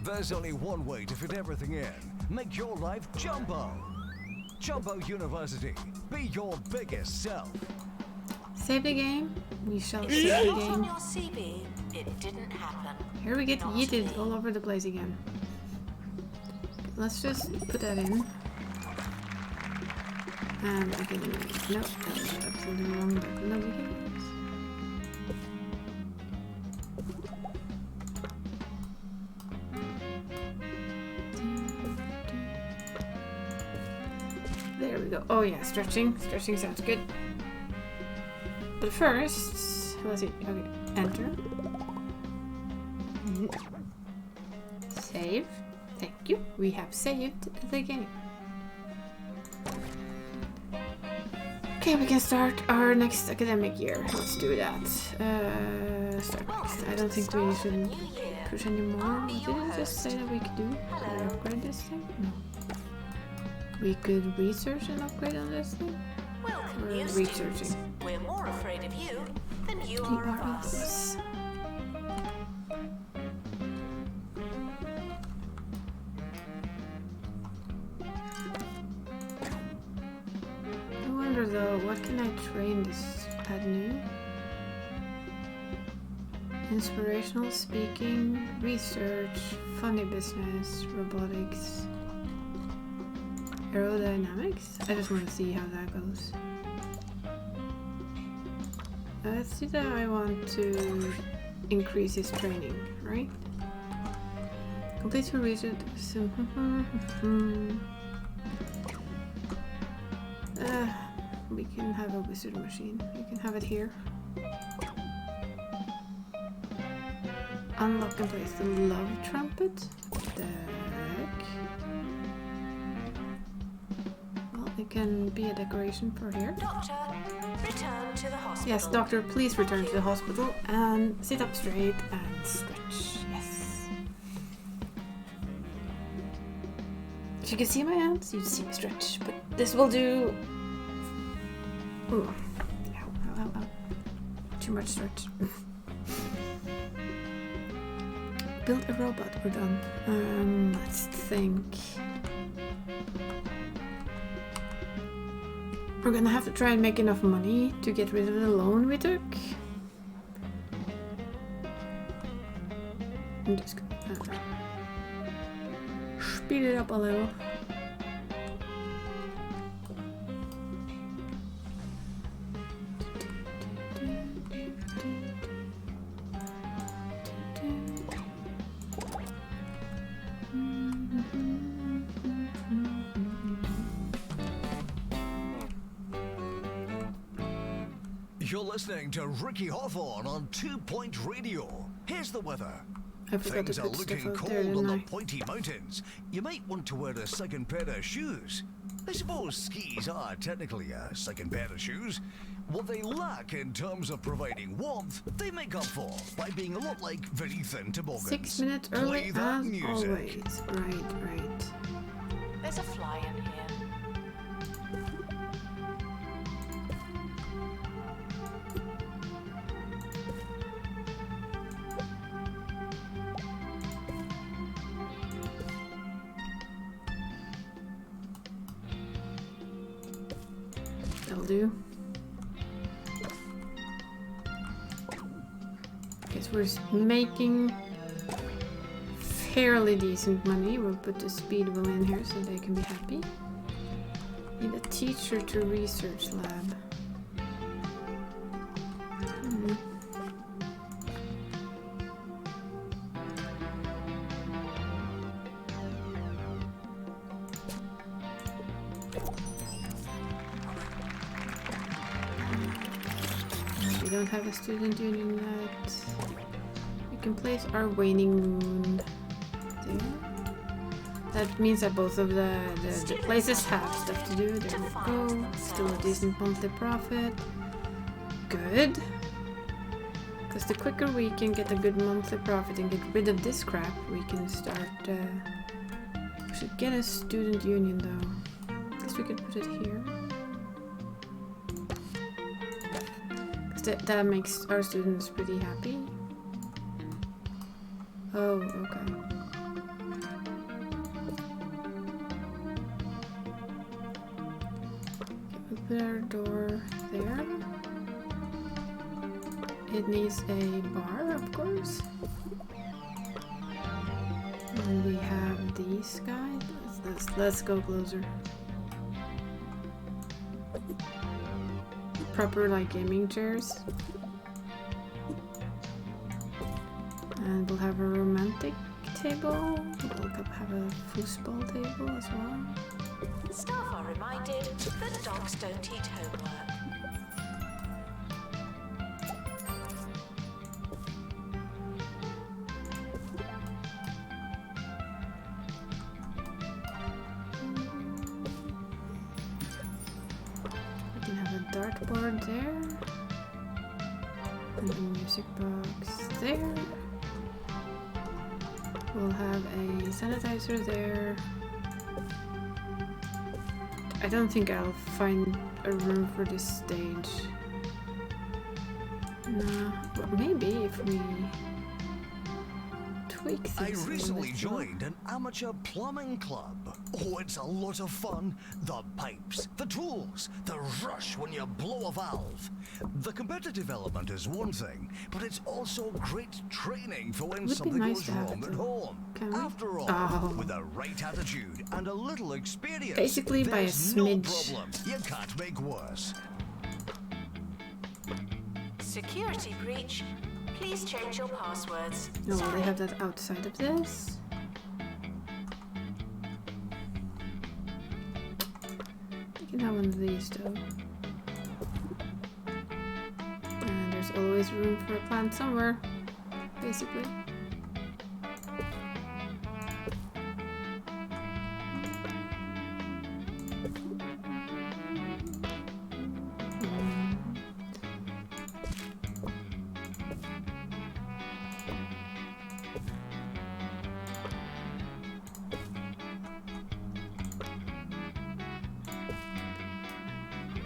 There's only one way to fit everything in. Make your life Jumbo. Jumbo University. Be your biggest self. Save the game. We shall If save it's the not on game. your CV, it didn't happen. Here we get Not yeeted me. all over the place again. Let's just put that in. And I can. Nope, that was absolutely wrong. But no, we can. There we go. Oh yeah, stretching. Stretching sounds good. But first, let's see. Okay, enter. Save. Thank you. We have saved the game. Okay, we can start our next academic year. Let's do that. Start next. I don't think we should push anymore. Didn't it just say that we could do? Can we upgrade this thing? No. We could research and upgrade on this thing. Welcome, We're new researching. students. We're more afraid of you than you You are of are us. us. I wonder though, what can I train this add new? Inspirational speaking, research, funny business, robotics, aerodynamics? I just want to see how that goes. Let's see that I want to increase his training, right? Complete your research. We can have a wizard machine. We can have it here. Unlock and place the love trumpet. What the heck? Well, it can be a decoration for here. Doctor, return to the hospital. Yes, doctor, please return to the hospital and sit up straight and stretch. Yes. If you can see my hands, you'd see me stretch, but this will do. Ooh. Ow, ow, ow. Too much stretch. Build a robot, we're done. Let's think. We're gonna have to try and make enough money to get rid of the loan we took. I'm just gonna speed it up a little. You're listening to Ricky Hawthorne on 2 Point Radio. Here's the weather. I forgot Things to are put stuff looking out cold there, on didn't the I? pointy mountains. You might want to wear a second pair of shoes. I suppose skis are technically a second pair of shoes. What they lack in terms of providing warmth, they make up for by being a lot like very thin toboggans. 6 minutes early Play that as music. always. Right. There's a fly in here. That'll do. Okay, so we're making fairly decent money. We'll put the Speedwell in here so they can be happy. Need a teacher to research lab. We don't have a student union yet. We can place our waning moon there. That means that both of the places have stuff to do. There we go. Still a decent monthly profit. Good. Because the quicker we can get a good monthly profit and get rid of this crap, we can start. We should get a student union though. Guess we could put it here. That makes our students pretty happy. Oh, okay. We'll put our door there. It needs a bar, of course. And we have these guys. Let's go closer. Proper like gaming chairs, and we'll have a romantic table. We'll have a foosball table as well. Staff are reminded that dogs don't eat homework. Dartboard there, and a music box there. We'll have a sanitizer there. I don't think I'll find a room for this stage. No, but maybe if we tweak things. I recently joined an amateur plumbing club. Oh, it's a lot of fun. The pipes, the tools, the rush when you blow a valve. The competitive element is one thing, but it's also great training for when Would be something nice goes to have wrong it at though. home. Can we? After all, Oh. with the right attitude and a little experience, Basically by a there's no smidge. problem you can't make worse. Security breach. Please change your passwords. No, Sorry. they have that outside of this. You can have one of these though. And there's always room for a plant somewhere, basically.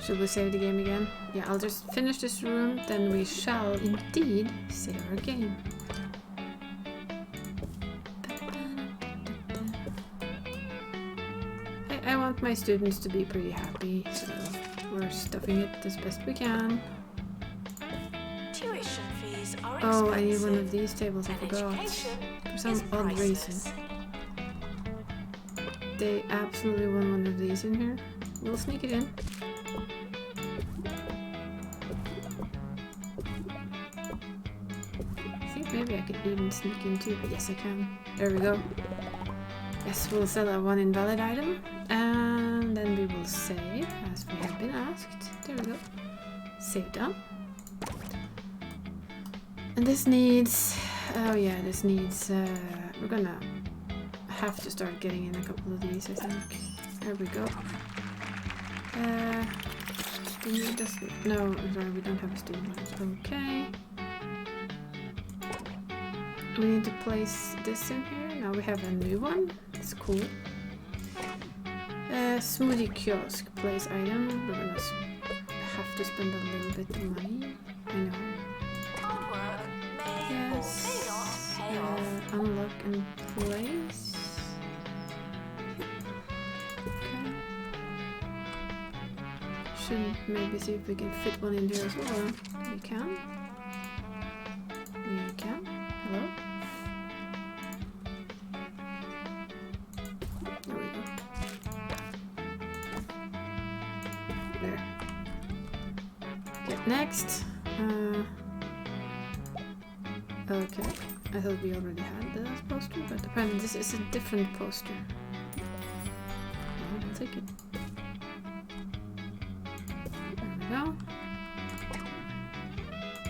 Should we save the game again? Yeah, I'll just finish this room, then we shall indeed save our game. I want my students to be pretty happy, so we're stuffing it as best we can. Tuition fees are Oh, I need expensive. one of these tables, I And forgot. education For some is odd reason. priceless. They absolutely want one of these in here. We'll sneak it in. I think maybe I could even sneak in too. Yes, I can. There we go. Yes, we'll sell a one invalid item. And then we will save, as we have been asked. There we go. Save done. And this needs... Oh yeah, this needs... we're gonna have to start getting in a couple of these, I think. There we go. Do we need this? No, I'm sorry, we don't have a student one. Okay. We need to place this in here. Now we have a new one. It's cool. Smoothie kiosk. Place item. We're gonna have to spend a little bit of money. I know. Hard work may or may not pay off. Unlock and place. Okay. Should maybe see if we can fit one in there as well. We can. We can. Hello? There we go. There. Okay, next. Okay. I thought we already had this poster, but apparently this is a different poster. I'll take it. There we go.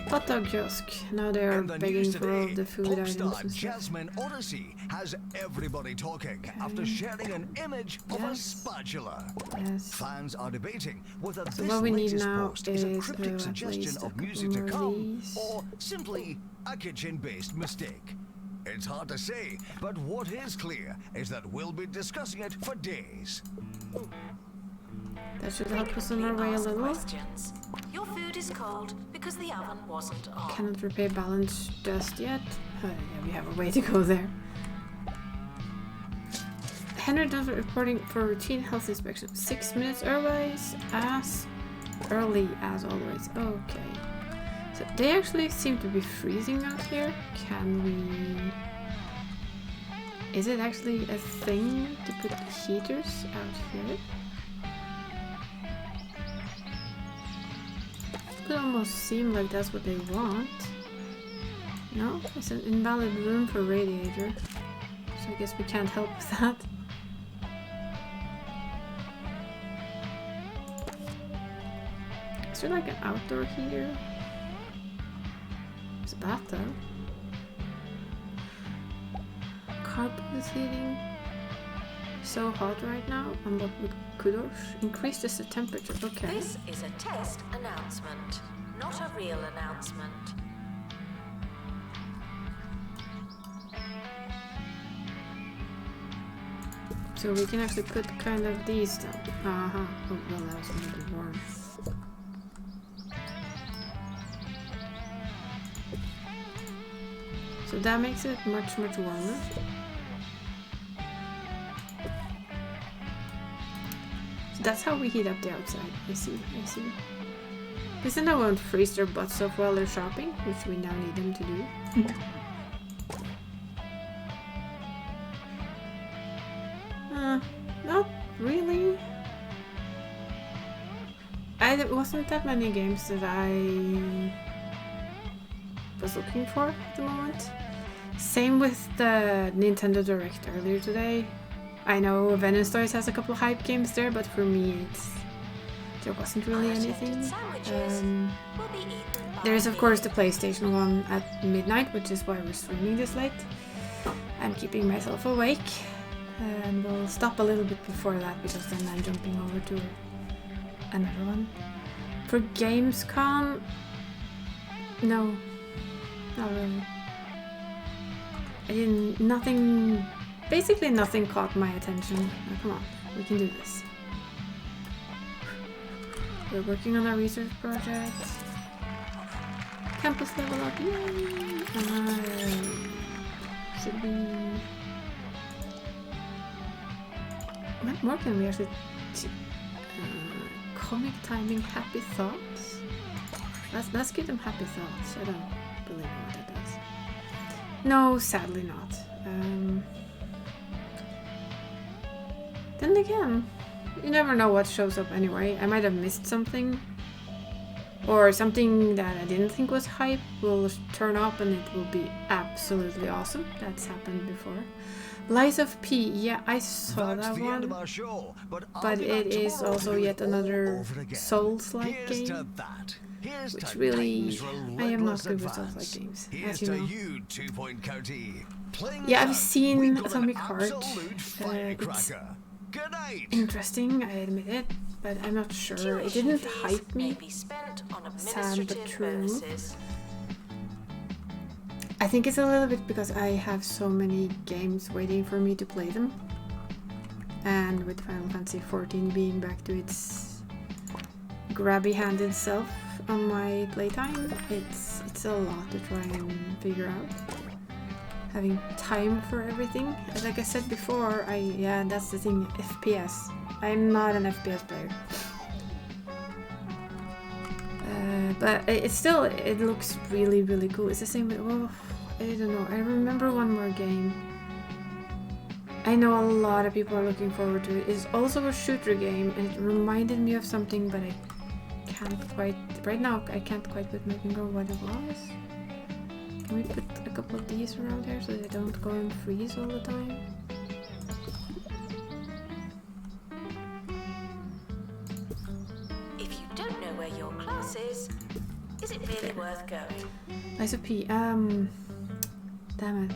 Hot dog kiosk. Now they are begging for all the food items and stuff. Jasmine Odyssey has everybody talking after sharing an image of a spatula. Yes. Fans are debating whether So this what we need latest now post is a is cryptic at suggestion least a of couple music to more of come these. or simply a kitchen-based mistake. It's hard to say, but what is clear is that we'll be discussing it for days. That should help us on our way a Ask little. questions. Your food is cold because the oven wasn't on. Cannot repay balance just yet. Yeah, we have a way to go there. Henry does reporting for routine health inspection. 6 minutes early as always. Okay. So they actually seem to be freezing out here. Can we... Is it actually a thing to put heaters out here? It could almost seem like that's what they want. No? It's an invalid room for radiator. So I guess we can't help with that. Is there like an outdoor heater? It's a bathtub. Carpet is heating. So hot right now. Unlock with Kudosh. Increases the temperature. Okay. This is a test announcement, not a real announcement. So we can actually put kind of these down. Oh, well, that was a little warm. So that makes it much warmer. So that's how we heat up the outside. I see. Because then I won't freeze their butts off while they're shopping, which we now need them to do. Not really. There wasn't that many games that I was looking for at the moment. Same with the Nintendo Direct earlier today. I know Venice Toys has a couple of hype games there, but for me there wasn't really anything. There's of course the PlayStation one at midnight, which is why we're streaming this late. I'm keeping myself awake. And we'll stop a little bit before that because then I'm jumping over to another one. For Gamescom, no, not really. Basically nothing caught my attention. Oh, come on, we can do this. We're working on our research project. Campus level up, yay! Should we... What more can we actually... comic timing happy thoughts? Let's give them happy thoughts. I don't really know what that does. No, sadly not. Then again, you never know what shows up anyway. I might have missed something. Or something that I didn't think was hype will turn up and it will be absolutely awesome. That's happened before. Lies of P, yeah, I saw that one, but it is also yet another Souls-like game. Here's which to really, Titan's I am not relentless good with stuff like advance. games, Here's as you to know. you, 2 Point County. Playing Yeah, us I've out, seen we've got Atomic an Heart. absolute It's firecracker. Good night. interesting, I admit it, but I'm not sure. It Tuition didn't fees hype may me. be spent on Sad but administrative true. bonuses. I think it's a little bit because I have so many games waiting for me to play them. And with Final Fantasy XIV being back to its grabby-handed self on my playtime, it's a lot to try and figure out. Having time for everything. Like I said before, that's the thing, FPS. I'm not an FPS player. But it looks really, really cool. It's the same with, well, I don't know. I remember one more game. I know a lot of people are looking forward to it. It's also a shooter game, and it reminded me of something, but I can't quite, right now, I can't quite put my finger on what it was. Can we put a couple of these around here so they don't go and freeze all the time? If you don't know where your class is it really worth going? Lies of P. Damn it.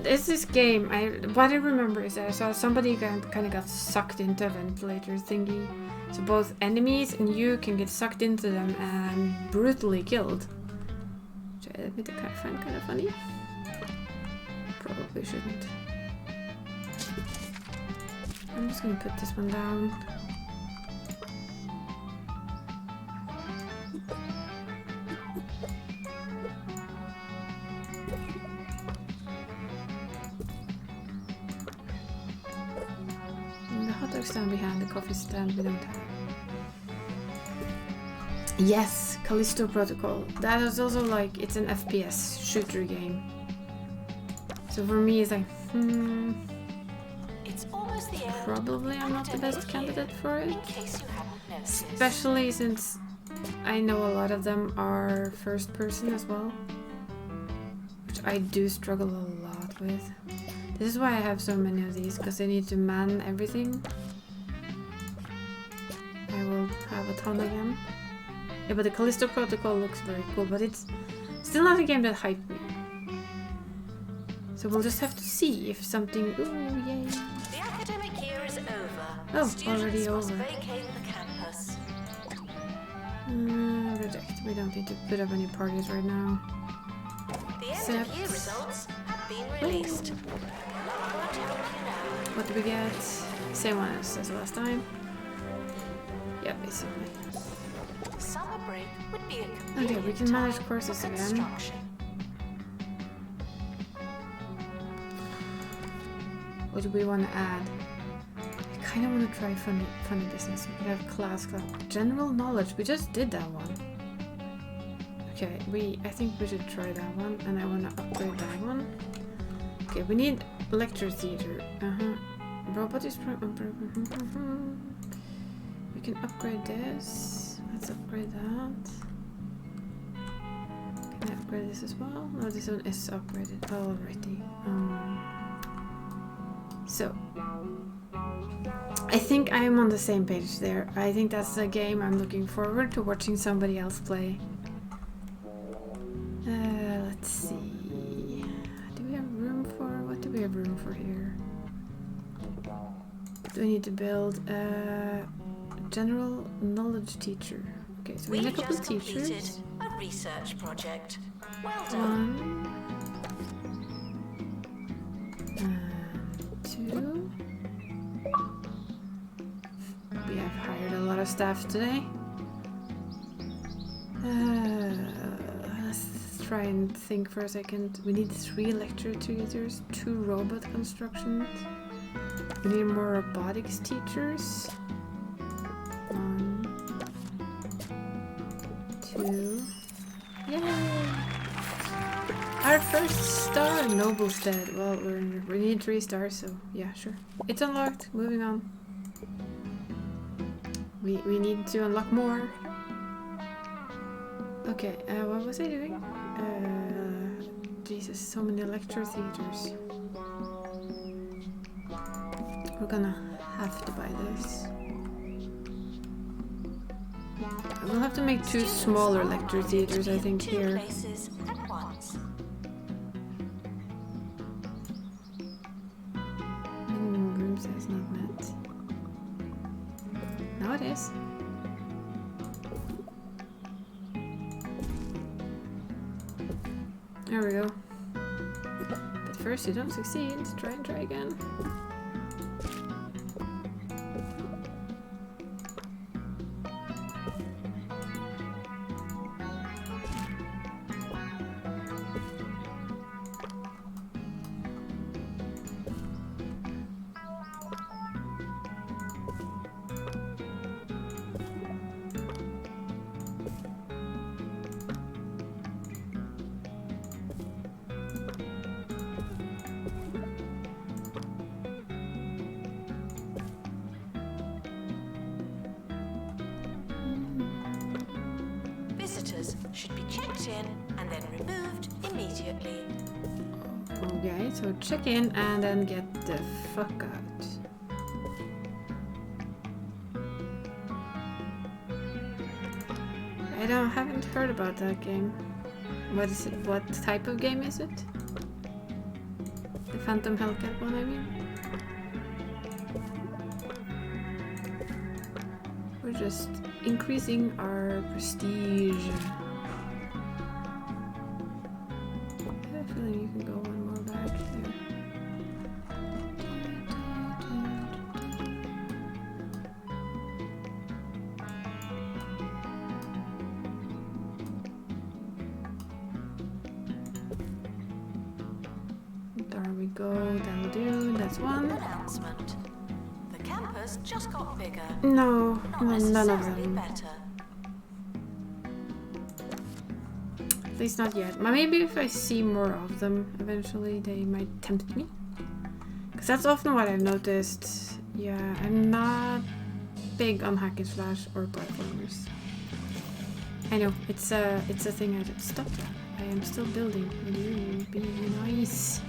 There's this game. What I remember is that I saw somebody kind of got sucked into a ventilator thingy. So both enemies and you can get sucked into them and brutally killed. Which I admit I find kind of funny. Probably shouldn't. I'm just gonna put this one down. And the hot dog stand behind the coffee stand we don't have. Yes, Callisto Protocol. That is also like, it's an FPS shooter game. So for me it's like, It's almost the end. probably I'm not the best candidate for it. In case you hadn't noticed. Especially since I know a lot of them are first person as well. Which I do struggle a lot with. This is why I have so many of these, because I need to man everything. I will have a ton again. Yeah, but the Callisto Protocol looks very cool, but it's still not a game that hyped me. So we'll just have to see if something... Ooh, yay! The academic year is over. Oh, Students already must over. vacate the campus. Reject. We don't need to put up any parties right now. The end Except- of year results have been released. Luck won't help you now. What do we get? Same one as last time. Yeah, basically. Summer break would be a Okay, convenient we can manage time courses for again. construction. What do we want to add? I kind of want to try funny business. We could have class. General knowledge. We just did that one. Okay, I think we should try that one, and I want to upgrade that one. Okay, we need lecture theater. Robot is... We can upgrade this. Let's upgrade that. Can I upgrade this as well? No, this one is upgraded already. So, I think I am on the same page there. I think that's a game I'm looking forward to watching somebody else play. Let's see. Do we have room for... What do we have room for here? Do we need to build a general knowledge teacher? Okay, so we need a couple just completed teachers. a research project. Well done. 1, 2. We have hired a lot of staff today. Let's try and think for a second. We need 3 lecture tutors, 2 robot constructions. We need more robotics teachers. 1, 2. Yay! Our first star, Noblestead. Well, we need 3 stars, so yeah, sure. It's unlocked. Moving on. We need to unlock more. Okay, what was I doing? Jesus, so many lecture theaters. We're gonna have to buy this. We'll have to make 2 smaller lecture theaters, I think, here. Places at once. Room size not met. Now it is. There we go. But first you don't succeed, try and try again. Visitors should be checked in and then removed immediately. Okay, so check in and then get the fuck out. Haven't heard about that game. What is it? What type of game is it? The Phantom Hellcat one, I mean? We're just increasing our prestige. I have a feeling you can go one more back there. There we go, that'll do, that's one. Announcement. The campus just got bigger. No, Not none of necessarily them. better. At least not yet. Maybe if I see more of them, eventually they might tempt me. Because that's often what I've noticed. Yeah, I'm not big on hack and slash or platformers. I know, it's a thing I should stop that. I am still building. Will you be nice?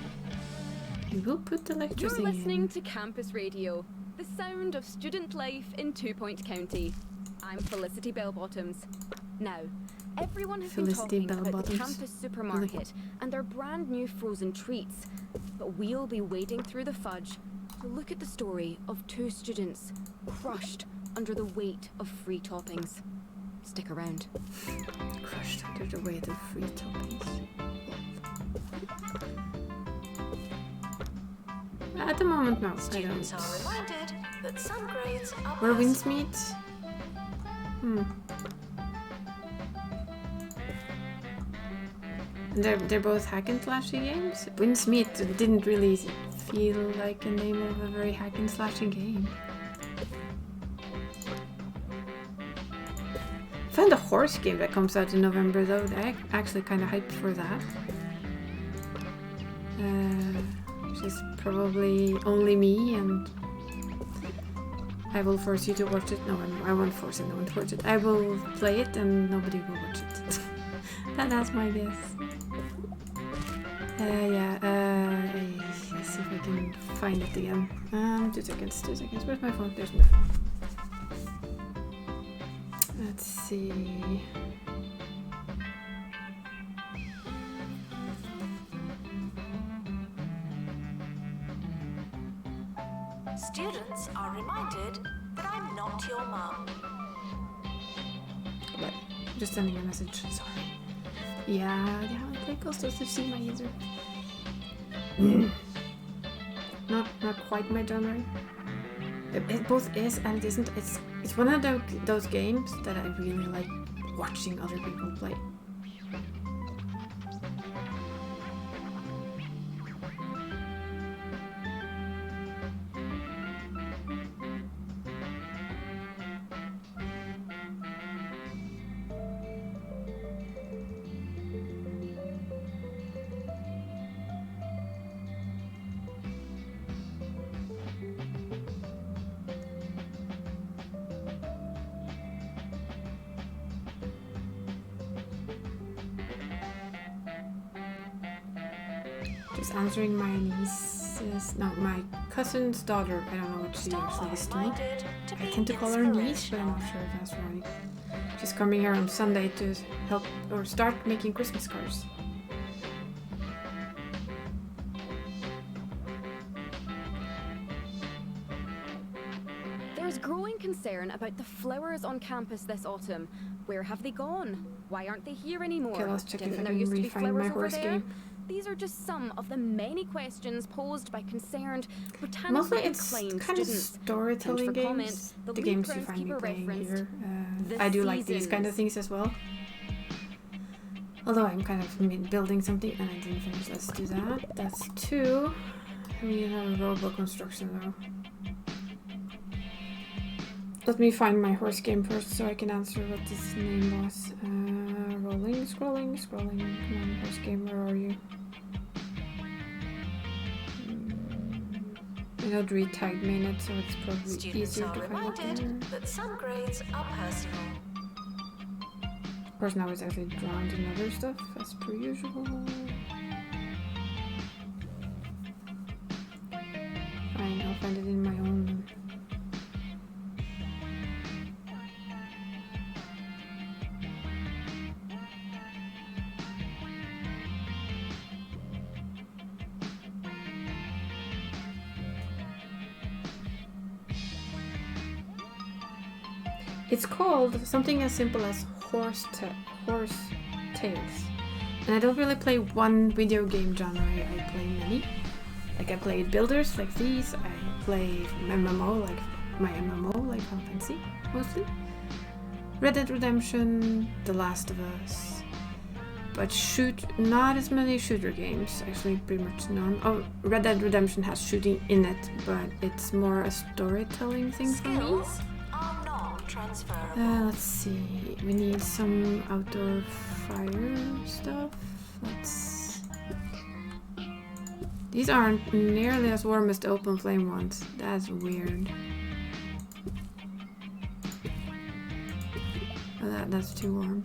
We will put the lecture You're thing listening in. to Campus Radio, the sound of student life in 2 Point County. I'm Felicity Bellbottoms. Now, everyone has Felicity been talking about the Bellbottoms. campus supermarket and their brand new frozen treats, but we'll be wading through the fudge to look at the story of 2 students crushed under the weight of free toppings. Stick around. Crushed under the weight of free toppings. At the moment, no. I Students don't. are reminded that some grades are Where wins personal. meet? They're both hack and slashy games. Winsmeet didn't really feel like a name of a very hack and slashy game. I found a horse game that comes out in November though. I'm actually kind of hyped for that. Which is probably only me, and I will force you to watch it. No, I won't force anyone to watch it. I will play it and nobody will watch it. That's my guess. Let's see if I can find it again. 2 seconds. Where's my phone? There's my phone. Let's see. Students are reminded that I'm not your mum. But just sending a message. Sorry. Yeah, I think also to see my user. Not quite my genre. It both is and it isn't. It's one of those games that I really like watching other people play. Just answering my niece's, no, my cousin's daughter. I don't know what she Staff actually are is doing. reminded to I be tend to call her niece, but I'm inspirational. not sure if that's right. is coming here on Sunday to help or start making Christmas cards. There's growing concern about the flowers on campus this autumn. Where have they gone? Why aren't they here anymore? Okay, let's check if I Didn't there can used to be re-find my flowers over horse there? game. These are just some of the many questions posed by concerned botanically Mostly it's inclined kind of students. storytelling And for comment, games. the The lead games you groundskeeper find me playing referenced here. the I do like these kind of seasons. things as well. Although I'm kind of building something and I didn't finish. Let's do that. That's 2. We have a robot construction though. Let me find my horse game first so I can answer what this name was. Rolling, scrolling. Come on, horse game, where are you? I know Dree tagged me in it, so it's probably Students easier are to find it reminded there. that some grades are personal. Of course, now it's actually drowned in other stuff, as per usual. Fine, I'll find it in my own. It's called something as simple as Horse Tales. And I don't really play one video game genre, I play many. Like I played builders like these, I play MMO like my MMO like Final Fantasy mostly. Red Dead Redemption, The Last of Us. But not as many shooter games, actually pretty much none. Oh, Red Dead Redemption has shooting in it, but it's more a storytelling thing for me. Skills are non-transferable. Let's see. We need some outdoor fire stuff. These aren't nearly as warm as the open flame ones. That's weird. Oh, that's too warm.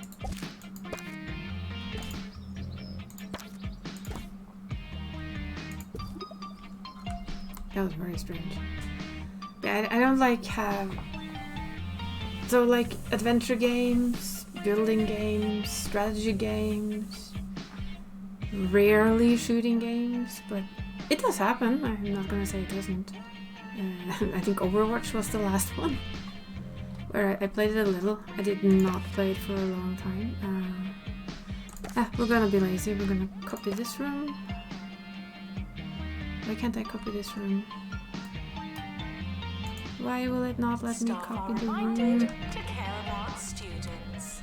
That was very strange. Yeah, I don't like have... So like adventure games, building games, strategy games, rarely shooting games, but it does happen. I'm not gonna say it doesn't. I think Overwatch was the last one where I played it a little. I did not play it for a long time. We're gonna be lazy. We're gonna copy this room. Why can't I copy this room? Why will it not let me Staff copy are the reminded room? to care about students.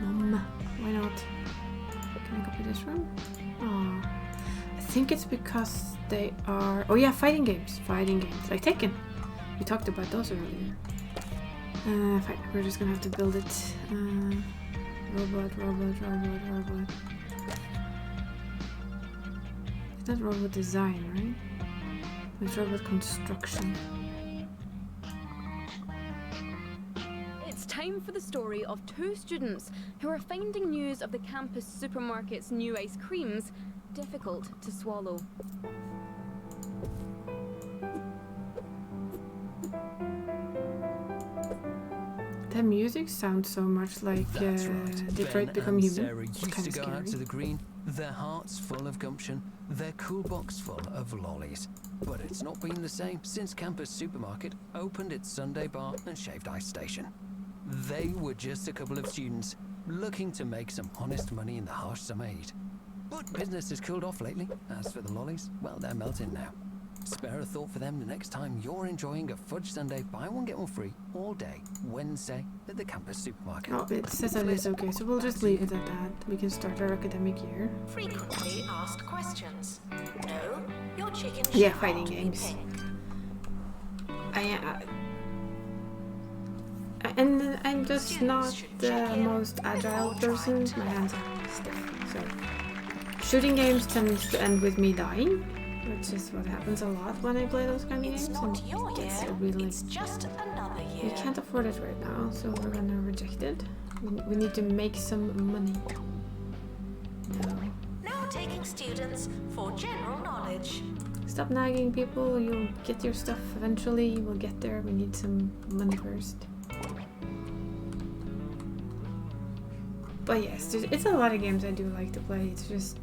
Why not? Can I copy this room? Oh, I think it's because they are... Oh yeah, fighting games. Fighting games. Like Tekken. We talked about those earlier. Fine. We're just gonna have to build it. Robot. It's not robot design, right? It's robot construction. It's time for the story of 2 students who are finding news of the campus supermarket's new ice creams difficult to swallow. That music sounds so much like That's right. Detroit Ben Become and Human. Sarah It's used kind to of go out to scary. the green, their hearts full of gumption, their cool box full of lollies. But it's not been the same since Campus Supermarket opened its Sunday bar and shaved ice station. They were just a couple of students looking to make some honest money in the harsh summer heat. But business has cooled off lately. As for the lollies, well, they're melting now. Spare a thought for them the next time you're enjoying a fudge sundae, buy one get one free all day Wednesday at the Campus Supermarket. Oh, it says that it's okay, so we'll just leave it at that. We can start our academic year. Frequently asked questions. No, your chicken should Yeah, not fighting be games. pink. And I'm just Students not should the check in most agile before trying person. to My learn. hands are stiff, so shooting games tends to end with me dying, which is what happens a lot when I play those kind of It's games. not And your it gets year, really... it's just another We year. can't afford it right now, so we're gonna reject it. We need to make some money. No. Now taking students for general knowledge. Stop nagging people, you'll get your stuff eventually, we'll get there, we need some money first. But yes, it's a lot of games I do like to play. It's just,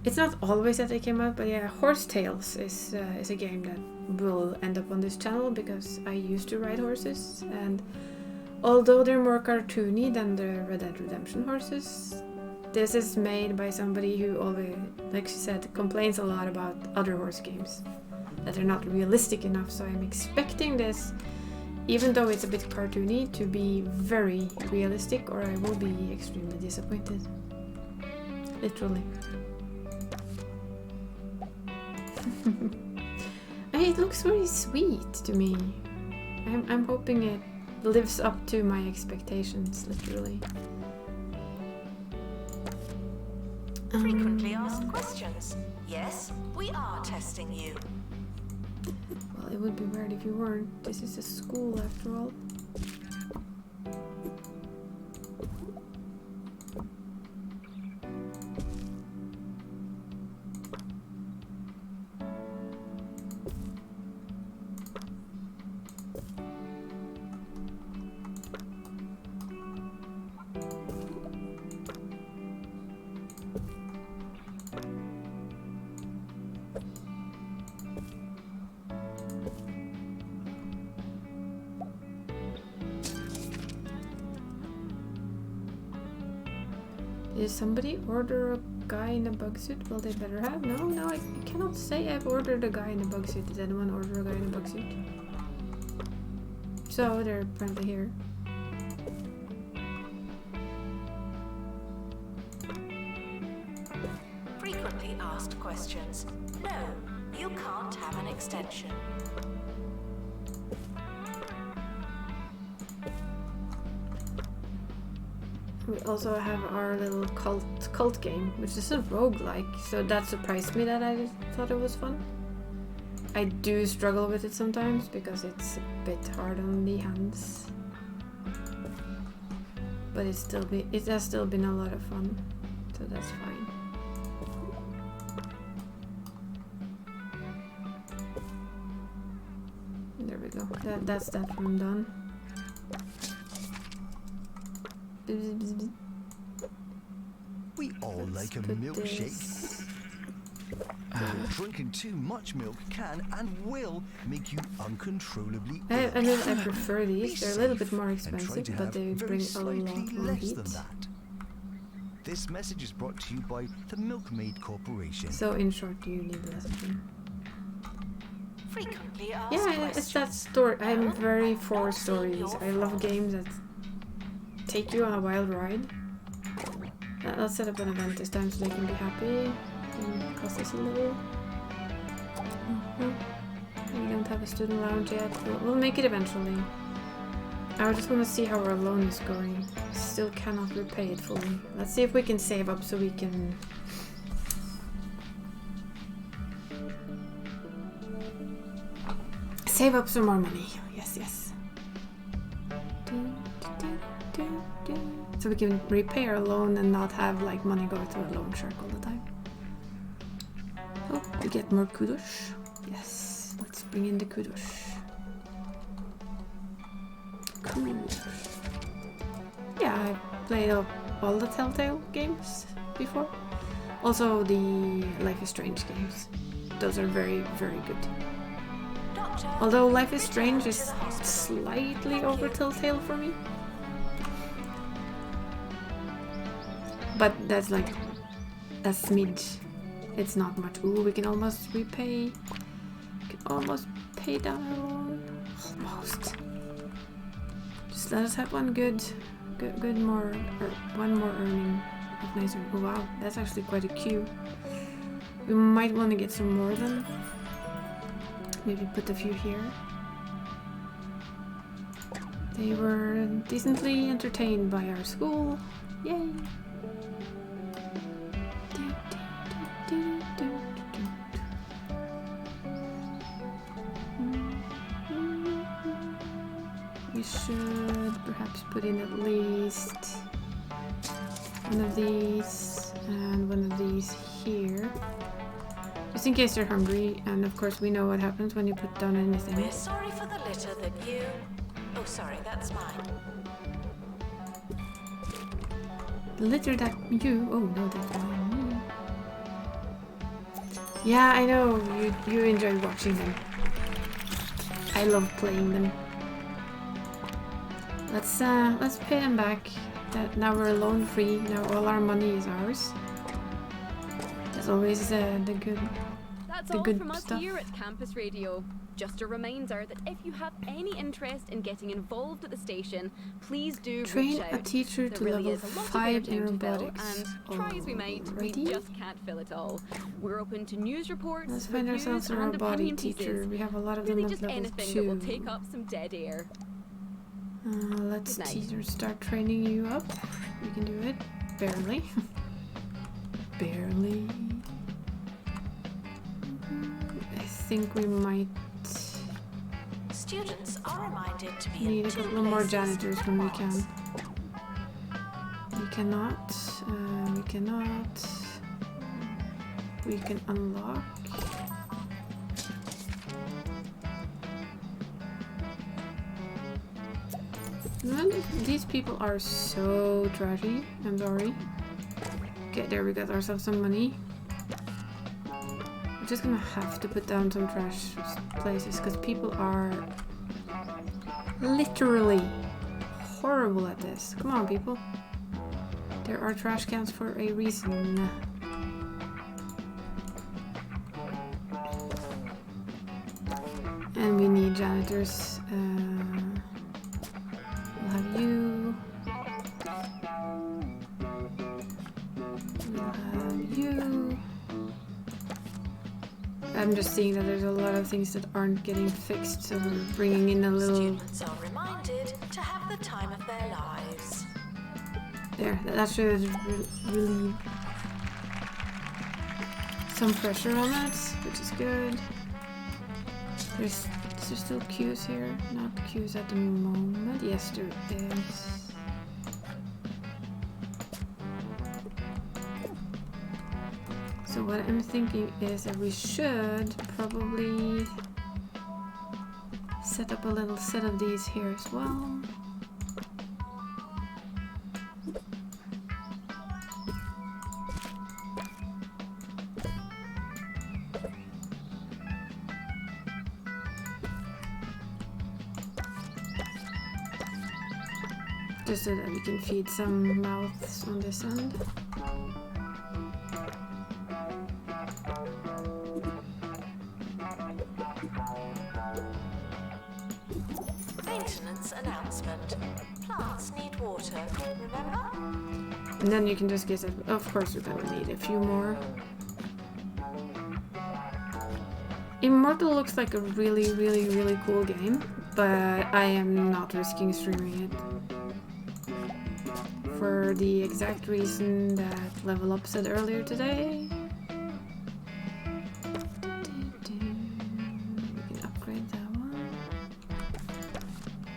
it's not always that they came out, but yeah, Horse Tales is a game that will end up on this channel because I used to ride horses, and although they're more cartoony than the Red Dead Redemption horses, this is made by somebody who always, like she said, complains a lot about other horse games, that they're not realistic enough, so I'm expecting this, even though it's a bit cartoony, to be very realistic, or I will be extremely disappointed. Literally. It looks very sweet to me. I'm hoping it lives up to my expectations, literally. Frequently asked questions. Yes, we are testing you. Well, it would be weird if you weren't. This is a school after all. Did somebody order a guy in a bug suit? Well, they better have. No, I cannot say I've ordered a guy in a bug suit. Did anyone order a guy in a bug suit? So, they're apparently here. Frequently asked questions. No, you can't have an extension. We also have our little cult game, which is a roguelike, so that surprised me that I thought it was fun. I do struggle with it sometimes because it's a bit hard on the hands. But it has still been a lot of fun, so that's fine. There we go. That's that room done. We all like a milkshake. Drinking too much milk can and will make you uncontrollably ill. I prefer these. They're a little bit more expensive, but they bring a lot more heat. This message is brought to you by the Milkmaid Corporation. So in short, you need less of them. Frequently asked Yeah, it's that story. I'm very for stories. I love games that take you on a wild ride. Let's set up an event this time so they can be happy. And cost us a little. We don't have a student lounge yet. We'll make it eventually. I just want to see how our loan is going. Still cannot repay it fully. Let's see if we can save up so we can... save up some more money. Yes. So we can repay our loan and not have like money go to a loan shark all the time. Oh, we get more kudos. Yes, let's bring in the kudos. Cool. Yeah, I've played all the Telltale games before. Also the Life is Strange games. Those are very, very good. Although Life is Strange is slightly over Telltale for me. But that's like a smidge. It's not much. Ooh, we can almost repay. We can almost pay down our loan. Almost. Just let us have one good more, or one more earning of nicer. Oh wow, that's actually quite a queue. We might want to get some more then. Maybe put a few here. They were decently entertained by our school. Yay! We should perhaps put in at least one of these and one of these here. Just in case you're hungry, and of course we know what happens when you put down anything. We're sorry for the litter that you... Oh, sorry, that's mine. Litter that you. Oh no, that's mine. Yeah, I know you enjoy watching them. I love playing them. Let's pay them back. That now we're loan free. Now all our money is ours. That's always the good. That's the all good from us stuff. here at Campus Radio. Just a reminder that if you have any interest in getting involved at the station, please do Train reach a out. teacher There to really level is a lot of 5 in airtime to fill, robotics. and try as we might, we Alrighty. just can't fill it all. We're open to news reports, Let's find reviews, ourselves a and robotic opinion teacher. pieces. We have a lot of Really them at just level anything 2. that will take up some dead air. Let's Good night. teacher start training you up. We can do it. Barely. Barely. I think we might Students are reminded to be need in a two couple more places janitors at when we once. can. We cannot. We cannot. We can unlock. Man, these people are so trashy. I'm sorry. Okay, there we got ourselves some money. We're just gonna have to put down some trash places because people are literally horrible at this. Come on, people. There are trash cans for a reason. And we need janitors. We'll have you. We'll have you. I'm just seeing that there's a lot of things that aren't getting fixed, so we're bringing in a little. Students are reminded to have the time of their lives. There, that should relieve some pressure on that, which is good. Is there still queues here? Not queues at the moment. Yes, there is. So what I'm thinking is that we should probably set up a little set of these here as well. Just so that we can feed some mouths on this end. Maintenance announcement. Plants need water, remember? And then you can just guess that, of course we're gonna need a few more. Immortal looks like a really, really, really cool game, but I am not risking streaming it. For the exact reason that Level Up said earlier today. We can upgrade that one.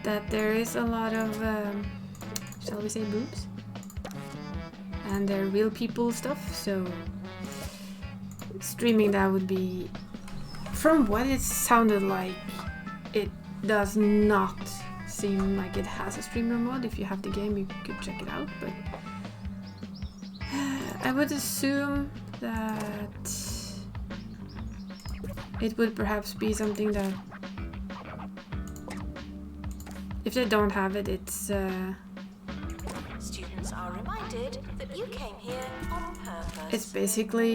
That there is a lot of, shall we say, boobs? And they're real people stuff, so streaming that would be, from what it sounded like, it does not seem like it has a streamer mod. If you have the game, you could check it out, but I would assume that it would perhaps be something that, if they don't have it, it's Students are reminded that you came here on purpose. it's basically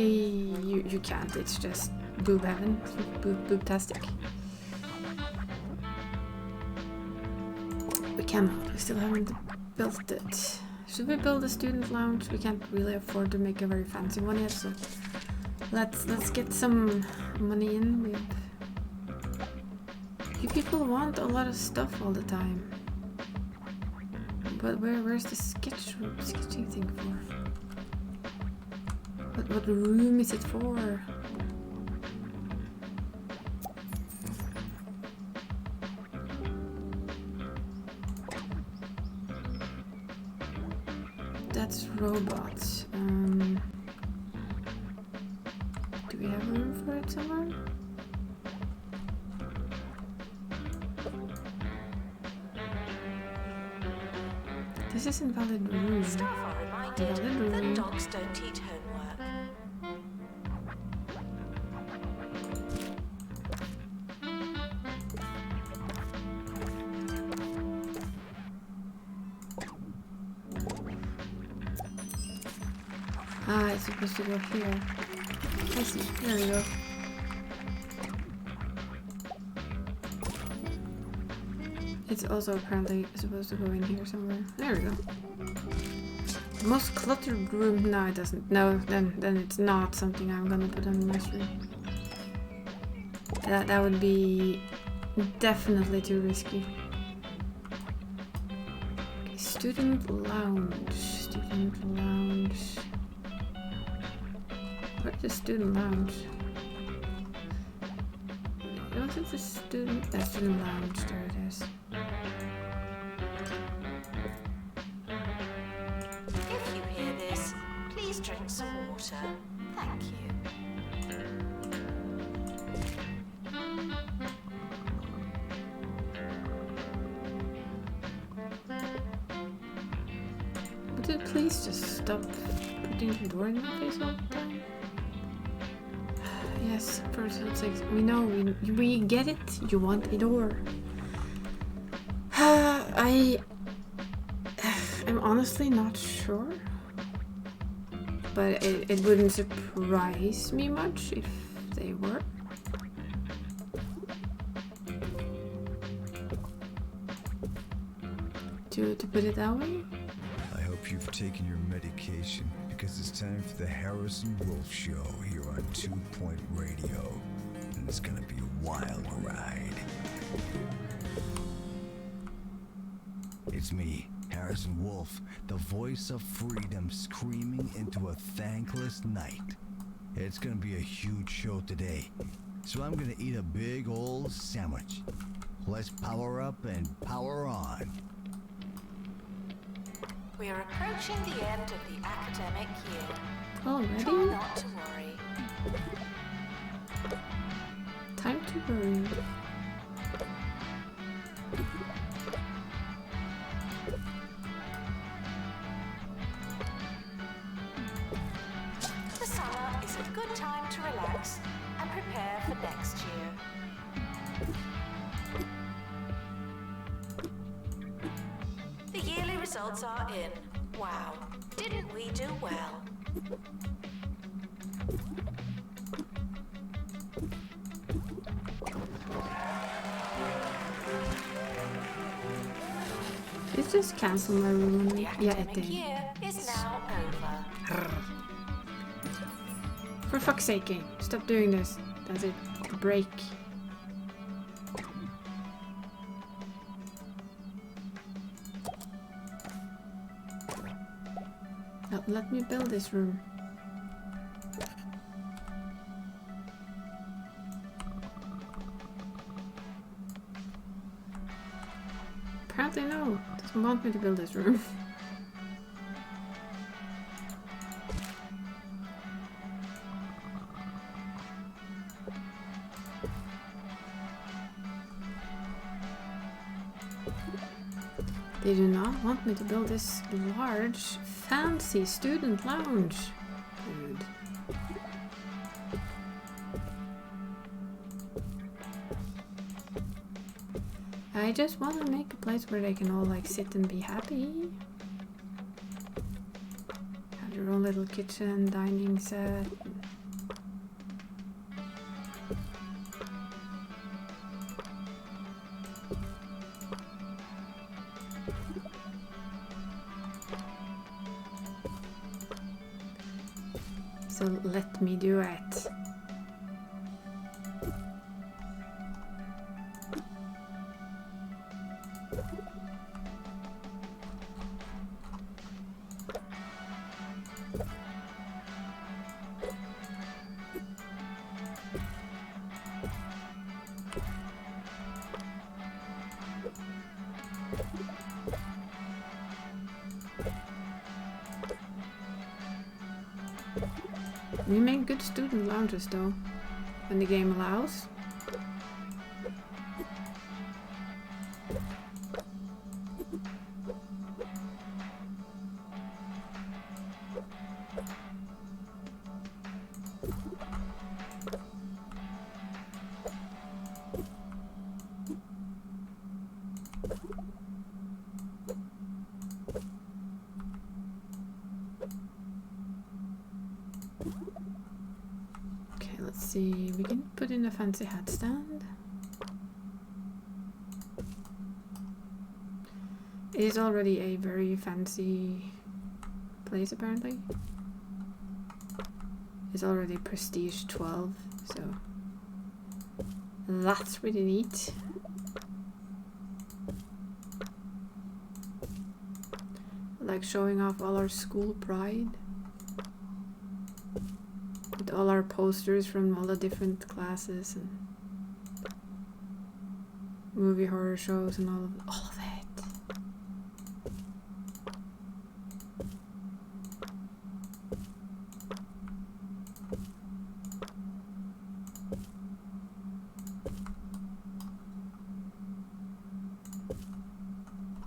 you can't. It's just boob heaven, boobtastic. We cannot. We still haven't built it. Should we build a student lounge? We can't really afford to make a very fancy one yet, so let's get some money in. You people want a lot of stuff all the time. But where's the sketching thing for? What room is it for? That's robots. Do we have room for it somewhere? This is invalid room. Staff are reminded decided Valid that room. dogs don't eat homework. Ah, it's supposed to go here. I see. There we go. It's also apparently supposed to go in here somewhere. There we go. Most cluttered room. No, it doesn't. No, then it's not something I'm gonna put on my stream. That would be definitely too risky. Okay, student lounge. Student lounge. Where's the student lounge? Was it the student? That student lounge. There it is. If you hear this, please drink some water. Thank you. Would you please just stop putting the door in my face all the time? Yes, for God's sake, we know, we get it. You want a door. I'm honestly not sure, but it wouldn't surprise me much if they were. To put it that way. I hope you've taken your medication, because it's time for the Harrison Wolf Show here on 2 Point Radio. And it's gonna be a wild ride. It's me, Harrison Wolf, the voice of freedom screaming into a thankless night. It's gonna be a huge show today, so I'm gonna eat a big old sandwich. Let's power up and power on. We are approaching the end of the academic year. Try Already? not to worry. Time to worry. The summer is a good time to relax and prepare for next year. The yearly results are in. Wow, didn't we do well? It's just cancel my room. The Yeah, it academic did. year is now over. For fuck's sake, game. Stop doing this. That's it. Break. Now, let me build this room. Apparently no. Doesn't want me to build this room. They do not want me to build this large, fancy student lounge. Dude. I just want to make a place where they can all like sit and be happy. Have their own little kitchen, dining set. So let me do it. We make good student lounges though, when the game allows. Okay, let's see. We can put in a fancy hat stand. It is already a very fancy place, apparently. It's already prestige 12, so that's really neat. Like showing off all our school pride. With all our posters from all the different classes and movie horror shows and all of it.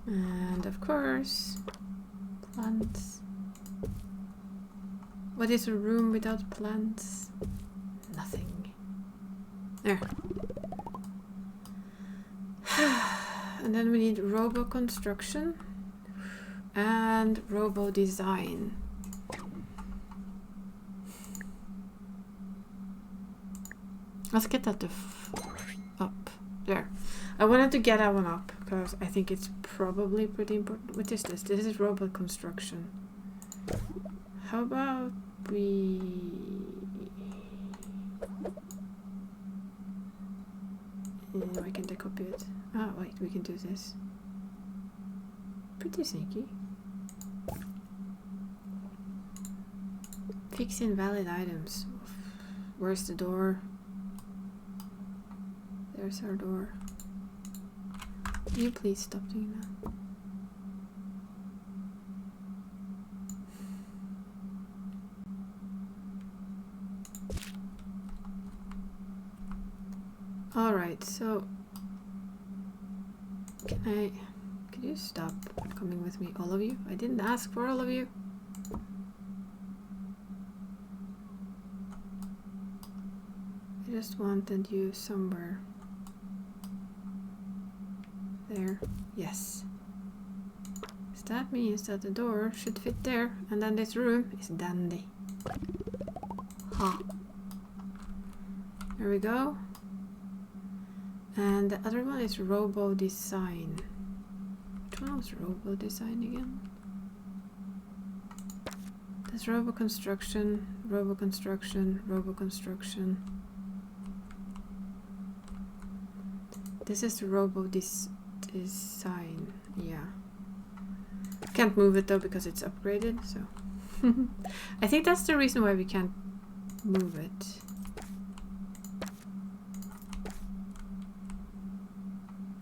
And of course, plants. What is a room without plants? Nothing. There. And then we need robo construction and robo design. Let's get that up. There. I wanted to get that one up because I think it's probably pretty important. What is this? This is robot construction. How about we... why can't I copy it? Ah, wait, we can do this. Pretty sneaky. Fix invalid items. Where's the door? There's our door. Can you please stop doing that? Alright, so can you stop coming with me, all of you? I didn't ask for all of you. I just wanted you somewhere. There. Yes. So that means that the door should fit there, and then this room is dandy. Ha. There we go. And the other one is robo design. Which one was robo design again? That's robo construction, robo construction, robo construction. This is robo design, yeah. Can't move it though because it's upgraded, so I think that's the reason why we can't move it.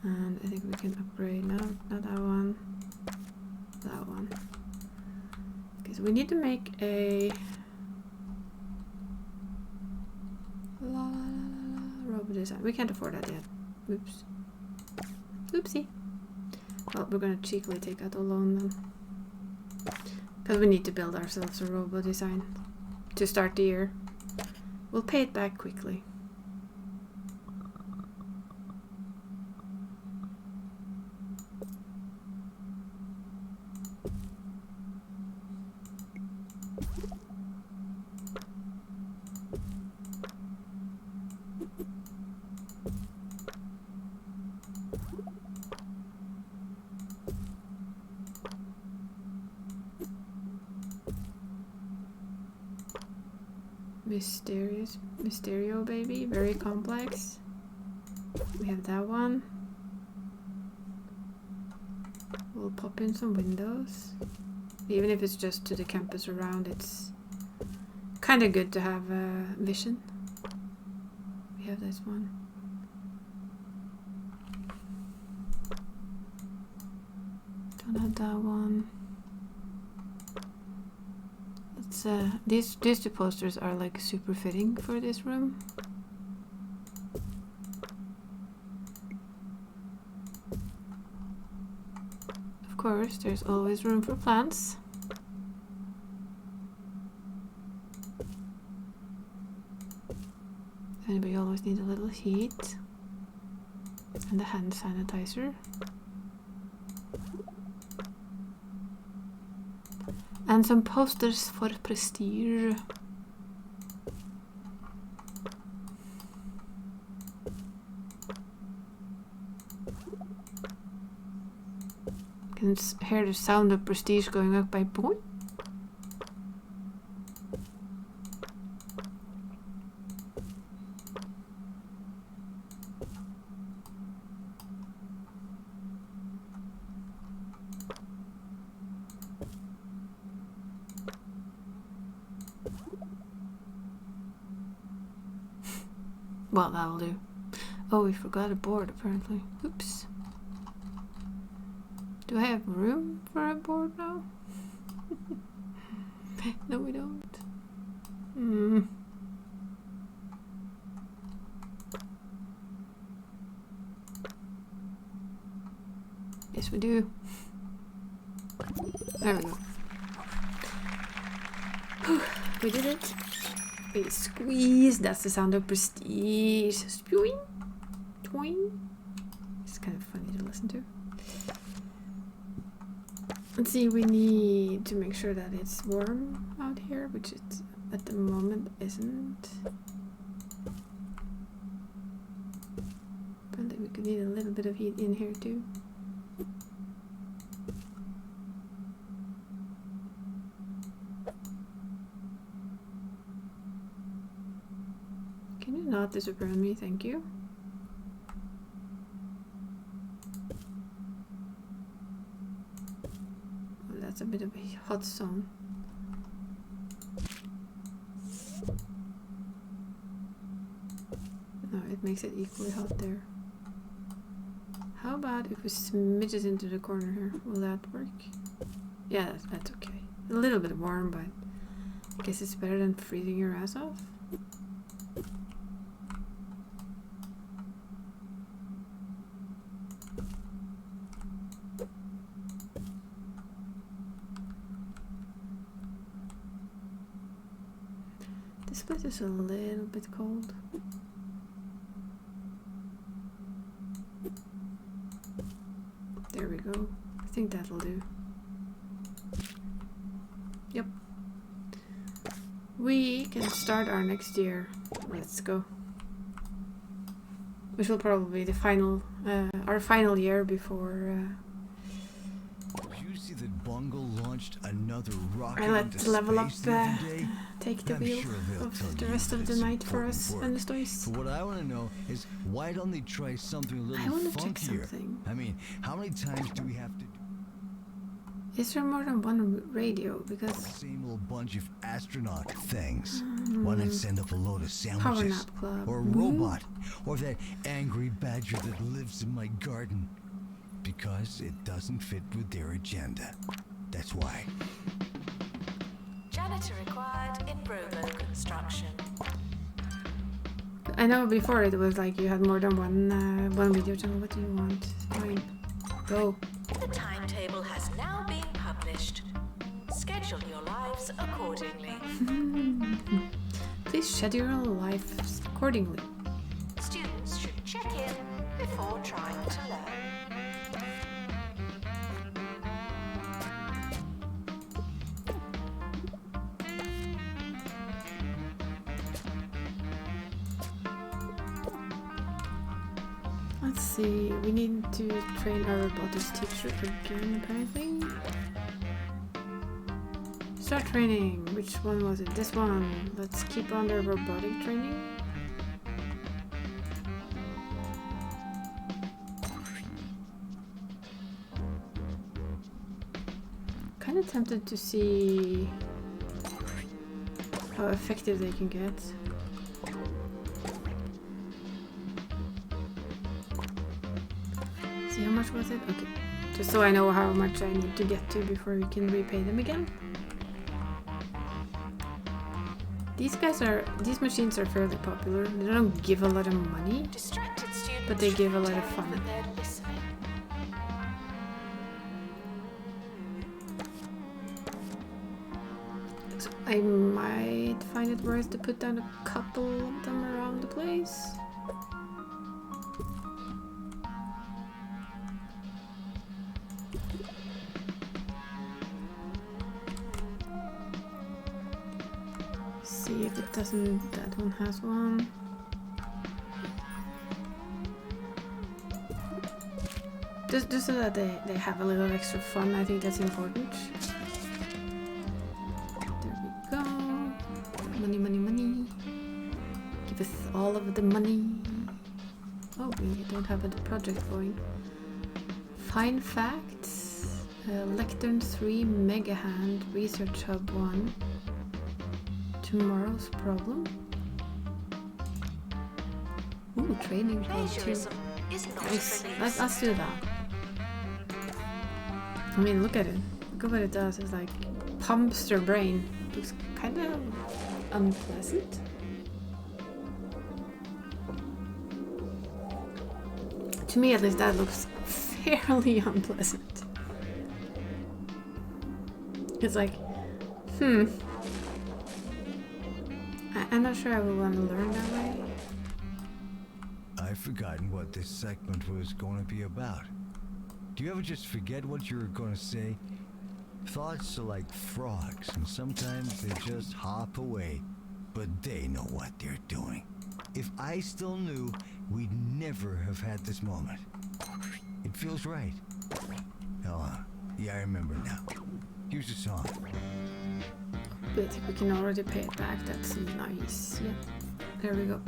And I think we can upgrade, no, not that one, that one. Okay, so we need to make a robo design. We can't afford that yet. Oops. Oopsie. Well, we're gonna cheekily take that alone then. Because we need to build ourselves a robo design to start the year. We'll pay it back quickly. Mysterio baby, very complex. We have that one. We'll pop in some windows. Even if it's just to the campus around, it's kind of good to have vision. We have this one. Don't have that one. These two posters are like super fitting for this room. Of course, there's always room for plants. And we always need a little heat. And the hand sanitizer. And some posters for Prestige. Can hear the sound of Prestige going up by point. Well, that'll do. Oh, we forgot a board apparently. Oops. Do I have room for a board now? No, we don't. Yes, we do. There we go. We did it. We squeeze. That's the sound of Prestige. Spewing. Twing. It's kind of funny to listen to. Let's see, we need to make sure that it's warm out here, which it at the moment isn't. But we could need a little bit of heat in here too. Can you not disappear on me? Thank you. That's a bit of a hot zone. No, it makes it equally hot there. How about if we smidge it into the corner here? Will that work? Yeah, that's okay. A little bit warm, but I guess it's better than freezing your ass off. This place is a little bit cold. There we go. I think that'll do. Yep. We can start our next year. Let's go. Which will probably be the final, our final year before. You see that Bungle launched another rocket I into let level up. space the other day? Take the I'm wheel sure they'll of tell the you rest that of the it's night for important us work. and the stories. But what I want to know is why don't they try something a I little want to check funkier? something. I mean, how many times do we have to do Is there more than one radio? the Because same old bunch of astronaut things? Why not send up a load of Power sandwiches? Nap Club. Or a robot? Or that angry badger that lives in my garden? Because it doesn't fit with their agenda. That's why. Janitor required in Robo construction. I know before it was like you had more than one video channel. What do you want? Fine. Go. The timetable has now been published. Schedule your lives accordingly. Please schedule your life accordingly. Students should check in before trying to learn. Let's see. We need to train our robotics teacher again, apparently. Start training. Which one was it? This one. Let's keep on the robotic training. Kind of tempted to see how effective they can get. See, how much was it? Okay. Just so I know how much I need to get to before we can repay them again. These machines are fairly popular. They don't give a lot of money, Distracted students but they give a lot should of fun. pretend that they're listening. So I might find it worth to put down a couple of them around the place. see if it doesn't. That one has one. Just so that they have a little extra fun, I think that's important. There we go. Money, money, money. Give us all of the money. Oh, we don't have a project going. Fine facts. Lectern 3, Mega Hand, Research Hub 1. Tomorrow's problem. Ooh, training hub 2. Plagiarism is not Nice. released. Let's do that. I mean, look at it. Look at what it does. It's like pumps your brain. Looks kind of unpleasant. To me, at least, that looks fairly unpleasant. It's like, I'm not sure I would want to learn that way. I've forgotten what this segment was going to be about. Do you ever just forget what you were going to say? Thoughts are like frogs, and sometimes they just hop away. But they know what they're doing. If I still knew, we'd never have had this moment. It feels right. Oh, yeah, I remember now. Here's the song. But we can already pay it back. That's nice. Yeah. There we go.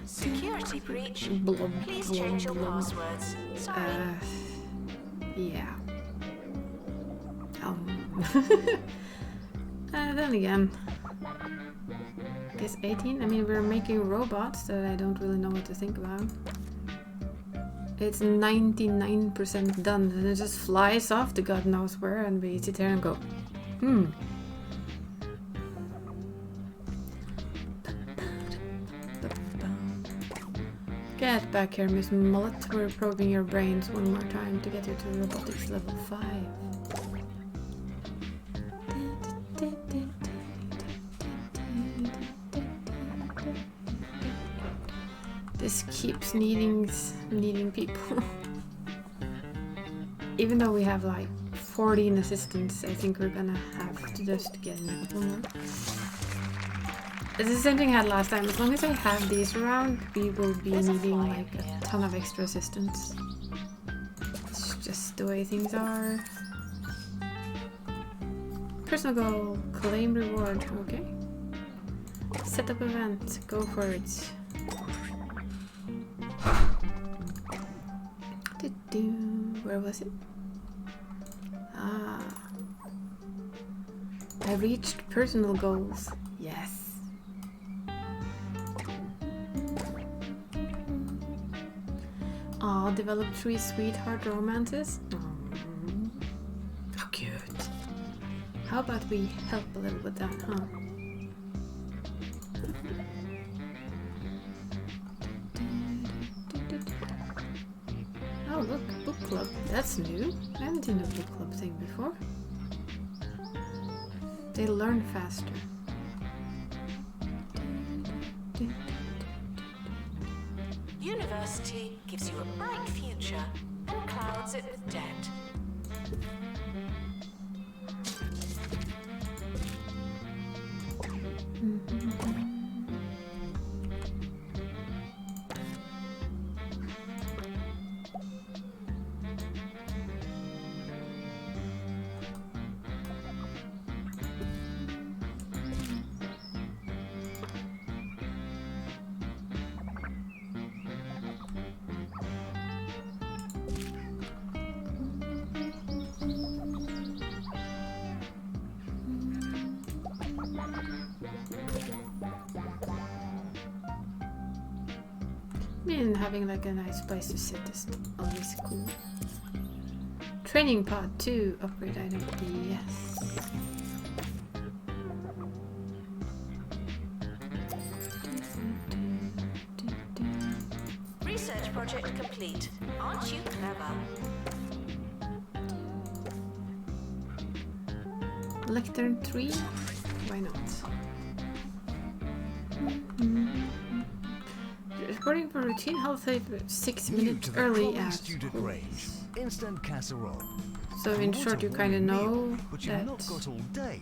Security breach. Blub, Please blub, change your blub. passwords. Sorry. Yeah. Then again, guess 18. I mean, we're making robots that I don't really know what to think about. It's 99% done, and it just flies off to God knows where, and we sit there and go, Get back here, Miss Mullet. We're probing your brains one more time to get you to robotics level 5. This keeps needing people. Even though we have like 14 assistants, I think we're gonna have to just get in a couple more. It's the same thing I had last time. As long as I have these around, we will be needing like a ton of extra assistants. It's just the way things are. Personal goal, claim reward, okay. Set up event, go for it. Where was it? Ah. I reached personal goals. Yes. Aw, developed 3 sweetheart romances. How cute. How about we help a little with that, huh? Oh look, book club. That's new. I haven't seen a book club thing before. They learn faster. University gives you a bright future and clouds it with debt. And having like a nice place to sit is always cool. Training pod 2, upgrade item, yes. Research project complete. Aren't you clever? Lectern 3, why not? Reporting for routine health save 6 New minutes to the early Crowley at student range. Instant casserole. So in short, you kind of know but you've that not got all day.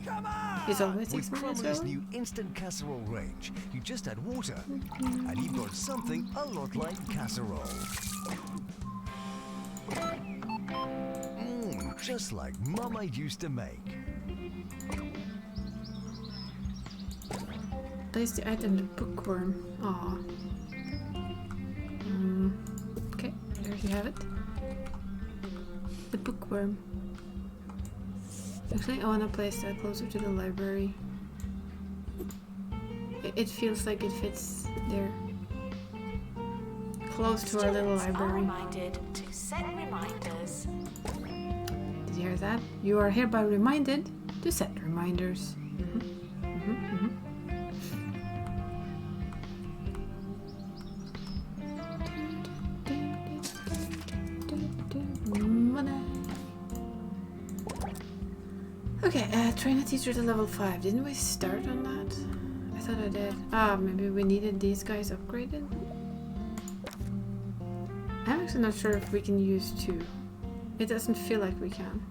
it's always 6 With minutes Crumley's early. new instant casserole range, you just add water, and you've got something a lot like casserole. Just like Mama used to make. Place the item, the bookworm. Aw. Okay, there you have it. The bookworm. Actually, I want to place that closer to the library. It feels like it fits there. Close to our little Students are library. reminded to set reminders. Did you hear that? You are hereby reminded to set reminders. Okay, train a teacher to level 5. Didn't we start on that? I thought I did. Ah, maybe we needed these guys upgraded? I'm actually not sure if we can use 2. It doesn't feel like we can.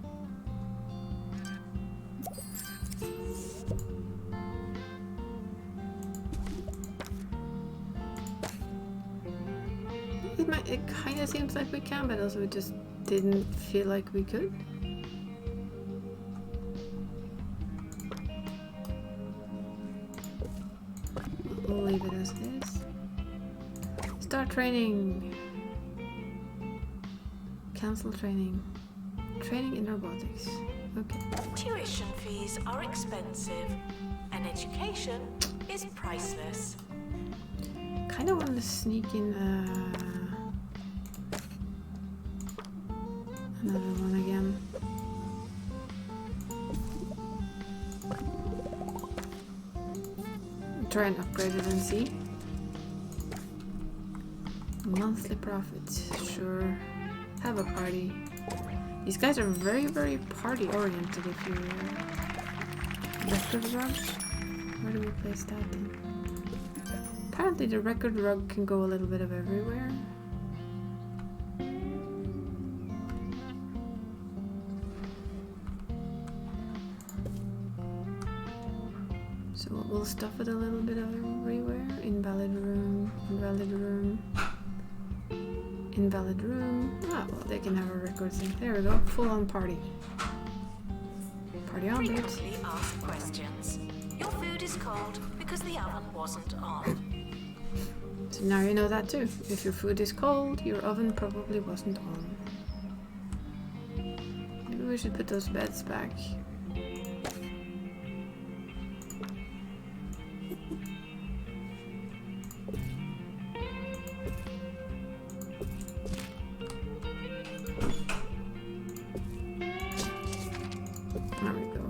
It kind of seems like we can, but also it just didn't feel like we could. We'll leave it as is. Start training. Cancel training. Training in robotics. Okay. Tuition fees are expensive, and education is priceless. Kind of want to sneak in another one again. Try and upgrade it and see. Monthly profits, sure. Have a party. These guys are very, very party oriented. If you record rug, where do we place that then? Apparently the record rug can go a little bit of everywhere. So we'll stuff it a little bit of everywhere. Invalid room, invalid room, invalid room. Ah, well, they can have a record thing. There we go, full on party. Party on, dudes. Frequently asked questions. Your food is cold because the oven wasn't on. So now you know that too. If your food is cold, your oven probably wasn't on. Maybe we should put those beds back. There we go.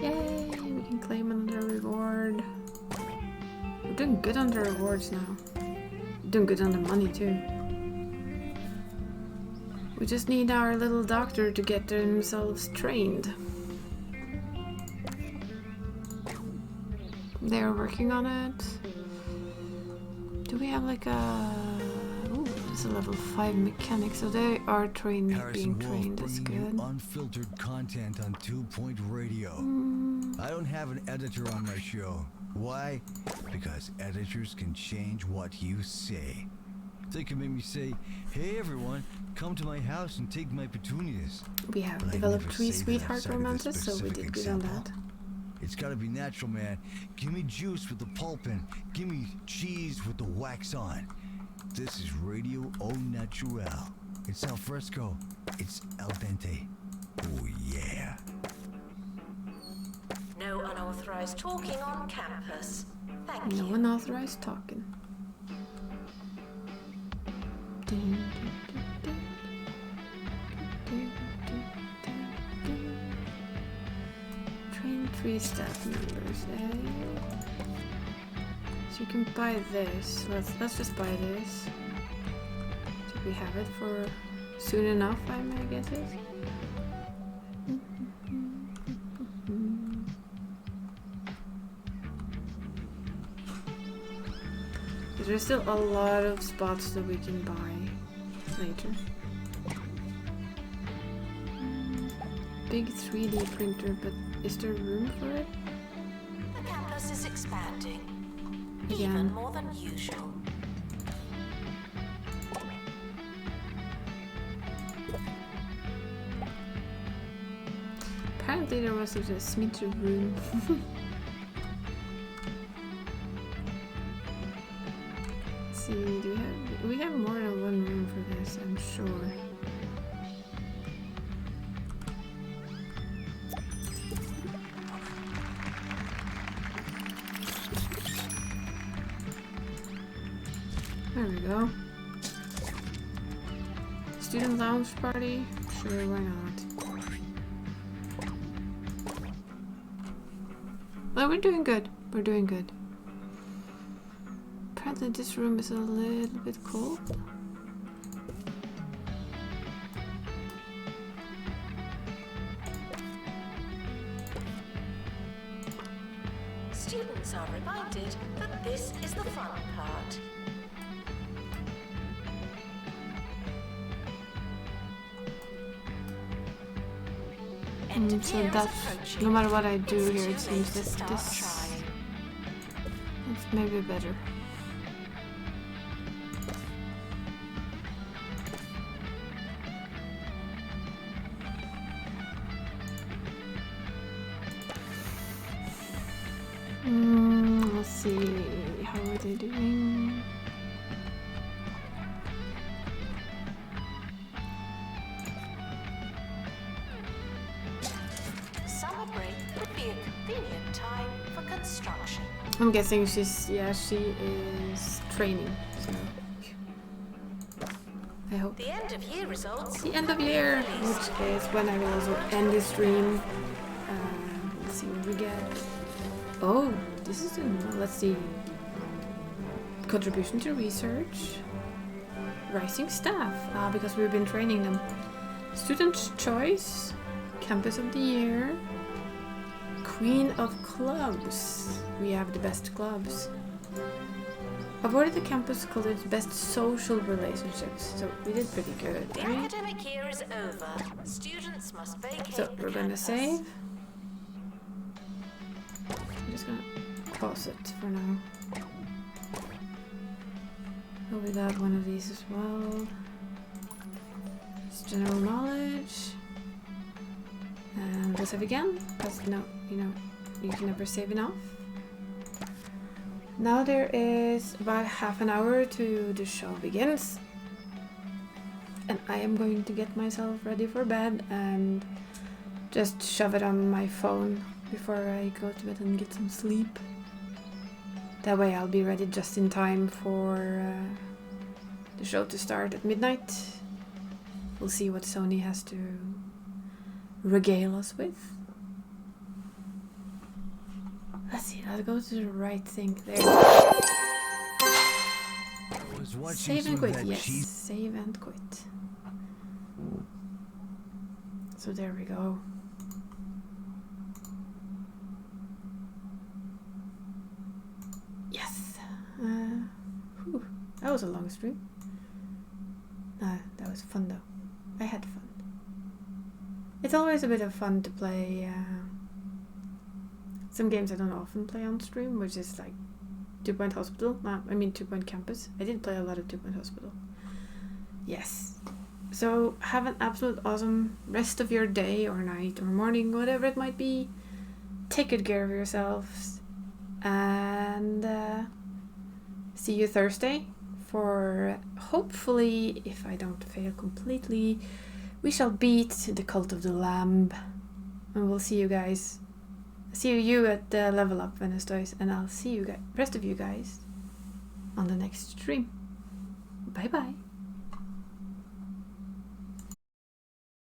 Yay! We can claim another reward. We're doing good on the rewards now. We're doing good on the money too. We just need our little doctor to get themselves trained. They're working on it. Do we have like a... Ooh, it's a level 5 mechanic, so they are trained, being Harrison Wolf trained. That's bringing good. you unfiltered content on 2 Point Radio. I don't have an editor on my show. Why? Because editors can change what you say. They can make me say, "Hey everyone, come to my house and take my petunias." We have But I developed never 3 say that sweetheart outside of a romances, so we specific did good on example. that. It's gotta be natural, man. Give me juice with the pulp in. Give me cheese with the wax on. This is Radio Au Natural. It's al fresco. It's al dente. Oh yeah. No unauthorized talking on campus. Thank No you. unauthorized talking. Train 3 staff members, eh? So you can buy this. Let's just buy this. So we have it for soon enough, I may guess it. There's still a lot of spots that we can buy. later. Big 3D printer, but is there room for it? The campus is expanding, Again. even more than usual. Apparently there was a smidge of room. Let's see, we have more than one room for this, I'm sure. There we go. Student lounge party? Sure, why not? Well, we're doing good. We're doing good. Apparently this room is a little bit cold. Students are reminded that this is the fun part. So that's, no matter what I do here, it seems that this is maybe better. Let's see, how are they doing? Summer break would be a convenient time for construction. I'm guessing she is training, so I hope. The end of year results. The end of year, which is when I will also end the stream. Let's see what we get. Oh, this is let's see. Contribution to research. Rising staff, because we've been training them. Student's choice. Campus of the year. Queen of clubs. We have the best clubs. Awarded the campus college best social relationships. So we did pretty good, The right? academic year is over. Students must vacate. So the we're gonna campus. save. I'm just gonna pause it for now. Oh, we got one of these as well. It's general knowledge. And we'll save again, because no, you can never save enough. Now there is about half an hour to the show begins. And I am going to get myself ready for bed and just shove it on my phone before I go to bed and get some sleep. That way I'll be ready just in time for the show to start at midnight. We'll see what Sony has to regale us with. Let's see, let's go to the right thing there. Save and quit, yes. Save and quit. So there we go. Yes. Whew, that was a long stream. That was fun though. I had fun. It's always a bit of fun to play some games I don't often play on stream, which is like 2 Point Hospital. I mean 2 Point Campus. I did play a lot of 2 Point Hospital. Yes. So have an absolute awesome rest of your day or night or morning, whatever it might be. Take good care of yourselves. And see you Thursday for hopefully, if I don't fail completely, we shall beat the Cult of the Lamb. And we'll see you guys. See you at the Level Up Wednesdays, and I'll see you guys, rest of you guys on the next stream. Bye bye.